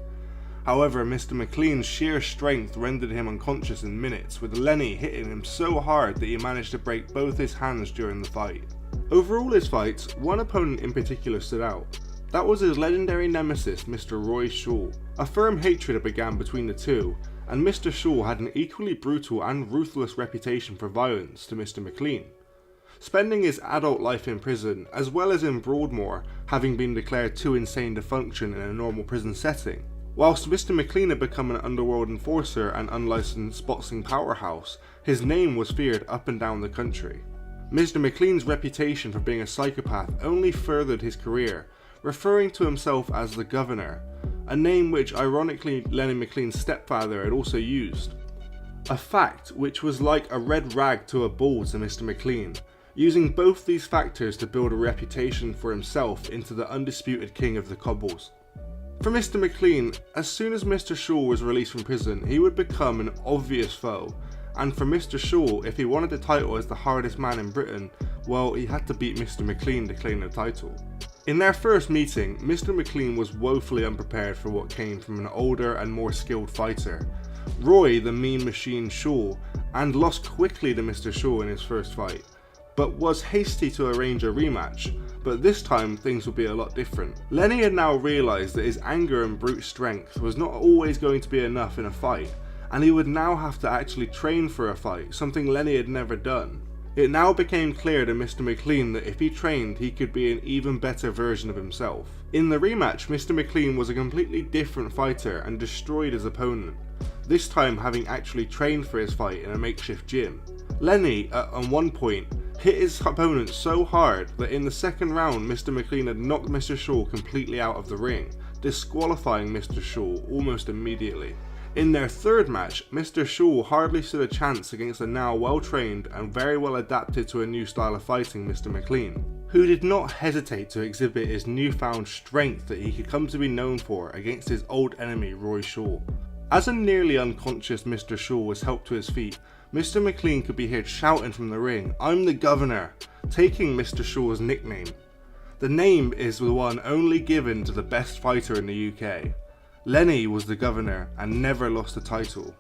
However, Mr. McClean's sheer strength rendered him unconscious in minutes, with Lenny hitting him so hard that he managed to break both his hands during the fight. Over all his fights, one opponent in particular stood out. That was his legendary nemesis, Mr. Roy Shaw. A firm hatred began between the two, and Mr. Shaw had an equally brutal and ruthless reputation for violence to Mr. McClean, spending his adult life in prison, as well as in Broadmoor, having been declared too insane to function in a normal prison setting. Whilst Mr. McClean had become an underworld enforcer and unlicensed boxing powerhouse, his name was feared up and down the country. Mr. McClean's reputation for being a psychopath only furthered his career, referring to himself as the Governor, a name which ironically Lenny McClean's stepfather had also used. A fact which was like a red rag to a bull to Mr. McClean, using both these factors to build a reputation for himself into the undisputed king of the cobbles. For Mr. McClean, as soon as Mr. Shaw was released from prison, he would become an obvious foe, and for Mr. Shaw, if he wanted the title as the hardest man in Britain, well, he had to beat Mr. McClean to claim the title. In their first meeting, Mr. McClean was woefully unprepared for what came from an older and more skilled fighter, Roy the Mean Machine Shaw, and lost quickly to Mr. Shaw in his first fight, but was hasty to arrange a rematch, but this time things would be a lot different. Lenny had now realised that his anger and brute strength was not always going to be enough in a fight, and he would now have to actually train for a fight, something Lenny had never done. It now became clear to Mr. McClean that if he trained, he could be an even better version of himself. In the rematch, Mr. McClean was a completely different fighter and destroyed his opponent, this time having actually trained for his fight in a makeshift gym. Lenny, at one point, hit his opponent so hard that in the second round Mr. McClean had knocked Mr. Shaw completely out of the ring, disqualifying Mr. Shaw almost immediately. In their third match, Mr. Shaw hardly stood a chance against the now well-trained and very well adapted to a new style of fighting Mr. McClean, who did not hesitate to exhibit his newfound strength that he could come to be known for against his old enemy Roy Shaw. As a nearly unconscious Mr. Shaw was helped to his feet, Mr. McClean could be heard shouting from the ring, "I'm the Governor," taking Mr. Shaw's nickname. The name is the one only given to the best fighter in the UK. Lenny was the Governor and never lost the title.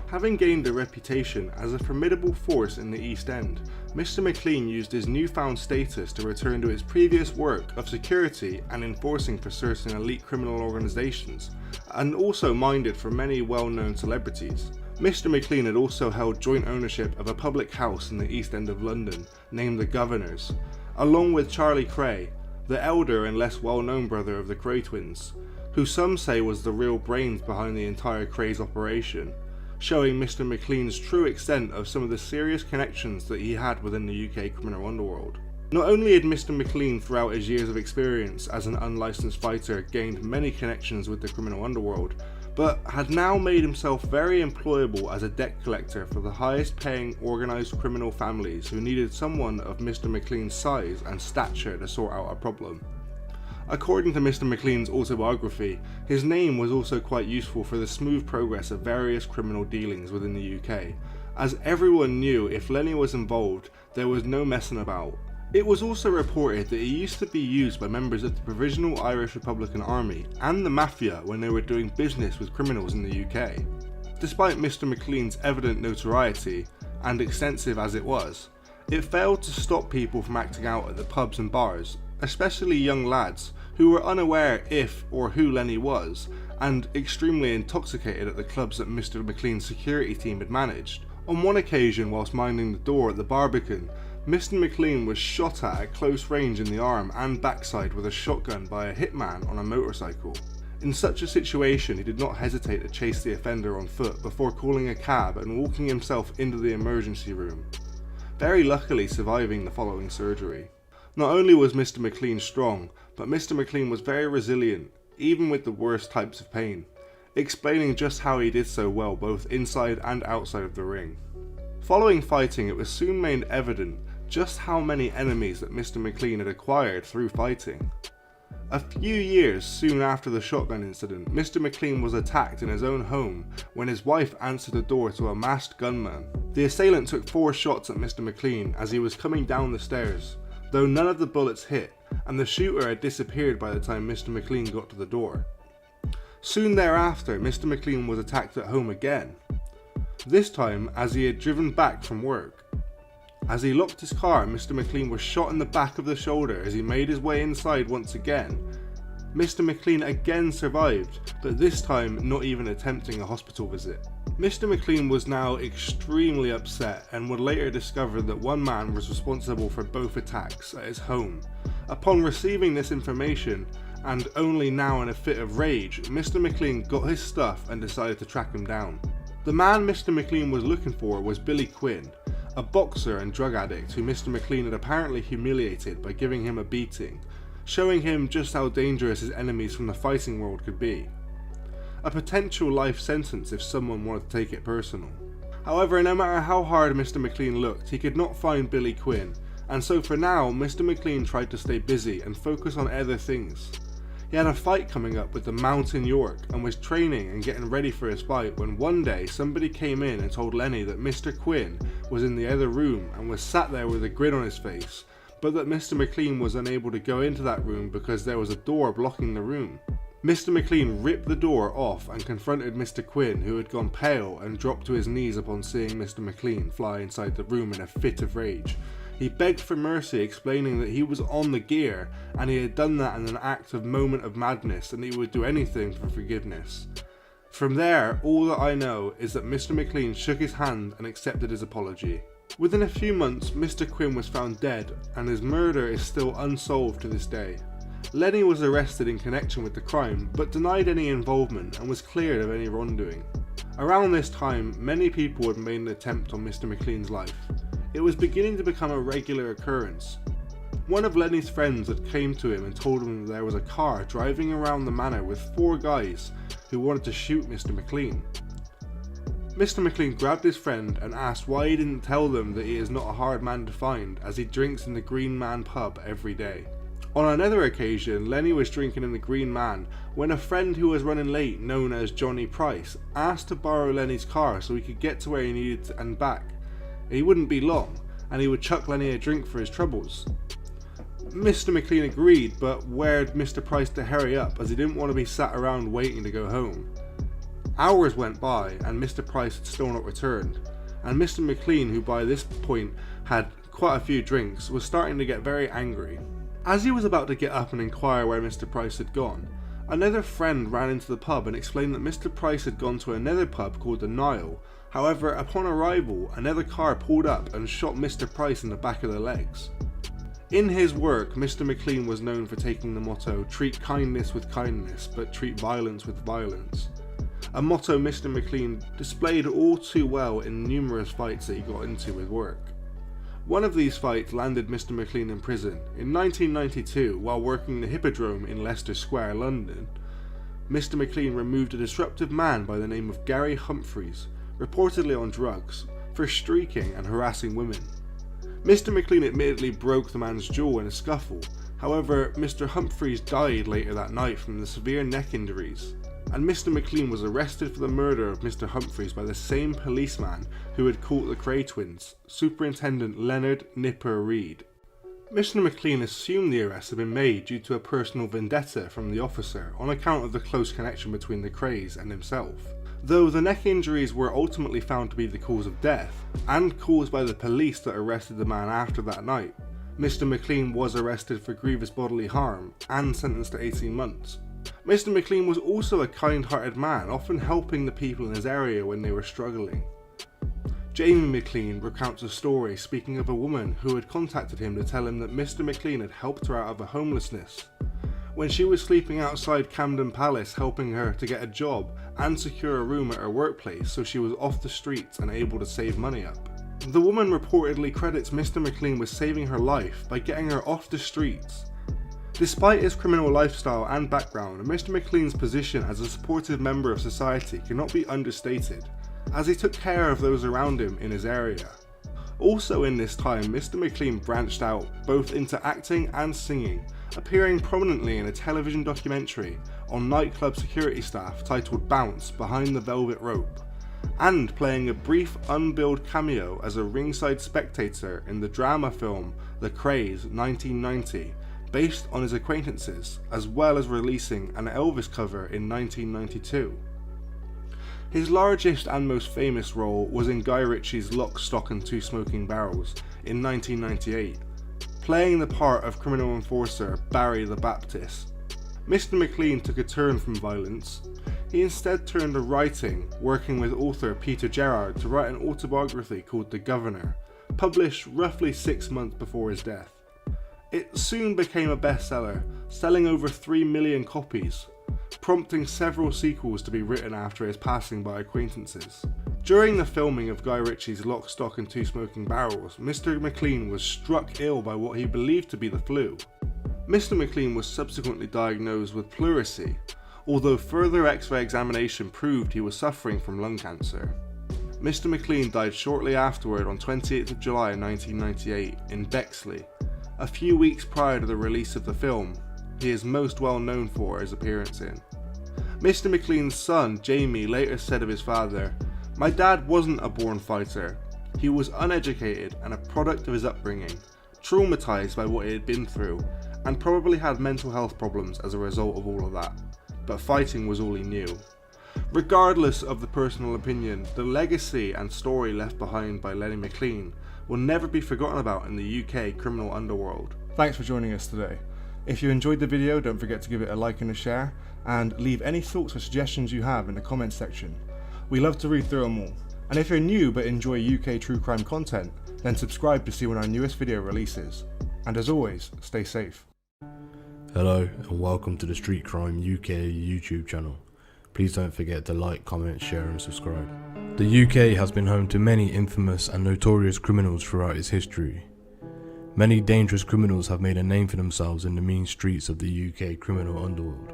Having gained a reputation as a formidable force in the East End, Mr. McClean used his newfound status to return to his previous work of security and enforcing for certain elite criminal organisations, and also minded for many well-known celebrities. Mr. McClean had also held joint ownership of a public house in the East End of London, named the Governor's, along with Charlie Kray, the elder and less well-known brother of the Kray twins, who some say was the real brains behind the entire Krays operation, showing Mr. McClean's true extent of some of the serious connections that he had within the UK criminal underworld. Not only had Mr. McClean throughout his years of experience as an unlicensed fighter gained many connections with the criminal underworld, but had now made himself very employable as a debt collector for the highest paying organised criminal families who needed someone of Mr. McClean's size and stature to sort out a problem. According to Mr. McClean's autobiography, his name was also quite useful for the smooth progress of various criminal dealings within the UK, as everyone knew if Lenny was involved, there was no messing about. It was also reported that he used to be used by members of the Provisional Irish Republican Army and the Mafia when they were doing business with criminals in the UK. Despite Mr. McClean's evident notoriety, and extensive as it was, it failed to stop people from acting out at the pubs and bars, especially young lads who were unaware if or who Lenny was, and extremely intoxicated at the clubs that Mr. McClean's security team had managed. On one occasion, whilst minding the door at the Barbican, Mr. McClean was shot at close range in the arm and backside with a shotgun by a hitman on a motorcycle. In such a situation, he did not hesitate to chase the offender on foot before calling a cab and walking himself into the emergency room, very luckily surviving the following surgery. Not only was Mr. McClean strong, but Mr. McClean was very resilient, even with the worst types of pain, explaining just how he did so well both inside and outside of the ring. Following fighting, it was soon made evident just how many enemies that Mr. McClean had acquired through fighting. A few years soon after the shotgun incident, Mr. McClean was attacked in his own home when his wife answered the door to a masked gunman. The assailant took 4 shots at Mr. McClean as he was coming down the stairs, though none of the bullets hit, and the shooter had disappeared by the time Mr. McClean got to the door. Soon thereafter, Mr. McClean was attacked at home again, this time as he had driven back from work. As he locked his car, Mr. McClean was shot in the back of the shoulder as he made his way inside once again. Mr. McClean again survived, but this time not even attempting a hospital visit. Mr. McClean was now extremely upset and would later discover that one man was responsible for both attacks at his home. Upon receiving this information, and only now in a fit of rage, Mr. McClean got his stuff and decided to track him down. The man Mr. McClean was looking for was Billy Quinn, a boxer and drug addict who Mr. McClean had apparently humiliated by giving him a beating, showing him just how dangerous his enemies from the fighting world could be. A potential life sentence if someone wanted to take it personal. However, no matter how hard Mr. McClean looked, he could not find Billy Quinn, and so for now, Mr. McClean tried to stay busy and focus on other things. He had a fight coming up with the Mountain York and was training and getting ready for his fight when one day somebody came in and told Lenny that Mr. Quinn was in the other room and was sat there with a grin on his face, but that Mr. McClean was unable to go into that room because there was a door blocking the room. Mr. McClean ripped the door off and confronted Mr. Quinn, who had gone pale and dropped to his knees upon seeing Mr. McClean fly inside the room in a fit of rage. He begged for mercy, explaining that he was on the gear and he had done that in an act of moment of madness and he would do anything for forgiveness. From there, all that I know is that Mr. McClean shook his hand and accepted his apology. Within a few months, Mr. Quinn was found dead and his murder is still unsolved to this day. Lenny was arrested in connection with the crime, but denied any involvement and was cleared of any wrongdoing. Around this time, many people had made an attempt on Mr. McClean's life. It was beginning to become a regular occurrence. One of Lenny's friends had came to him and told him that there was a car driving around the manor with 4 guys who wanted to shoot Mr. McClean. Mr. McClean grabbed his friend and asked why he didn't tell them that he is not a hard man to find, as he drinks in the Green Man pub every day. On another occasion, Lenny was drinking in the Green Man when a friend who was running late, known as Johnny Price, asked to borrow Lenny's car so he could get to where he needed to and back. He wouldn't be long, and he would chuck Lenny a drink for his troubles. Mr. McClean agreed, but warned Mr. Price to hurry up as he didn't want to be sat around waiting to go home. Hours went by and Mr. Price had still not returned, and Mr. McClean, who by this point had quite a few drinks, was starting to get very angry. As he was about to get up and inquire where Mr. Price had gone, another friend ran into the pub and explained that Mr. Price had gone to another pub called the Nile. However, upon arrival, another car pulled up and shot Mr. Price in the back of the legs. In his work, Mr. McClean was known for taking the motto, "Treat kindness with kindness, but treat violence with violence," a motto Mr. McClean displayed all too well in numerous fights that he got into with work. One of these fights landed Mr. McClean in prison. In 1992, while working the Hippodrome in Leicester Square, London, Mr. McClean removed a disruptive man by the name of Gary Humphreys, reportedly on drugs, for streaking and harassing women. Mr. McClean admittedly broke the man's jaw in a scuffle. However, Mr. Humphreys died later that night from the severe neck injuries, and Mr. McClean was arrested for the murder of Mr. Humphreys by the same policeman who had caught the Kray twins, Superintendent Leonard Nipper Reed. Mr. McClean assumed the arrest had been made due to a personal vendetta from the officer on account of the close connection between the Krays and himself, though the neck injuries were ultimately found to be the cause of death, and caused by the police that arrested the man after that night. Mr. McClean was arrested for grievous bodily harm and sentenced to 18 months. Mr. McClean was also a kind-hearted man, often helping the people in his area when they were struggling. Jamie McClean recounts a story speaking of a woman who had contacted him to tell him that Mr. McClean had helped her out of her homelessness when she was sleeping outside Camden Palace, helping her to get a job and secure a room at her workplace so she was off the streets and able to save money up. The woman reportedly credits Mr. McClean with saving her life by getting her off the streets. Despite his criminal lifestyle and background, Mr. McClean's position as a supportive member of society cannot be understated, as he took care of those around him in his area. Also in this time, Mr. McClean branched out both into acting and singing, appearing prominently in a television documentary on nightclub security staff titled Bounce Behind the Velvet Rope, and playing a brief unbilled cameo as a ringside spectator in the drama film The Krays 1990, based on his acquaintances, as well as releasing an Elvis cover in 1992. His largest and most famous role was in Guy Ritchie's Lock, Stock and Two Smoking Barrels in 1998, playing the part of criminal enforcer Barry the Baptist. Mr. McClean took a turn from violence. He instead turned to writing, working with author Peter Gerrard to write an autobiography called The Governor, published roughly 6 months before his death. It soon became a bestseller, selling over 3 million copies, prompting several sequels to be written after his passing by acquaintances. During the filming of Guy Ritchie's Lock, Stock and Two Smoking Barrels, Mr. McClean was struck ill by what he believed to be the flu. Mr. McClean was subsequently diagnosed with pleurisy, although further X-ray examination proved he was suffering from lung cancer. Mr. McClean died shortly afterward on 28th of July 1998 in Bexley, a few weeks prior to the release of the film he is most well known for his appearance in. Mr. McClean's son, Jamie, later said of his father, "My dad wasn't a born fighter. He was uneducated and a product of his upbringing, traumatized by what he had been through, and probably had mental health problems as a result of all of that. But fighting was all he knew." Regardless of the personal opinion, the legacy and story left behind by Lenny McClean will never be forgotten about in the UK criminal underworld. Thanks for joining us today. If you enjoyed the video, don't forget to give it a like and a share, and leave any thoughts or suggestions you have in the comments section. We love to read through them all. And if you're new but enjoy UK true crime content, then subscribe to see when our newest video releases. And as always, stay safe. Hello and welcome to the Street Crime UK YouTube channel. Please don't forget to like, comment, share and subscribe. The UK has been home to many infamous and notorious criminals throughout its history. Many dangerous criminals have made a name for themselves in the mean streets of the UK criminal underworld.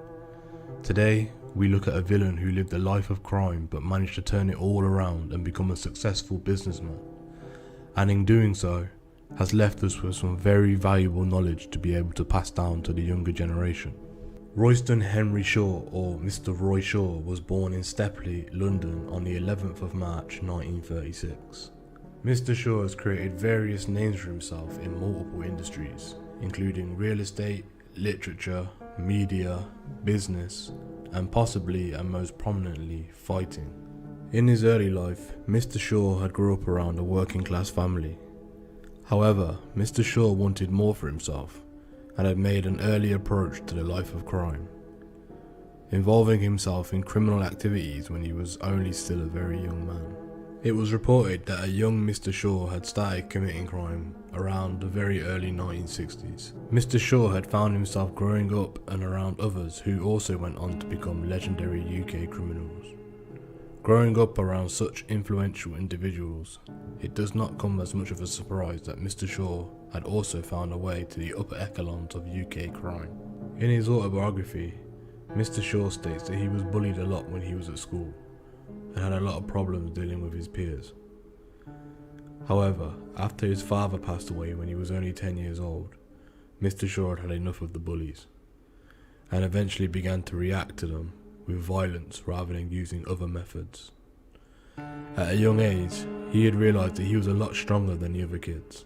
Today, we look at a villain who lived a life of crime but managed to turn it all around and become a successful businessman. And in doing so, has left us with some very valuable knowledge to be able to pass down to the younger generation. Royston Henry Shaw, or Mr. Roy Shaw, was born in Stepney, London on the 11th of March 1936. Mr. Shaw has created various names for himself in multiple industries, including real estate, literature, media, business, and possibly and most prominently, fighting. In his early life, Mr. Shaw had grew up around a working class family. However, Mr. Shaw wanted more for himself and had made an early approach to the life of crime, involving himself in criminal activities when he was only still a very young man. It was reported that a young Mr. Shaw had started committing crime around the very early 1960s. Mr. Shaw had found himself growing up and around others who also went on to become legendary UK criminals. Growing up around such influential individuals, it does not come as much of a surprise that Mr. Shaw had also found a way to the upper echelons of UK crime. In his autobiography, Mr. Shaw states that he was bullied a lot when he was at school and had a lot of problems dealing with his peers. However, after his father passed away when he was only 10 years old, Mr. Shaw had enough of the bullies and eventually began to react to them with violence rather than using other methods. At a young age, he had realised that he was a lot stronger than the other kids,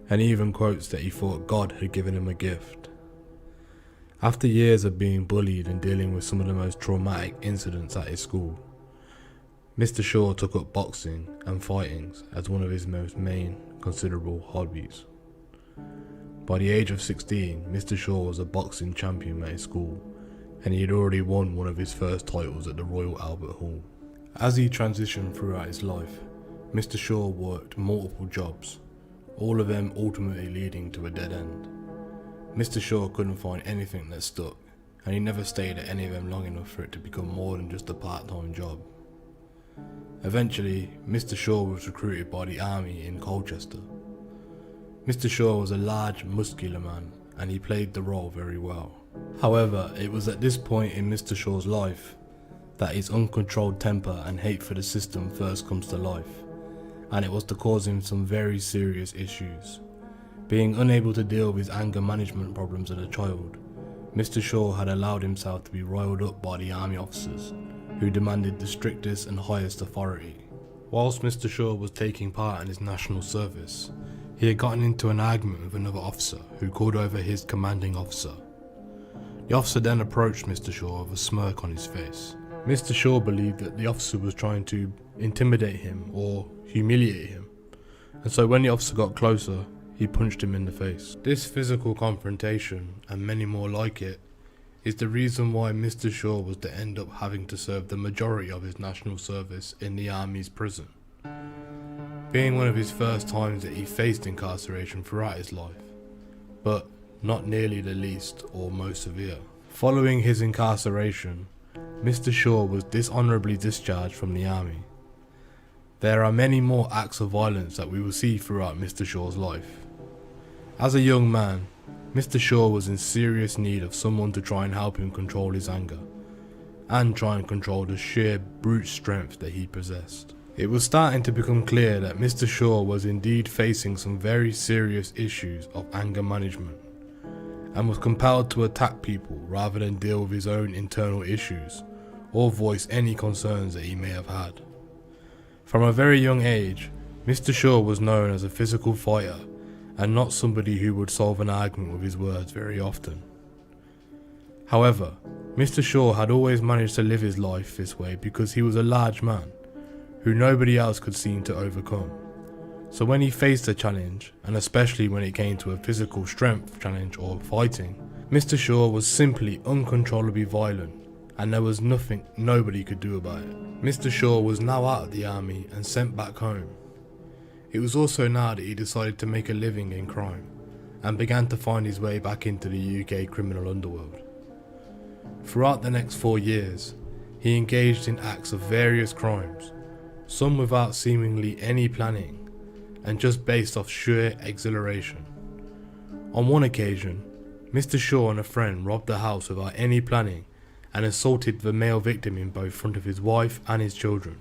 and he even quotes that he thought God had given him a gift. After years of being bullied and dealing with some of the most traumatic incidents at his school, Mr. Shaw took up boxing and fighting as one of his most main considerable hobbies. By the age of 16, Mr. Shaw was a boxing champion at his school, and he had already won one of his first titles at the Royal Albert Hall. As he transitioned throughout his life, Mr. Shaw worked multiple jobs, all of them ultimately leading to a dead end. Mr. Shaw couldn't find anything that stuck, and he never stayed at any of them long enough for it to become more than just a part-time job. Eventually, Mr. Shaw was recruited by the army in Colchester. Mr. Shaw was a large, muscular man, and he played the role very well. However, it was at this point in Mr. Shaw's life that his uncontrolled temper and hate for the system first comes to life, and it was to cause him some very serious issues. Being unable to deal with his anger management problems as a child, Mr. Shaw had allowed himself to be riled up by the army officers, who demanded the strictest and highest authority. Whilst Mr. Shaw was taking part in his national service, he had gotten into an argument with another officer who called over his commanding officer. The officer then approached Mr. Shaw with a smirk on his face. Mr. Shaw believed that the officer was trying to intimidate him or humiliate him, and so when the officer got closer, he punched him in the face. This physical confrontation, and many more like it, is the reason why Mr. Shaw was to end up having to serve the majority of his national service in the army's prison. Being one of his first times that he faced incarceration throughout his life, but not nearly the least or most severe. Following his incarceration, Mr. Shaw was dishonourably discharged from the army. There are many more acts of violence that we will see throughout Mr. Shaw's life. As a young man, Mr. Shaw was in serious need of someone to try and help him control his anger, and try and control the sheer brute strength that he possessed. It was starting to become clear that Mr. Shaw was indeed facing some very serious issues of anger management, and was compelled to attack people rather than deal with his own internal issues, or voice any concerns that he may have had. From a very young age, Mr. Shaw was known as a physical fighter, and not somebody who would solve an argument with his words very often. However, Mr. Shaw had always managed to live his life this way because he was a large man, who nobody else could seem to overcome. So when he faced a challenge, and especially when it came to a physical strength challenge or fighting, Mr. Shaw was simply uncontrollably violent, and there was nothing nobody could do about it. Mr. Shaw was now out of the army and sent back home. It was also now that he decided to make a living in crime, and began to find his way back into the UK criminal underworld. Throughout the next 4 years, he engaged in acts of various crimes, some without seemingly any planning, and just based off sheer exhilaration. On one occasion, Mr. Shaw and a friend robbed a house without any planning and assaulted the male victim in both front of his wife and his children,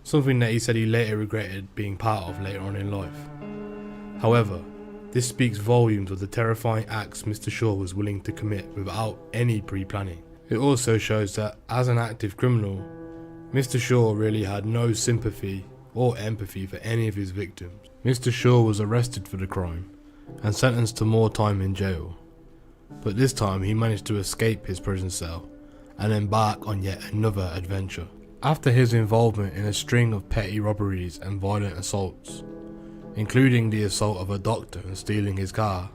something that he said he later regretted being part of later on in life. However, this speaks volumes of the terrifying acts Mr. Shaw was willing to commit without any pre-planning. It also shows that, as an active criminal, Mr. Shaw really had no sympathy or empathy for any of his victims. Mr. Shaw was arrested for the crime and sentenced to more time in jail, but this time he managed to escape his prison cell and embark on yet another adventure. After his involvement in a string of petty robberies and violent assaults, including the assault of a doctor and stealing his car,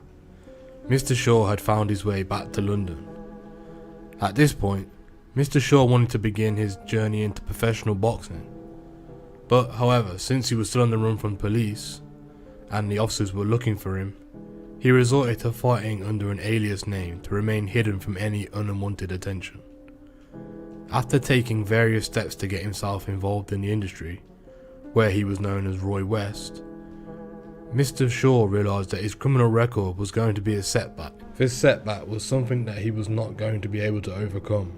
Mr. Shaw had found his way back to London. At this point, Mr. Shaw wanted to begin his journey into professional boxing. But however, since he was still on the run from police, and the officers were looking for him, he resorted to fighting under an alias name to remain hidden from any unwanted attention. After taking various steps to get himself involved in the industry, where he was known as Roy West, Mr. Shaw realised that his criminal record was going to be a setback. This setback was something that he was not going to be able to overcome,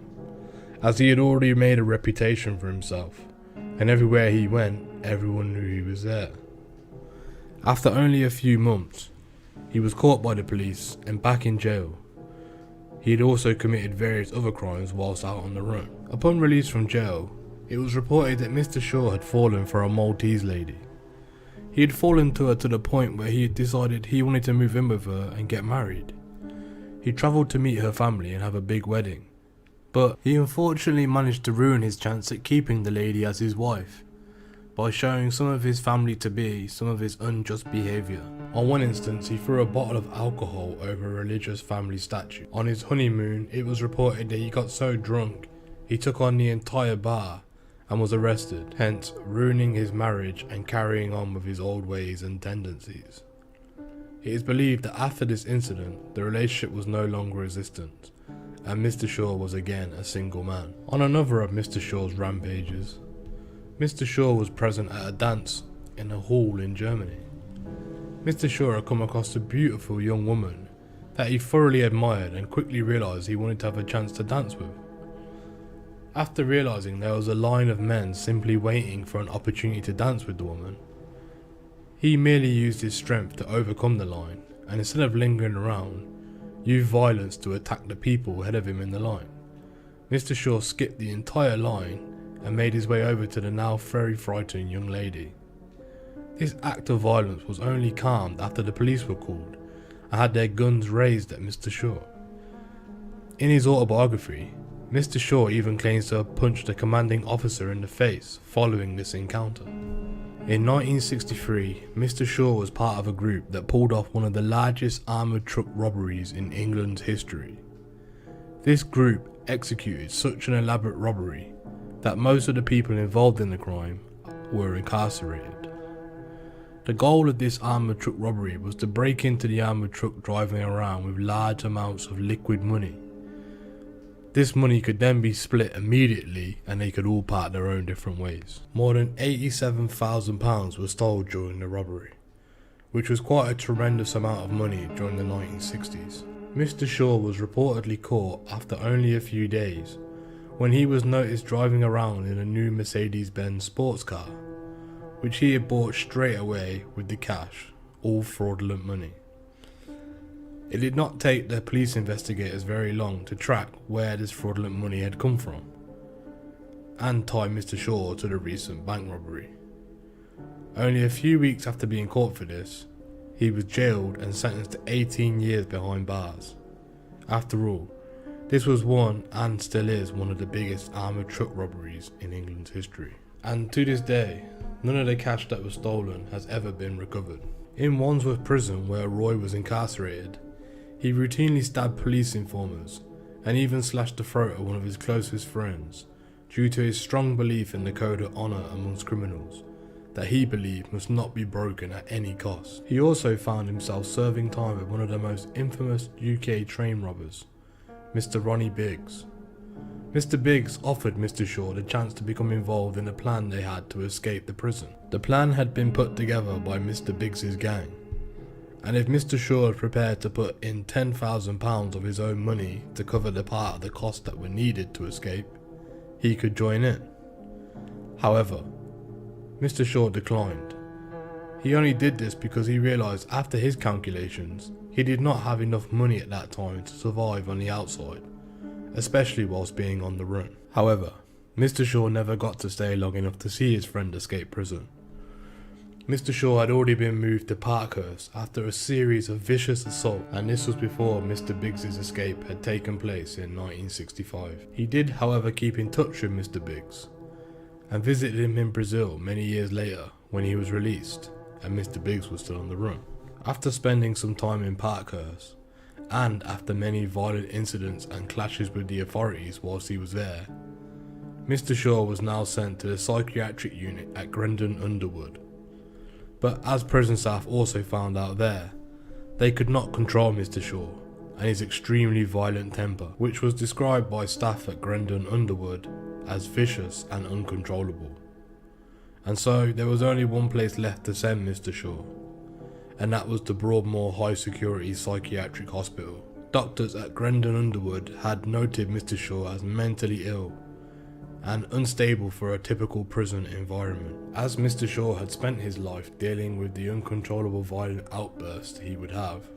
as he had already made a reputation for himself, and everywhere he went, everyone knew he was there. After only a few months, he was caught by the police and back in jail. He had also committed various other crimes whilst out on the run. Upon release from jail, it was reported that Mr. Shaw had fallen for a Maltese lady. He had fallen to her to the point where he had decided he wanted to move in with her and get married. He travelled to meet her family and have a big wedding, but he unfortunately managed to ruin his chance at keeping the lady as his wife by showing some of his family to be some of his unjust behaviour. On one instance, he threw a bottle of alcohol over a religious family statue. On his honeymoon, it was reported that he got so drunk he took on the entire bar and was arrested, hence ruining his marriage and carrying on with his old ways and tendencies. It is believed that after this incident, the relationship was no longer existent, and Mr. Shaw was again a single man. On another of Mr. Shaw's rampages, Mr. Shaw was present at a dance in a hall in Germany. Mr. Shaw had come across a beautiful young woman that he thoroughly admired and quickly realised he wanted to have a chance to dance with. After realising there was a line of men simply waiting for an opportunity to dance with the woman, he merely used his strength to overcome the line, and instead of lingering around, used violence to attack the people ahead of him in the line. Mr. Shaw skipped the entire line and made his way over to the now very frightened young lady. This act of violence was only calmed after the police were called and had their guns raised at Mr. Shaw. In his autobiography, Mr. Shaw even claims to have punched a commanding officer in the face following this encounter. In 1963, Mr. Shaw was part of a group that pulled off one of the largest armoured truck robberies in England's history. This group executed such an elaborate robbery that most of the people involved in the crime were incarcerated. The goal of this armoured truck robbery was to break into the armoured truck driving around with large amounts of liquid money. This money could then be split immediately and they could all part their own different ways. More than £87,000 was stolen during the robbery, which was quite a tremendous amount of money during the 1960s. Mr. Shaw was reportedly caught after only a few days when he was noticed driving around in a new Mercedes-Benz sports car, which he had bought straight away with the cash, all fraudulent money. It did not take the police investigators very long to track where this fraudulent money had come from and tie Mr. Shaw to the recent bank robbery. Only a few weeks after being caught for this, he was jailed and sentenced to 18 years behind bars. After all, this was one and still is one of the biggest armoured truck robberies in England's history. And to this day, none of the cash that was stolen has ever been recovered. In Wandsworth Prison, where Roy was incarcerated, he routinely stabbed police informers and even slashed the throat of one of his closest friends due to his strong belief in the code of honour amongst criminals that he believed must not be broken at any cost. He also found himself serving time with one of the most infamous UK train robbers, Mr. Ronnie Biggs. Mr. Biggs offered Mr. Shaw the chance to become involved in a plan they had to escape the prison. The plan had been put together by Mr. Biggs's gang, and if Mr. Shaw was prepared to put in £10,000 of his own money to cover the part of the costs that were needed to escape, he could join in. However, Mr. Shaw declined. He only did this because he realised after his calculations, he did not have enough money at that time to survive on the outside, especially whilst being on the run. However, Mr. Shaw never got to stay long enough to see his friend escape prison. Mr. Shaw had already been moved to Parkhurst after a series of vicious assaults, and this was before Mr. Biggs's escape had taken place in 1965. He did, however, keep in touch with Mr. Biggs and visited him in Brazil many years later when he was released and Mr. Biggs was still on the run. After spending some time in Parkhurst, and after many violent incidents and clashes with the authorities whilst he was there, Mr. Shaw was now sent to the psychiatric unit at Grendon Underwood. But as prison staff also found out there, they could not control Mr. Shaw and his extremely violent temper, which was described by staff at Grendon Underwood as vicious and uncontrollable. And so there was only one place left to send Mr. Shaw, and that was to Broadmoor High Security Psychiatric Hospital. Doctors at Grendon Underwood had noted Mr. Shaw as mentally ill and unstable for a typical prison environment. As Mr. Shaw had spent his life dealing with the uncontrollable violent outbursts he would have,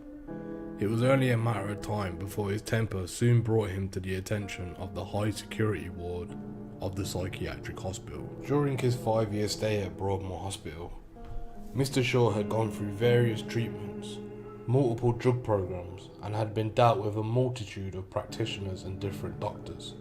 it was only a matter of time before his temper soon brought him to the attention of the high security ward of the psychiatric hospital. During his 5-year stay at Broadmoor Hospital, Mr. Shaw had gone through various treatments, multiple drug programs, and had been dealt with a multitude of practitioners and different doctors.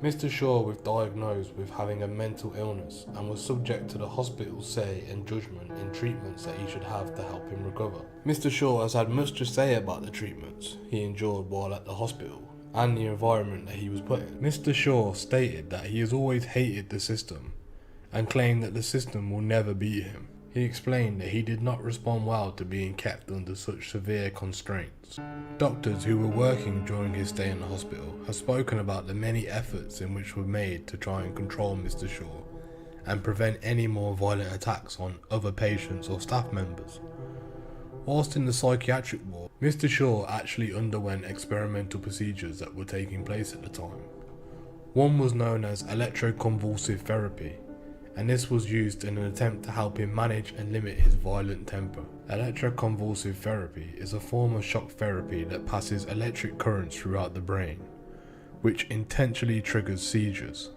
Mr. Shaw was diagnosed with having a mental illness and was subject to the hospital's say and judgment in treatments that he should have to help him recover. Mr. Shaw has had much to say about the treatments he endured while at the hospital and the environment that he was put in. Mr. Shaw stated that he has always hated the system and claimed that the system will never beat him. He explained that he did not respond well to being kept under such severe constraints. Doctors who were working during his stay in the hospital have spoken about the many efforts in which were made to try and control Mr. Shaw and prevent any more violent attacks on other patients or staff members. Whilst in the psychiatric ward, Mr. Shaw actually underwent experimental procedures that were taking place at the time. One was known as electroconvulsive therapy, and this was used in an attempt to help him manage and limit his violent temper. Electroconvulsive therapy is a form of shock therapy that passes electric currents throughout the brain, which intentionally triggers seizures.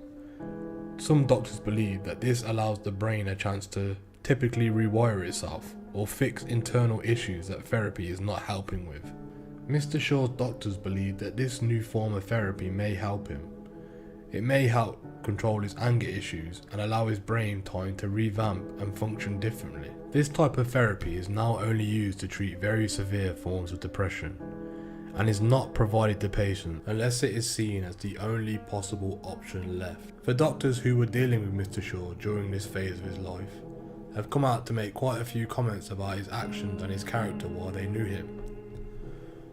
Some doctors believe that this allows the brain a chance to typically rewire itself or fix internal issues that therapy is not helping with. Mr. Shaw's doctors believe that this new form of therapy may help him. It may help control his anger issues and allow his brain time to revamp and function differently. This type of therapy is now only used to treat very severe forms of depression and is not provided to patients unless it is seen as the only possible option left. For doctors who were dealing with Mr. Shaw during this phase of his life, have come out to make quite a few comments about his actions and his character while they knew him.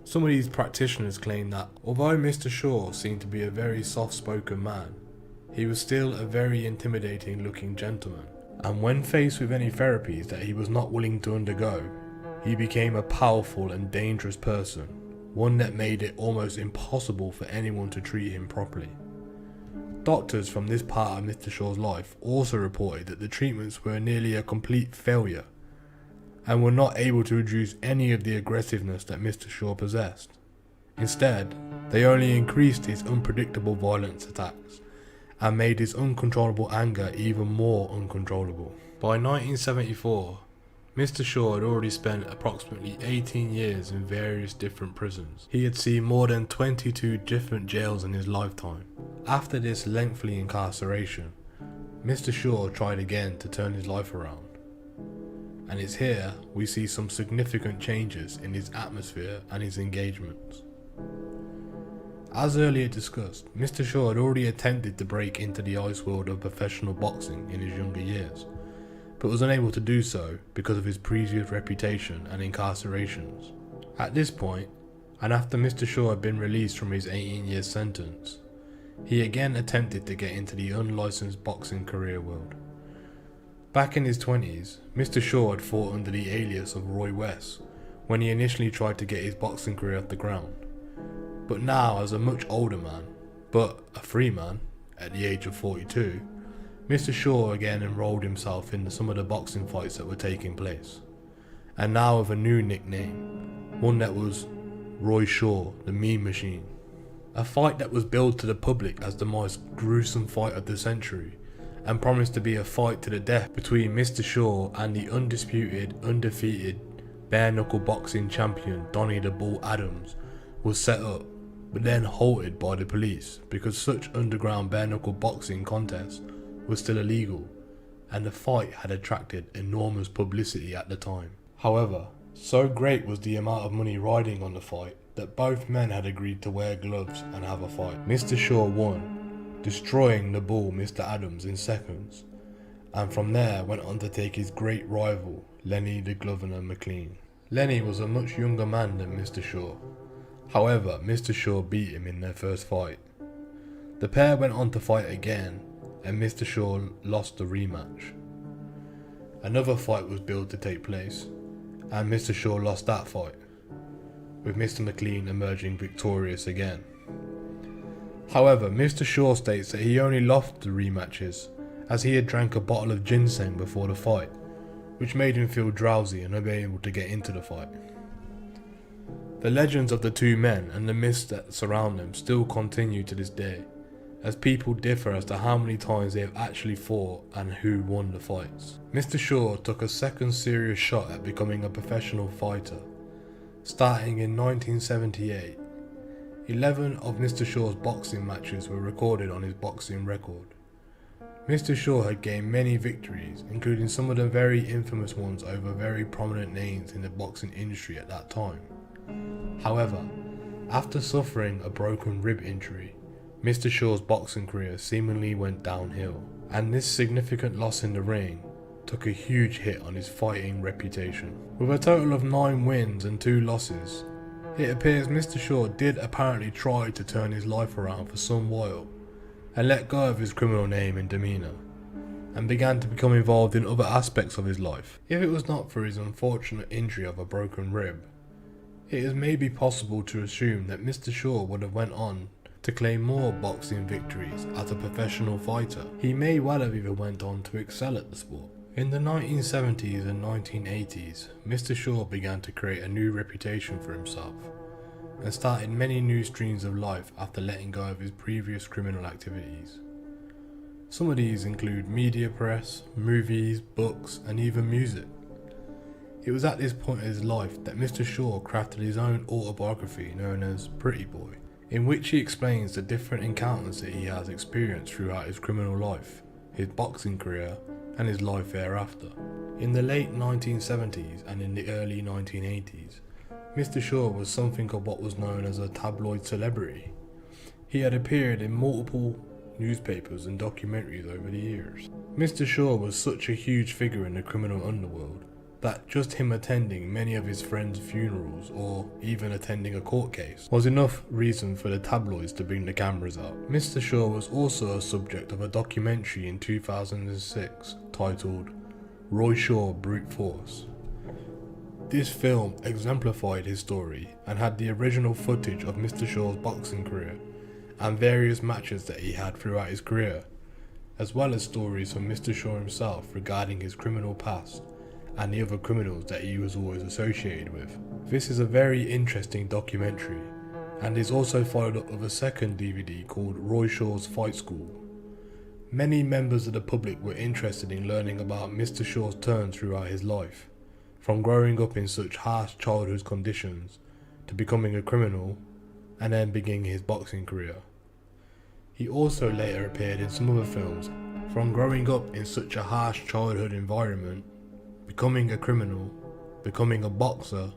Some of these practitioners claim that although Mr. Shaw seemed to be a very soft-spoken man, he was still a very intimidating looking gentleman, and when faced with any therapies that he was not willing to undergo, he became a powerful and dangerous person, one that made it almost impossible for anyone to treat him properly. Doctors from this part of Mr. Shaw's life also reported that the treatments were nearly a complete failure, and were not able to reduce any of the aggressiveness that Mr. Shaw possessed. Instead, they only increased his unpredictable violence attacks, and made his uncontrollable anger even more uncontrollable. By 1974, Mr. Shaw had already spent approximately 18 years in various different prisons. He had seen more than 22 different jails in his lifetime. After this lengthy incarceration, Mr. Shaw tried again to turn his life around. And it's here we see some significant changes in his atmosphere and his engagements. As earlier discussed, Mr. Shaw had already attempted to break into the ice world of professional boxing in his younger years, but was unable to do so because of his previous reputation and incarcerations. At this point, and after Mr. Shaw had been released from his 18-year sentence, he again attempted to get into the unlicensed boxing career world. Back in his 20s, Mr. Shaw had fought under the alias of Roy West when he initially tried to get his boxing career off the ground. But now, as a much older man, but a free man, at the age of 42, Mr. Shaw again enrolled himself in some of the boxing fights that were taking place, and now with a new nickname, one that was Roy Shaw, the Mean Machine. A fight that was billed to the public as the most gruesome fight of the century, and promised to be a fight to the death between Mr. Shaw and the undisputed, undefeated, bare-knuckle boxing champion Donnie the Bull Adams, was set up, but then halted by the police because such underground bare-knuckle boxing contests was still illegal, and the fight had attracted enormous publicity at the time. However, so great was the amount of money riding on the fight that both men had agreed to wear gloves and have a fight. Mr. Shaw won, destroying the Bull Mr. Adams in seconds, and from there went on to take his great rival, Lenny the Governor McClean. Lenny was a much younger man than Mr. Shaw. However, Mr. Shaw beat him in their first fight. The pair went on to fight again, and Mr. Shaw lost the rematch. Another fight was billed to take place, and Mr. Shaw lost that fight, with Mr. McClean emerging victorious again. However, Mr. Shaw states that he only lost the rematches as he had drank a bottle of ginseng before the fight, which made him feel drowsy and unable to get into the fight. The legends of the two men and the myths that surround them still continue to this day, as people differ as to how many times they have actually fought and who won the fights. Mr. Shaw took a second serious shot at becoming a professional fighter, starting in 1978. 11 of Mr. Shaw's boxing matches were recorded on his boxing record. Mr. Shaw had gained many victories, including some of the very infamous ones over very prominent names in the boxing industry at that time. However, after suffering a broken rib injury, Mr. Shaw's boxing career seemingly went downhill, and this significant loss in the ring took a huge hit on his fighting reputation. With a total of 9 wins and 2 losses, it appears Mr. Shaw did apparently try to turn his life around for some while, and let go of his criminal name and demeanour, and began to become involved in other aspects of his life. If it was not for his unfortunate injury of a broken rib, it is maybe possible to assume that Mr. Shaw would have went on to claim more boxing victories as a professional fighter. He may well have even went on to excel at the sport. In the 1970s and 1980s, Mr. Shaw began to create a new reputation for himself, and started many new streams of life after letting go of his previous criminal activities. Some of these include media press, movies, books, and even music. It was at this point in his life that Mr. Shaw crafted his own autobiography known as Pretty Boy, in which he explains the different encounters that he has experienced throughout his criminal life, his boxing career, and his life thereafter. In the late 1970s and in the early 1980s, Mr. Shaw was something of what was known as a tabloid celebrity. He had appeared in multiple newspapers and documentaries over the years. Mr. Shaw was such a huge figure in the criminal underworld that just him attending many of his friends' funerals or even attending a court case was enough reason for the tabloids to bring the cameras out. Mr. Shaw was also a subject of a documentary in 2006 titled Roy Shaw Brute Force. This film exemplified his story and had the original footage of Mr. Shaw's boxing career and various matches that he had throughout his career, as well as stories from Mr. Shaw himself regarding his criminal past and the other criminals that he was always associated with. This is a very interesting documentary and is also followed up with a second DVD called Roy Shaw's Fight School. Many members of the public were interested in learning about Mr. Shaw's turn throughout his life, from growing up in such harsh childhood conditions to becoming a criminal and then beginning his boxing career. He also later appeared in some other films, from growing up in such a harsh childhood environment, becoming a criminal, becoming a boxer,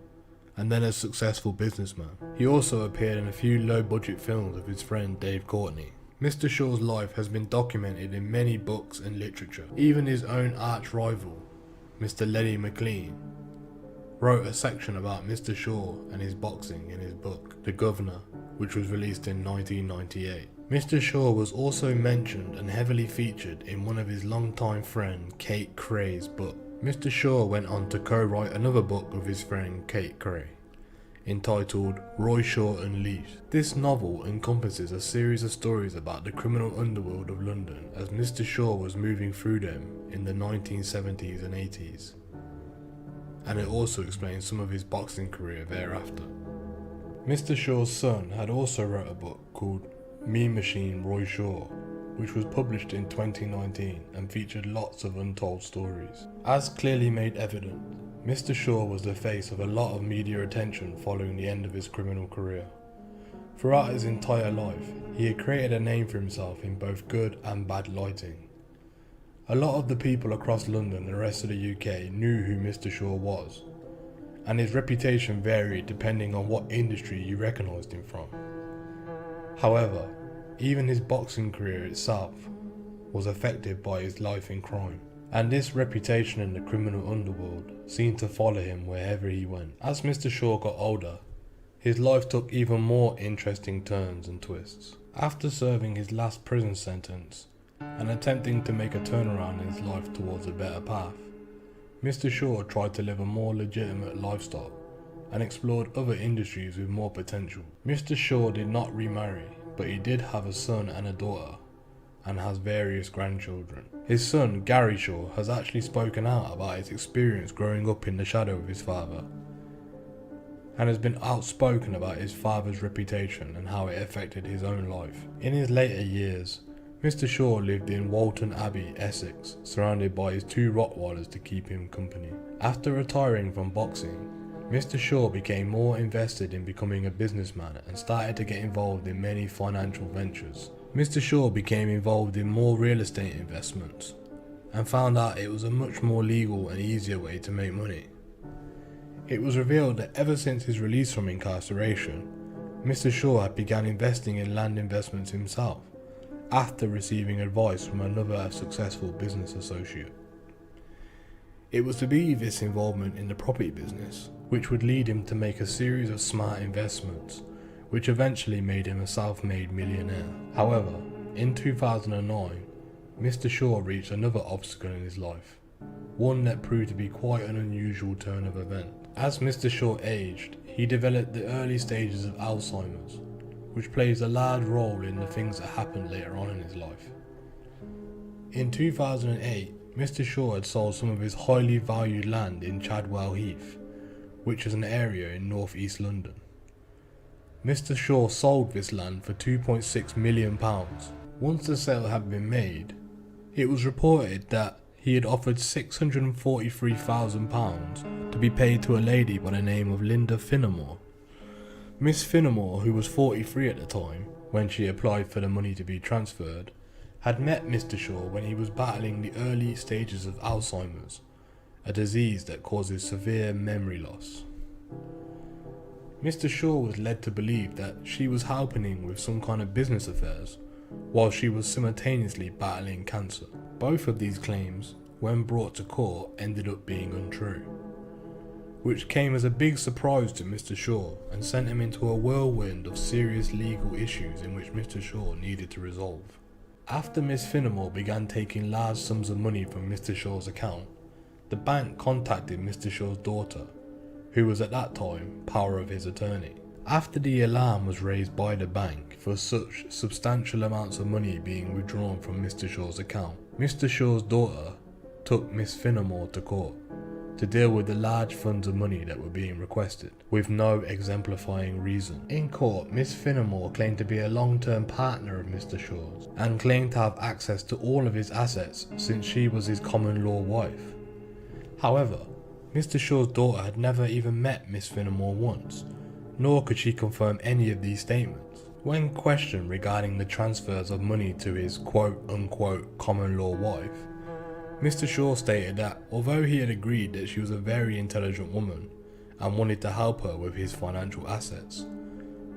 and then a successful businessman. He also appeared in a few low-budget films with his friend Dave Courtney. Mr. Shaw's life has been documented in many books and literature. Even his own arch-rival, Mr. Lenny McClean, wrote a section about Mr. Shaw and his boxing in his book, The Governor, which was released in 1998. Mr. Shaw was also mentioned and heavily featured in one of his longtime friend Kray's book. Mr. Shaw went on to co-write another book with his friend Kray, entitled Roy Shaw Unleashed. This novel encompasses a series of stories about the criminal underworld of London as Mr. Shaw was moving through them in the 1970s and 80s, and it also explains some of his boxing career thereafter. Mr. Shaw's son had also wrote a book called Mean Machine Roy Shaw, which was published in 2019 and featured lots of untold stories. As clearly made evident, Mr. Shaw was the face of a lot of media attention following the end of his criminal career. Throughout his entire life, he had created a name for himself in both good and bad lighting. A lot of the people across London and the rest of the UK knew who Mr. Shaw was, and his reputation varied depending on what industry you recognised him from. However, even his boxing career itself was affected by his life in crime, and this reputation in the criminal underworld seemed to follow him wherever he went. As Mr. Shaw got older, his life took even more interesting turns and twists. After serving his last prison sentence and attempting to make a turnaround in his life towards a better path, Mr. Shaw tried to live a more legitimate lifestyle and explored other industries with more potential. Mr. Shaw did not remarry, but he did have a son and a daughter, and has various grandchildren. His son, Gary Shaw, has actually spoken out about his experience growing up in the shadow of his father, and has been outspoken about his father's reputation and how it affected his own life. In his later years, Mr. Shaw lived in Walton Abbey, Essex, surrounded by his 2 Rottweilers to keep him company. After retiring from boxing, Mr. Shaw became more invested in becoming a businessman and started to get involved in many financial ventures. Mr. Shaw became involved in more real estate investments and found out it was a much more legal and easier way to make money. It was revealed that ever since his release from incarceration, Mr. Shaw had begun investing in land investments himself, after receiving advice from another successful business associate. It was to be this involvement in the property business which would lead him to make a series of smart investments, which eventually made him a self-made millionaire. However, in 2009, Mr. Shaw reached another obstacle in his life, one that proved to be quite an unusual turn of event. As Mr. Shaw aged, he developed the early stages of Alzheimer's, which plays a large role in the things that happened later on in his life. In 2008, Mr. Shaw had sold some of his highly valued land in Chadwell Heath, which is an area in North East London. Mr. Shaw sold this land for £2.6 million. Once the sale had been made, it was reported that he had offered £643,000 to be paid to a lady by the name of Linda Finnemore. Miss Finnemore, who was 43 at the time when she applied for the money to be transferred, had met Mr. Shaw when he was battling the early stages of Alzheimer's, a disease that causes severe memory loss. Mr. Shaw was led to believe that she was helping him with some kind of business affairs, while she was simultaneously battling cancer. Both of these claims, when brought to court, ended up being untrue, which came as a big surprise to Mr. Shaw and sent him into a whirlwind of serious legal issues in which Mr. Shaw needed to resolve. After Miss Finnemore began taking large sums of money from Mr. Shaw's account, the bank contacted Mr. Shaw's daughter, who was at that time power of his attorney. After the alarm was raised by the bank for such substantial amounts of money being withdrawn from Mr. Shaw's account, Mr. Shaw's daughter took Miss Finnemore to court to deal with the large funds of money that were being requested, with no exemplifying reason. In court, Miss Finnemore claimed to be a long-term partner of Mr. Shaw's, and claimed to have access to all of his assets since she was his common law wife. However, Mr. Shaw's daughter had never even met Miss Finnemore once, nor could she confirm any of these statements. When questioned regarding the transfers of money to his quote-unquote common law wife, Mr. Shaw stated that although he had agreed that she was a very intelligent woman and wanted to help her with his financial assets,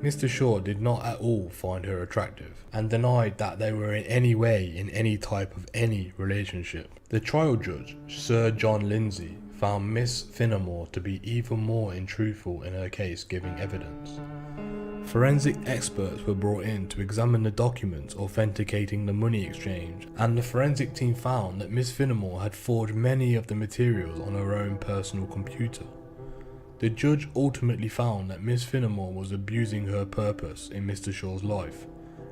Mr. Shaw did not at all find her attractive and denied that they were in any way in any type of any relationship. The trial judge, Sir John Lindsay, found Miss Finnemore to be even more untruthful in her case giving evidence. Forensic experts were brought in to examine the documents authenticating the money exchange, and the forensic team found that Miss Finnemore had forged many of the materials on her own personal computer. The judge ultimately found that Miss Finnemore was abusing her purpose in Mr. Shaw's life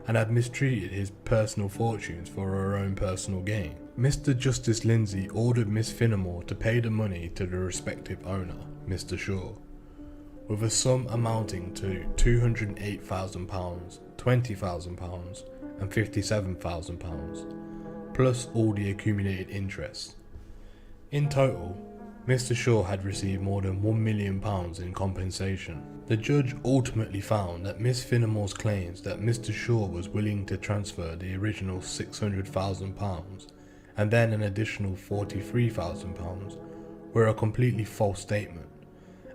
and had mistreated his personal fortunes for her own personal gain. Mr. Justice Lindsay ordered Miss Finnemore to pay the money to the respective owner, Mr. Shaw, with a sum amounting to £208,000, £20,000 and £57,000, plus all the accumulated interest. In total, Mr. Shaw had received more than £1 million in compensation. The judge ultimately found that Miss Finnemore's claims that Mr. Shaw was willing to transfer the original £600,000 and then an additional £43,000 were a completely false statement,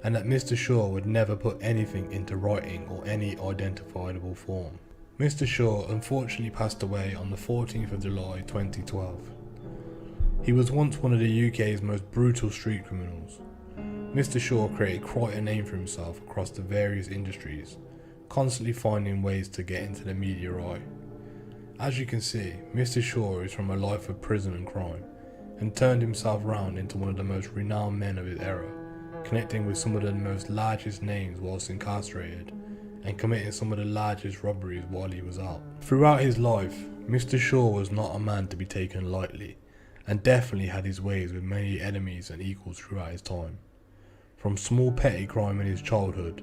and that Mr. Shaw would never put anything into writing or any identifiable form. Mr. Shaw unfortunately passed away on the 14th of July 2012. He was once one of the UK's most brutal street criminals. Mr. Shaw created quite a name for himself across the various industries, constantly finding ways to get into the media eye. As you can see, Mr. Shaw is from a life of prison and crime, and turned himself round into one of the most renowned men of his era, connecting with some of the most largest names whilst incarcerated, and committing some of the largest robberies while he was out. Throughout his life, Mr. Shaw was not a man to be taken lightly, and definitely had his ways with many enemies and equals throughout his time. From small petty crime in his childhood,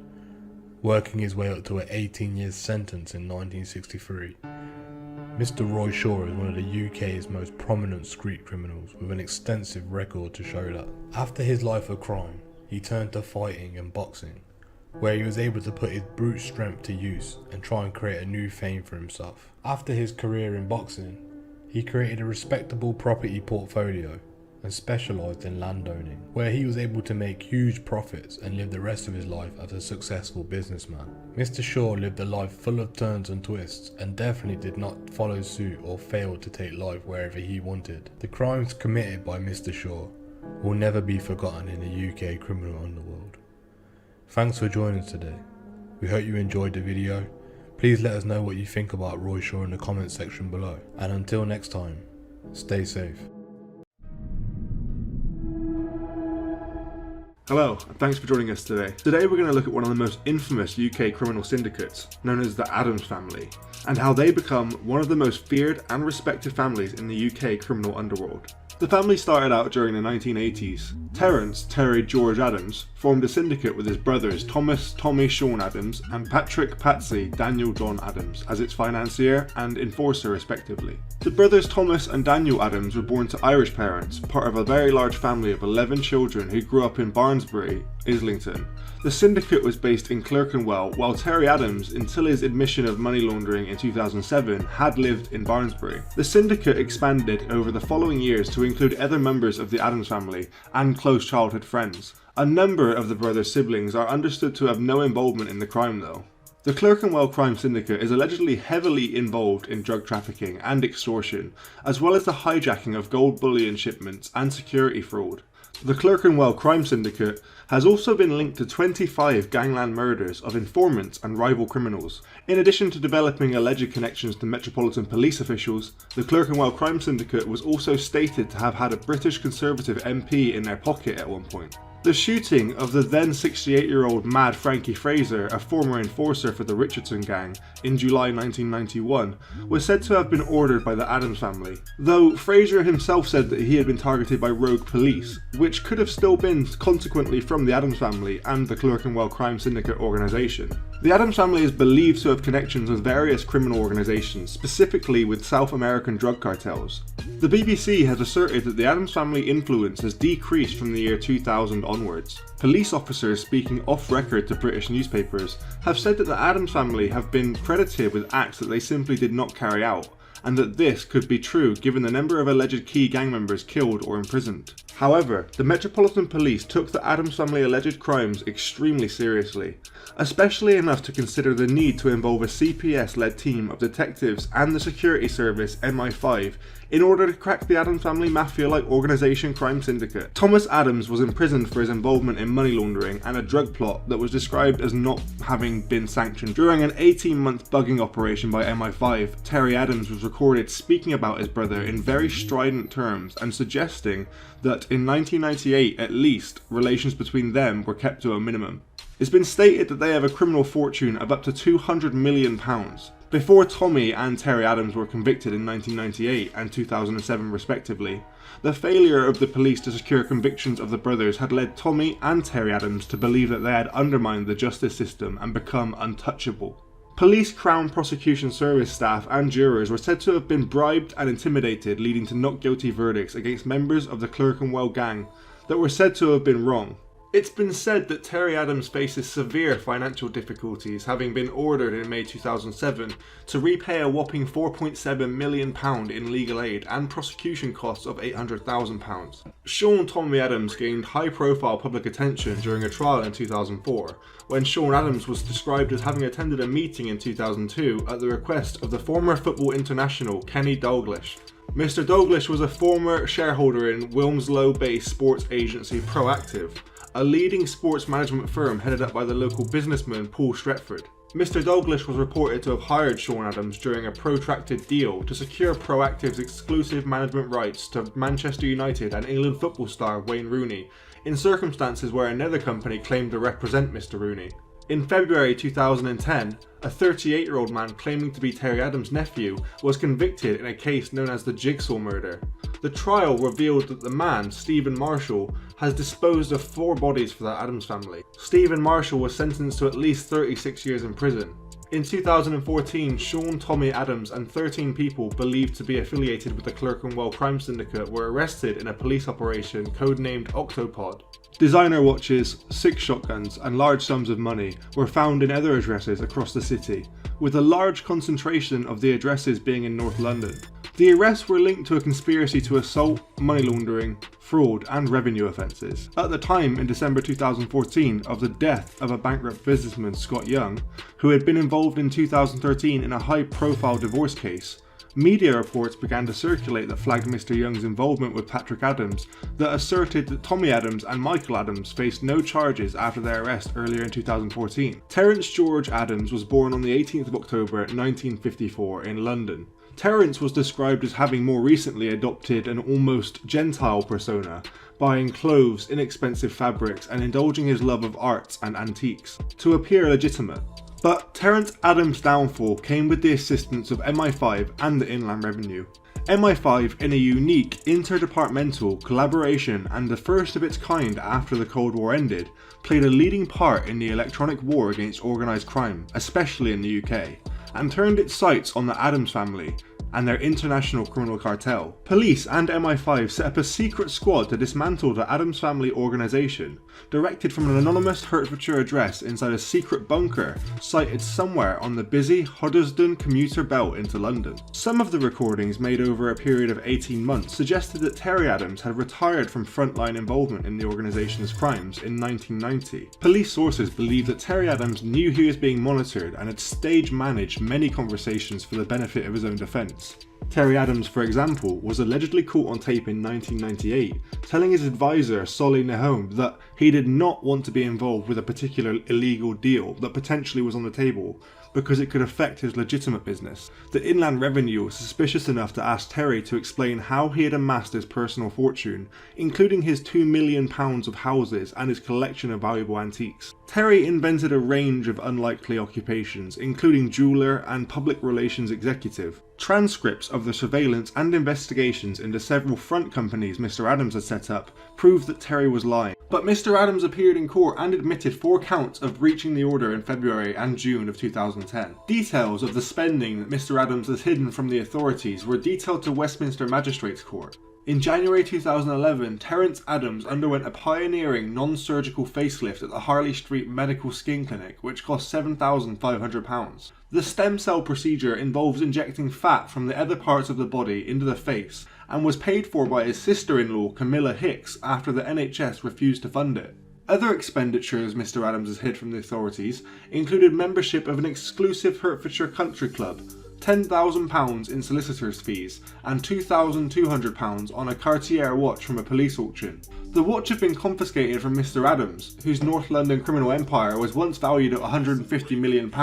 working his way up to an 18-year sentence in 1963, Mr. Roy Shaw is one of the UK's most prominent street criminals with an extensive record to show that. After his life of crime, he turned to fighting and boxing, where he was able to put his brute strength to use and try and create a new fame for himself. After his career in boxing, he created a respectable property portfolio and specialised in landowning, where he was able to make huge profits and live the rest of his life as a successful businessman. Mr. Shaw lived a life full of turns and twists and definitely did not follow suit or fail to take life wherever he wanted. The crimes committed by Mr. Shaw will never be forgotten in the UK criminal underworld. Thanks for joining us today. We hope you enjoyed the video. Please let us know what you think about Roy Shaw in the comments section below. And until next time, stay safe. Hello, and thanks for joining us today. Today we're going to look at one of the most infamous UK criminal syndicates, known as the Addams family, and how they become one of the most feared and respected families in the UK criminal underworld. The family started out during the 1980s. Terence Terry George Addams formed a syndicate with his brothers Thomas Tommy Sean Addams and Patrick Patsy Daniel John Addams as its financier and enforcer respectively. The brothers Thomas and Daniel Addams were born to Irish parents, part of a very large family of 11 children who grew up in Barnsbury, Islington. The syndicate was based in Clerkenwell, while Terry Addams, until his admission of money laundering in 2007, had lived in Barnsbury. The syndicate expanded over the following years to include other members of the Addams family and close childhood friends. A number of the brothers' siblings are understood to have no involvement in the crime though. The Clerkenwell crime syndicate is allegedly heavily involved in drug trafficking and extortion, as well as the hijacking of gold bullion shipments and security fraud. The Clerkenwell crime syndicate has also been linked to 25 gangland murders of informants and rival criminals. In addition to developing alleged connections to Metropolitan Police officials, the Clerkenwell crime syndicate was also stated to have had a British Conservative MP in their pocket at one point. The shooting of the then 68-year-old Mad Frankie Fraser, a former enforcer for the Richardson gang, in July 1991 was said to have been ordered by the Adams family, though Fraser himself said that he had been targeted by rogue police, which could have still been consequently from the Adams family and the Clerkenwell crime syndicate organisation. The Adams family is believed to have connections with various criminal organisations, specifically with South American drug cartels. The BBC has asserted that the Adams family influence has decreased from the year 2000 onwards. Police officers speaking off record to British newspapers have said that the Adams family have been credited with acts that they simply did not carry out, and that this could be true given the number of alleged key gang members killed or imprisoned. However, the Metropolitan Police took the Adams family alleged crimes extremely seriously, especially enough to consider the need to involve a CPS-led team of detectives and the security service MI5 in order to crack the Adams family mafia-like organisation crime syndicate. Thomas Adams was imprisoned for his involvement in money laundering and a drug plot that was described as not having been sanctioned. During an 18-month bugging operation by MI5, Terry Adams was recorded speaking about his brother in very strident terms and suggesting that in 1998 at least, relations between them were kept to a minimum. It's been stated that they have a criminal fortune of up to £200 million. Before Tommy and Terry Adams were convicted in 1998 and 2007 respectively, the failure of the police to secure convictions of the brothers had led Tommy and Terry Adams to believe that they had undermined the justice system and become untouchable. Police, Crown Prosecution Service staff and jurors were said to have been bribed and intimidated, leading to not guilty verdicts against members of the Clerkenwell gang that were said to have been wrong. It's been said that Terry Adams faces severe financial difficulties, having been ordered in May 2007 to repay a whopping £4.7 million in legal aid and prosecution costs of £800,000. Sean Tommy Adams gained high-profile public attention during a trial in 2004, when Sean Adams was described as having attended a meeting in 2002 at the request of the former football international Kenny Dalglish. Mr. Dalglish was a former shareholder in Wilmslow-based sports agency Proactive, a leading sports management firm headed up by the local businessman Paul Stretford. Mr. Dalglish was reported to have hired Sean Adams during a protracted deal to secure Proactive's exclusive management rights to Manchester United and England football star Wayne Rooney, in circumstances where another company claimed to represent Mr. Rooney. In February 2010, a 38-year-old man claiming to be Terry Adams' nephew was convicted in a case known as the Jigsaw murder. The trial revealed that the man, Stephen Marshall, has disposed of 4 bodies for the Adams family. Stephen Marshall was sentenced to at least 36 years in prison. In 2014, Sean Tommy Adams and 13 people believed to be affiliated with the Clerkenwell crime syndicate were arrested in a police operation codenamed Octopod. Designer watches, 6 shotguns and large sums of money were found in other addresses across the city, with a large concentration of the addresses being in North London. The arrests were linked to a conspiracy to assault, money laundering, fraud and revenue offences. At the time, in December 2014, of the death of a bankrupt businessman, Scott Young, who had been involved in 2013 in a high-profile divorce case, media reports began to circulate that flagged Mr. Young's involvement with Patrick Adams that asserted that Tommy Adams and Michael Adams faced no charges after their arrest earlier in 2014. Terence George Adams was born on the 18th of October 1954 in London. Terence was described as having more recently adopted an almost Gentile persona, buying clothes, inexpensive fabrics and indulging his love of arts and antiques to appear legitimate. But Terence Adams' downfall came with the assistance of MI5 and the Inland Revenue. MI5, in a unique interdepartmental collaboration and the first of its kind after the Cold War ended, played a leading part in the electronic war against organised crime, especially in the UK, and turned its sights on the Adams family, and their international criminal cartel. Police and MI5 set up a secret squad to dismantle the Adams family organisation, directed from an anonymous Hertfordshire address inside a secret bunker sited somewhere on the busy Hoddesdon commuter belt into London. Some of the recordings, made over a period of 18 months, suggested that Terry Adams had retired from frontline involvement in the organisation's crimes in 1990. Police sources believe that Terry Adams knew he was being monitored and had stage managed many conversations for the benefit of his own defence. Terry Adams, for example, was allegedly caught on tape in 1998, telling his advisor Solly Nahome that he did not want to be involved with a particular illegal deal that potentially was on the table because it could affect his legitimate business. The Inland Revenue was suspicious enough to ask Terry to explain how he had amassed his personal fortune, including his £2 million of houses and his collection of valuable antiques. Terry invented a range of unlikely occupations, including jeweller and public relations executive. Transcripts of the surveillance and investigations into several front companies Mr. Adams had set up proved that Terry was lying. But Mr. Adams appeared in court and admitted 4 counts of breaching the order in February and June of 2010. Details of the spending that Mr. Adams has hidden from the authorities were detailed to Westminster Magistrates Court. In January 2011, Terence Adams underwent a pioneering non-surgical facelift at the Harley Street Medical Skin Clinic, which cost £7,500. The stem cell procedure involves injecting fat from the other parts of the body into the face, and was paid for by his sister-in-law Camilla Hicks after the NHS refused to fund it. Other expenditures Mr. Adams has hid from the authorities included membership of an exclusive Hertfordshire country club, £10,000 in solicitors' fees, and £2,200 on a Cartier watch from a police auction. The watch had been confiscated from Mr. Adams, whose North London criminal empire was once valued at £150 million.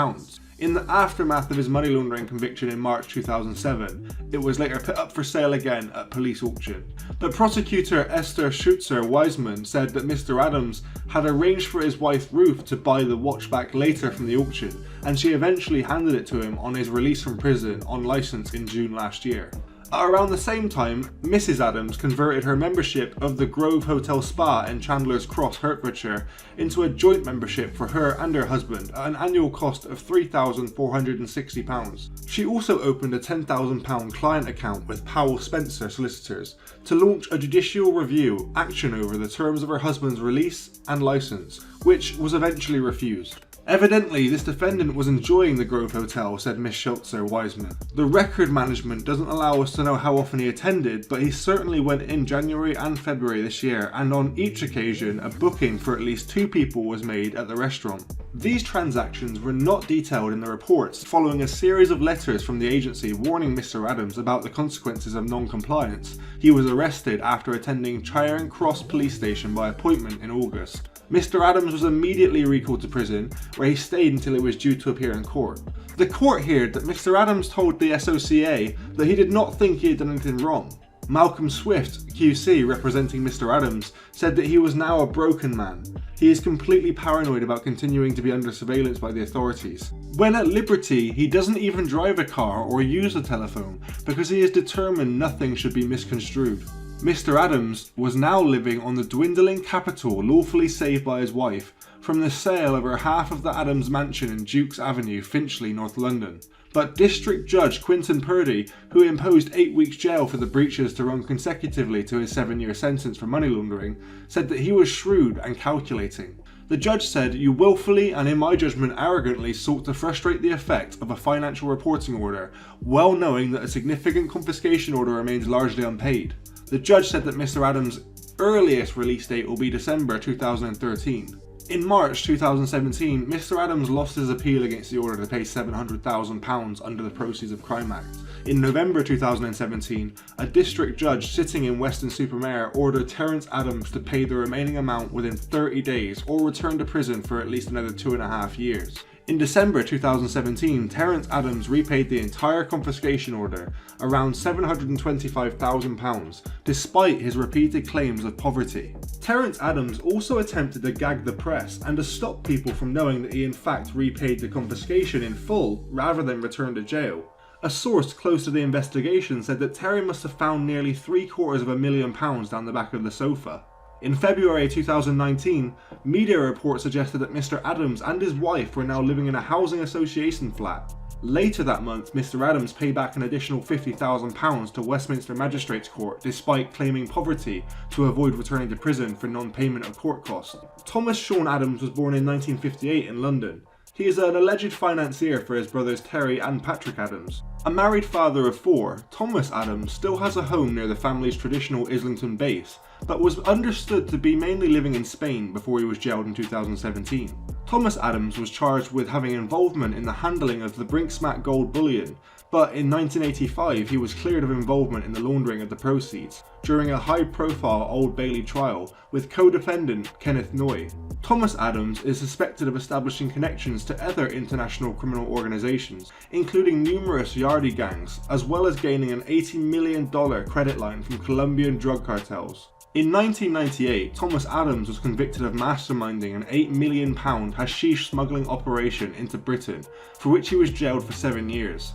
In the aftermath of his money laundering conviction in March 2007, it was later put up for sale again at police auction. But prosecutor Esther Schutzer-Wiseman said that Mr. Adams had arranged for his wife Ruth to buy the watch back later from the auction, and she eventually handed it to him on his release from prison on licence in June last year. Around the same time, Mrs. Adams converted her membership of the Grove Hotel Spa in Chandler's Cross, Hertfordshire, into a joint membership for her and her husband at an annual cost of £3,460. She also opened a £10,000 client account with Powell Spencer Solicitors to launch a judicial review action over the terms of her husband's release and licence, which was eventually refused. Evidently, this defendant was enjoying the Grove Hotel, said Miss Schultzer-Wiseman. The record management doesn't allow us to know how often he attended, but he certainly went in January and February this year, and on each occasion a booking for at least 2 people was made at the restaurant. These transactions were not detailed in the reports, following a series of letters from the agency warning Mr. Adams about the consequences of non-compliance. He was arrested after attending Charing Cross Police Station by appointment in August. Mr. Adams was immediately recalled to prison, where he stayed until he was due to appear in court. The court heard that Mr. Adams told the SOCA that he did not think he had done anything wrong. Malcolm Swift, QC, representing Mr. Adams, said that he was now a broken man. He is completely paranoid about continuing to be under surveillance by the authorities. When at liberty, he doesn't even drive a car or use a telephone because he is determined nothing should be misconstrued. Mr. Adams was now living on the dwindling capital lawfully saved by his wife from the sale of her half of the Adams mansion in Dukes Avenue, Finchley, North London. But District Judge Quinton Purdy, who imposed 8 weeks jail for the breaches to run consecutively to his 7-year sentence for money laundering, said that he was shrewd and calculating. The judge said, "You willfully and in my judgment arrogantly sought to frustrate the effect of a financial reporting order, well knowing that a significant confiscation order remains largely unpaid." The judge said that Mr. Adams' earliest release date will be December 2013. In March 2017, Mr. Adams lost his appeal against the order to pay £700,000 under the Proceeds of Crime Act. In November 2017, a district judge sitting in Weston-super-Mare ordered Terence Adams to pay the remaining amount within 30 days or return to prison for at least another 2.5 years. In December 2017, Terence Adams repaid the entire confiscation order, around £725,000, despite his repeated claims of poverty. Terence Adams also attempted to gag the press and to stop people from knowing that he in fact repaid the confiscation in full rather than return to jail. A source close to the investigation said that Terry must have found nearly £750,000 down the back of the sofa. In February 2019, media reports suggested that Mr. Adams and his wife were now living in a housing association flat. Later that month, Mr. Adams paid back an additional £50,000 to Westminster Magistrates Court despite claiming poverty to avoid returning to prison for non-payment of court costs. Thomas Sean Adams was born in 1958 in London. He is an alleged financier for his brothers Terry and Patrick Adams. A married father of 4, Thomas Adams still has a home near the family's traditional Islington base, but was understood to be mainly living in Spain before he was jailed in 2017. Thomas Adams was charged with having involvement in the handling of the Brinksmat gold bullion, but in 1985 he was cleared of involvement in the laundering of the proceeds during a high-profile Old Bailey trial with co-defendant Kenneth Noy. Thomas Adams is suspected of establishing connections to other international criminal organisations, including numerous Yardi gangs, as well as gaining an $80 million credit line from Colombian drug cartels. In 1998, Thomas Adams was convicted of masterminding an £8 million hashish smuggling operation into Britain, for which he was jailed for 7 years.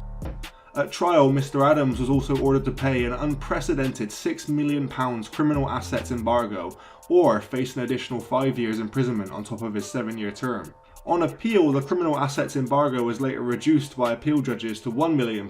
At trial, Mr. Adams was also ordered to pay an unprecedented £6 million criminal assets embargo, or face an additional 5 years imprisonment on top of his 7-year term. On appeal, the criminal assets embargo was later reduced by appeal judges to £1 million,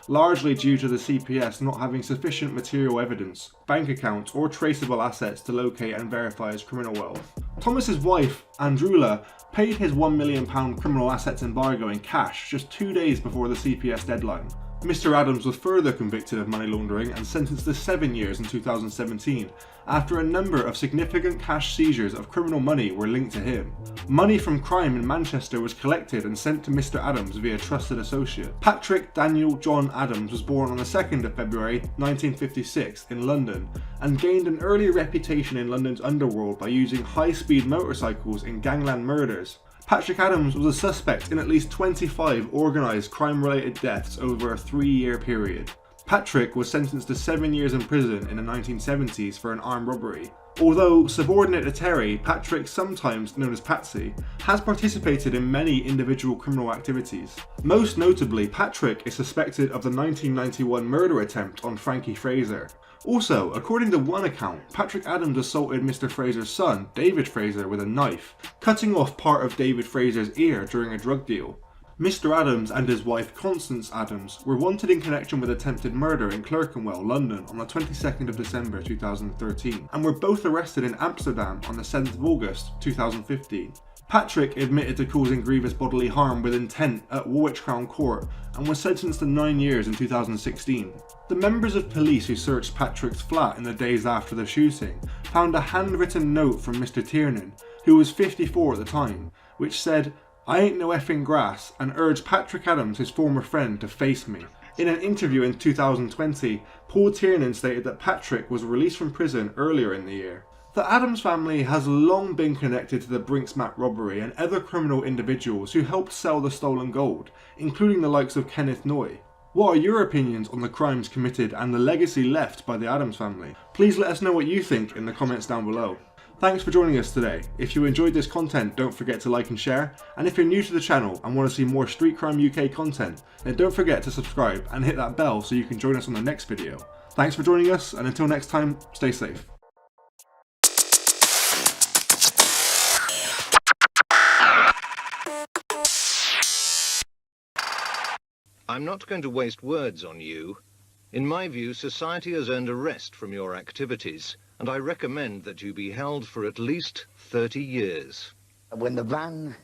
largely due to the CPS not having sufficient material evidence, bank accounts or traceable assets to locate and verify his criminal wealth. Thomas's wife, Andrula, paid his £1 million criminal assets embargo in cash just 2 days before the CPS deadline. Mr. Adams was further convicted of money laundering and sentenced to 7 years in 2017, after a number of significant cash seizures of criminal money were linked to him. Money from crime in Manchester was collected and sent to Mr. Adams via trusted associate. Patrick Daniel John Adams was born on the 2nd of February 1956 in London and gained an early reputation in London's underworld by using high-speed motorcycles in gangland murders. Patrick Adams was a suspect in at least 25 organised crime-related deaths over a 3-year period. Patrick was sentenced to 7 years in prison in the 1970s for an armed robbery. Although subordinate to Terry, Patrick, sometimes known as Patsy, has participated in many individual criminal activities. Most notably, Patrick is suspected of the 1991 murder attempt on Frankie Fraser. Also, according to one account, Patrick Adams assaulted Mr. Fraser's son, David Fraser, with a knife, cutting off part of David Fraser's ear during a drug deal. Mr. Adams and his wife Constance Adams were wanted in connection with attempted murder in Clerkenwell, London on the 22nd of December 2013 and were both arrested in Amsterdam on the 7th of August 2015. Patrick admitted to causing grievous bodily harm with intent at Woolwich Crown Court and was sentenced to 9 years in 2016. The members of police who searched Patrick's flat in the days after the shooting found a handwritten note from Mr. Tiernan, who was 54 at the time, which said, "I ain't no effing grass," and urged Patrick Adams, his former friend, to face me. In an interview in 2020, Paul Tiernan stated that Patrick was released from prison earlier in the year. The Adams family has long been connected to the Brinksmat robbery and other criminal individuals who helped sell the stolen gold, including the likes of Kenneth Noy. What are your opinions on the crimes committed and the legacy left by the Adams family? Please let us know what you think in the comments down below. Thanks for joining us today. If you enjoyed this content, don't forget to like and share, and if you're new to the channel and want to see more Street Crime UK content, then don't forget to subscribe and hit that bell so you can join us on the next video. Thanks for joining us, and until next time, stay safe. I'm not going to waste words on you. In my view, society has earned a rest from your activities, and I recommend that you be held for at least 30 years. When the van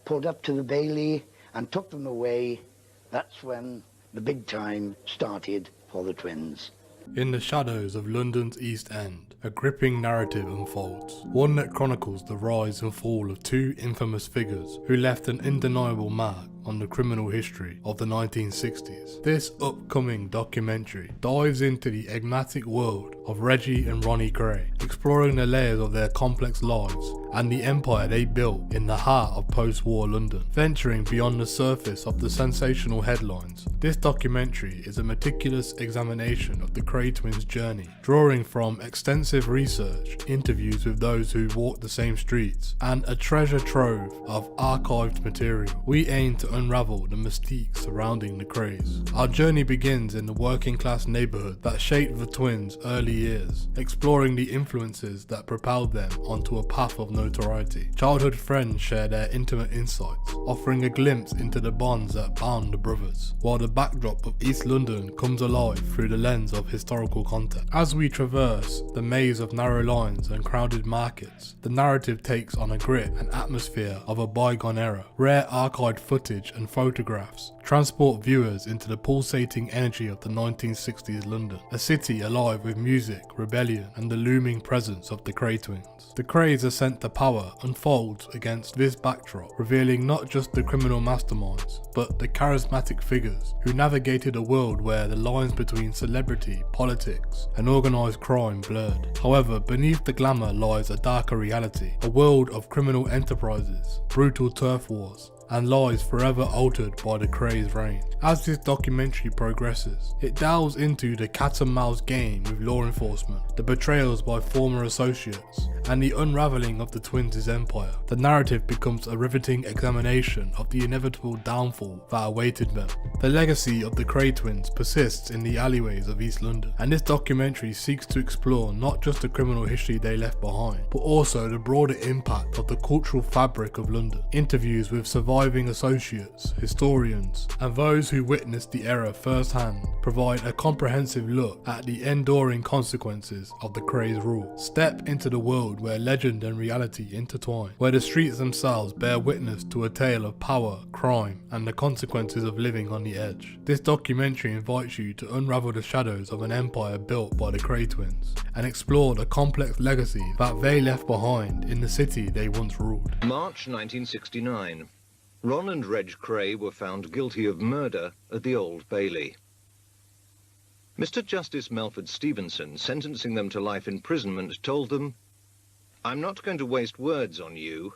pulled up to the Bailey and took them away, that's when the big time started for the twins. In the shadows of London's East End, a gripping narrative unfolds, one that chronicles the rise and fall of two infamous figures who left an undeniable mark on the criminal history of the 1960s. This upcoming documentary dives into the enigmatic world of Reggie and Ronnie Kray, exploring the layers of their complex lives and the empire they built in the heart of post-war London. Venturing beyond the surface of the sensational headlines, this documentary is a meticulous examination of the Kray twins' journey, drawing from extensive research, interviews with those who walked the same streets, and a treasure trove of archived material. We aim to unravel the mystique surrounding the Krays. Our journey begins in the working class neighbourhood that shaped the twins' early years, exploring the influences that propelled them onto a path of no notoriety. Childhood friends share their intimate insights, offering a glimpse into the bonds that bound the brothers, while the backdrop of East London comes alive through the lens of historical context. As we traverse the maze of narrow lines and crowded markets, the narrative takes on a grit and atmosphere of a bygone era. Rare archived footage and photographs transport viewers into the pulsating energy of the 1960s London, a city alive with music, rebellion, and the looming presence of the Kray twins. The Krays' ascent to power unfolds against this backdrop, revealing not just the criminal masterminds, but the charismatic figures who navigated a world where the lines between celebrity, politics, and organised crime blurred. However, beneath the glamour lies a darker reality, a world of criminal enterprises, brutal turf wars, and lives forever altered by the Krays' reign. As this documentary progresses, it delves into the cat and mouse game with law enforcement, the betrayals by former associates, and the unravelling of the twins' empire. The narrative becomes a riveting examination of the inevitable downfall that awaited them. The legacy of the Kray twins persists in the alleyways of East London, and this documentary seeks to explore not just the criminal history they left behind, but also the broader impact of the cultural fabric of London. Interviews with surviving associates, historians, and those who witnessed the era firsthand provide a comprehensive look at the enduring consequences of the Krays' rule. Step into the world where legend and reality intertwine, where the streets themselves bear witness to a tale of power, crime, and the consequences of living on the edge. This documentary invites you to unravel the shadows of an empire built by the Kray twins and explore the complex legacy that they left behind in the city they once ruled. March 1969. Ron and Reg Kray were found guilty of murder at the Old Bailey. Mr. Justice Melford Stevenson, sentencing them to life imprisonment, told them, "I'm not going to waste words on you.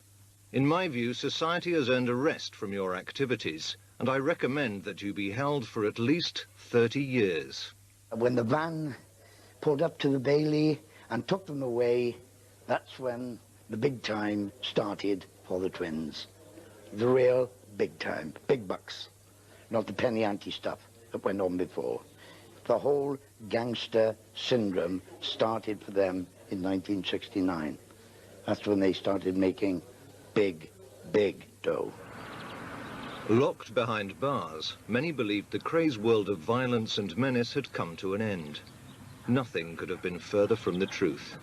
In my view, society has earned a rest from your activities, and I recommend that you be held for at least 30 years. When the van pulled up to the Bailey and took them away, that's when the big time started for the twins. The real big time, big bucks, not the penny ante stuff that went on before. The whole gangster syndrome started for them in 1969. That's when they started making big, big dough. Locked behind bars, many believed the Krays' world of violence and menace had come to an end. Nothing could have been further from the truth.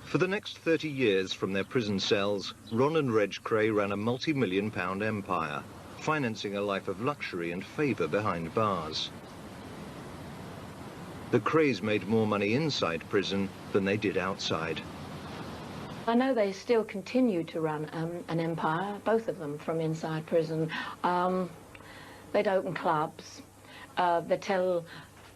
For the next 30 years from their prison cells, Ron and Reg Kray ran a multi-million-pound empire, financing a life of luxury and favour behind bars. The Krays made more money inside prison than they did outside. I know they still continue to run an empire, both of them, from inside prison. They'd open clubs. They tell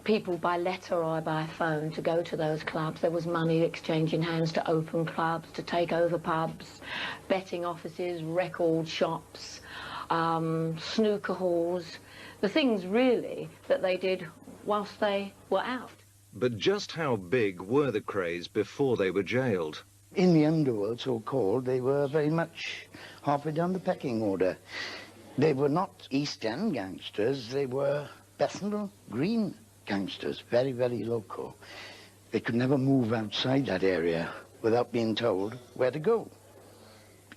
people by letter or by phone to go to those clubs. There was money exchanging hands to open clubs, to take over pubs, betting offices, record shops, snooker halls, the things really that they did whilst they were out. But just how big were the Krays before they were jailed? In the underworld, so-called, they were very much halfway down the pecking order. They were not East End gangsters, they were Bethnal Green gangsters, very, very local. They could never move outside that area without being told where to go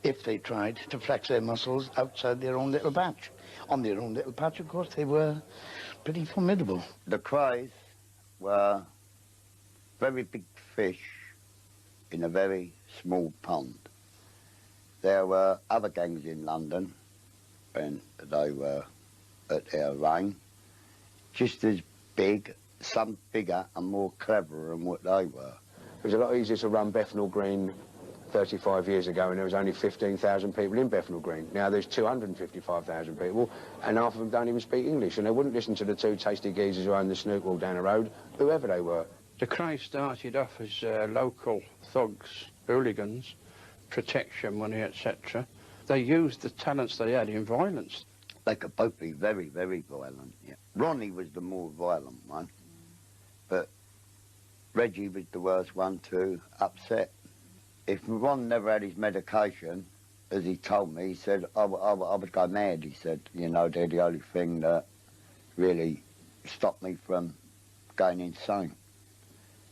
if they tried to flex their muscles outside their own little patch. On their own little patch, of course, they were pretty formidable. The Krays were very big fish in a very small pond. There were other gangs in London when they were at their reign, just as big, some bigger and more clever than what they were. It was a lot easier to run Bethnal Green 35 years ago, and there was only 15,000 people in Bethnal Green. Now there's 255,000 people, and half of them don't even speak English, and they wouldn't listen to the two tasty geezers who own the snooker hall down the road, whoever they were. The Krays started off as local thugs, hooligans, protection money, etc. They used the talents they had in violence. They could both be very, very violent, yeah. Ronnie was the more violent one, but Reggie was the worst one to upset. If Ron never had his medication, as he told me, he said, I would go mad, he said. You know, they're the only thing that really stopped me from going insane.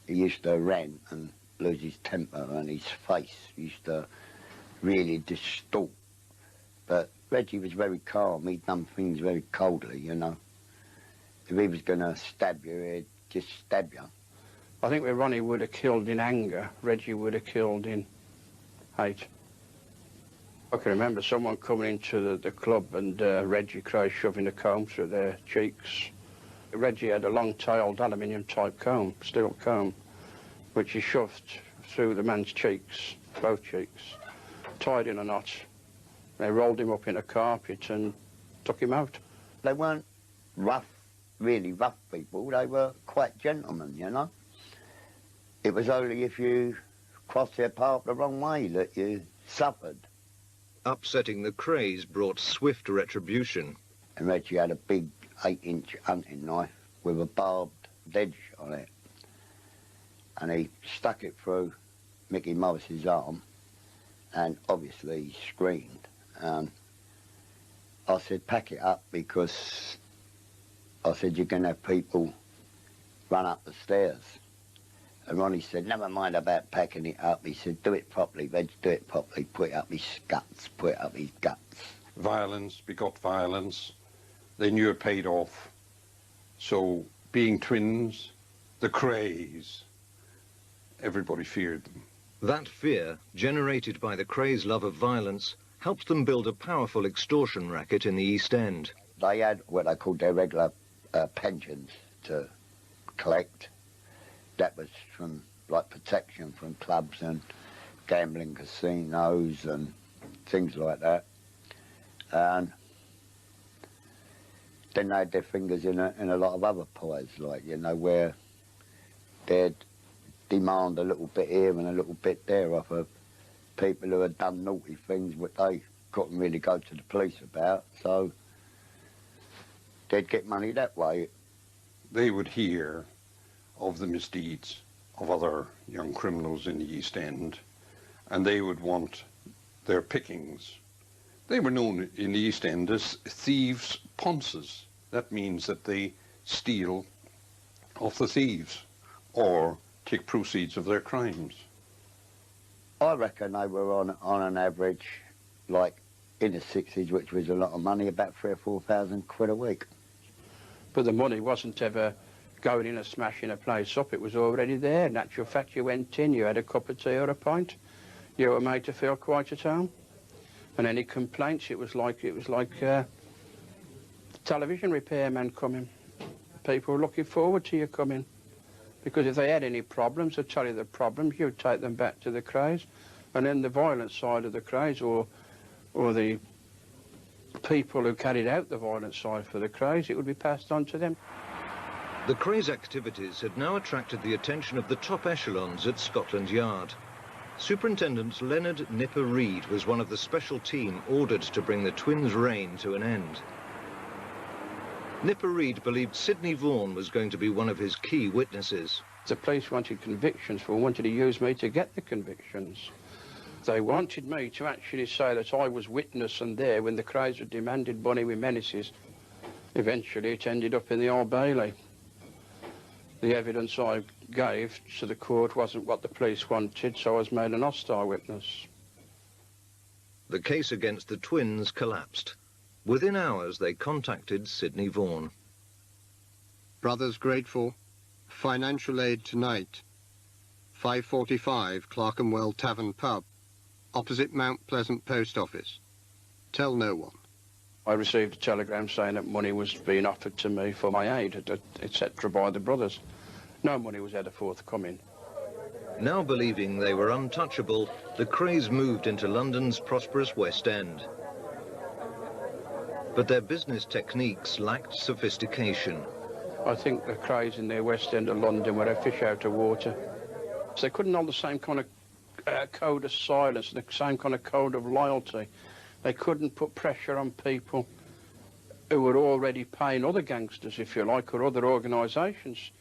He used to rant and lose his temper and his face used to really distort. But Reggie was very calm. He'd done things very coldly, you know. If he was going to stab you, he'd just stab you. I think where Ronnie would have killed in anger, Reggie would have killed in hate. I can remember someone coming into the club and Reggie Kray shoving a comb through their cheeks. Reggie had a long-tailed aluminium-type comb, steel comb, which he shoved through the man's cheeks, both cheeks, tied in a knot. They rolled him up in a carpet and took him out. They weren't rough, really rough people. They were quite gentlemen, you know. It was only if you crossed their path the wrong way that you suffered. Upsetting the Krays brought swift retribution. And Reggie had a big 8-inch hunting knife with a barbed edge on it. And he stuck it through Mickey Morris's arm, and obviously he screamed. I said, pack it up, because I said, you're going to have people run up the stairs. And Ronnie said, never mind about packing it up. He said, do it properly, Reg, do it properly. Put it up his guts, put it up his guts. Violence begot violence. They knew it paid off. So, being twins, the Krays, everybody feared them. That fear, generated by the Krays' love of violence, helped them build a powerful extortion racket in the East End. They had what they called their regular pensions to collect. That was from, like, protection from clubs and gambling casinos and things like that. And then they had their fingers in a lot of other pies, like, you know, where they'd demand a little bit here and a little bit there off of people who had done naughty things which they couldn't really go to the police about, so they'd get money that way. They would hear of the misdeeds of other young criminals in the East End, and they would want their pickings. They were known in the East End as thieves' ponces. That means that they steal off the thieves or take proceeds of their crimes. I reckon they were on an average, like in the 60s, which was a lot of money, about 3,000 or 4,000 quid a week. But the money wasn't ever going in and smashing a place up. It was already there. In actual fact, you went in, you had a cup of tea or a pint, you were made to feel quite at home. And any complaints, it was like television repairman coming. People were looking forward to you coming, because if they had any problems, they'd tell you the problems, you'd take them back to the Krays. And then the violent side of the Krays, or the people who carried out the violent side for the Krays, it would be passed on to them. The Krays' activities had now attracted the attention of the top echelons at Scotland Yard. Superintendent Leonard Nipper Reid was one of the special team ordered to bring the twins' reign to an end. Nipper Reid believed Sidney Vaughan was going to be one of his key witnesses. The police wanted convictions wanted to use me to get the convictions. They wanted me to actually say that I was witness and there when the Krays had demanded money with menaces. Eventually it ended up in the Old Bailey. The evidence I gave to the court wasn't what the police wanted, so I was made an hostile witness. The case against the twins collapsed. Within hours, they contacted Sidney Vaughan. Brothers grateful. Financial aid tonight. 5:45 Clerkenwell Tavern Pub, opposite Mount Pleasant Post Office. Tell no one. I received a telegram saying that money was being offered to me for my aid, etc., by the brothers. No money was ever forthcoming. Now believing they were untouchable, the Krays moved into London's prosperous West End. But their business techniques lacked sophistication. I think the Krays in their West End of London were a fish out of water. So they couldn't hold the same kind of code of silence, the same kind of code of loyalty. They couldn't put pressure on people who were already paying other gangsters, if you like, or other organisations.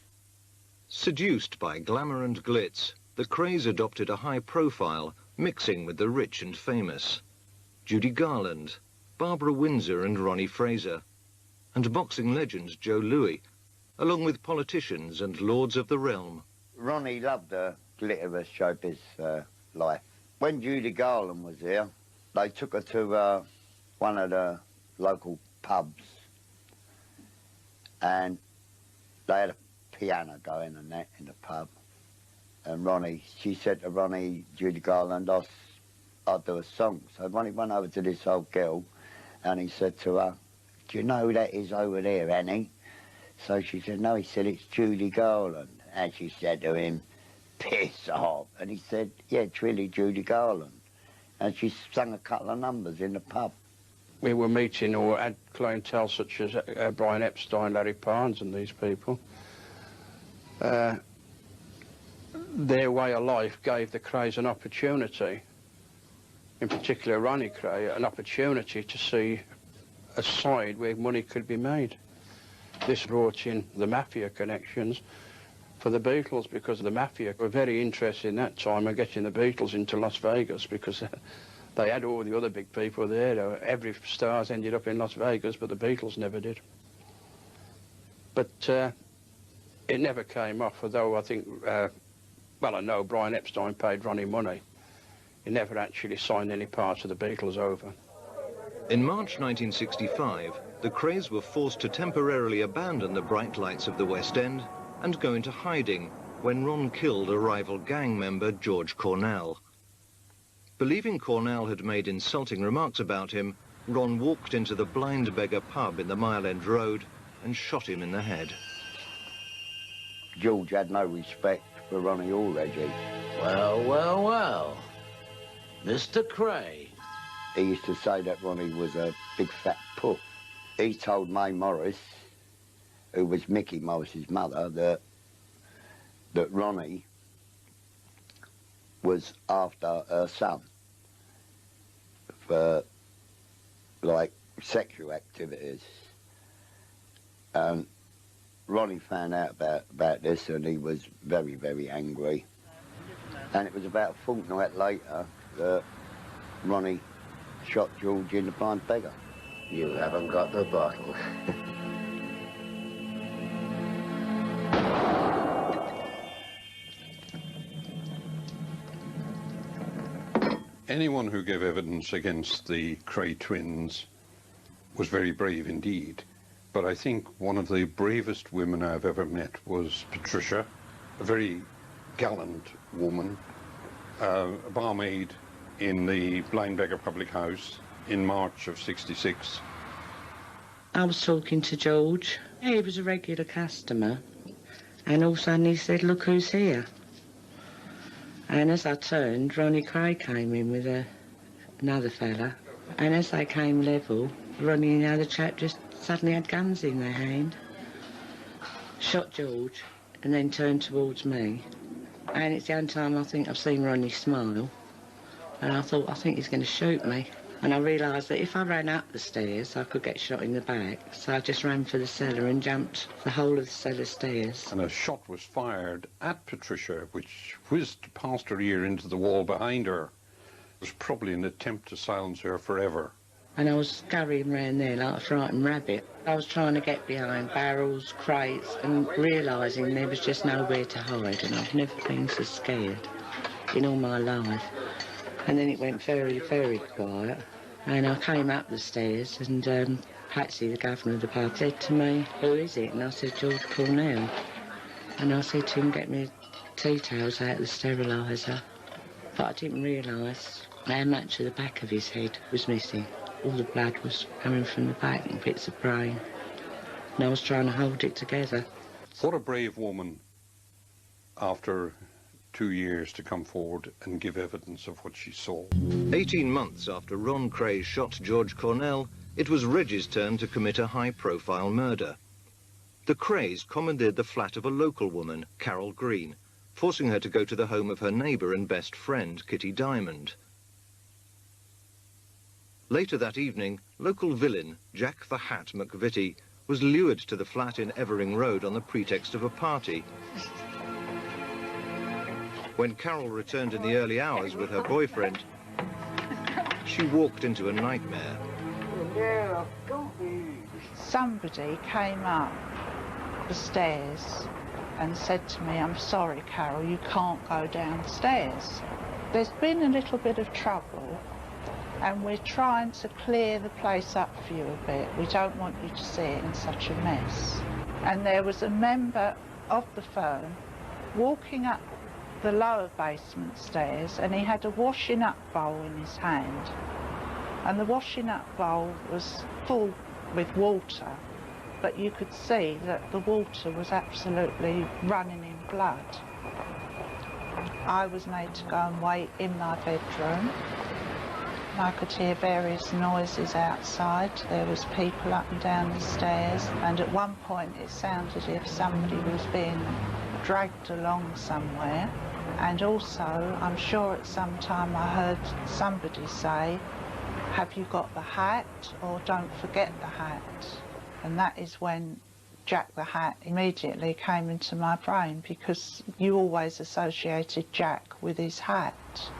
Seduced by glamour and glitz, the Krays adopted a high profile, mixing with the rich and famous. Judy Garland, Barbara Windsor and Ronnie Fraser, and boxing legend Joe Louis, along with politicians and lords of the realm. Ronnie loved the glitter of showbiz life. When Judy Garland was here, they took her to one of the local pubs, and they had a piano going and that in the pub. And Ronnie, she said to Ronnie, Judy Garland, I'll do a song. So Ronnie went over to this old girl and he said to her, do you know who that is over there, Annie? So she said, no. He said, it's Judy Garland. And she said to him, piss off. And he said, yeah, it's really Judy Garland. And she sang a couple of numbers in the pub. We were meeting or had clientele such as Brian Epstein, Larry Parnes and these people. Their way of life gave the Krays an opportunity, in particular Ronnie Kray, an opportunity to see a side where money could be made. This brought in the mafia connections for the Beatles, because the mafia were very interested in that time in getting the Beatles into Las Vegas, because they had all the other big people there. Every stars ended up in Las Vegas, but the Beatles never did. But it never came off, although I think, well, I know Brian Epstein paid Ronnie money. He never actually signed any part of the Beatles over. In March 1965, the Krays were forced to temporarily abandon the bright lights of the West End and go into hiding when Ron killed a rival gang member, George Cornell. Believing Cornell had made insulting remarks about him, Ron walked into the Blind Beggar pub in the Mile End Road and shot him in the head. George had no respect for Ronnie or Reggie. Well, well, well. Mr. Kray. He used to say that Ronnie was a big fat puff. He told May Morris, who was Mickey Morris's mother, that Ronnie was after her son for, like, sexual activities. And Ronnie found out about this and he was very, very angry. And it was about a fortnight later that Ronnie shot George in the Blind Beggar. You haven't got the bottle. Anyone who gave evidence against the Kray twins was very brave indeed. But I think one of the bravest women I've ever met was Patricia, a very gallant woman, a barmaid in the Blind Beggar Public House in March of '66. I was talking to George. He was a regular customer. And all of a sudden he said, look who's here. And as I turned, Ronnie Kray came in with another fella. And as they came level, Ronnie and the other chap just suddenly had guns in their hand. Shot George and then turned towards me. And it's the only time I think I've seen Ronnie smile. And I thought, I think he's going to shoot me. And I realised that if I ran up the stairs, I could get shot in the back. So I just ran for the cellar and jumped the whole of the cellar stairs. And a shot was fired at Patricia, which whizzed past her ear into the wall behind her. It was probably an attempt to silence her forever. And I was scurrying round there like a frightened rabbit. I was trying to get behind barrels, crates, and realising there was just nowhere to hide. And I've never been so scared in all my life. And then it went very, very quiet. And I came up the stairs and Patsy, the governor of the pub, said to me, who is it? And I said, George Cornell. And I said to him, get me tea towels out of the steriliser. But I didn't realise how much of the back of his head was missing. All the blood was coming from the back and bits of brain. And I was trying to hold it together. What a brave woman, after 2 years, to come forward and give evidence of what she saw. 18 months after Ron Kray shot George Cornell, it was Reggie's turn to commit a high-profile murder. The Krays commandeered the flat of a local woman, Carol Green, forcing her to go to the home of her neighbour and best friend, Kitty Diamond. Later that evening, local villain Jack the Hat McVitie was lured to the flat in Evering Road on the pretext of a party. When Carol returned in the early hours with her boyfriend, she walked into a nightmare. Somebody came up the stairs and said to me, "I'm sorry, Carol, you can't go downstairs. There's been a little bit of trouble and we're trying to clear the place up for you a bit. We don't want you to see it in such a mess." And there was a member of the firm walking up the lower basement stairs, and he had a washing up bowl in his hand, and the washing up bowl was full with water, but you could see that the water was absolutely running in blood. I was made to go and wait in my bedroom. I could hear various noises outside. There was people up and down the stairs, and at one point it sounded as if somebody was being dragged along somewhere. And also, I'm sure at some time I heard somebody say, "Have you got the hat?" or "Don't forget the hat." And that is when Jack the Hat immediately came into my brain, because you always associated Jack with his hat.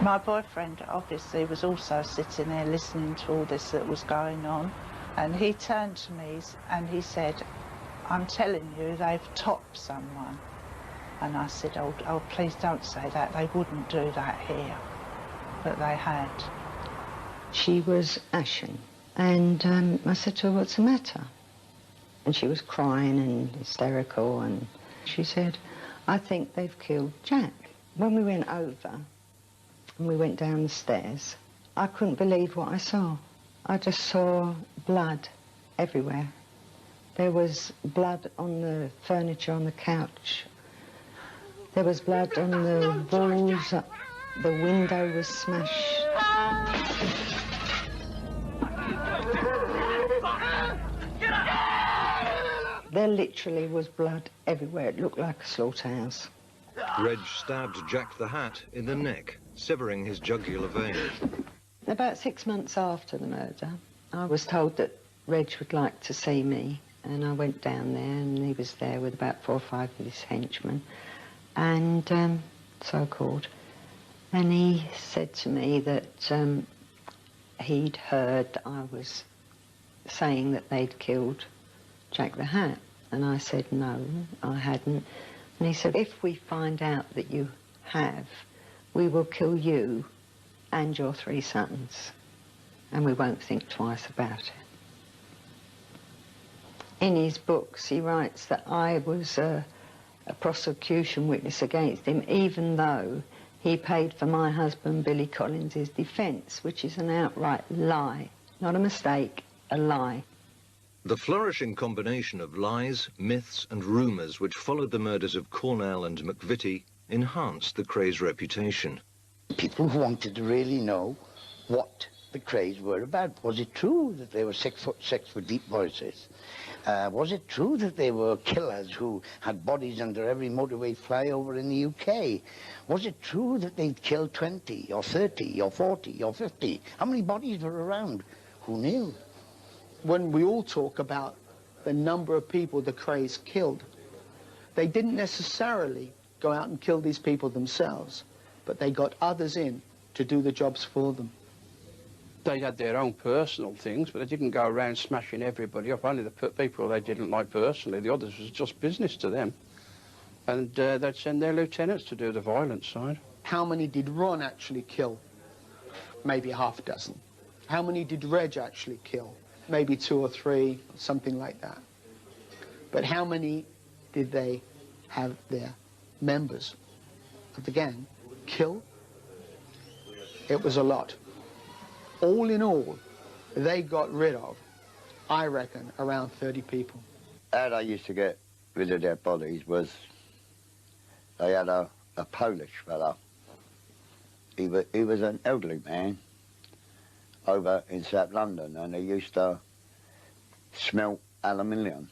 My boyfriend obviously was also sitting there listening to all this that was going on, and he turned to me and he said, "I'm telling you, they've topped someone." And I said, oh, please don't say that. They wouldn't do that here. But they had. She was ashen, and I said to her, "What's the matter?" And she was crying and hysterical, and she said, "I think they've killed Jack." When we went over and we went down the stairs, I couldn't believe what I saw. I just saw blood everywhere. There was blood on the furniture, on the couch. There was blood on the walls. The window was smashed. There literally was blood everywhere. It looked like a slaughterhouse. Reg stabbed Jack the Hat in the neck, severing his jugular vein. About 6 months after the murder, I was told that Reg would like to see me, and I went down there, and he was there with about 4 or 5 of his henchmen, and so-called. And he said to me that he'd heard that I was saying that they'd killed Jack the Hat. And I said, no, I hadn't. And he said, "If we find out that you have, we will kill you and your 3 sons, and we won't think twice about it." In his books, he writes that I was a prosecution witness against him, even though he paid for my husband Billy Collins's defence, which is an outright lie. Not a mistake, a lie. The flourishing combination of lies, myths and rumours which followed the murders of Cornell and McVitie enhanced the Krays' reputation. People wanted to really know what the Krays were about. Was it true that they were 6 foot deep voices? Was it true that they were killers who had bodies under every motorway flyover in the UK? Was it true that they'd killed 20 or 30 or 40 or 50? How many bodies were around? Who knew? When we all talk about the number of people the Krays killed, they didn't necessarily go out and kill these people themselves, but they got others in to do the jobs for them. They had their own personal things, but they didn't go around smashing everybody up. Only the people they didn't like personally. The others was just business to them. And they'd send their lieutenants to do the violent side. How many did Ron actually kill? Maybe half a dozen. How many did Reg actually kill? Maybe 2 or 3, something like that. But how many did they have their members of the gang kill? It was a lot. All in all, they got rid of, I reckon, around 30 people. How they used to get rid of their bodies was they had a Polish fella. He was an elderly man over in South London, and he used to smelt aluminium.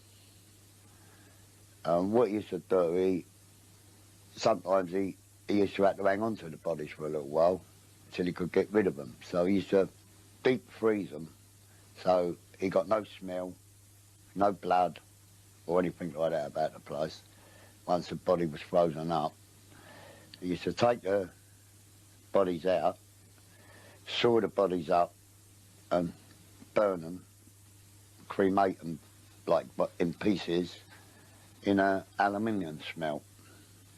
What he used to do, sometimes he used to have to hang on to the bodies for a little while till he could get rid of them. So he used to deep freeze them, so he got no smell, no blood or anything like that about the place. Once the body was frozen up, he used to take the bodies out, saw the bodies up and burn them, cremate them like in pieces, in a aluminium smelt.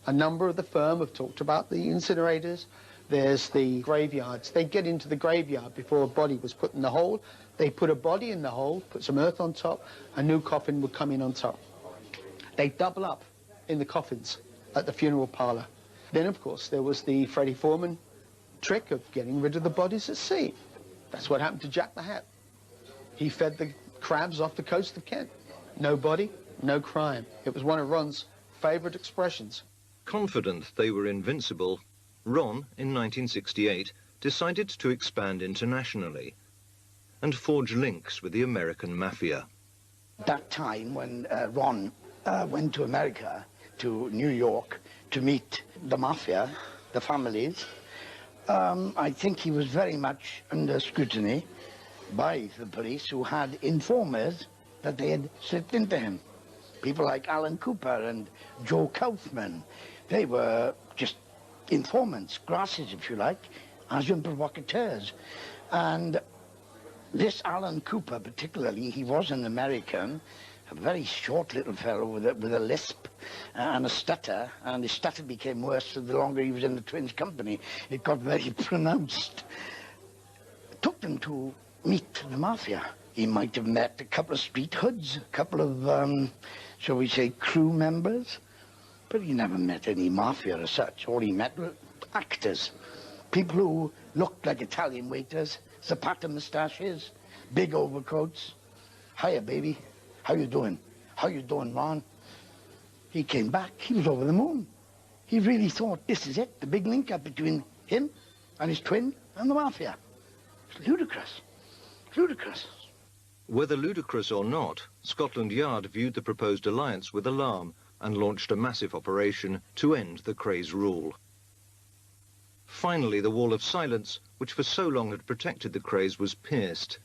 A number of the firm have talked about the incinerators. There's the graveyards. They'd get into the graveyard before a body was put in the hole. They put a body in the hole, put some earth on top, a new coffin would come in on top. They'd double up in the coffins at the funeral parlour. Then, of course, there was the Freddy Foreman trick of getting rid of the bodies at sea. That's what happened to Jack the Hat. He fed the crabs off the coast of Kent. No body, no crime. It was one of Ron's favourite expressions. Confident they were invincible, Ron, in 1968, decided to expand internationally and forge links with the American mafia. That time when Ron went to America, to New York, to meet the mafia, the families, I think he was very much under scrutiny by the police, who had informers that they had slipped into him. People like Alan Cooper and Joe Kaufman, they were just informants, grasses if you like, agents provocateurs. And this Alan Cooper particularly, he was an American, a very short little fellow with a lisp and a stutter, and his stutter became worse the longer he was in the Twins company. It got very pronounced. It took them to meet the mafia. He might have met a couple of street hoods, a couple of, shall we say, crew members, but he never met any mafia as such. All he met were actors, people who looked like Italian waiters, Zapata moustaches, big overcoats. Hiya, baby. How you doing? How you doing, Ron? He came back. He was over the moon. He really thought this is it, the big link up between him and his twin and the mafia. It's ludicrous. Ludicrous. Whether ludicrous or not, Scotland Yard viewed the proposed alliance with alarm and launched a massive operation to end the Krays rule. Finally, the wall of silence, which for so long had protected the Krays, was pierced.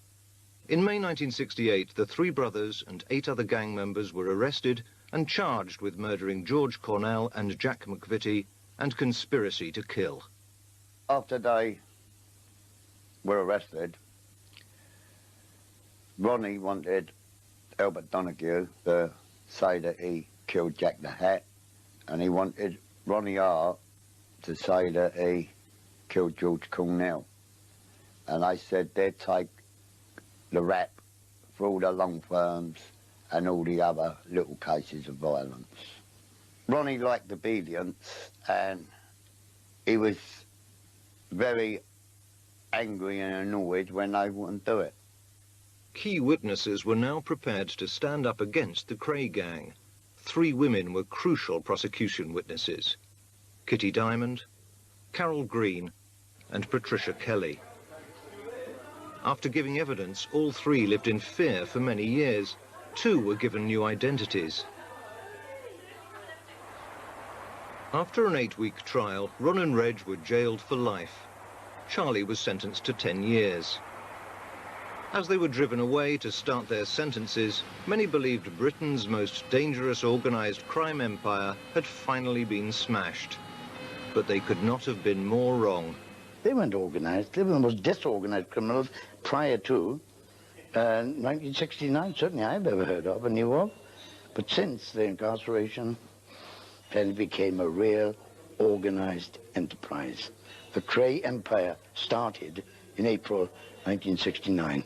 In May 1968, the three brothers and 8 other gang members were arrested and charged with murdering George Cornell and Jack McVitie and conspiracy to kill. After they were arrested, Ronnie wanted Albert Donahue to say that he killed Jack the Hat, and he wanted Ronnie R to say that he killed George Cornell. And I said they'd take the rap for all the long firms and all the other little cases of violence. Ronnie liked obedience, and he was very angry and annoyed when they wouldn't do it. Key witnesses were now prepared to stand up against the Kray gang. 3 women were crucial prosecution witnesses: Kitty Diamond, Carol Green, and Patricia Kelly. After giving evidence, all 3 lived in fear for many years. 2 were given new identities. After an 8-week trial, Ron and Reg were jailed for life. Charlie was sentenced to 10 years. As they were driven away to start their sentences, many believed Britain's most dangerous organised crime empire had finally been smashed. But they could not have been more wrong. They weren't organised. They were the most disorganised criminals prior to 1969, certainly I've ever heard of and knew of. But since the incarceration, then it became a real organised enterprise. The Kray Empire started in April 1969.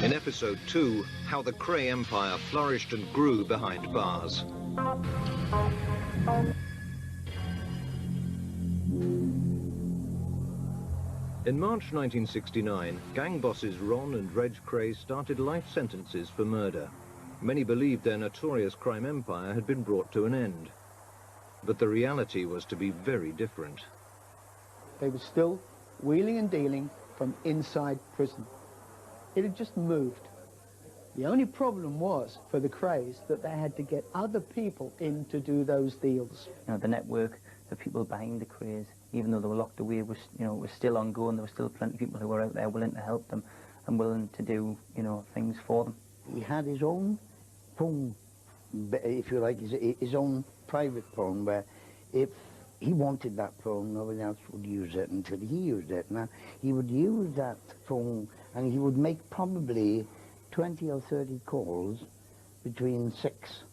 In episode 2, how the Kray Empire flourished and grew behind bars. In March 1969, gang bosses Ron and Reg Kray started life sentences for murder. Many believed their notorious crime empire had been brought to an end. But the reality was to be very different. They were still wheeling and dealing from inside prison. It had just moved. The only problem was, for the Krays, that they had to get other people in to do those deals. You know, the network, the people behind the Krays, even though they were locked away, was, you know, was still ongoing. There were still plenty of people who were out there willing to help them and willing to do, you know, things for them. He had his own phone, if you like, his own private phone, where if he wanted that phone, nobody else would use it until he used it. Now, he would use that phone and he would make probably 20 or 30 calls between 6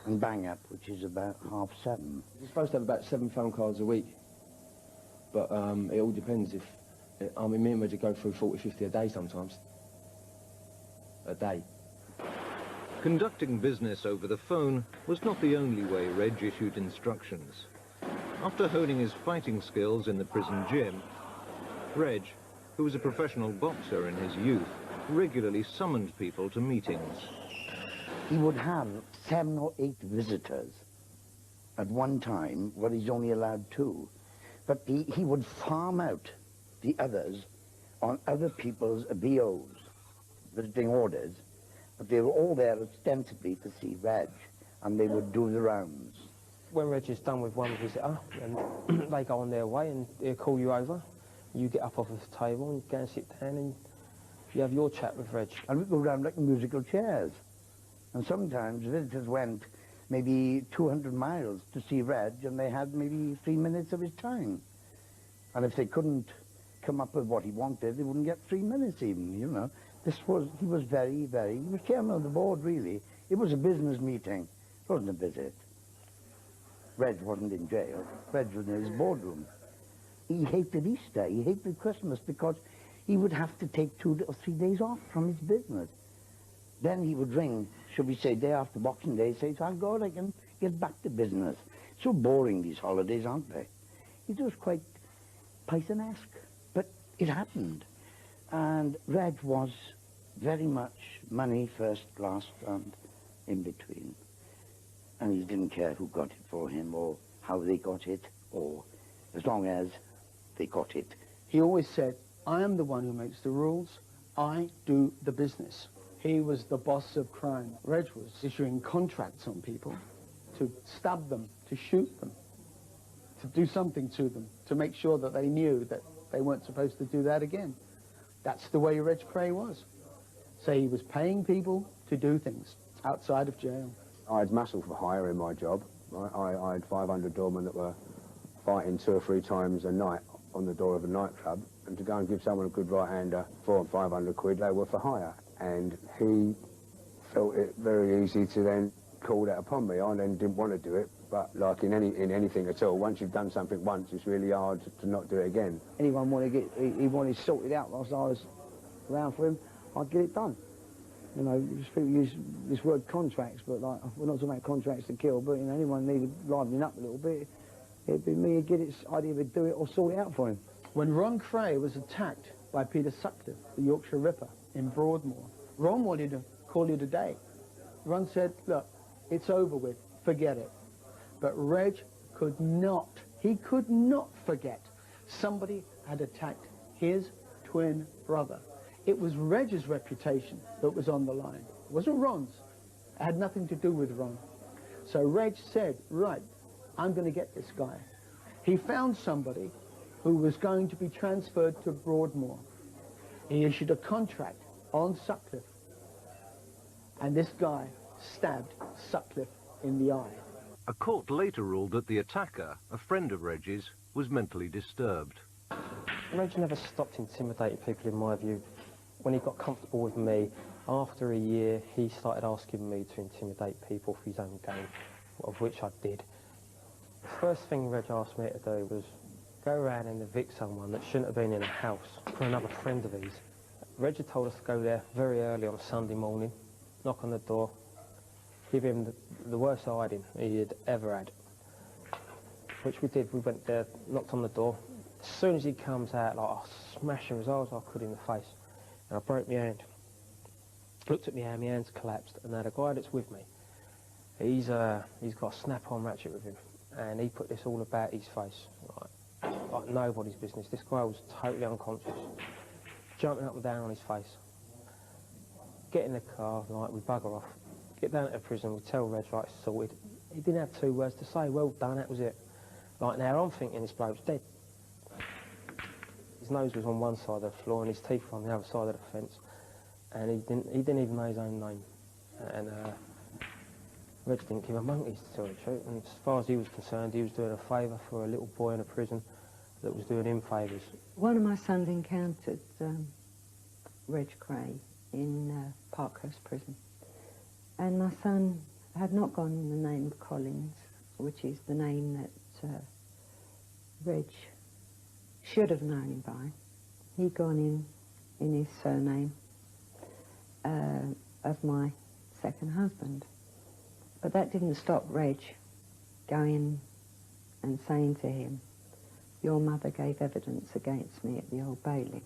and bang up, which is about 7:30. You're supposed to have about 7 phone calls a week, but it all depends. If I mean, me and Reggie go through 40, 50 a day sometimes. A day. Conducting business over the phone was not the only way Reg issued instructions. After honing his fighting skills in the prison gym, Reg, who was a professional boxer in his youth, regularly summoned people to meetings. He would have 7 or 8 visitors at one time, where he's only allowed 2. But he would farm out the others on other people's BOs, visiting orders, but they were all there ostensibly to see Reg, and they would do the rounds. When Reg is done with one visitor, and they go on their way and they'll call you over, you get up off the table and go and sit down and you have your chat with Reg. And we go round like musical chairs. And sometimes visitors went maybe 200 miles to see Reg, and they had maybe 3 minutes of his time. And if they couldn't come up with what he wanted, they wouldn't get 3 minutes even, you know. He was very, he was chairman of the board, really. It was a business meeting. It wasn't a visit. Reg wasn't in jail. Reg was in his boardroom. He hated Easter. He hated Christmas because he would have to take 2 or 3 days off from his business. Then he would ring, should we say, day after Boxing Day, say, thank God I can get back to business. So boring, these holidays, aren't they? It was quite Python-esque, but it happened. And Reg was very much money first, last, and in between. And he didn't care who got it for him, or how they got it, or as long as they got it. He always said, I am the one who makes the rules. I do the business. He was the boss of crime. Reg was issuing contracts on people to stab them, to shoot them, to do something to them, to make sure that they knew that they weren't supposed to do that again. That's the way Reg Kray was. So he was paying people to do things outside of jail. I had muscle for hire in my job. I had 500 doormen that were fighting 2 or 3 times a night on the door of a nightclub, and to go and give someone a good right-hander 400 and 500 quid, they were for hire. And he felt it very easy to then call that upon me. I then didn't want to do it, but like in anything at all, once you've done something once, it's really hard to not do it again. Anyone he wanted sorted out whilst I was around for him, I'd get it done. You know, people use this word contracts, but like, we're not talking about contracts to kill, but you know, anyone needed livening up a little bit, it'd be me who'd get it, I'd either do it or sort it out for him. When Ron Kray was attacked by Peter Sutcliffe, the Yorkshire Ripper, in Broadmoor, Ron wanted to call it a day. Ron said, look, it's over with, forget it. But Reg could not forget. Somebody had attacked his twin brother. It was Reg's reputation that was on the line. It wasn't Ron's. It had nothing to do with Ron. So Reg said, right, I'm going to get this guy. He found somebody who was going to be transferred to Broadmoor. He issued a contract on Sutcliffe. And this guy stabbed Sutcliffe in the eye. A court later ruled that the attacker, a friend of Reg's, was mentally disturbed. Reg never stopped intimidating people, in my view. When he got comfortable with me, after a year, he started asking me to intimidate people for his own gain, of which I did. The first thing Reg asked me to do was go around and evict someone that shouldn't have been in a house for another friend of his. Reg had told us to go there very early on a Sunday morning, knock on the door, give him the worst hiding he had ever had. Which we did. We went there, knocked on the door. As soon as he comes out, like, I smashed him as hard as I could in the face. And I broke my hand. Looked at my hand, my hand's collapsed. And now the guy that's with me, he's got a snap-on ratchet with him. And he put this all about his face. Like nobody's business. This guy was totally unconscious. Jumping up and down on his face. Get in the car, like, we bugger off. Get down to the prison, we tell Reg, right, it's sorted. He didn't have 2 words to say, well done, that was it. Like now, I'm thinking this bloke's dead. His nose was on one side of the floor and his teeth were on the other side of the fence. And he didn't even know his own name. And Reg didn't give a monkey's to tell the truth. And as far as he was concerned, he was doing a favour for a little boy in a prison that was doing him favours. One of my sons encountered Reg Kray in Parkhurst prison. And my son had not gone in the name of Collins, which is the name that Reg should have known him by. He'd gone in his surname of my second husband. But that didn't stop Reg going and saying to him, your mother gave evidence against me at the Old Bailey.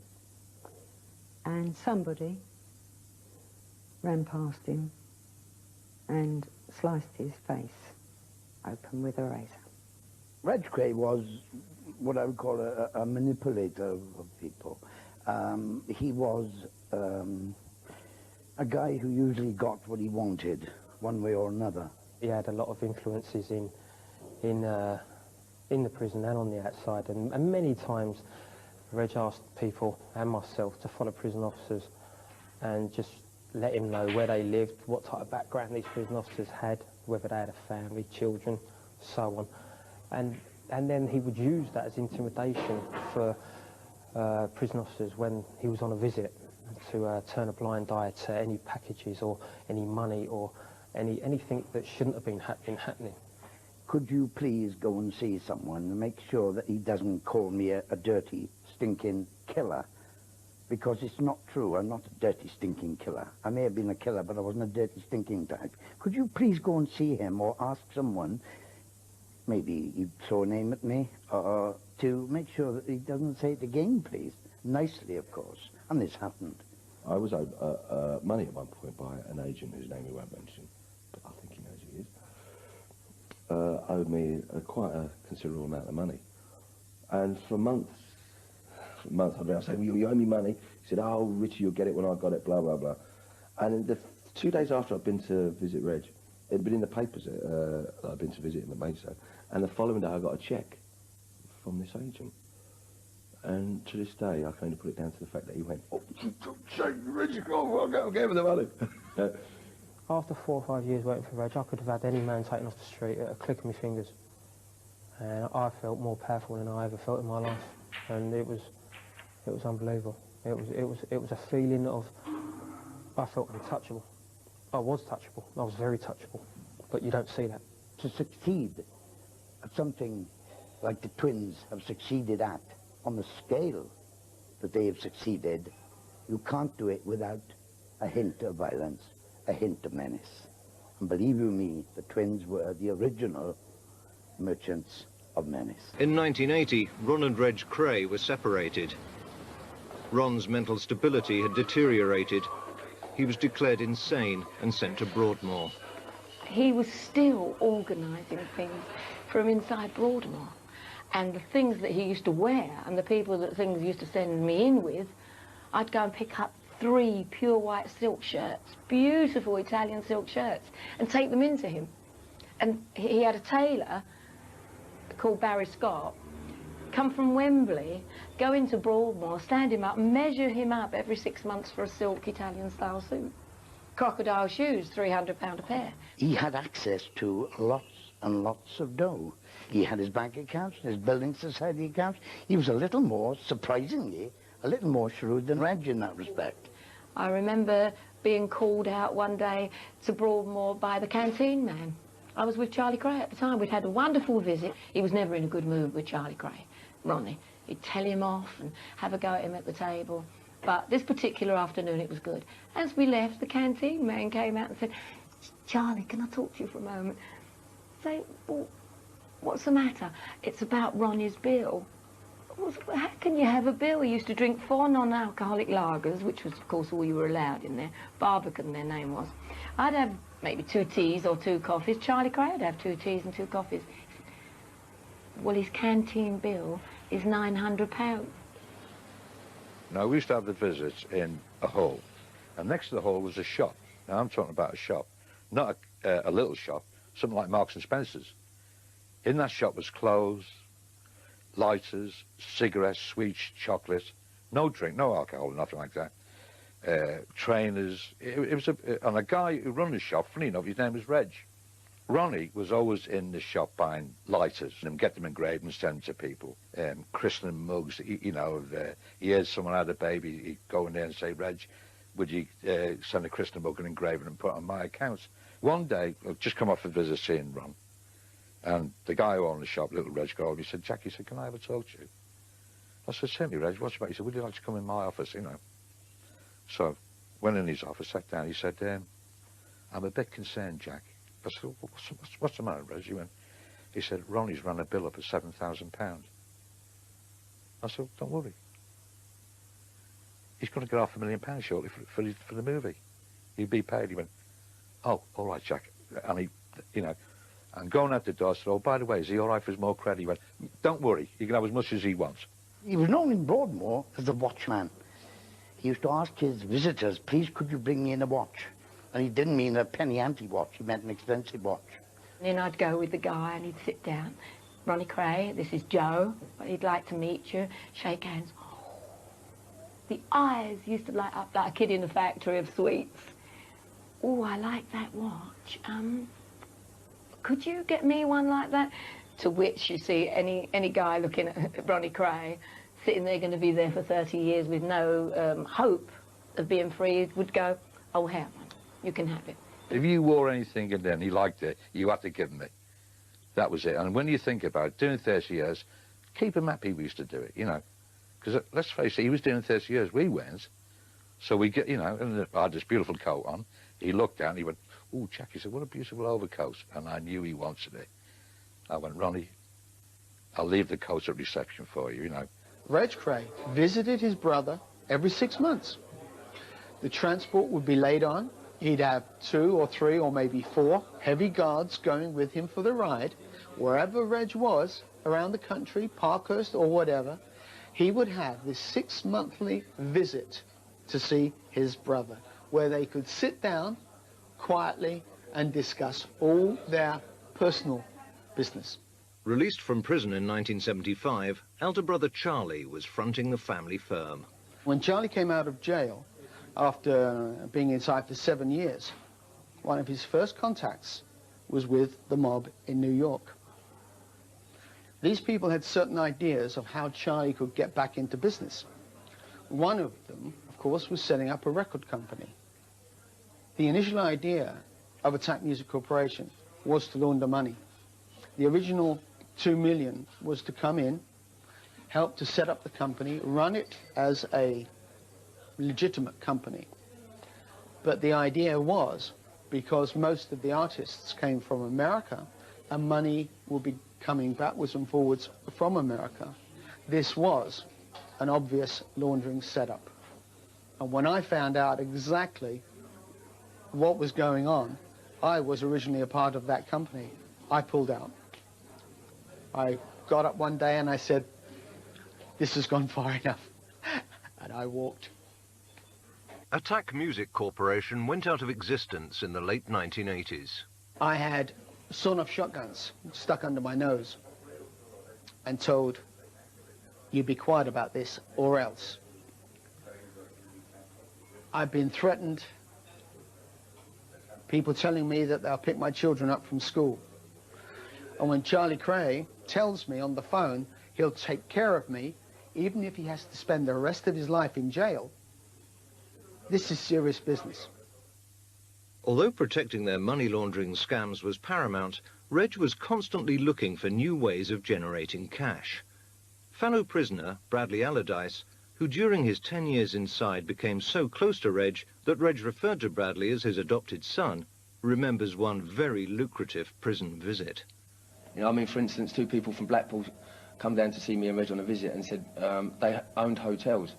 And somebody ran past him and sliced his face open with a razor. Reg Kray was what I would call a manipulator of people. He was a guy who usually got what he wanted, one way or another. He had a lot of influences in the prison and on the outside, and many times Reg asked people and myself to follow prison officers and just let him know where they lived, what type of background these prison officers had, whether they had a family, children, so on. And then he would use that as intimidation for prison officers when he was on a visit, to turn a blind eye to any packages or any money or anything that shouldn't have been happening. Could you please go and see someone and make sure that he doesn't call me a dirty, stinking killer? Because it's not true. I'm not a dirty, stinking killer. I may have been a killer, but I wasn't a dirty, stinking type. Could you please go and see him or ask someone, maybe he'd throw a name at me, to make sure that he doesn't say it again, please? Nicely, of course. And this happened. I was owed money at one point by an agent whose name we won't mention, but I think he knows who he is. Owed me quite a considerable amount of money. And for months I'd been saying, you owe me money. He said, oh, Richie, you'll get it when I got it, blah, blah, blah. And the 2 days after I'd been to visit Reg, it'd been in the papers that I'd been to visit him at Maidstone, and the following day I got a cheque from this agent. And to this day, I can only put it down to the fact that he went, oh, Reggie, I'll get him the money. After 4 or 5 years waiting for Reg, I could have had any man taken off the street at a click of my fingers. And I felt more powerful than I ever felt in my life. And it was unbelievable. It was a feeling of, I felt untouchable. I was touchable. I was very touchable. But you don't see that. To succeed at something like the twins have succeeded at, on the scale that they have succeeded, you can't do it without a hint of violence, a hint of menace. And believe you me, the twins were the original merchants of menace. In 1980, Ron and Reg Kray were separated. Ron's mental stability had deteriorated. He was declared insane and sent to Broadmoor. He was still organising things from inside Broadmoor. And the things that he used to wear and the people that things used to send me in with, I'd go and pick up 3 pure white silk shirts, beautiful Italian silk shirts, and take them into him. And he had a tailor called Barry Scott come from Wembley, go into Broadmoor, stand him up, measure him up every 6 months for a silk Italian style suit. Crocodile shoes, £300 a pair. He had access to lots and lots of dough. He had his bank accounts, his building society accounts. He was a little more, surprisingly, a little more shrewd than Reg in that respect. I remember being called out one day to Broadmoor by the canteen man. I was with Charlie Kray at the time. We'd had a wonderful visit. He was never in a good mood with Charlie Kray, Ronnie. He'd tell him off and have a go at him at the table. But this particular afternoon it was good. As we left, the canteen man came out and said, Charlie, can I talk to you for a moment? Say, well, what's the matter? It's about Ronnie's bill. Well, how can you have a bill? He used to drink 4 non-alcoholic lagers, which was, of course, all you were allowed in there. Barbican, their name was. I'd have maybe 2 teas or 2 coffees. Charlie Kray would have 2 teas and 2 coffees. Well, his canteen bill is £900. Now, we used to have the visits in a hall, and next to the hall was a shop. Now, I'm talking about a shop, not a little shop, something like Marks and Spencer's. In that shop was clothes, lighters, cigarettes, sweets, chocolate, no drink, no alcohol, nothing like that. Trainers. It was and a guy who run the shop, funny enough, his name was Reg. Ronnie was always in the shop buying lighters and get them engraved and send them to people. Christening mugs, you know, he heard someone had a baby, he'd go in there and say, Reg, would you send a Christian book and engrave it and put it on my accounts? One day, I've just come off a visit seeing Ron, and the guy who owned the shop, little Reg, called me. He said, Jack, he said, can I have a talk to you? I said, certainly, Reg, what's about? He said, would you like to come in my office, you know? So, went in his office, sat down. He said, I'm a bit concerned, Jack. I said, what's the matter, Reg? He said, Ronnie's run a bill up at £7,000. I said, don't worry. He's going to get £500,000 shortly for the movie. He'd be paid. He went, oh, all right, Jack. And he, you know, and going out the door, I said, oh, by the way, is he all right for his more credit? He went, don't worry, he can have as much as he wants. He was known in Broadmoor as the watchman. He used to ask his visitors, please, could you bring me in a watch? And he didn't mean a penny ante watch, he meant an expensive watch. And then I'd go with the guy and he'd sit down. Ronnie Kray, this is Joe. He'd like to meet you, shake hands. The eyes used to light up like a kid in a factory of sweets. Oh, I like that watch. Could you get me one like that? To which, you see, any guy looking at Ronnie Kray, sitting there going to be there for 30 years with no hope of being free, would go, oh, have one. You can have it. If you wore anything and then he liked it, you had to give him it. That was it. And when you think about it, doing 30 years, keep him happy we used to do it, you know. Because let's face it, he was doing 30 years, we weren't. So we get, you know, and I had this beautiful coat on. He looked down, he went, oh, Jack, he said, what a beautiful overcoat. And I knew he wanted it. I went, Ronnie, I'll leave the coat at reception for you, you know. Reg Kray visited his brother every 6 months. The transport would be laid on. He'd have 2 or 3 or maybe 4 heavy guards going with him for the ride. Wherever Reg was around the country, Parkhurst or whatever, he would have this 6-monthly visit to see his brother, where they could sit down quietly and discuss all their personal business. Released from prison in 1975, elder brother Charlie was fronting the family firm. When Charlie came out of jail, after being inside for 7 years, one of his first contacts was with the mob in New York. These people had certain ideas of how Charlie could get back into business. One of them, of course, was setting up a record company. The initial idea of Attack Music Corporation was to launder money. The original $2 million was to come in, help to set up the company, run it as a legitimate company. But the idea was, because most of the artists came from America and money will be coming backwards and forwards from America, this was an obvious laundering setup. And when I found out exactly what was going on, I was originally a part of that company, I pulled out. I got up one day and I said, this has gone far enough. And I walked. Attack Music Corporation went out of existence in the late 1980s. I had sawn-off shotguns stuck under my nose and told, you be quiet about this or else. I've been threatened, people telling me that they'll pick my children up from school. And when Charlie Kray tells me on the phone he'll take care of me, even if he has to spend the rest of his life in jail, this is serious business. Although protecting their money laundering scams was paramount, Reg was constantly looking for new ways of generating cash. Fellow prisoner Bradley Allardyce, who during his 10 years inside became so close to Reg that Reg referred to Bradley as his adopted son, remembers one very lucrative prison visit. You know, I mean, for instance, 2 people from Blackpool come down to see me and Reg on a visit and said they owned hotels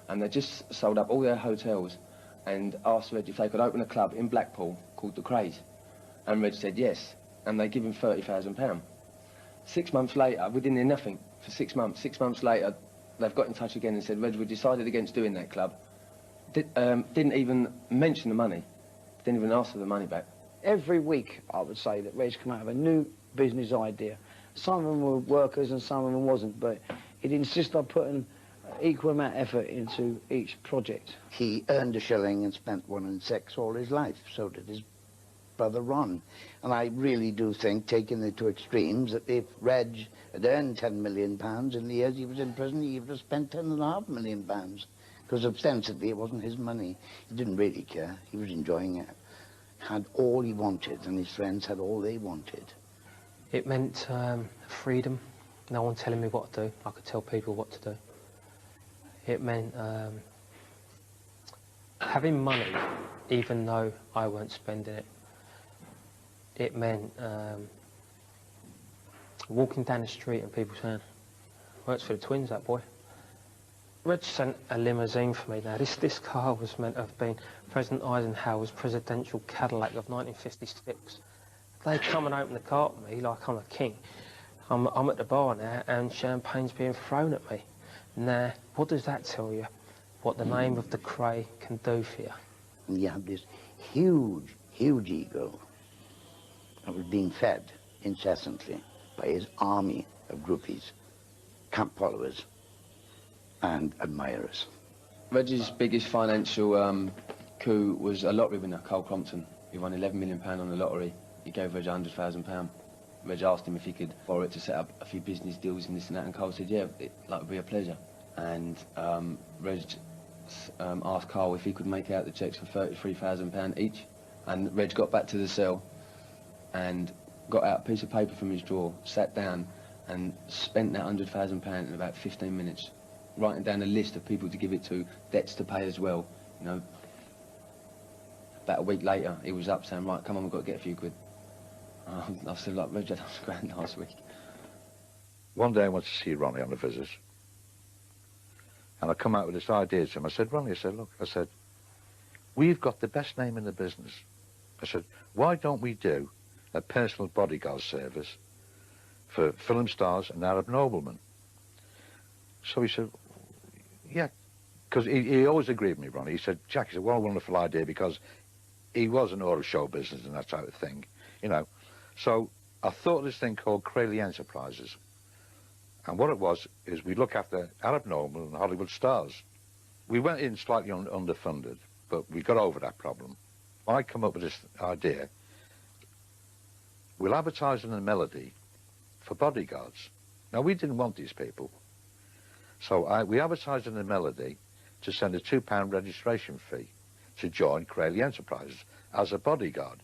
and they just sold up all their hotels and asked Reg if they could open a club in Blackpool called the Krays. And Reg said yes, and they give him £30,000. 6 months later, we didn't hear nothing for 6 months. 6 months later, they've got in touch again and said, Reg, we decided against doing that club. Didn't even mention the money, didn't even ask for the money back. Every week, I would say that Reg come out with a new business idea. Some of them were workers and some of them wasn't, but he'd insist on putting equal amount of effort into each project. He earned a shilling and spent 1 in 6 all his life. So did his brother Ron. And I really do think, taking it to extremes, that if Reg had earned £10 million in the years he was in prison, he would have spent £10.5 million. Because ostensibly it wasn't his money. He didn't really care. He was enjoying it. Had all he wanted, and his friends had all they wanted. It meant freedom. No one telling me what to do. I could tell people what to do. It meant having money, even though I weren't spending it. It meant walking down the street and people saying, "Works for the twins, that boy." Reg sent a limousine for me. Now, this car was meant to have been President Eisenhower's presidential Cadillac of 1956. They come and open the car to me like I'm a king. I'm at the bar now and champagne's being thrown at me. Now, what does that tell you? What the name of the Kray can do for you? And he had this huge, huge ego that was being fed incessantly by his army of groupies, camp followers, and admirers. Reggie's biggest financial coup was a lottery winner, Cole Crompton. He won £11 million on the lottery. He gave Reg £100,000. Reg asked him if he could borrow it to set up a few business deals and this and that, and Cole said, yeah, it would be a pleasure. And Reg asked Cole if he could make out the cheques for £33,000 each. And Reg got back to the cell and got out a piece of paper from his drawer, sat down and spent that £100,000 in about 15 minutes, writing down a list of people to give it to, debts to pay as well. You know, about a week later, he was up saying, right, come on, we've got to get a few quid. I said, like, Reg, that was grand last week. One day I went to see Ronnie on a visit, and I come out with this idea to him. I said, Ronnie, I said, look, I said, we've got the best name in the business. I said, why don't we do a personal bodyguard service for film stars and Arab noblemen? So he said, yeah, because he always agreed with me, Ronnie. He said, Jack, he said, what a wonderful idea, because he was an auto show business and that type of thing, you know. So I thought of this thing called Crazy Enterprises. And what it was is we look after Arab noblemen and Hollywood stars. We went in slightly underfunded, but we got over that problem. I come up with this idea. We'll advertise in the Melody for bodyguards. Now, we didn't want these people. So we advertised in the Melody to send a £2 registration fee to join Crazy Enterprises as a bodyguard.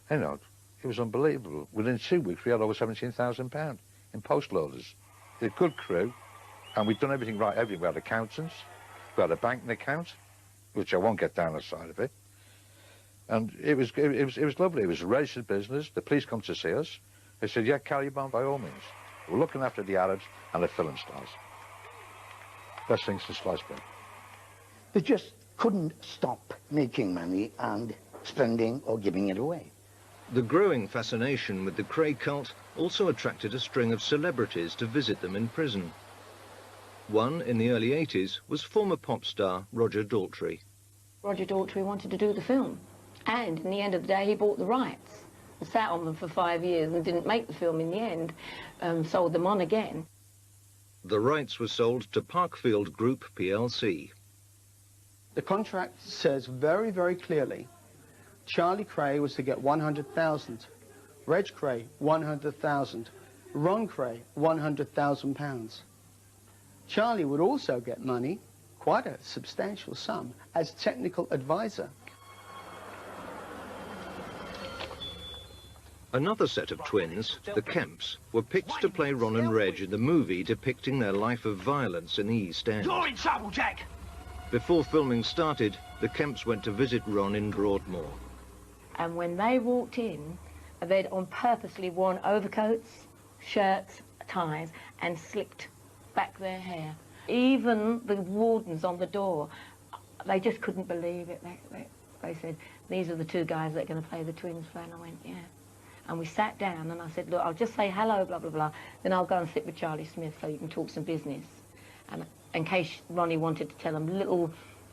You know, it was unbelievable. Within 2 weeks, we had over £17,000 in postal orders. A good crew, and we'd done everything right. We had accountants, we had a banking account, which I won't get down the side of it. And it was lovely. It was a registered business. The police come to see us. They said, yeah, carry on by all means. We're looking after the Arabs and the film stars. Best things to slice bread. They just couldn't stop making money and spending or giving it away. The growing fascination with the Kray cult also attracted a string of celebrities to visit them in prison. One, in the early 80s, was former pop star Roger Daltrey. Roger Daltrey wanted to do the film, and in the end of the day he bought the rights and sat on them for 5 years and didn't make the film in the end, sold them on again. The rights were sold to Parkfield Group plc. The contract says very, very clearly Charlie Kray was to get 100,000, Reg Kray 100,000, Ron Kray 100,000 pounds. Charlie would also get money, quite a substantial sum, as technical advisor. Another set of twins, the Kemps, were picked to play Ron and Reg in the movie depicting their life of violence in the East End. You're in trouble, Jack! Before filming started, the Kemps went to visit Ron in Broadmoor. And when they walked in, they'd on purposely worn overcoats, shirts, ties, and slicked back their hair. Even the wardens on the door, they just couldn't believe it. They said, these are the two guys that are going to play the twins play. And I went, yeah. And we sat down and I said, look, I'll just say hello, blah, blah, blah. Then I'll go and sit with Charlie Smith so you can talk some business. And in case Ronnie wanted to tell them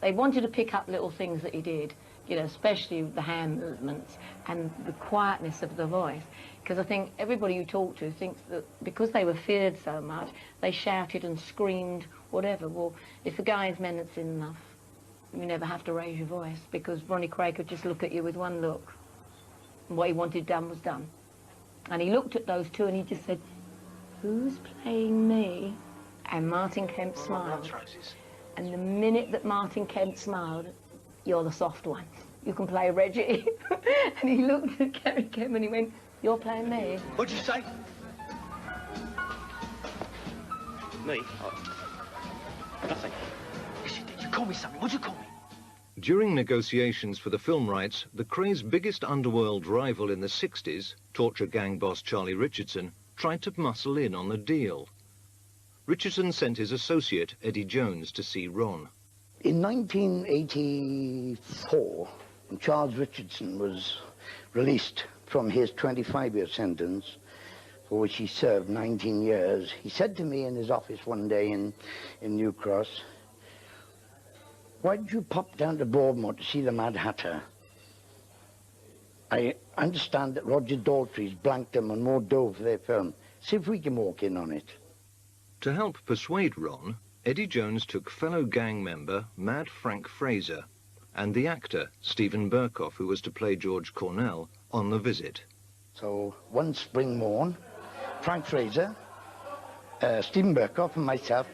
they wanted to pick up little things that he did, you know, especially the hand movements and the quietness of the voice. Because I think everybody you talk to thinks that because they were feared so much, they shouted and screamed, whatever. Well, if a guy's menacing enough, you never have to raise your voice, because Ronnie Kray could just look at you with one look. And what he wanted done was done. And he looked at those two and he just said, who's playing me? And Martin Kemp smiled. And the minute that Martin Kent smiled, you're the soft one. You can play Reggie. And he looked at Kerry Kim and he went, you're playing me. What'd you say? Me? Nothing. Yes, you did. You called me something. What'd you call me? During negotiations for the film rights, the Krays' biggest underworld rival in the 60s, torture gang boss Charlie Richardson, tried to muscle in on the deal. Richardson sent his associate, Eddie Jones, to see Ron. In 1984, when Charles Richardson was released from his 25-year sentence, for which he served 19 years, he said to me in his office one day in New Cross, why did you pop down to Broadmoor to see the Mad Hatter? I understand that Roger Daltrey's blanked them on more dough for their film. See if we can walk in on it. To help persuade Ron, Eddie Jones took fellow gang member Mad Frank Fraser and the actor Stephen Burkoff, who was to play George Cornell, on the visit. So one spring morn, Frank Fraser, Stephen Burkoff and myself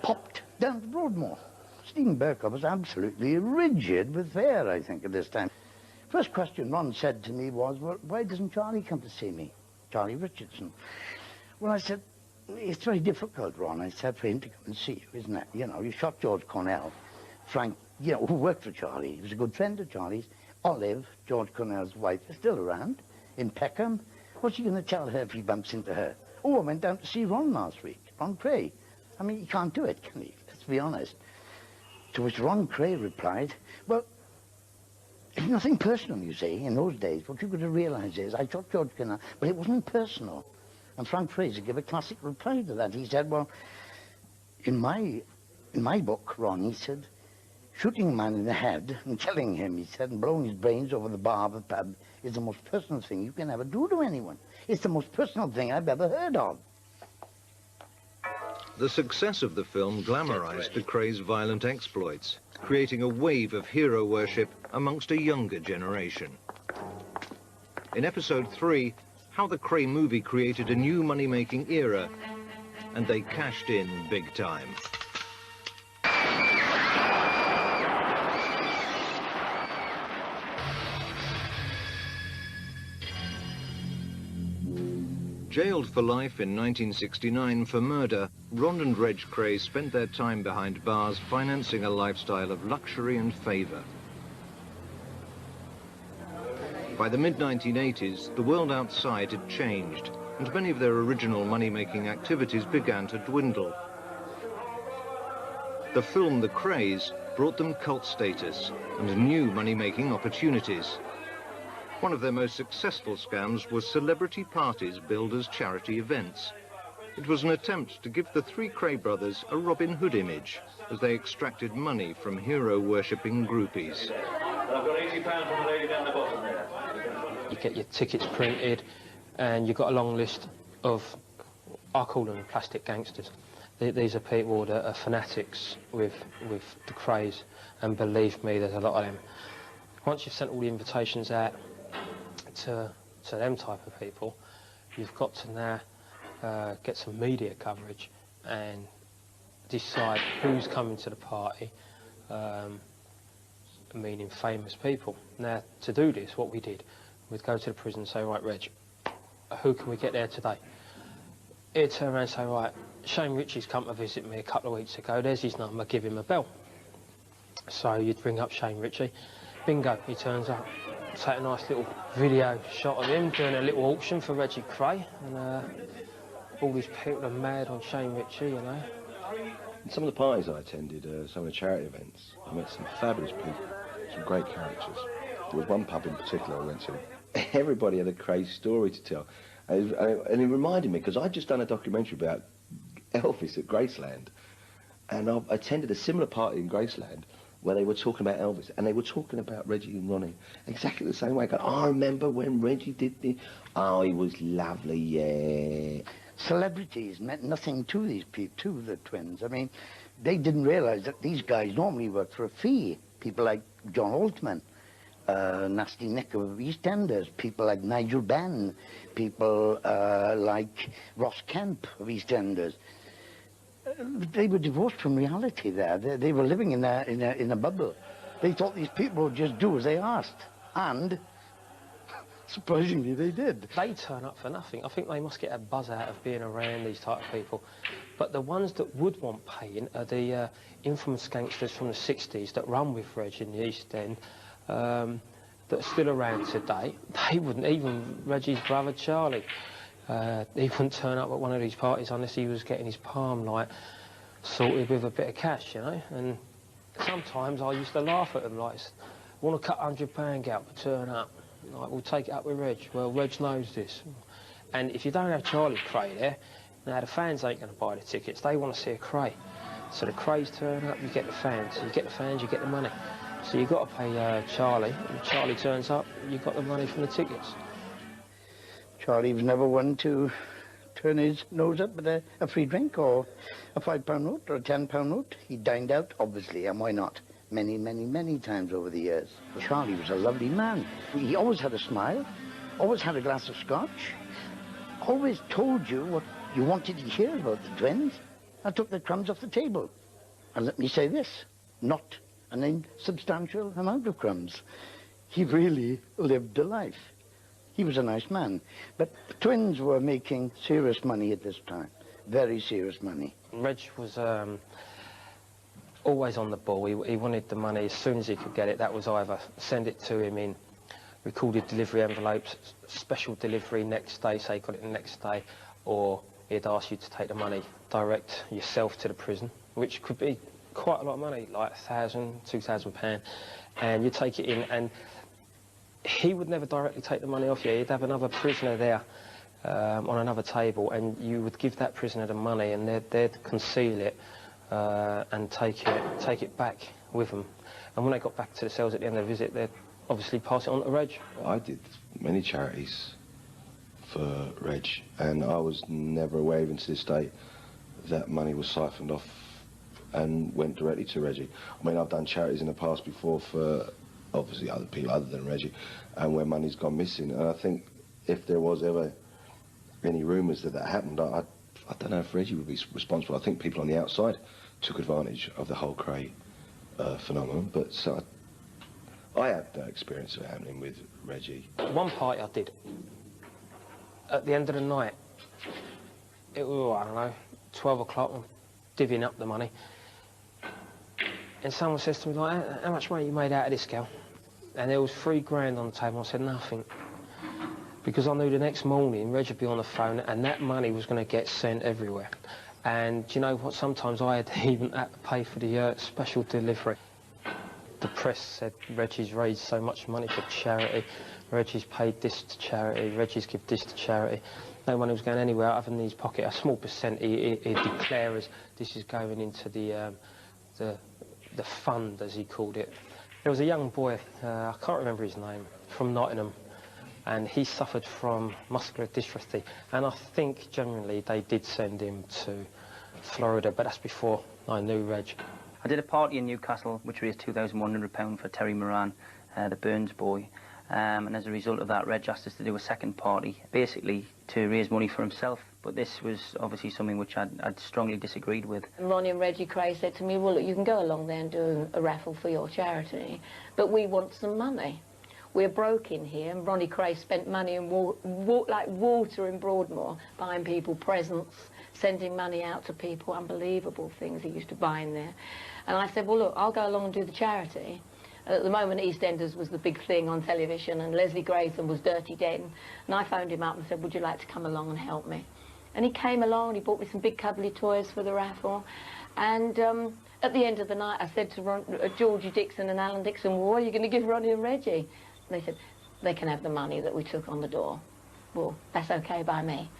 popped down to Broadmoor. Stephen Burkoff was absolutely rigid with fear, I think, at this time. First question Ron said to me was, well, why doesn't Charlie come to see me? Charlie Richardson. Well, I said, it's very difficult, Ron. I said, for him to come and see you, isn't it? You know, you shot George Cornell. Frank, you know, who worked for Charlie. He was a good friend of Charlie's. Olive, George Cornell's wife, is still around in Peckham. What's he going to tell her if he bumps into her? Oh, I went down to see Ron last week, Ron Kray. I mean, he can't do it, can he? Let's be honest. To which Ron Kray replied, well, it's nothing personal, you see, in those days. What you've got to realise is, I shot George Cornell, but it wasn't personal. And Frank Fraser gave a classic reply to that. He said, well, in my book, Ron, he said, shooting a man in the head and killing him, he said, and blowing his brains over the bar of a pub is the most personal thing you can ever do to anyone. It's the most personal thing I've ever heard of. The success of the film glamorized the Krays' violent exploits, creating a wave of hero worship amongst a younger generation. In episode 3, how the Kray movie created a new money-making era, and they cashed in big time. Jailed for life in 1969 for murder, Ron and Reg Kray spent their time behind bars financing a lifestyle of luxury and favour. By the mid-1980s, the world outside had changed, and many of their original money-making activities began to dwindle. The film The Krays brought them cult status and new money-making opportunities. One of their most successful scams was celebrity parties billed as charity events. It was an attempt to give the three Kray brothers a Robin Hood image as they extracted money from hero-worshipping groupies. I've got £80 from the lady down the bottom there. You get your tickets printed and you've got a long list of, I call them plastic gangsters. These are people that are fanatics with the Krays, and believe me, there's a lot of them. Once you've sent all the invitations out to them type of people, you've got to now get some media coverage and decide who's coming to the party, meaning famous people. Now, to do this, what we did, we'd go to the prison and say, right, Reg, who can we get there today? He'd turn around and say, right, Shane Ritchie's come to visit me a couple of weeks ago, there's his number, give him a bell. So you'd bring up Shane Ritchie, bingo, he turns up. Take a nice little video shot of him doing a little auction for Reggie Kray, and all these people are mad on Shane Ritchie, you know. Some of the parties I attended, some of the charity events, I met some fabulous people, some great characters. There was one pub in particular I went to. Everybody had a crazy story to tell. And it reminded me, because I'd just done a documentary about Elvis at Graceland, and I attended a similar party in Graceland where they were talking about Elvis, and they were talking about Reggie and Ronnie exactly the same way. Going, oh, I remember when Reggie did this. Oh, he was lovely, yeah. Celebrities meant nothing to these people, to the twins. I mean, they didn't realise that these guys normally worked for a fee. People like John Altman, Nasty Nick of EastEnders, people like Nigel Benn, people like Ross Kemp of EastEnders. They were divorced from reality there. They were living in a bubble. They thought these people would just do as they asked. And, surprisingly, they did. They turn up for nothing. I think they must get a buzz out of being around these type of people. But the ones that would want paying are the infamous gangsters from the 60s that run with Reg in the East End, that are still around today. They wouldn't, even Reggie's brother Charlie, he wouldn't turn up at one of these parties unless he was getting his palm, like, sorted with a bit of cash, you know. And sometimes I used to laugh at them, like, want to cut £100 gap, turn up. Like, we'll take it up with Reg. Well, Reg knows this. And if you don't have Charlie Kray there, now the fans ain't going to buy the tickets. They want to see a Kray. So the Krays turn up, you get the fans. You get the fans, you get the money. So you've got to pay Charlie. When Charlie turns up, you've got the money from the tickets. Charlie was never one to turn his nose up at a free drink or a £5 note or a £10 note. He dined out, obviously, and why not? Many, many, many times over the years. Charlie was a lovely man. He always had a smile, always had a glass of scotch, always told you what you wanted to hear about the twins. I took the crumbs off the table. And let me say this, not an insubstantial amount of crumbs. He really lived a life. He was a nice man. But the twins were making serious money at this time, very serious money. Reg was always on the ball. He wanted the money as soon as he could get it. That was either send it to him in recorded delivery envelopes, special delivery next day, say he got it the next day, or he'd ask you to take the money direct yourself to the prison, which could be quite a lot of money, like £1,000, £2,000, and you take it in, and he would never directly take the money off you. He'd have another prisoner there on another table, and you would give that prisoner the money, and they'd conceal it and take it back with them. And when they got back to the cells at the end of the visit, they'd obviously pass it on to Reg. I did many charities for Reg, and I was never aware, even to this day, that money was siphoned off and went directly to Reggie. I mean, I've done charities in the past before for, obviously, other people other than Reggie, and where money's gone missing. And I think if there was ever any rumours that happened, I don't know if Reggie would be responsible. I think people on the outside took advantage of the whole Kray phenomenon, but so I had no experience of it happening with Reggie. One party I did, at the end of the night, it was, I don't know, 12 o'clock, I'm divvying up the money, and someone says to me, like, how much money you made out of this, girl? And there was £3 on the table. I said, nothing. Because I knew the next morning Reg would be on the phone and that money was going to get sent everywhere. And do you know what? Sometimes I had even had to pay for the special delivery. The press said Reggie's raised so much money for charity, Reggie's paid this to charity, Reggie's give this to charity. No money was going anywhere other than his pocket. A small percent he'd declare as this is going into the fund, as he called it. There was a young boy, I can't remember his name, from Nottingham, and he suffered from muscular dystrophy. And I think generally they did send him to Florida, but that's before I knew Reg. I did a party in Newcastle which raised £2,100 for Terry Moran, the Burns boy. And as a result of that, Reg asked us to do a second party, basically to raise money for himself. But this was obviously something which I'd strongly disagreed with. And Ronnie and Reggie Kray said to me, well, look, you can go along there and do a raffle for your charity, but we want some money. We're broke in here, and Ronnie Kray spent money in like water in Broadmoor, buying people presents, sending money out to people, unbelievable things he used to buy in there. And I said, well, look, I'll go along and do the charity. At the moment, EastEnders was the big thing on television, and Leslie Grayson was Dirty Den. And I phoned him up and said, would you like to come along and help me? And he came along, and he bought me some big cuddly toys for the raffle. And at the end of the night, I said to Georgie Dixon and Alan Dixon, well, what are you going to give Ronnie and Reggie? And they said, they can have the money that we took on the door. Well, that's okay by me.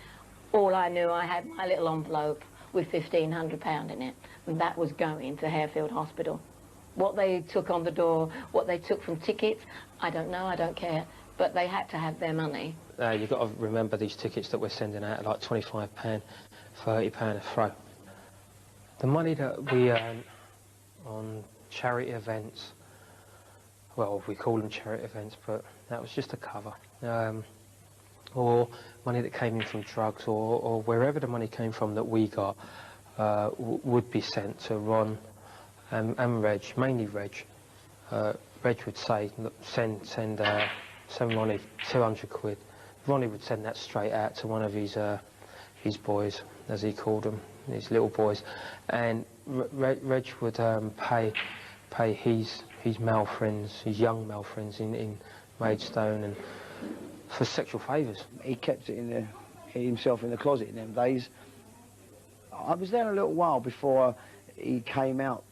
All I knew, I had my little envelope with £1,500 in it, and that was going to Harefield Hospital. What they took on the door, what they took from tickets, I don't know, I don't care, but they had to have their money. You've got to remember these tickets that we're sending out are like £25, £30 a throw. The money that we earn on charity events, well, we call them charity events, but that was just a cover. Or money that came in from drugs, or wherever the money came from that we got, would be sent to Ron and Reg, mainly Reg. Reg would say, look, send Ronnie 200 quid. Ronnie would send that straight out to one of his boys, as he called them, his little boys, and Reg would pay his male friends, his young male friends in Maidstone, and for sexual favours. He kept it himself in the closet in them days. I was there a little while before he came out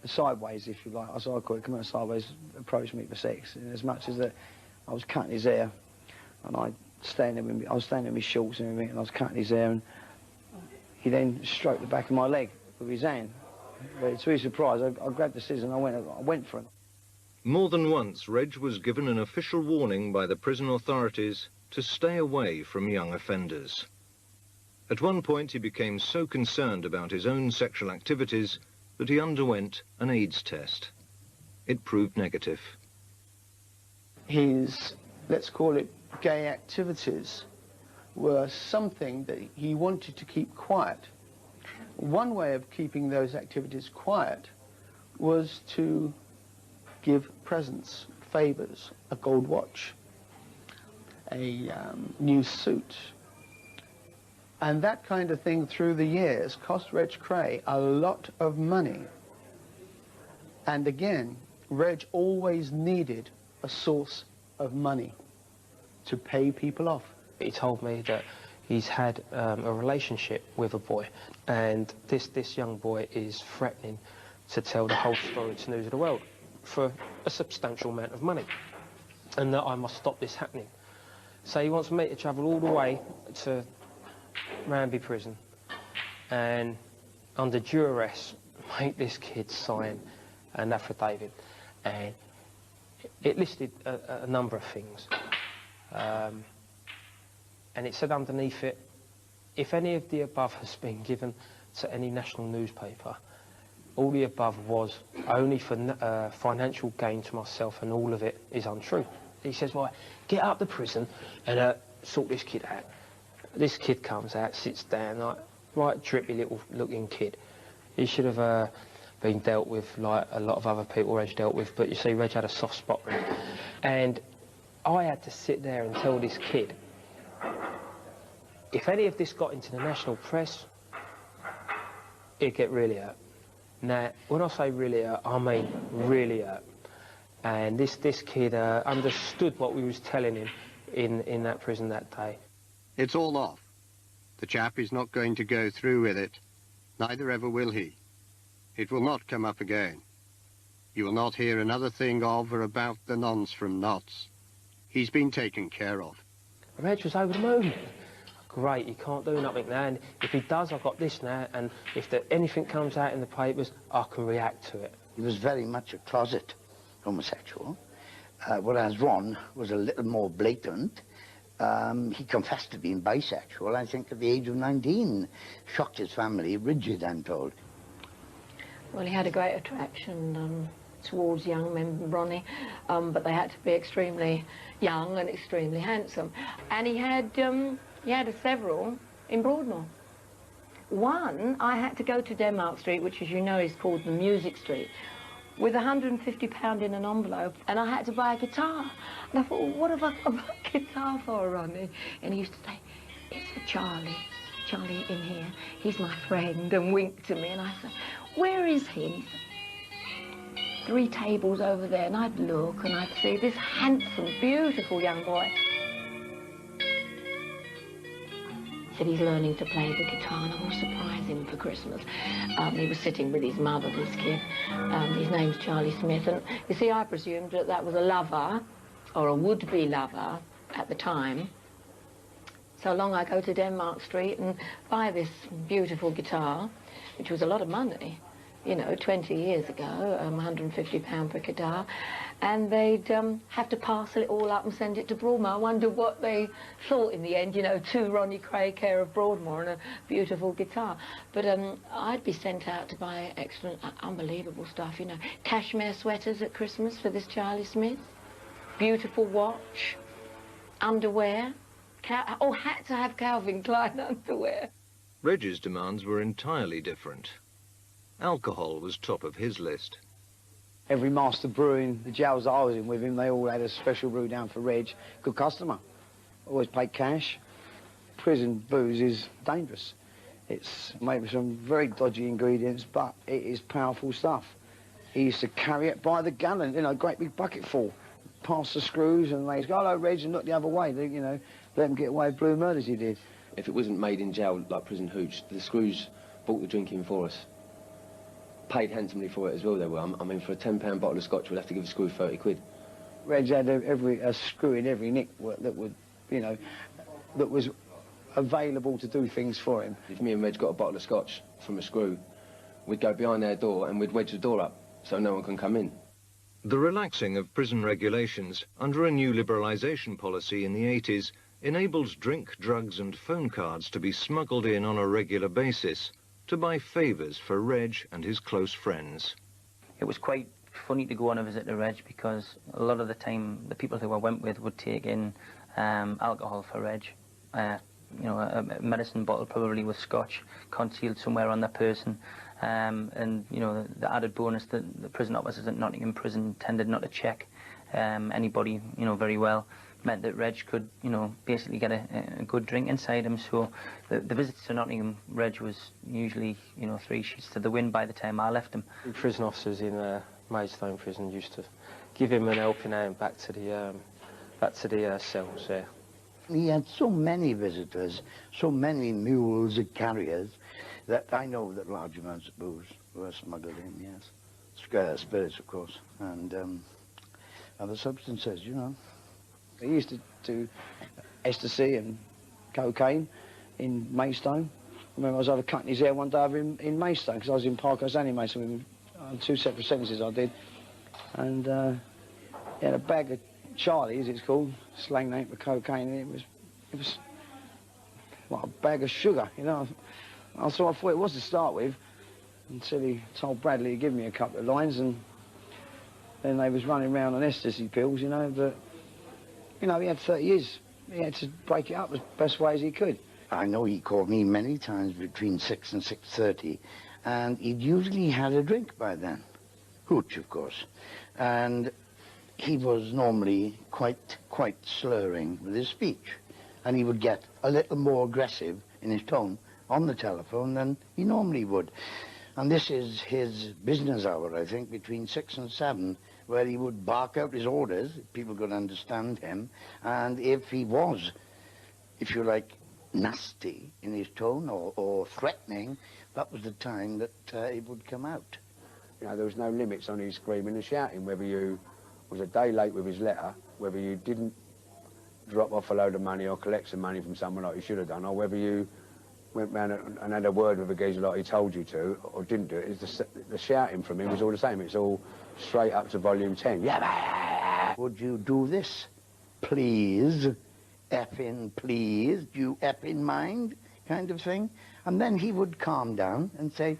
sideways, if you like, as I call it, come out sideways, approached me for sex, in as much as that I was cutting his hair, and I was standing in my shorts and everything, and I was cutting his hair, and he then stroked the back of my leg with his hand. But to his surprise, I grabbed the scissors and I went for him. More than once, Reg was given an official warning by the prison authorities to stay away from young offenders. At one point, he became so concerned about his own sexual activities that he underwent an AIDS test. It proved negative. His, let's call it, gay activities were something that he wanted to keep quiet. One way of keeping those activities quiet was to give presents, favours, a gold watch, a new suit. And that kind of thing through the years cost Reg Kray a lot of money. And again, Reg always needed a source of money to pay people off. He told me that he's had a relationship with a boy, and this young boy is threatening to tell the whole story to News of the World for a substantial amount of money, and that I must stop this happening. So he wants me to travel all the way to Ranby prison and, under duress, make this kid sign an affidavit, and it listed a number of things. And it said underneath it, if any of the above has been given to any national newspaper, all the above was only for financial gain to myself, and all of it is untrue. He says, right, get up the prison and sort this kid out. This kid comes out, sits down, like, right drippy little looking kid. He should have been dealt with like a lot of other people Reg dealt with, but you see, Reg had a soft spot for him. And I had to sit there and tell this kid, if any of this got into the national press, it'd get really hurt. Now, when I say really hurt, I mean really hurt. And this kid understood what we was telling him in that prison that day. It's all off. The chap is not going to go through with it. Neither ever will he. It will not come up again. You will not hear another thing of or about the nonce from Notts. He's been taken care of. Reg was over the moon. Great, he can't do nothing now, and if he does, I've got this now, and if anything comes out in the papers, I can react to it. He was very much a closet homosexual, whereas Ron was a little more blatant. He confessed to being bisexual, I think, at the age of 19. Shocked his family, rigid, I'm told. Well, he had a great attraction towards young men, Ronnie, but they had to be extremely young and extremely handsome. And he had several in Broadmoor. One, I had to go to Denmark Street, which, as you know, is called the Music Street, with £150 in an envelope, and I had to buy a guitar. And I thought, well, what have I got a guitar for, Ronnie? And he used to say, it's for Charlie in here. He's my friend, and wink to me. And I said, where is he? And he said, 3 tables over there. And I'd look, and I'd see this handsome, beautiful young boy. Said he's learning to play the guitar, and I want to surprise him for Christmas. He was sitting with his mother, this kid. His name's Charlie Smith, and you see, I presumed that that was a lover, or a would-be lover, at the time. So along I go to Denmark Street and buy this beautiful guitar, which was a lot of money, you know, 20 years ago, £150 per guitar. And they'd have to parcel it all up and send it to Broadmoor. I wonder what they thought in the end, you know, to Ronnie Kray, care of Broadmoor, and a beautiful guitar. But I'd be sent out to buy excellent, unbelievable stuff, you know. Cashmere sweaters at Christmas for this Charlie Smith, beautiful watch, underwear, had to have Calvin Klein underwear. Reg's demands were entirely different. Alcohol was top of his list. Every master brewing, the jails that I was in with him, they all had a special brew down for Reg. Good customer. Always paid cash. Prison booze is dangerous. It's made with some very dodgy ingredients, but it is powerful stuff. He used to carry it by the gallon, you know, a great big bucket full. Past the screws, and they'd go, hello, Reg, and look the other way. They, you know, let him get away with blue murders, he did. If it wasn't made in jail, like prison hooch, the screws bought the drink in for us. Paid handsomely for it as well, they were. I mean, for a £10 bottle of scotch, we'd have to give a screw 30 quid. Reg had a screw in every nick that would, you know, that was available to do things for him. If me and Reg got a bottle of scotch from a screw, we'd go behind their door and we'd wedge the door up so no one can come in. The relaxing of prison regulations under a new liberalisation policy in the 80s enabled drink, drugs and phone cards to be smuggled in on a regular basis to buy favours for Reg and his close friends. It was quite funny to go on a visit to Reg because a lot of the time the people who I went with would take in alcohol for Reg. You know, a medicine bottle probably with scotch concealed somewhere on their person. And, you know, the added bonus that the prison officers at Nottingham Prison tended not to check anybody, you know, very well, meant that Reg could, you know, basically get a good drink inside him. So the visits to Nottingham, Reg was usually, you know, 3 sheets to the wind by the time I left him. The prison officers in Maidstone Prison used to give him an helping hand back to the cells there. He had so many visitors, so many mules and carriers, that I know that large amounts of booze were smuggled in, yes. Spirits, of course, and other substances, you know. He used to do ecstasy and cocaine in Maidstone. I remember I was over cutting his hair one day over in Maidstone, because I was in Parkhurst and in Maidstone, on 2 separate sentences I did. And he had a bag of Charlie, as it's called, slang name for cocaine, and it was like a bag of sugar, you know. I thought it was to start with, until he told Bradley to give me a couple of lines, and then they was running around on ecstasy pills, you know, but, you know, he had 30 years. He had to break it up as best way as he could. I know he called me many times between 6 and 6:30, and he'd usually had a drink by then. Hooch, of course. And he was normally quite slurring with his speech, and he would get a little more aggressive in his tone on the telephone than he normally would. And this is his business hour, I think, between 6 and 7, where he would bark out his orders, if people could understand him, and if he was, if you like, nasty in his tone or threatening, that was the time that it would come out. You know, there was no limits on his screaming and shouting, whether you was a day late with his letter, whether you didn't drop off a load of money or collect some money from someone like you should have done, or whether you went round and had a word with a geezer like he told you to, or didn't do it, the shouting from him was all the same. It's all straight up to volume 10. Yeah. Would you do this? Please. Effing please. Do you effing mind? Kind of thing. And then he would calm down and say,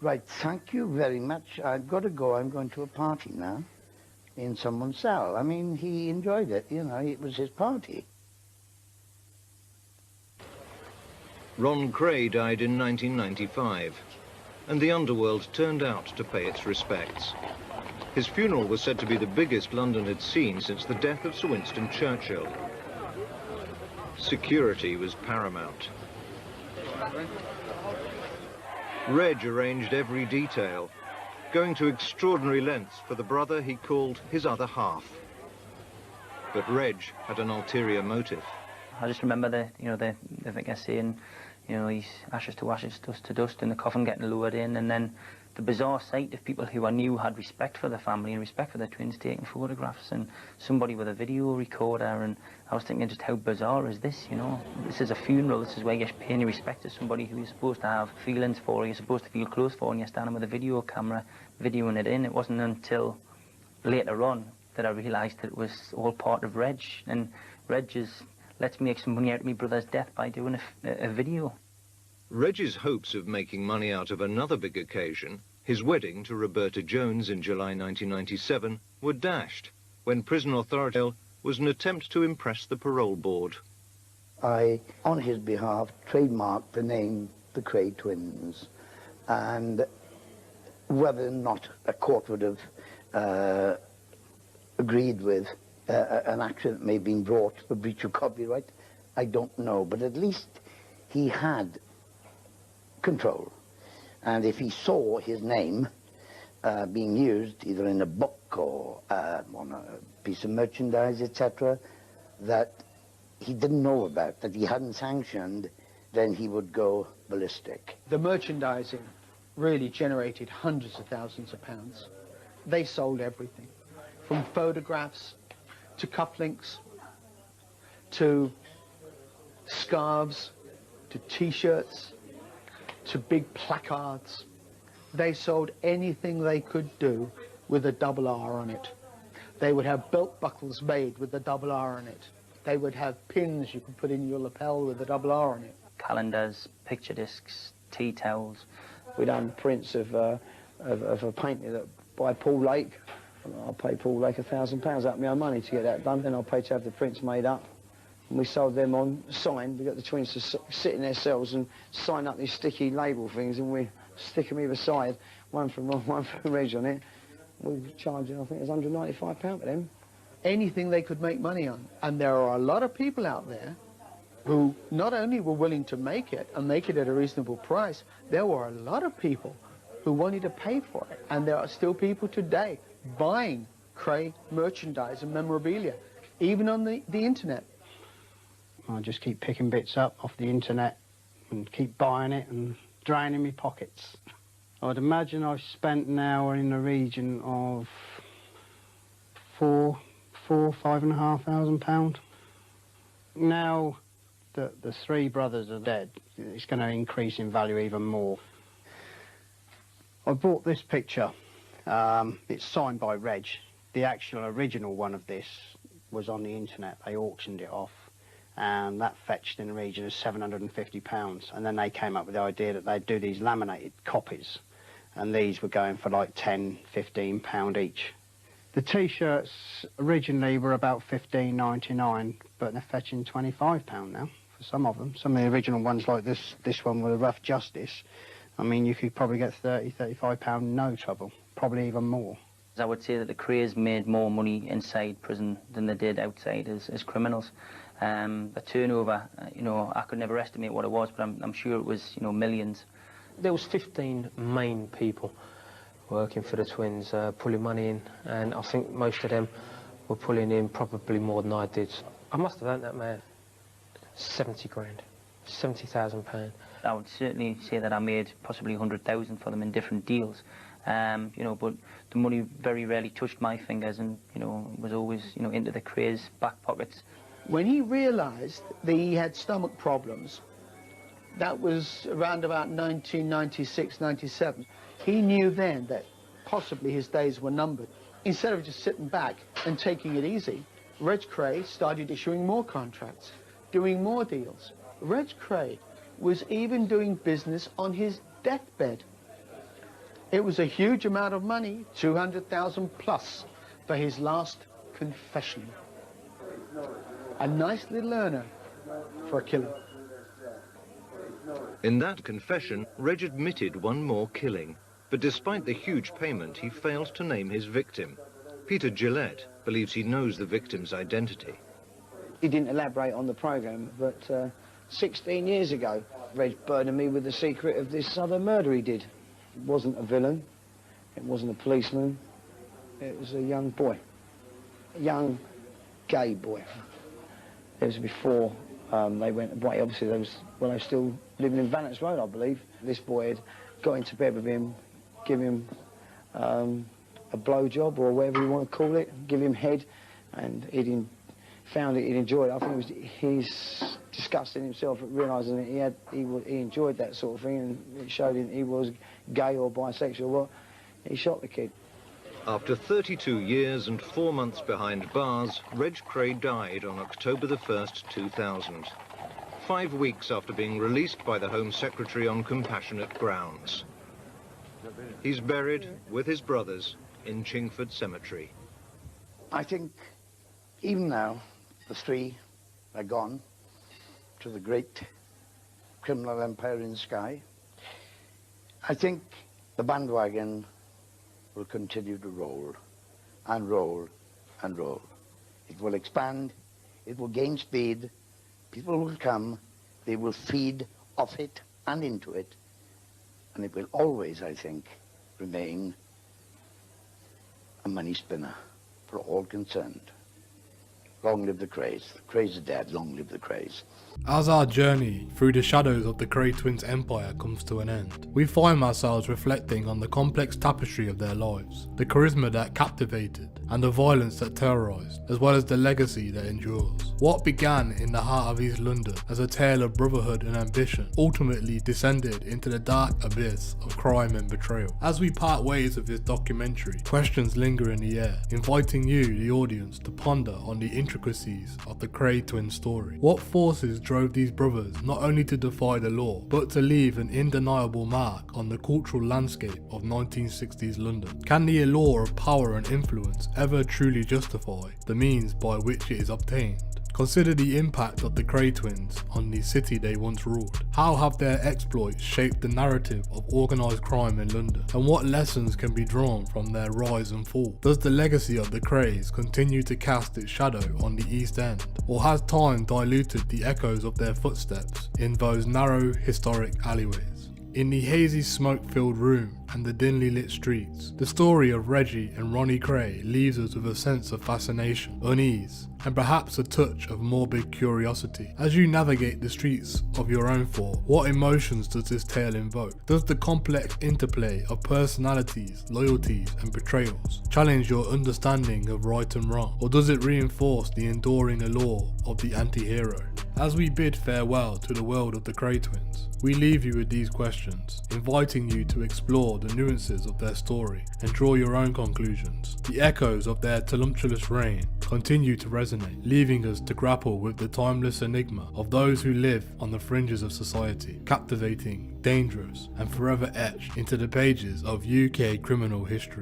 right, thank you very much. I've got to go. I'm going to a party now in someone's cell. I mean, he enjoyed it. You know, it was his party. Ron Kray died in 1995, and the underworld turned out to pay its respects. His funeral was said to be the biggest London had seen since the death of Sir Winston Churchill. Security was paramount. Reg arranged every detail, going to extraordinary lengths for the brother he called his other half. But Reg had an ulterior motive. I just remember the vicar saying, you know, he's ashes to ashes, dust to dust, and the coffin getting lowered in, and then the bizarre sight of people who I knew had respect for the family and respect for their twins taking photographs, and somebody with a video recorder, and I was thinking, just how bizarre is this, you know? This is a funeral, this is where you're paying respect to somebody who you're supposed to have feelings for, you're supposed to feel close for, and you're standing with a video camera videoing it in. It wasn't until later on that I realised that it was all part of Reg, and Reg is, let's make some money out of my brother's death by doing a video. Reg's hopes of making money out of another big occasion, his wedding to Roberta Jones in July 1997, were dashed when prison authority was an attempt to impress the parole board. I, on his behalf, trademarked the name the Kray twins, and whether or not a court would have agreed with an action that may have been brought for breach of copyright, I don't know, but at least he had control. And if he saw his name being used either in a book or on a piece of merchandise, etc., that he didn't know about, that he hadn't sanctioned, then he would go ballistic. The merchandising really generated hundreds of thousands of pounds. They sold everything, from photographs to cufflinks to scarves to T-shirts to big placards. They sold anything they could do with a double R on it. They would have belt buckles made with a double R on it. They would have pins you could put in your lapel with a double R on it. Calendars, picture discs, tea towels. We done prints of a painting that by Paul Lake. I paid Paul Lake £1,000 out of my own money to get that done. Then I paid to have the prints made up. And we sold them on signed. We got the twins to sit in their cells and sign up these sticky label things, and we stick them either side, one from Ron, one from Reg on it. We were charging, I think it was £195 for them. Anything they could make money on. And there are a lot of people out there who not only were willing to make it and make it at a reasonable price, there were a lot of people who wanted to pay for it. And there are still people today buying Kray merchandise and memorabilia, even on the internet. I just keep picking bits up off the internet and keep buying it and draining my pockets. I'd imagine I've spent now in the region of £5,500. Now that the three brothers are dead, it's going to increase in value even more. I bought this picture. It's signed by Reg. The actual original one of this was on the internet. They auctioned it off, and that fetched in the region of £750. And then they came up with the idea that they'd do these laminated copies, and these were going for like £10, £15 each. The T-shirts originally were about £15.99, but they're fetching £25 now for some of them. Some of the original ones, like this one with a Rough Justice, I mean, you could probably get £30, £35, no trouble, probably even more. I would say that the Krays made more money inside prison than they did outside as criminals. The turnover, you know, I could never estimate what it was, but I'm sure it was, you know, millions. There was 15 main people working for the twins, pulling money in, and I think most of them were pulling in probably more than I did. I must have earned that man 70 grand, £70,000. I would certainly say that I made possibly 100,000 for them in different deals, you know, but the money very rarely touched my fingers, and, you know, was always, you know, into the Krays' back pockets. When he realised that he had stomach problems, that was around about 1996, 97, he knew then that possibly his days were numbered. Instead of just sitting back and taking it easy, Reg Kray started issuing more contracts, doing more deals. Reg Kray was even doing business on his deathbed. It was a huge amount of money, 200,000 plus, for his last confession. A nice little earner for a killer. In that confession, Reg admitted one more killing, but despite the huge payment, he failed to name his victim. Peter Gillette believes he knows the victim's identity. He didn't elaborate on the programme, but 16 years ago, Reg burdened me with the secret of this other murder he did. It wasn't a villain, it wasn't a policeman, it was a young boy, a young gay boy. It was before they went away. Obviously, they was still living in Vannets Road, I believe. This boy had got into bed with him, give him a blowjob or whatever you want to call it, give him head, and he'd found it, he'd enjoyed it. I think he's disgusted himself at realising that he enjoyed that sort of thing, and it showed him he was gay or bisexual. Well, he shot the kid. After 32 years and 4 months behind bars, Reg Kray died on October the 1st, 2000. 5 weeks after being released by the Home Secretary on compassionate grounds. He's buried with his brothers in Chingford Cemetery. I think even now, the three are gone to the great criminal empire in Skye. I think the bandwagon will continue to roll and roll and roll. It will expand, it will gain speed, people will come, they will feed off it and into it, and it will always, I think, remain a money spinner for all concerned. Long live the Krays. The Krays are dead, long live the Krays. As our journey through the shadows of the Kray twins' empire comes to an end, we find ourselves reflecting on the complex tapestry of their lives, the charisma that captivated, and the violence that terrorised, as well as the legacy that endures. What began in the heart of East London as a tale of brotherhood and ambition ultimately descended into the dark abyss of crime and betrayal. As we part ways with this documentary, questions linger in the air, inviting you, the audience, to ponder on the intricacies of the Kray twin story. What forces drove these brothers not only to defy the law, but to leave an undeniable mark on the cultural landscape of 1960s London? Can the allure of power and influence ever truly justify the means by which it is obtained? Consider the impact of the Kray twins on the city they once ruled. How have their exploits shaped the narrative of organised crime in London? And what lessons can be drawn from their rise and fall? Does the legacy of the Krays continue to cast its shadow on the East End? Or has time diluted the echoes of their footsteps in those narrow historic alleyways? In the hazy smoke-filled room and the dimly lit streets, the story of Reggie and Ronnie Kray leaves us with a sense of fascination, unease, and perhaps a touch of morbid curiosity. As you navigate the streets of your own thought, what emotions does this tale invoke? Does the complex interplay of personalities, loyalties, and betrayals challenge your understanding of right and wrong? Or does it reinforce the enduring allure of the anti-hero? As we bid farewell to the world of the Kray twins, we leave you with these questions, inviting you to explore the nuances of their story and draw your own conclusions. The echoes of their tumultuous reign continue to resonate, leaving us to grapple with the timeless enigma of those who live on the fringes of society, captivating, dangerous, and forever etched into the pages of UK criminal history.